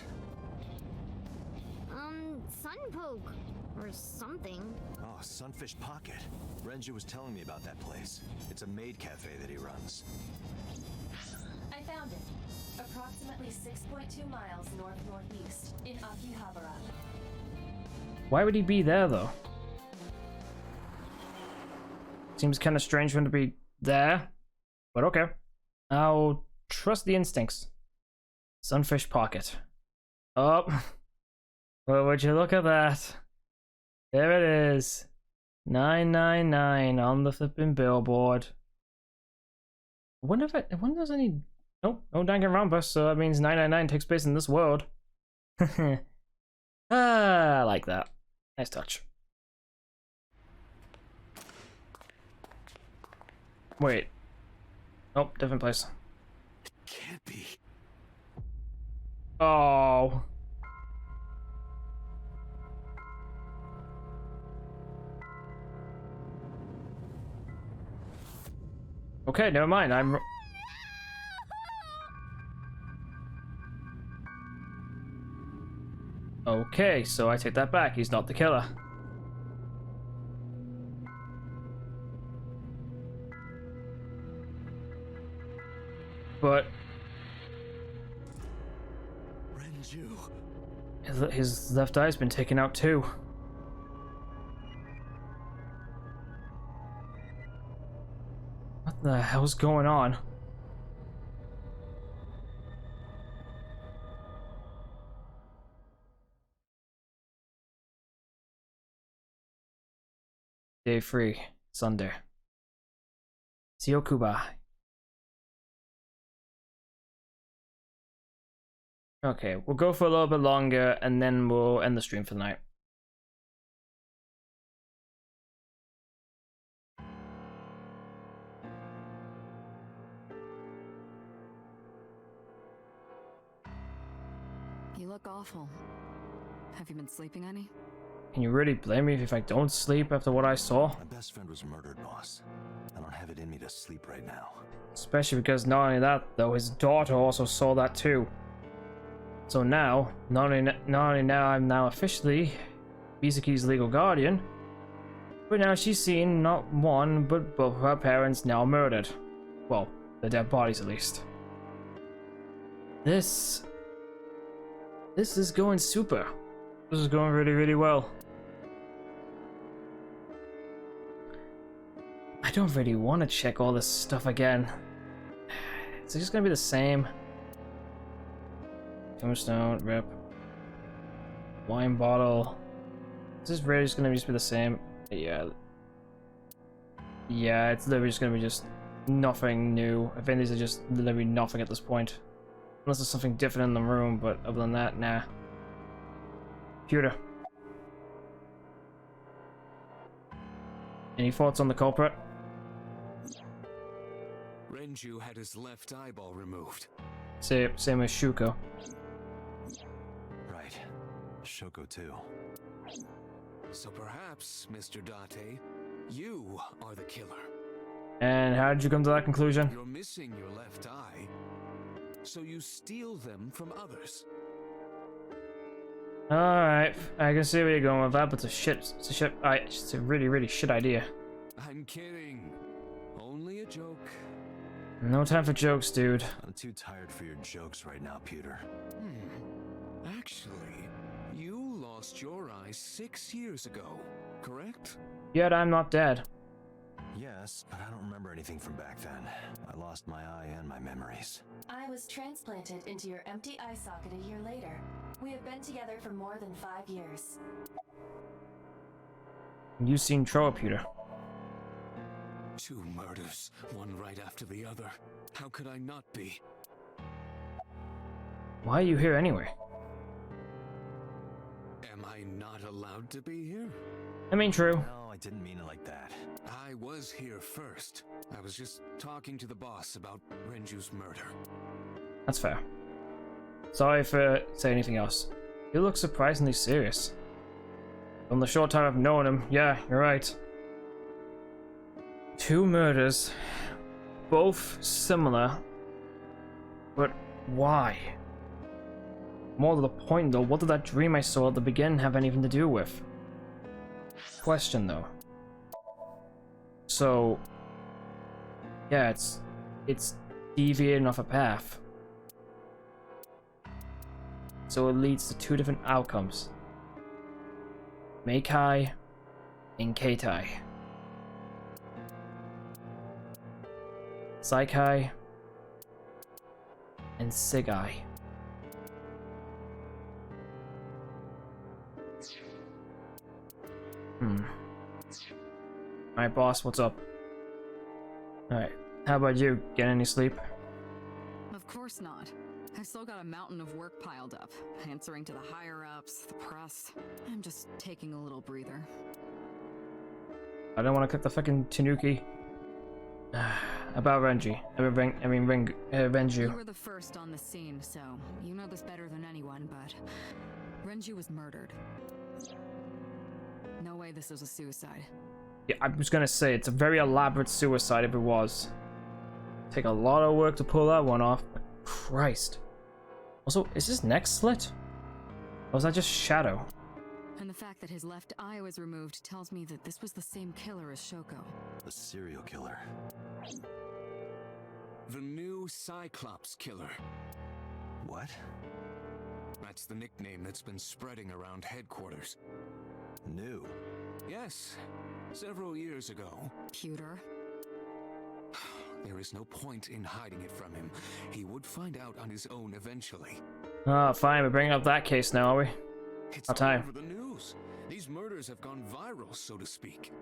Speaker 8: Sun poke. Or something.
Speaker 2: Oh, Sunfish Pocket. Renju was telling me about that place. It's a maid cafe that he runs.
Speaker 3: I found it. Approximately 6.2 miles north-northeast in Akihabara.
Speaker 1: Why would he be there, though? Seems kind of strange for him to be there. But okay. I'll trust the instincts. Sunfish Pocket. Oh. Well, would you look at that? There it is. 999 on the flipping billboard. I wonder if there's any... Nope, no Danganronpa, so that means 999 takes place in this world. I like that. Nice touch. Wait. Nope, different place.
Speaker 2: Can't be.
Speaker 1: Oh. Okay, never mind. Okay, so I take that back. He's not the killer. But
Speaker 2: Renju.
Speaker 1: his left eye's been taken out too. What the hell's going on? Day 3, Sunday. Siokuba. Okay, we'll go for a little bit longer and then we'll end the stream for the night.
Speaker 4: You look awful. Have you been sleeping any?
Speaker 1: Can you really blame me if I don't sleep after what I saw?
Speaker 2: My best friend was murdered, boss. I don't have it in me to sleep right now.
Speaker 1: Especially because not only that, though, his daughter also saw that too. So now, not only now I'm now officially Mizuki's legal guardian, but now she's seen not one, but both of her parents now murdered. Well, the dead bodies at least. This is going super. This is going really, really well. I don't really want to check all this stuff again. It's just gonna be the same. Tombstone, rip. Wine bottle. Is this really just gonna be the same? Yeah. Yeah, it's literally just gonna be just nothing new. I think these are just literally nothing at this point. Unless there's something different in the room, but other than that, nah. Computer. Any thoughts on the culprit?
Speaker 6: Renju had his left eyeball removed.
Speaker 1: Same as Shuko.
Speaker 2: Right. Shoko too.
Speaker 6: So perhaps, Mr. Date, you are the killer.
Speaker 1: And how did you come to that conclusion?
Speaker 6: You're missing your left eye, so you steal them from others.
Speaker 1: Alright, I can see where you're going with that, but it's a really, really shit idea.
Speaker 6: I'm kidding. Only a joke.
Speaker 1: No time for jokes, dude.
Speaker 2: I'm too tired for your jokes right now, Peter.
Speaker 6: Actually, you lost your eye 6 years ago, correct?
Speaker 1: Yet I'm not dead.
Speaker 2: Yes, but I don't remember anything from back then. I lost my eye and my memories.
Speaker 3: I was transplanted into your empty eye socket a year later. We have been together for more than 5 years.
Speaker 1: You've seen Troa, Peter.
Speaker 6: 2 murders, one right after the other. How could I not be?
Speaker 1: Why are you here anyway?
Speaker 6: Am I not allowed to be here?
Speaker 1: I mean, true.
Speaker 2: No, I didn't mean it like that.
Speaker 6: I was here first. I was just talking to the boss about Renju's murder.
Speaker 1: That's fair. Sorry for saying anything else. You look surprisingly serious. From the short time I've known him, yeah, you're right. 2 murders. Both similar. But why? More to the point though, what did that dream I saw at the beginning have anything to do with? Question though. So, yeah, it's deviating off a path. So it leads to 2 different outcomes. Meikai and Keitai. Saikai and Sigai. Alright, boss, what's up? Alright, how about you? Get any sleep?
Speaker 4: Of course not. I've still got a mountain of work piled up, answering to the higher-ups, the press. I'm just taking a little breather.
Speaker 1: I don't want to cook the fucking tanuki. About Renji. Renju.
Speaker 4: You were the first on the scene, so you know this better than anyone, but Renju was murdered. No way this was a suicide.
Speaker 1: Yeah, I was gonna say, it's a very elaborate suicide if it was. Take a lot of work to pull that one off, but Christ. Also, is his neck slit? Or was that just shadow?
Speaker 4: And the fact that his left eye was removed tells me that this was the same killer as Shoko.
Speaker 2: The serial killer.
Speaker 6: The new Cyclops killer.
Speaker 2: What?
Speaker 6: That's the nickname that's been spreading around headquarters.
Speaker 2: New?
Speaker 6: Yes, several years ago.
Speaker 4: Pewter.
Speaker 6: There is no point in hiding it from him. He would find out on his own eventually.
Speaker 1: Ah, fine, we're bringing up that case now, are we?
Speaker 6: It's
Speaker 1: About
Speaker 6: all
Speaker 1: time.
Speaker 6: over the news. These murders have gone viral, so to speak.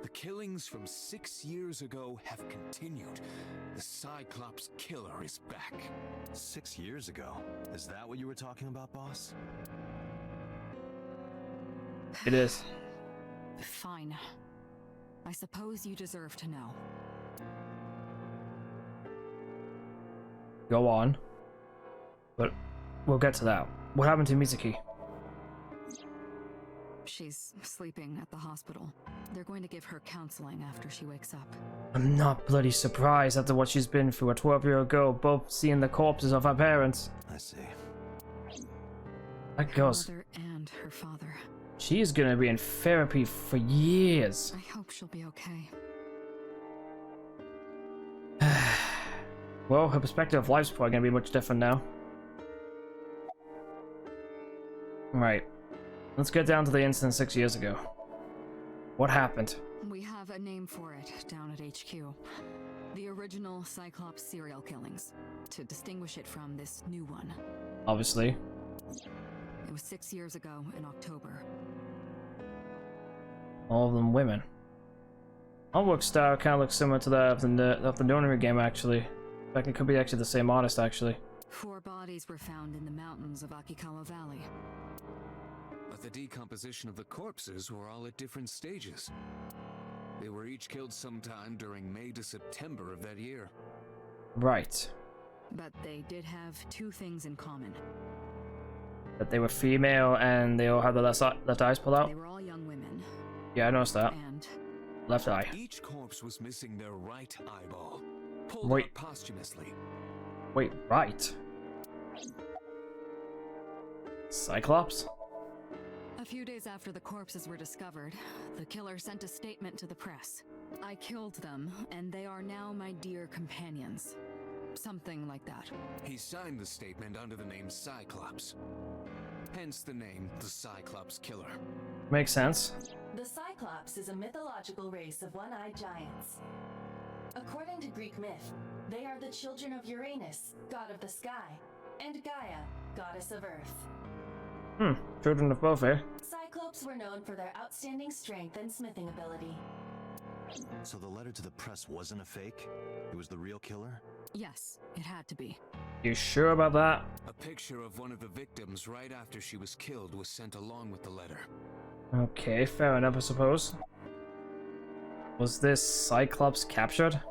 Speaker 6: The killings from 6 years ago have continued. The Cyclops killer is back.
Speaker 2: 6 years ago? Is that what you were talking about, boss?
Speaker 1: It is.
Speaker 4: Fine. I suppose you deserve to know.
Speaker 1: Go on. But we'll get to that. What happened to Mizuki?
Speaker 4: She's sleeping at the hospital. They're going to give her counseling after she wakes up.
Speaker 1: I'm not bloody surprised after what she's been through a 12-year-old girl, both seeing the corpses of her parents.
Speaker 2: I see.
Speaker 1: That girl's...
Speaker 4: Her mother and her father.
Speaker 1: She is gonna be in therapy for years.
Speaker 4: I hope she'll be okay.
Speaker 1: Well, her perspective of life's probably gonna be much different now. Right. Let's get down to the incident 6 years ago. What happened?
Speaker 4: We have a name for it down at HQ. The original Cyclops Serial Killings, to distinguish it from this new one.
Speaker 1: Obviously.
Speaker 4: It was 6 years ago in October.
Speaker 1: All of them women. Artwork style kind of looks similar to that of the Nonary game, actually. In fact, it could be actually the same artist, actually.
Speaker 4: 4 bodies were found in the mountains of Akikawa Valley.
Speaker 6: But the decomposition of the corpses were all at different stages. They were each killed sometime during May to September of that year.
Speaker 1: Right.
Speaker 4: But they did have 2 things in common.
Speaker 1: That they were female and they all had the left eyes pulled out?
Speaker 4: They were all young women.
Speaker 1: Yeah, I noticed that.
Speaker 4: And
Speaker 1: left eye.
Speaker 6: Each corpse was missing their right eyeball, pulled
Speaker 1: Wait.
Speaker 6: out posthumously.
Speaker 1: Wait, right. Cyclops?
Speaker 4: a few days after the corpses were discovered, the killer sent a statement to the press. I killed them, and they are now my dear companions. Something like that.
Speaker 6: He signed the statement under the name Cyclops. Hence the name, the Cyclops Killer.
Speaker 1: Makes sense.
Speaker 3: The Cyclops is a mythological race of one-eyed giants. According to Greek myth, they are the children of Uranus, god of the sky, and Gaia, goddess of earth.
Speaker 1: Children of both, eh?
Speaker 3: Cyclopes were known for their outstanding strength and smithing ability.
Speaker 2: So the letter to the press wasn't a fake? It was the real killer?
Speaker 4: Yes, it had to be.
Speaker 1: You sure about that?
Speaker 6: A picture of one of the victims right after she was killed was sent along with the letter.
Speaker 1: Okay, fair enough, I suppose. Was this Cyclops captured?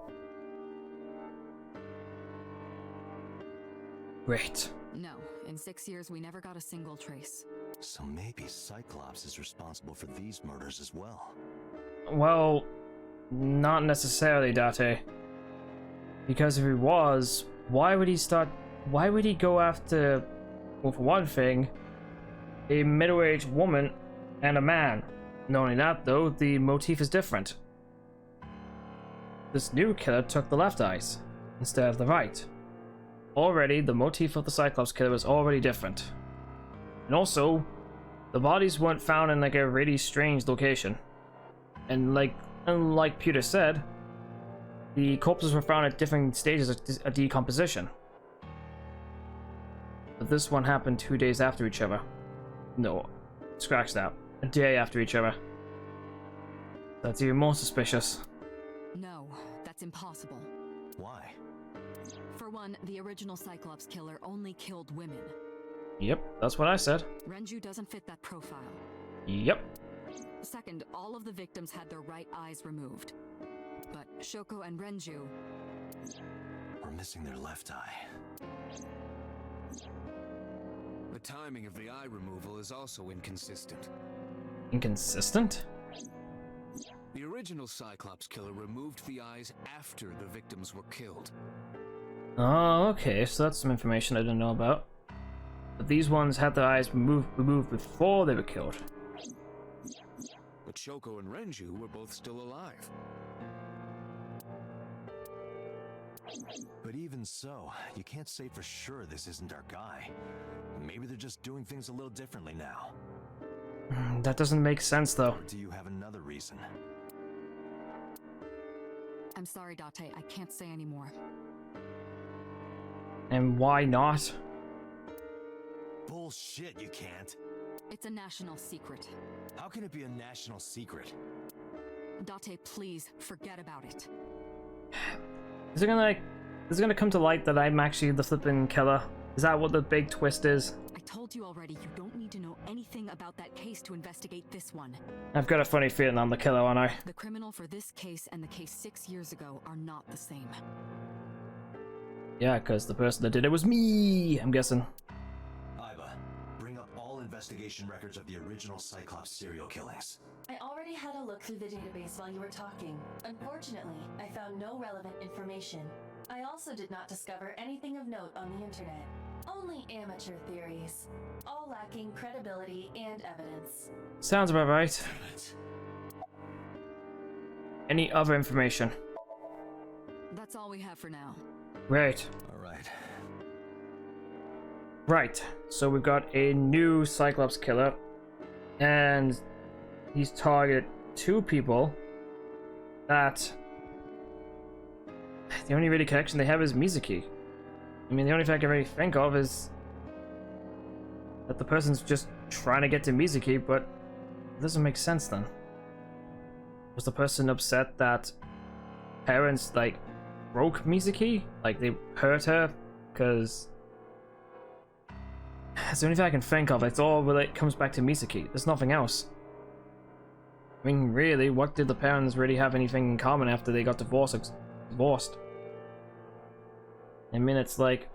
Speaker 1: Great.
Speaker 4: No, in 6 years we never got a single trace.
Speaker 2: So maybe Cyclops is responsible for these murders as well.
Speaker 1: Well, not necessarily, Date. Because if he was, why would he go after, well, for one thing, a middle-aged woman and a man? Not only that, though, the motif is different. This new killer took the left eyes instead of the right. Already, the motif of the Cyclops killer was already different. And also, the bodies weren't found in like a really strange location. And like Peter said, the corpses were found at different stages of decomposition. But this one happened 2 days after each other. No, scratch that. A day after each other. That's even more suspicious.
Speaker 4: No, that's impossible.
Speaker 2: Why?
Speaker 4: For one, the original Cyclops killer only killed women.
Speaker 1: Yep, that's what I said.
Speaker 4: Renju doesn't fit that profile.
Speaker 1: Yep.
Speaker 4: Second, all of the victims had their right eyes removed. But Shoko and Renju...
Speaker 2: We're missing their left eye.
Speaker 6: The timing of the eye removal is also inconsistent.
Speaker 1: Inconsistent?
Speaker 6: The original Cyclops killer removed the eyes after the victims were killed.
Speaker 1: Oh, okay, so that's some information I didn't know about. But these ones had their eyes removed before they were killed.
Speaker 6: But Shoko and Renju were both still alive.
Speaker 2: But even so, you can't say for sure this isn't our guy. Maybe they're just doing things a little differently now.
Speaker 1: That doesn't make sense, though.
Speaker 2: Or do you have another reason?
Speaker 4: I'm sorry, Date, I can't say anymore.
Speaker 1: And why not?
Speaker 2: Bullshit, you can't.
Speaker 4: It's a national secret.
Speaker 2: How can it be a national secret?
Speaker 4: Date, please, forget about it.
Speaker 1: Is it gonna come to light that I'm actually the flipping killer? Is that what the big twist is?
Speaker 4: I told you already, you don't need to know anything about that case to investigate this one.
Speaker 1: I've got a funny feeling I'm the killer, aren't I?
Speaker 4: The criminal for this case and the case 6 years ago are not the same.
Speaker 1: Yeah, because the person that did it was me, I'm guessing.
Speaker 2: Aiba, bring up all investigation records of the original Cyclops serial killings.
Speaker 3: I already had a look through the database while you were talking. Unfortunately, I found no relevant information. I also did not discover anything of note on the internet. Only amateur theories, all lacking credibility and evidence.
Speaker 1: Sounds about right. Any other information?
Speaker 4: That's all we have for now.
Speaker 1: Right.
Speaker 2: Alright.
Speaker 1: Right. So we've got a new Cyclops killer. And he's targeted 2 people that the only really connection they have is Mizuki. I mean, the only thing I can really think of is that the person's just trying to get to Mizuki, but it doesn't make sense then. Was the person upset that parents, like, broke Mizuki? Like, they hurt her? Because that's the only thing I can think of. It's all comes back to Mizuki. There's nothing else. I mean, really, what did the parents really have anything in common after they got divorced? I mean, it's like...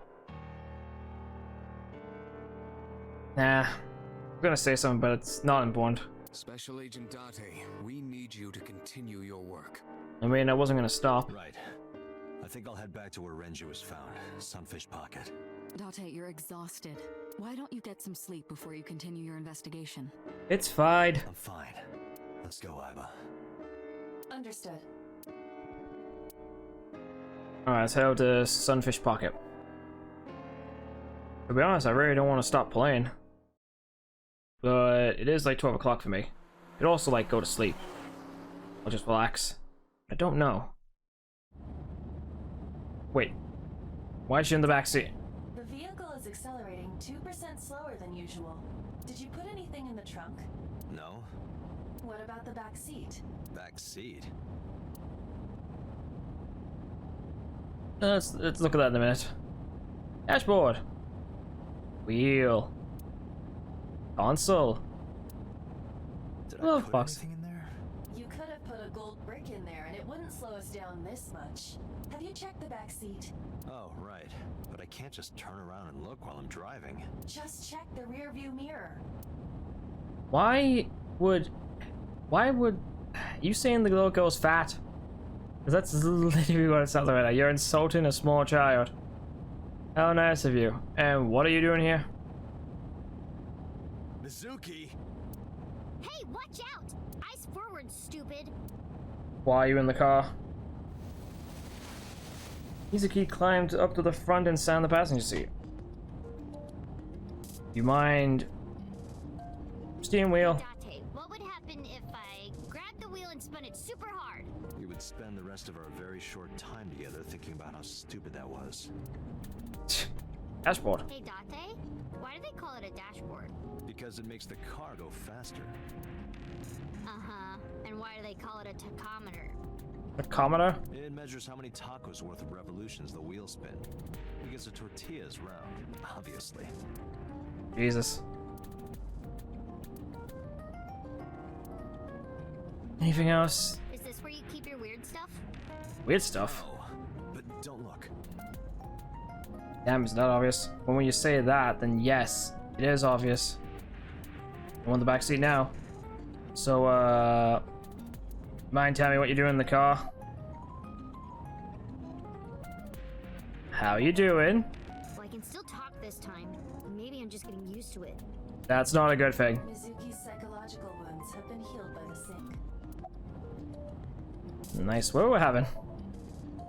Speaker 1: Nah. I'm gonna say something, but it's not important.
Speaker 6: Special Agent Date, we need you to continue your work.
Speaker 1: I mean, I wasn't gonna stop.
Speaker 2: Right. I think I'll head back to where Renji was found. Sunfish Pocket.
Speaker 4: Date, you're exhausted. Why don't you get some sleep before you continue your investigation?
Speaker 1: It's fine.
Speaker 2: I'm fine. Let's go, Aiba.
Speaker 3: Understood.
Speaker 1: Alright, let's head out to Sunfish Pocket. To be honest, I really don't want to stop playing. But it is like 12 o'clock for me. I'd also like go to sleep. I'll just relax. I don't know. Wait. Why is she in the back seat?
Speaker 3: The vehicle is accelerating 2% slower than usual. Did you put anything in the trunk?
Speaker 2: No?
Speaker 3: What about the back seat?
Speaker 2: Back seat?
Speaker 1: Let's look at that in a minute. Dashboard. Wheel. Console.
Speaker 2: Did
Speaker 1: Oh,
Speaker 2: I put
Speaker 1: box.
Speaker 2: anything in there?
Speaker 3: You could have put a gold brick in there and it wouldn't slow us down this much. Have you checked the back seat?
Speaker 2: Oh, right. But I can't just turn around and look while I'm driving.
Speaker 3: Just check the rear view mirror.
Speaker 1: Why would you saying the little girl's fat? Because that's literally what it sounds like right now. You're insulting a small child. How nice of you. And what are you doing here?
Speaker 2: Mizuki!
Speaker 8: Hey, watch out! Eyes forward, stupid!
Speaker 1: Why are you in the car? Mizuki climbed up to the front and sat in the passenger seat. You mind? Steering wheel.
Speaker 8: Date, what would happen if I grabbed the wheel and spun it super hard?
Speaker 2: We would spend the rest of our very short time together thinking about how stupid that was.
Speaker 1: Dashboard.
Speaker 8: Hey, Date, why do they call it a dashboard?
Speaker 2: Because it makes the car go faster.
Speaker 8: Uh-huh. And why do they call it a tachometer?
Speaker 1: Tachometer?
Speaker 2: It measures how many tacos worth of revolutions the wheels spin. Because a tortilla is round, obviously.
Speaker 1: Jesus. Anything else?
Speaker 8: Is this where you keep your weird stuff?
Speaker 1: Weird stuff.
Speaker 2: Oh, but don't look.
Speaker 1: Damn, it's not obvious. But when you say that, then yes, it is obvious. I'm on the back seat now. So, mind telling me what you're doing in the car? How you doing?
Speaker 8: Well, I can still talk this time. Maybe I'm just getting used to it.
Speaker 1: That's not a good thing.
Speaker 3: Mizuki's psychological wounds have been healed by the sink.
Speaker 1: Nice what we're having.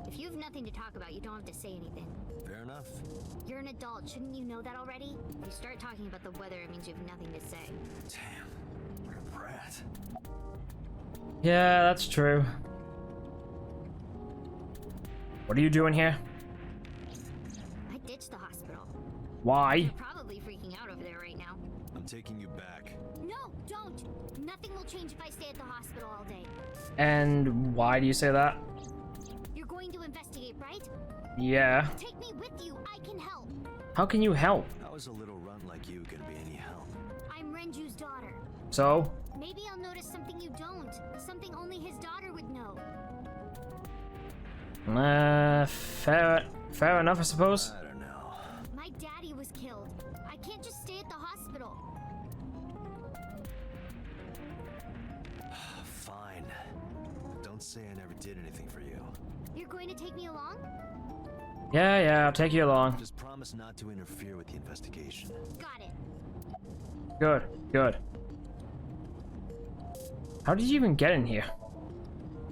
Speaker 8: If you have nothing to talk about, you don't have to say anything.
Speaker 2: Fair enough.
Speaker 8: You're an adult, shouldn't you know that already? If you start talking about the weather, it means you have nothing to say.
Speaker 2: Damn, what a brat.
Speaker 1: Yeah, that's true. What are you doing here?
Speaker 8: I ditched the hospital.
Speaker 1: Why?
Speaker 8: You're probably freaking out over there right now.
Speaker 2: I'm taking you back.
Speaker 8: No, don't! Nothing Nothing will change if I stay at the hospital all day.
Speaker 1: And why do you say that?
Speaker 8: You're going to investigate, right?
Speaker 1: Yeah.
Speaker 8: Take me with you. I can help.
Speaker 1: How can you help?
Speaker 2: How is a little runt like you gonna be any help?
Speaker 8: I'm Renju's daughter.
Speaker 1: So?
Speaker 8: Maybe I'll notice something you don't. Something only his daughter would know.
Speaker 1: Fair enough, I suppose.
Speaker 2: I don't know.
Speaker 8: My daddy was killed. I can't just stay at the hospital.
Speaker 2: Fine. Don't say I never did anything for you.
Speaker 8: You're going to take me along?
Speaker 1: Yeah, I'll take you along.
Speaker 2: Just promise not to interfere with the investigation.
Speaker 8: Got it.
Speaker 1: Good. How did you even get in here?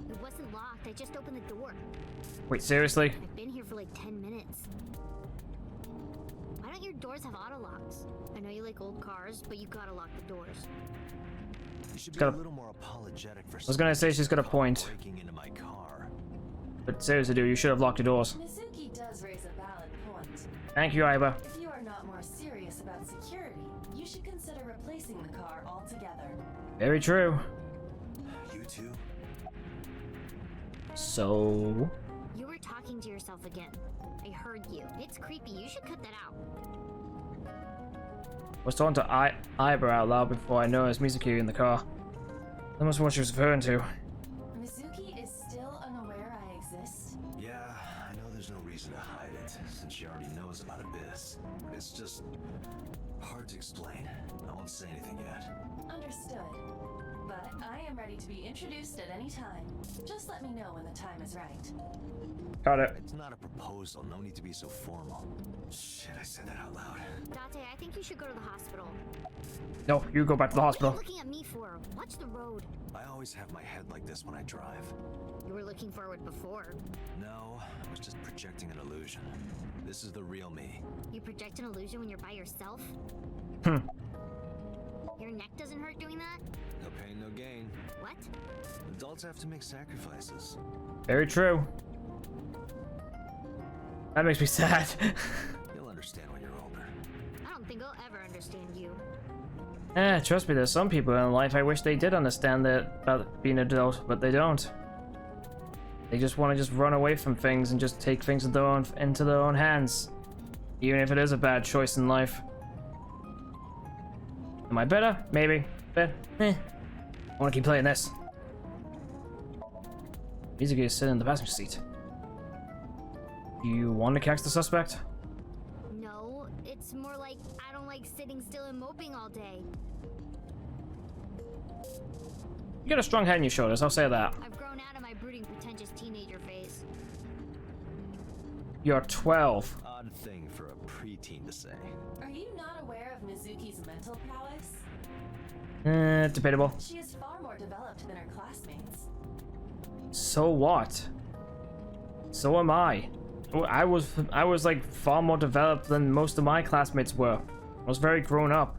Speaker 8: It wasn't locked. I just opened the door.
Speaker 1: Wait, seriously?
Speaker 8: I've been here for like 10 minutes. Why don't your doors have auto locks? I know you like old cars, but you gotta lock the doors.
Speaker 2: You should be
Speaker 1: Got
Speaker 2: a
Speaker 1: a-
Speaker 2: little more apologetic for
Speaker 1: I was gonna say she's got a
Speaker 2: call
Speaker 1: point.
Speaker 2: breaking into my car.
Speaker 1: But seriously, dude, you should have locked the doors.
Speaker 3: Mizuki does raise a valid point.
Speaker 1: Thank you, Aiba.
Speaker 3: If you are not more serious about security, you should consider replacing the car altogether.
Speaker 1: Very true.
Speaker 2: You too?
Speaker 1: So...
Speaker 8: You were talking to yourself again. I heard you. It's creepy. You should cut that out.
Speaker 1: I was talking to Aiba out loud before I noticed Mizuki in the car. That must be what she was referring to.
Speaker 3: Mizuki is still unaware I exist.
Speaker 2: Yeah, I know there's no reason to hide it, since she already knows about Abyss. It's just hard to explain. I won't say anything yet.
Speaker 3: Understood. But I am ready to be introduced at any time. Just let me know when the time is right.
Speaker 1: Got it.
Speaker 2: It's not a proposal, no need to be so formal. Shit, I said that out loud.
Speaker 8: Date, I think you should go to the hospital.
Speaker 1: No, you go back to the
Speaker 8: What are
Speaker 1: hospital.
Speaker 8: you looking at me for? Watch the road.
Speaker 2: I always have my head like this when I drive.
Speaker 8: You were looking forward before.
Speaker 2: No, I was just projecting an illusion. This is the real me.
Speaker 8: You project an illusion when you're by yourself? Your neck doesn't hurt doing that?
Speaker 2: No pain, no gain.
Speaker 8: What?
Speaker 2: Adults have to make sacrifices.
Speaker 1: Very true. That makes me sad.
Speaker 2: You'll understand when you're older.
Speaker 8: I don't think I'll ever understand you.
Speaker 1: Trust me, there's some people in life I wish they did understand that about being an adult, but they don't. They just want to just run away from things and just take things into their own hands. Even if it is a bad choice in life. Am I better? Maybe. But, I want to keep playing this. Mizuki is sitting in the passenger seat. Do you want to catch the suspect?
Speaker 8: No, it's more like I don't like sitting still and moping all day.
Speaker 1: You got a strong head on your shoulders, I'll say that.
Speaker 8: I've grown out of my brooding, pretentious teenager phase.
Speaker 1: You're 12.
Speaker 2: Odd thing for a preteen to say.
Speaker 3: Are you not aware of Mizuki's mental prowess?
Speaker 1: Debatable.
Speaker 3: She is far more developed than her classmates.
Speaker 1: So what? So am I. I was like far more developed than most of my classmates were. I was very grown up.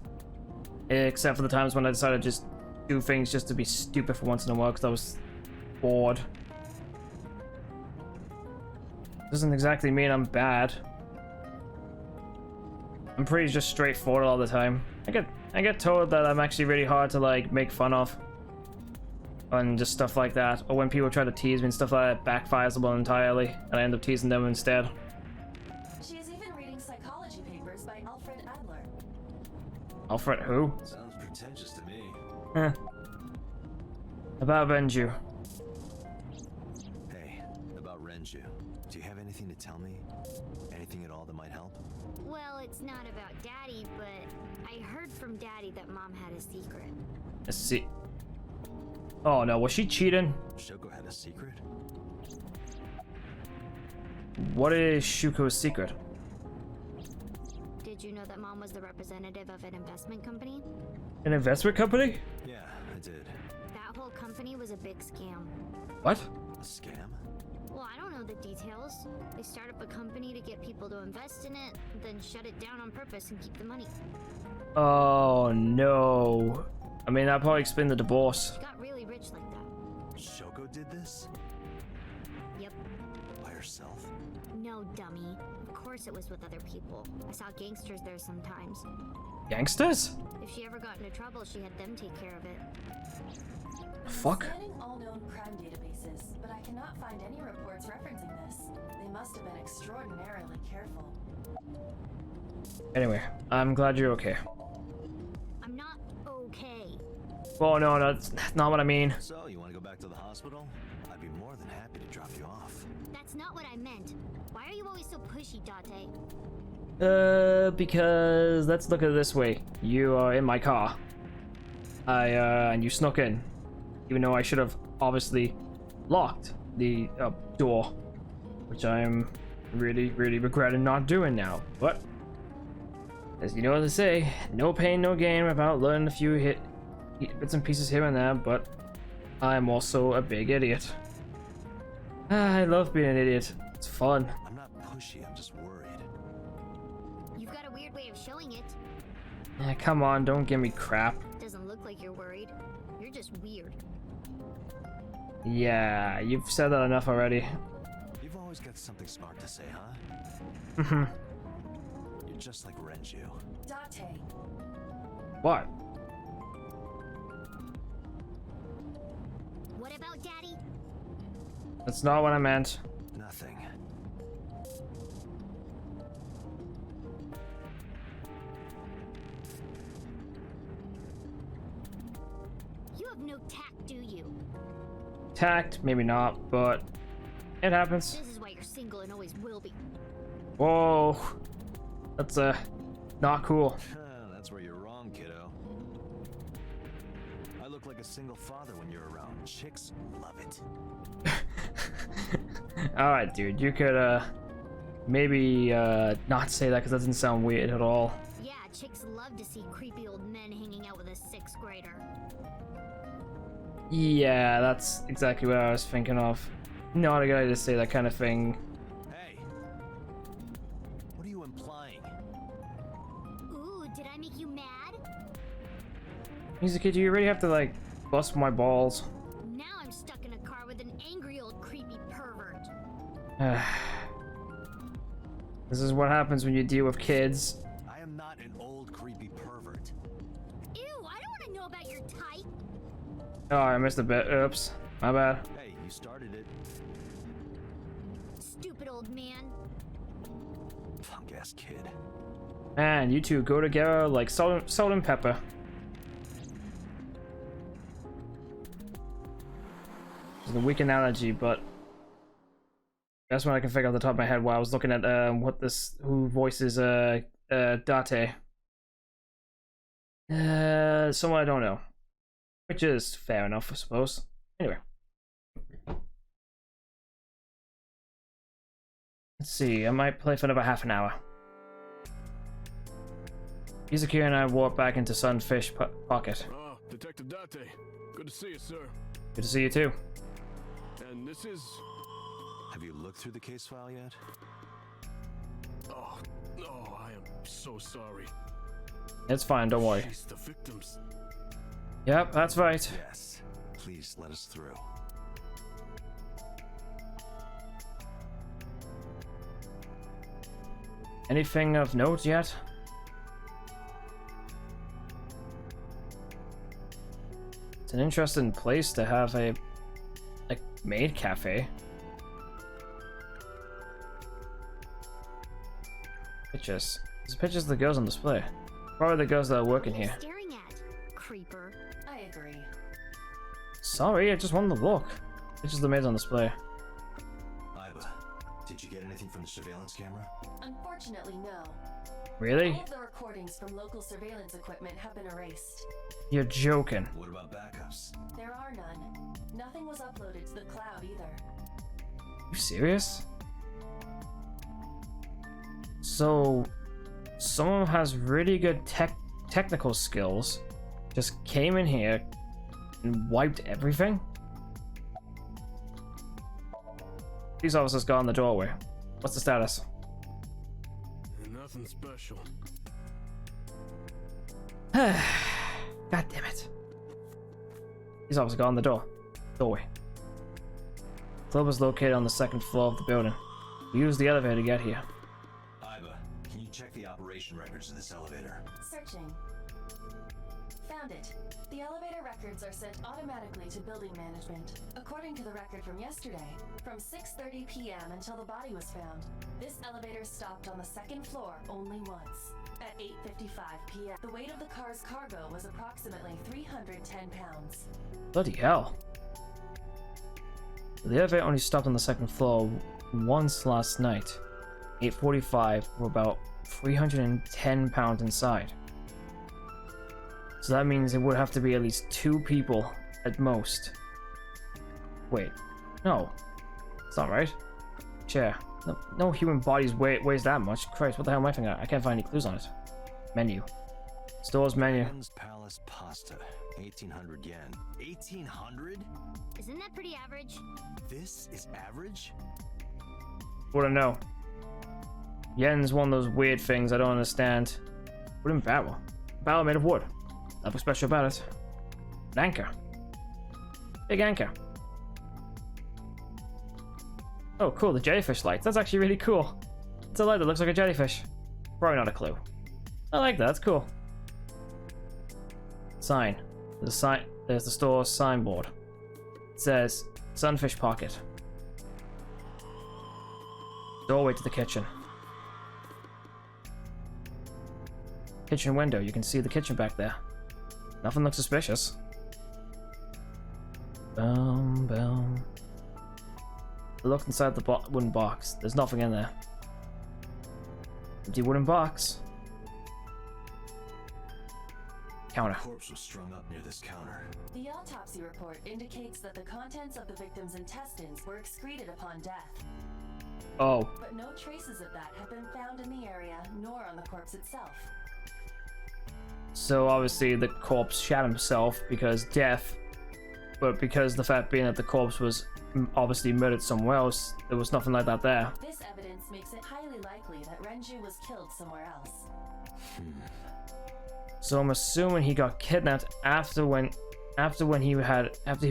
Speaker 1: Except for the times when I decided to just do things just to be stupid for once in a while because I was bored. Doesn't exactly mean I'm bad. I'm pretty just straightforward all the time. I get told that I'm actually really hard to like make fun of. And just stuff like that. Or when people try to tease me and stuff like that backfires them entirely. And I end up teasing them instead.
Speaker 3: She is even reading psychology papers by Alfred Adler.
Speaker 1: Alfred who?
Speaker 2: Sounds pretentious to me.
Speaker 1: About Renju.
Speaker 2: Hey, about Renju. Do you have anything to tell me? Anything at all that might help?
Speaker 8: Well, it's not about Daddy, but I heard from Daddy that Mom had a secret.
Speaker 1: Let's see. Oh no, was she cheating?
Speaker 2: Shoko had a secret?
Speaker 1: What is Shuko's secret?
Speaker 8: Did you know that Mom was the representative of an investment company?
Speaker 1: An investment company?
Speaker 2: Yeah, I did.
Speaker 8: That whole company was a big scam.
Speaker 1: What?
Speaker 2: A scam?
Speaker 8: Well, I don't know the details. They start up a company to get people to invest in it, then shut it down on purpose and keep the money.
Speaker 1: Oh no. I mean, that probably explained the divorce.
Speaker 8: She got really rich like that.
Speaker 2: Shoko did this?
Speaker 8: Yep.
Speaker 2: By herself?
Speaker 8: No, dummy. Of course it was with other people. I saw gangsters there sometimes.
Speaker 1: Gangsters?
Speaker 8: If she ever got into trouble, she had them take care of it.
Speaker 1: Fuck.
Speaker 3: Scanning all known crime databases, but I cannot find any reports referencing this. They must have been extraordinarily careful.
Speaker 1: Anyway, I'm glad you're okay.
Speaker 8: I'm not okay.
Speaker 1: Well, no, that's not what I mean.
Speaker 2: So, you want to go back to the hospital? I'd be more than happy to drop you off.
Speaker 8: That's not what I meant. Why are you always so pushy, Date?
Speaker 1: Because let's look at it this way. You are in my car. And you snuck in. Even though I should have obviously locked the door. Which I'm really, really regretting not doing now. But, as you know what they say, no pain, no gain about learning a few bits and pieces here and there, but I'm also a big idiot. I love being an idiot. It's fun.
Speaker 2: I'm not pushy, I'm just worried.
Speaker 8: You've got a weird way of showing it.
Speaker 1: Come on, don't give me crap.
Speaker 8: Doesn't look like you're worried. You're just weird.
Speaker 1: Yeah, you've said that enough already.
Speaker 2: You've always got something smart to say, huh?
Speaker 1: Mhm.
Speaker 2: You're just like Renju.
Speaker 3: Date.
Speaker 1: What?
Speaker 8: What about Daddy?
Speaker 1: That's not what I meant.
Speaker 2: Nothing.
Speaker 8: You have no tact, do you?
Speaker 1: Tact, maybe not, but it happens.
Speaker 8: This is why you're single and always will be.
Speaker 1: Whoa. That's not cool.
Speaker 2: That's where you're wrong, kiddo. I look like a single father when you're around. Chicks love it.
Speaker 1: Alright, dude, you could maybe not say that because that doesn't sound weird at all.
Speaker 8: Yeah, chicks love to see creepy old men hanging out with a 6th grader.
Speaker 1: Yeah, that's exactly what I was thinking of. Not a good idea to say that kind of thing.
Speaker 2: Hey! What are you implying?
Speaker 8: Ooh, did I make you mad?
Speaker 1: Music, do you really have to like bust my balls?
Speaker 8: Now I'm stuck in a car with an angry old creepy pervert.
Speaker 1: This is what happens when you deal with kids.
Speaker 2: I am not an old creepy pervert.
Speaker 8: Ew, I don't want to know about your type.
Speaker 1: Oh, I missed a bit. Oops. My bad.
Speaker 2: Hey, you started it.
Speaker 8: Stupid old man.
Speaker 2: Punk-ass kid.
Speaker 1: Man, you two go together like salt and pepper. It's a weak analogy, but that's what I can figure off the top of my head while I was looking at who voices Date. Someone I don't know. Which is fair enough, I suppose. Anyway. Let's see, I might play for another half an hour. Izuki and I walk back into Sunfish Pocket.
Speaker 9: Ah, Detective Date. Good to see you, sir.
Speaker 1: Good to see you too.
Speaker 9: And this is...
Speaker 2: Have you looked through the case file yet?
Speaker 9: Oh, I am so sorry.
Speaker 1: It's fine, don't worry.
Speaker 9: She's the victim's...
Speaker 1: Yep, that's right.
Speaker 2: Yes. Please let us through.
Speaker 1: Anything of note yet? It's an interesting place to have a maid cafe. Pictures. There's pictures of the girls on display. Probably the girls that are working here.
Speaker 8: Staring at creeper.
Speaker 3: I agree.
Speaker 1: Sorry, I just wanted to look. Pictures of the maids on display.
Speaker 2: Aiba, did you get anything from the surveillance camera?
Speaker 3: Unfortunately, no.
Speaker 1: Really?
Speaker 3: All of the recordings from local surveillance equipment have been erased.
Speaker 1: You're joking.
Speaker 2: What about backups?
Speaker 3: There are none. Nothing was uploaded to the cloud either.
Speaker 1: You serious? So, someone who has really good technical skills just came in here and wiped everything? These officers got in the doorway. What's the status?
Speaker 9: Nothing special.
Speaker 1: God damn it. These officers got in the doorway. The club is located on the 2nd floor of the building. We used the elevator to get here.
Speaker 2: Aiba, can you you check the operation records of this elevator?
Speaker 3: Searching. Found it. The elevator records are sent automatically to building management. According to the record from yesterday, from 6:30 p.m. until the body was found, this elevator stopped on the second floor only once. At 8:55 p.m., the weight of the car's cargo was approximately 310 pounds.
Speaker 1: Bloody hell. The elevator only stopped on the second floor once last night. 8:45 were about 310 pounds inside. So that means it would have to be at least 2 people at most. Wait, no. It's not right. Chair. No human body's weighs that much. Christ, what the hell am I thinking? I can't find any clues on it. Menu. Store's menu.
Speaker 2: Jen's Palace Pasta, 1,800 yen. 1,800?
Speaker 8: Isn't that pretty average?
Speaker 2: This is average?
Speaker 1: Wouldn't know. Yen's one of those weird things I don't understand. Wooden barrel. Barrel made of wood. Nothing special about it. An anchor. Big anchor. Oh, cool, the jellyfish lights. That's actually really cool. It's a light that looks like a jellyfish. Probably not a clue. I like that, that's cool. Sign. There's the store's signboard. It says, Sunfish Pocket. Doorway to the kitchen. Kitchen window, you can see the kitchen back there. Nothing looks suspicious. Boom. Look inside the wooden box. There's nothing in there. Empty wooden box. Counter.
Speaker 2: The corpse was strung up near this counter.
Speaker 3: The autopsy report indicates that the contents of the victim's intestines were excreted upon death.
Speaker 1: Oh.
Speaker 3: But no traces of that have been found in the area, nor on the corpse itself.
Speaker 1: So obviously the corpse shat himself because death, but because the fact being that the corpse was obviously murdered somewhere else, there was nothing like that there.
Speaker 3: This evidence makes it highly likely that Renju was killed somewhere else.
Speaker 1: So I'm assuming he got kidnapped after he'd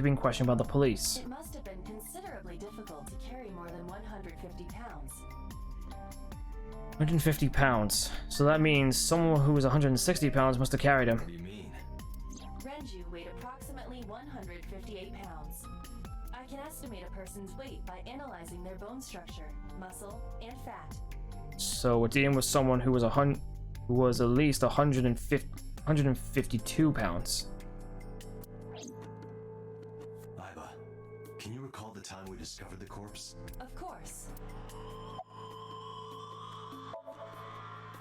Speaker 1: been questioned by the police.
Speaker 3: It must have been considerably difficult to carry more than 150 pounds.
Speaker 1: 150 pounds. So that means someone who was 160 pounds must have carried him.
Speaker 2: What do you mean?
Speaker 3: Renju weighed approximately 158 pounds. I can estimate a person's weight by analyzing their bone structure, muscle, and fat.
Speaker 1: So we're dealing with someone who was at least 152 pounds.
Speaker 2: Aiba, can you recall the time we discovered the corpse?
Speaker 3: Of course.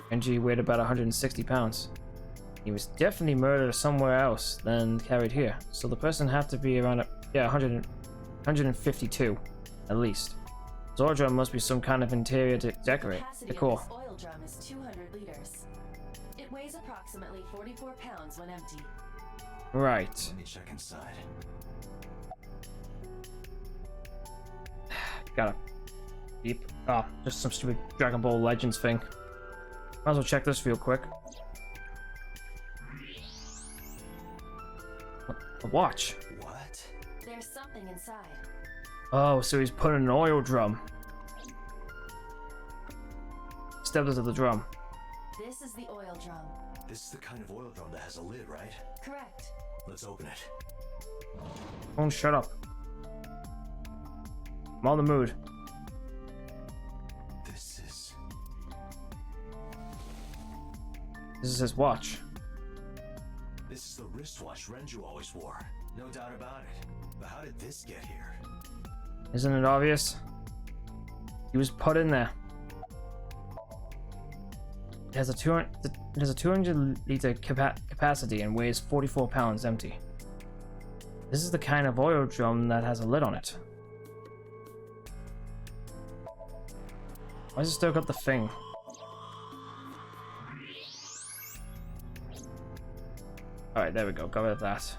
Speaker 1: Renji weighed about 160 pounds. He was definitely murdered somewhere else than carried here. So the person had to be around 152 at least. Zordra must be some kind of interior decor.
Speaker 3: The capacity of this oil drum is 200 liters. It weighs approximately 44 pounds when empty.
Speaker 1: Right.
Speaker 2: Let me check inside.
Speaker 1: Gotta beep. Oh, just some stupid Dragon Ball Legends thing. Might as well check this real quick. A watch.
Speaker 2: What?
Speaker 3: There's something inside.
Speaker 1: Oh, so he's put in an oil drum. Stepped into the drum.
Speaker 3: This is the oil drum.
Speaker 2: This is the kind of oil drum that has a lid, right?
Speaker 3: Correct.
Speaker 2: Let's open it.
Speaker 1: Oh, shut up. I'm on the mood. This is his watch.
Speaker 2: This is the wristwatch Renju always wore. No doubt about it. But how did this get here?
Speaker 1: Isn't it obvious? He was put in there. It has a 200 liter capacity and weighs 44 pounds empty. This is the kind of oil drum that has a lid on it. Why has it still got the thing? Alright, there we go. Got rid of that.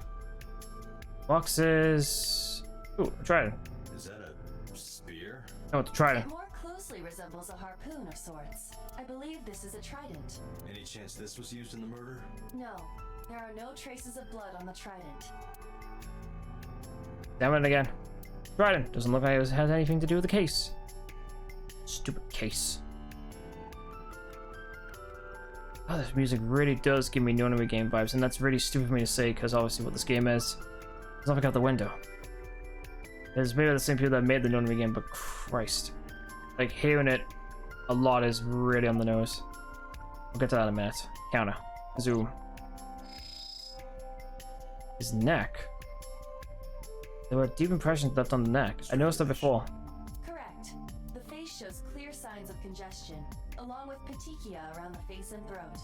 Speaker 1: Boxes. Ooh, a trident.
Speaker 2: Is that a spear?
Speaker 1: No, it's a trident.
Speaker 3: It more closely resembles a harpoon of sorts. I believe this is a trident.
Speaker 2: Any chance this was used in the murder?
Speaker 3: No, there are no traces of blood on the trident.
Speaker 1: Damn it again. Trident. Doesn't look like it has anything to do with the case. Stupid case. Oh, this music really does give me Nonary game vibes, and that's really stupid for me to say because obviously what this game is. There's nothing out the window. It's maybe the same people that made the Nonary game, but Christ. Like, hearing it a lot is really on the nose. We'll get to that in a minute. Counter. Zoom. His neck. There were deep impressions left on the neck. I noticed that before.
Speaker 3: Correct. The face shows clear signs of congestion, along with petechia around the face and throat.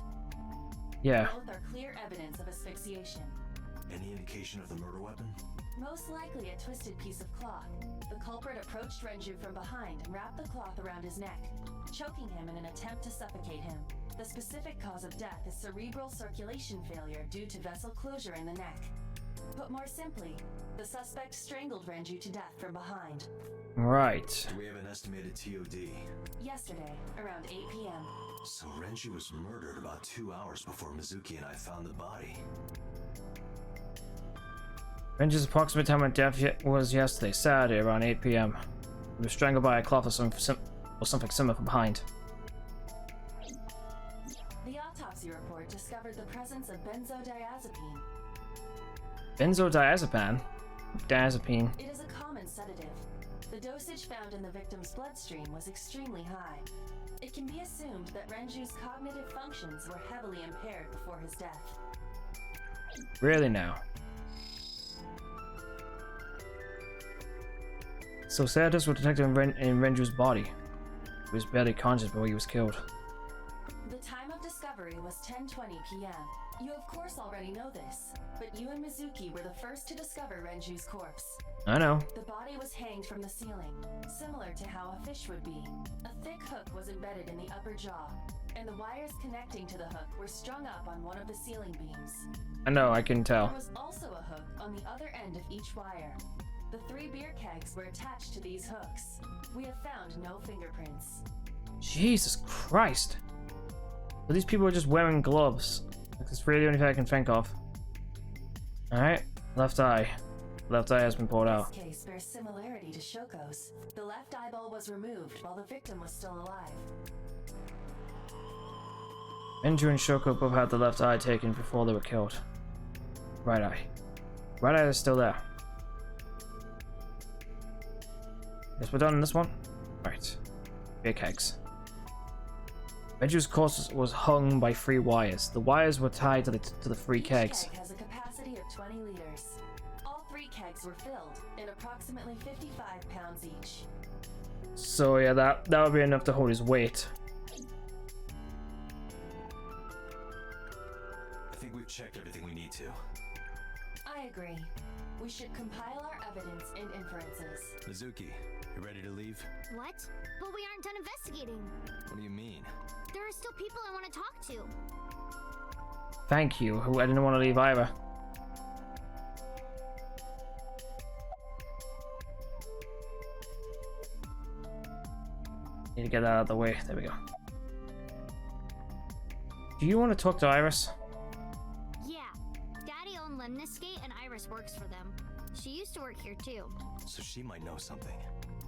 Speaker 1: Yeah.
Speaker 3: Both are clear evidence of asphyxiation.
Speaker 2: Any indication of the murder weapon?
Speaker 3: Most likely a twisted piece of cloth. The culprit approached Renju from behind and wrapped the cloth around his neck, choking him in an attempt to suffocate him. The specific cause of death is cerebral circulation failure due to vessel closure in the neck. Put more simply, the suspect strangled Renju to death from behind.
Speaker 1: Right.
Speaker 2: Do we have an estimated TOD?
Speaker 3: Yesterday, around 8 p.m.
Speaker 2: So Renju was murdered about 2 hours before Mizuki and I found the body.
Speaker 1: Renju's approximate time of death was yesterday, Saturday, around 8 p.m. He was strangled by a cloth or something similar from behind.
Speaker 3: The autopsy report discovered the presence of benzodiazepine.
Speaker 1: Benzodiazepine? Diazepine.
Speaker 3: It is a common sedative. The dosage found in the victim's bloodstream was extremely high. It can be assumed that Renju's cognitive functions were heavily impaired before his death.
Speaker 1: Really now? So sedatives were detected in Renju's body. He was barely conscious before he was killed.
Speaker 3: The time of discovery was 10:20 p.m. You of course already know this, but you and Mizuki were the first to discover Renju's corpse.
Speaker 1: I know.
Speaker 3: The body was hanged from the ceiling, similar to how a fish would be. A thick hook was embedded in the upper jaw, and the wires connecting to the hook were strung up on one of the ceiling beams.
Speaker 1: I know, I can tell.
Speaker 3: There was also a hook on the other end of each wire. The 3 beer kegs were attached to these hooks. We have found no fingerprints.
Speaker 1: Jesus Christ. So these people are just wearing gloves. Like, that's really the only thing I can think of. Alright, left eye. Left eye has been pulled out.
Speaker 3: This case bears similarity to Shoko's. The left eyeball was removed while the victim was still alive.
Speaker 1: Renju and Shoko both had the left eye taken before they were killed. Right eye. Right eye is still there. Guess we're done on this one? Right. Beer kegs. Renju's corpse was hung by 3 wires. The wires were tied to the 3 kegs.
Speaker 3: Each keg has a capacity of 20 liters. All 3 kegs were filled in approximately 55 pounds each.
Speaker 1: So yeah, that would be enough to hold his weight.
Speaker 2: I think we've checked everything we need to.
Speaker 3: I agree. We should compile our evidence and inferences.
Speaker 2: Mizuki, you ready to leave?
Speaker 8: What? But we aren't done investigating.
Speaker 2: What do you mean?
Speaker 8: There are still people I want to talk to.
Speaker 1: Thank you. I didn't want to leave either. Need to get that out of the way. There we go. Do you want to talk to Iris?
Speaker 8: Yeah. Daddy owned Lemniscate and Iris works for them. She used to work here too.
Speaker 2: So she might know something.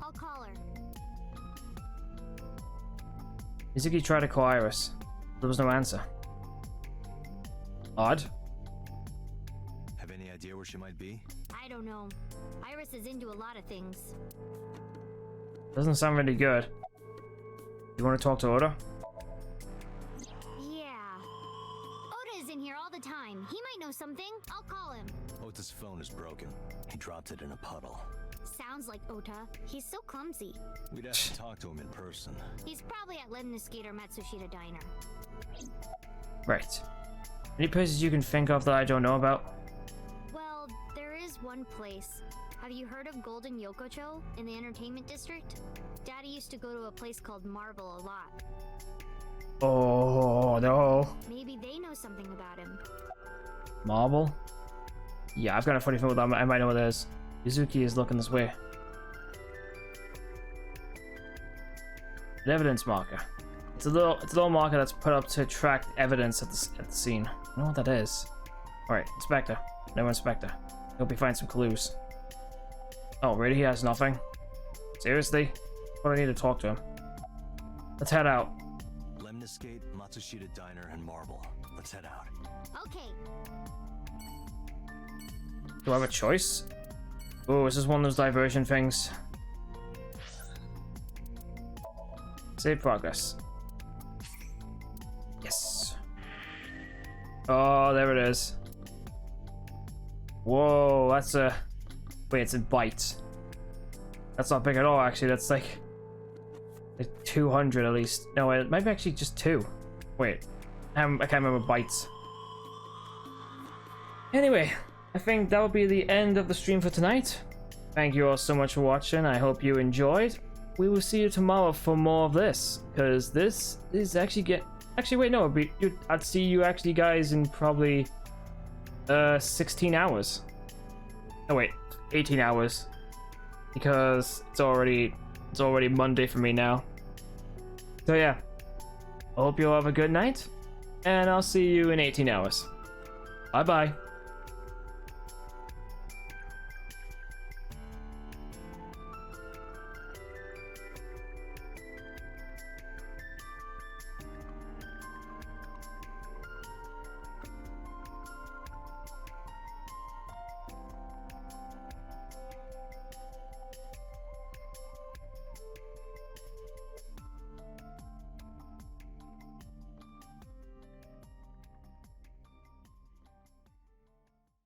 Speaker 8: I'll call her.
Speaker 1: Mizuki tried to call Iris. There was no answer. Odd.
Speaker 2: Have any idea where she might be?
Speaker 8: I don't know. Iris is into a lot of things.
Speaker 1: Doesn't sound really good. You want to talk to Oda?
Speaker 8: Yeah. Oda is in here all the time. He might know something. I'll call him.
Speaker 2: Ota's phone is broken. He dropped it in a puddle.
Speaker 8: Sounds like Ota. He's so clumsy.
Speaker 2: We'd have to talk to him in person.
Speaker 8: He's probably at Lemniscate or Matsushita Diner.
Speaker 1: Right. Any places you can think of that I don't know about?
Speaker 8: Well, there is one place. Have you heard of Golden Yokocho in the entertainment district? Daddy used to go to a place called Marble a lot.
Speaker 1: Oh, no.
Speaker 8: Maybe they know something about him.
Speaker 1: Marble? Yeah, I've got a funny feeling that I might know what it is. Mizuki is looking this way. An evidence marker. It's a little marker that's put up to track evidence at the scene. I know what that is. Alright, Inspector. No Inspector. Hope we find some clues. Oh, really? He has nothing? Seriously? What do I need to talk to him? Let's head out.
Speaker 2: Lemnis Gate, Matsushita Diner, and Marble. Let's head out.
Speaker 8: Okay.
Speaker 1: Do I have a choice? Oh, is this one of those diversion things? Save progress. Yes. Oh, there it is. Whoa, that's a... Wait, it's in bytes. That's not big at all, actually. That's like 200 at least. No, it might be actually just 2. Wait, I can't remember bytes. Anyway, I think that'll be the end of the stream for tonight. Thank you all so much for watching. I hope you enjoyed. We will see you tomorrow for more of this, because this is actually Actually, wait, no, I'd see you actually guys in probably 16 hours. Oh wait, 18 hours, because it's already Monday for me now. So yeah, I hope you all have a good night, and I'll see you in 18 hours. Bye bye.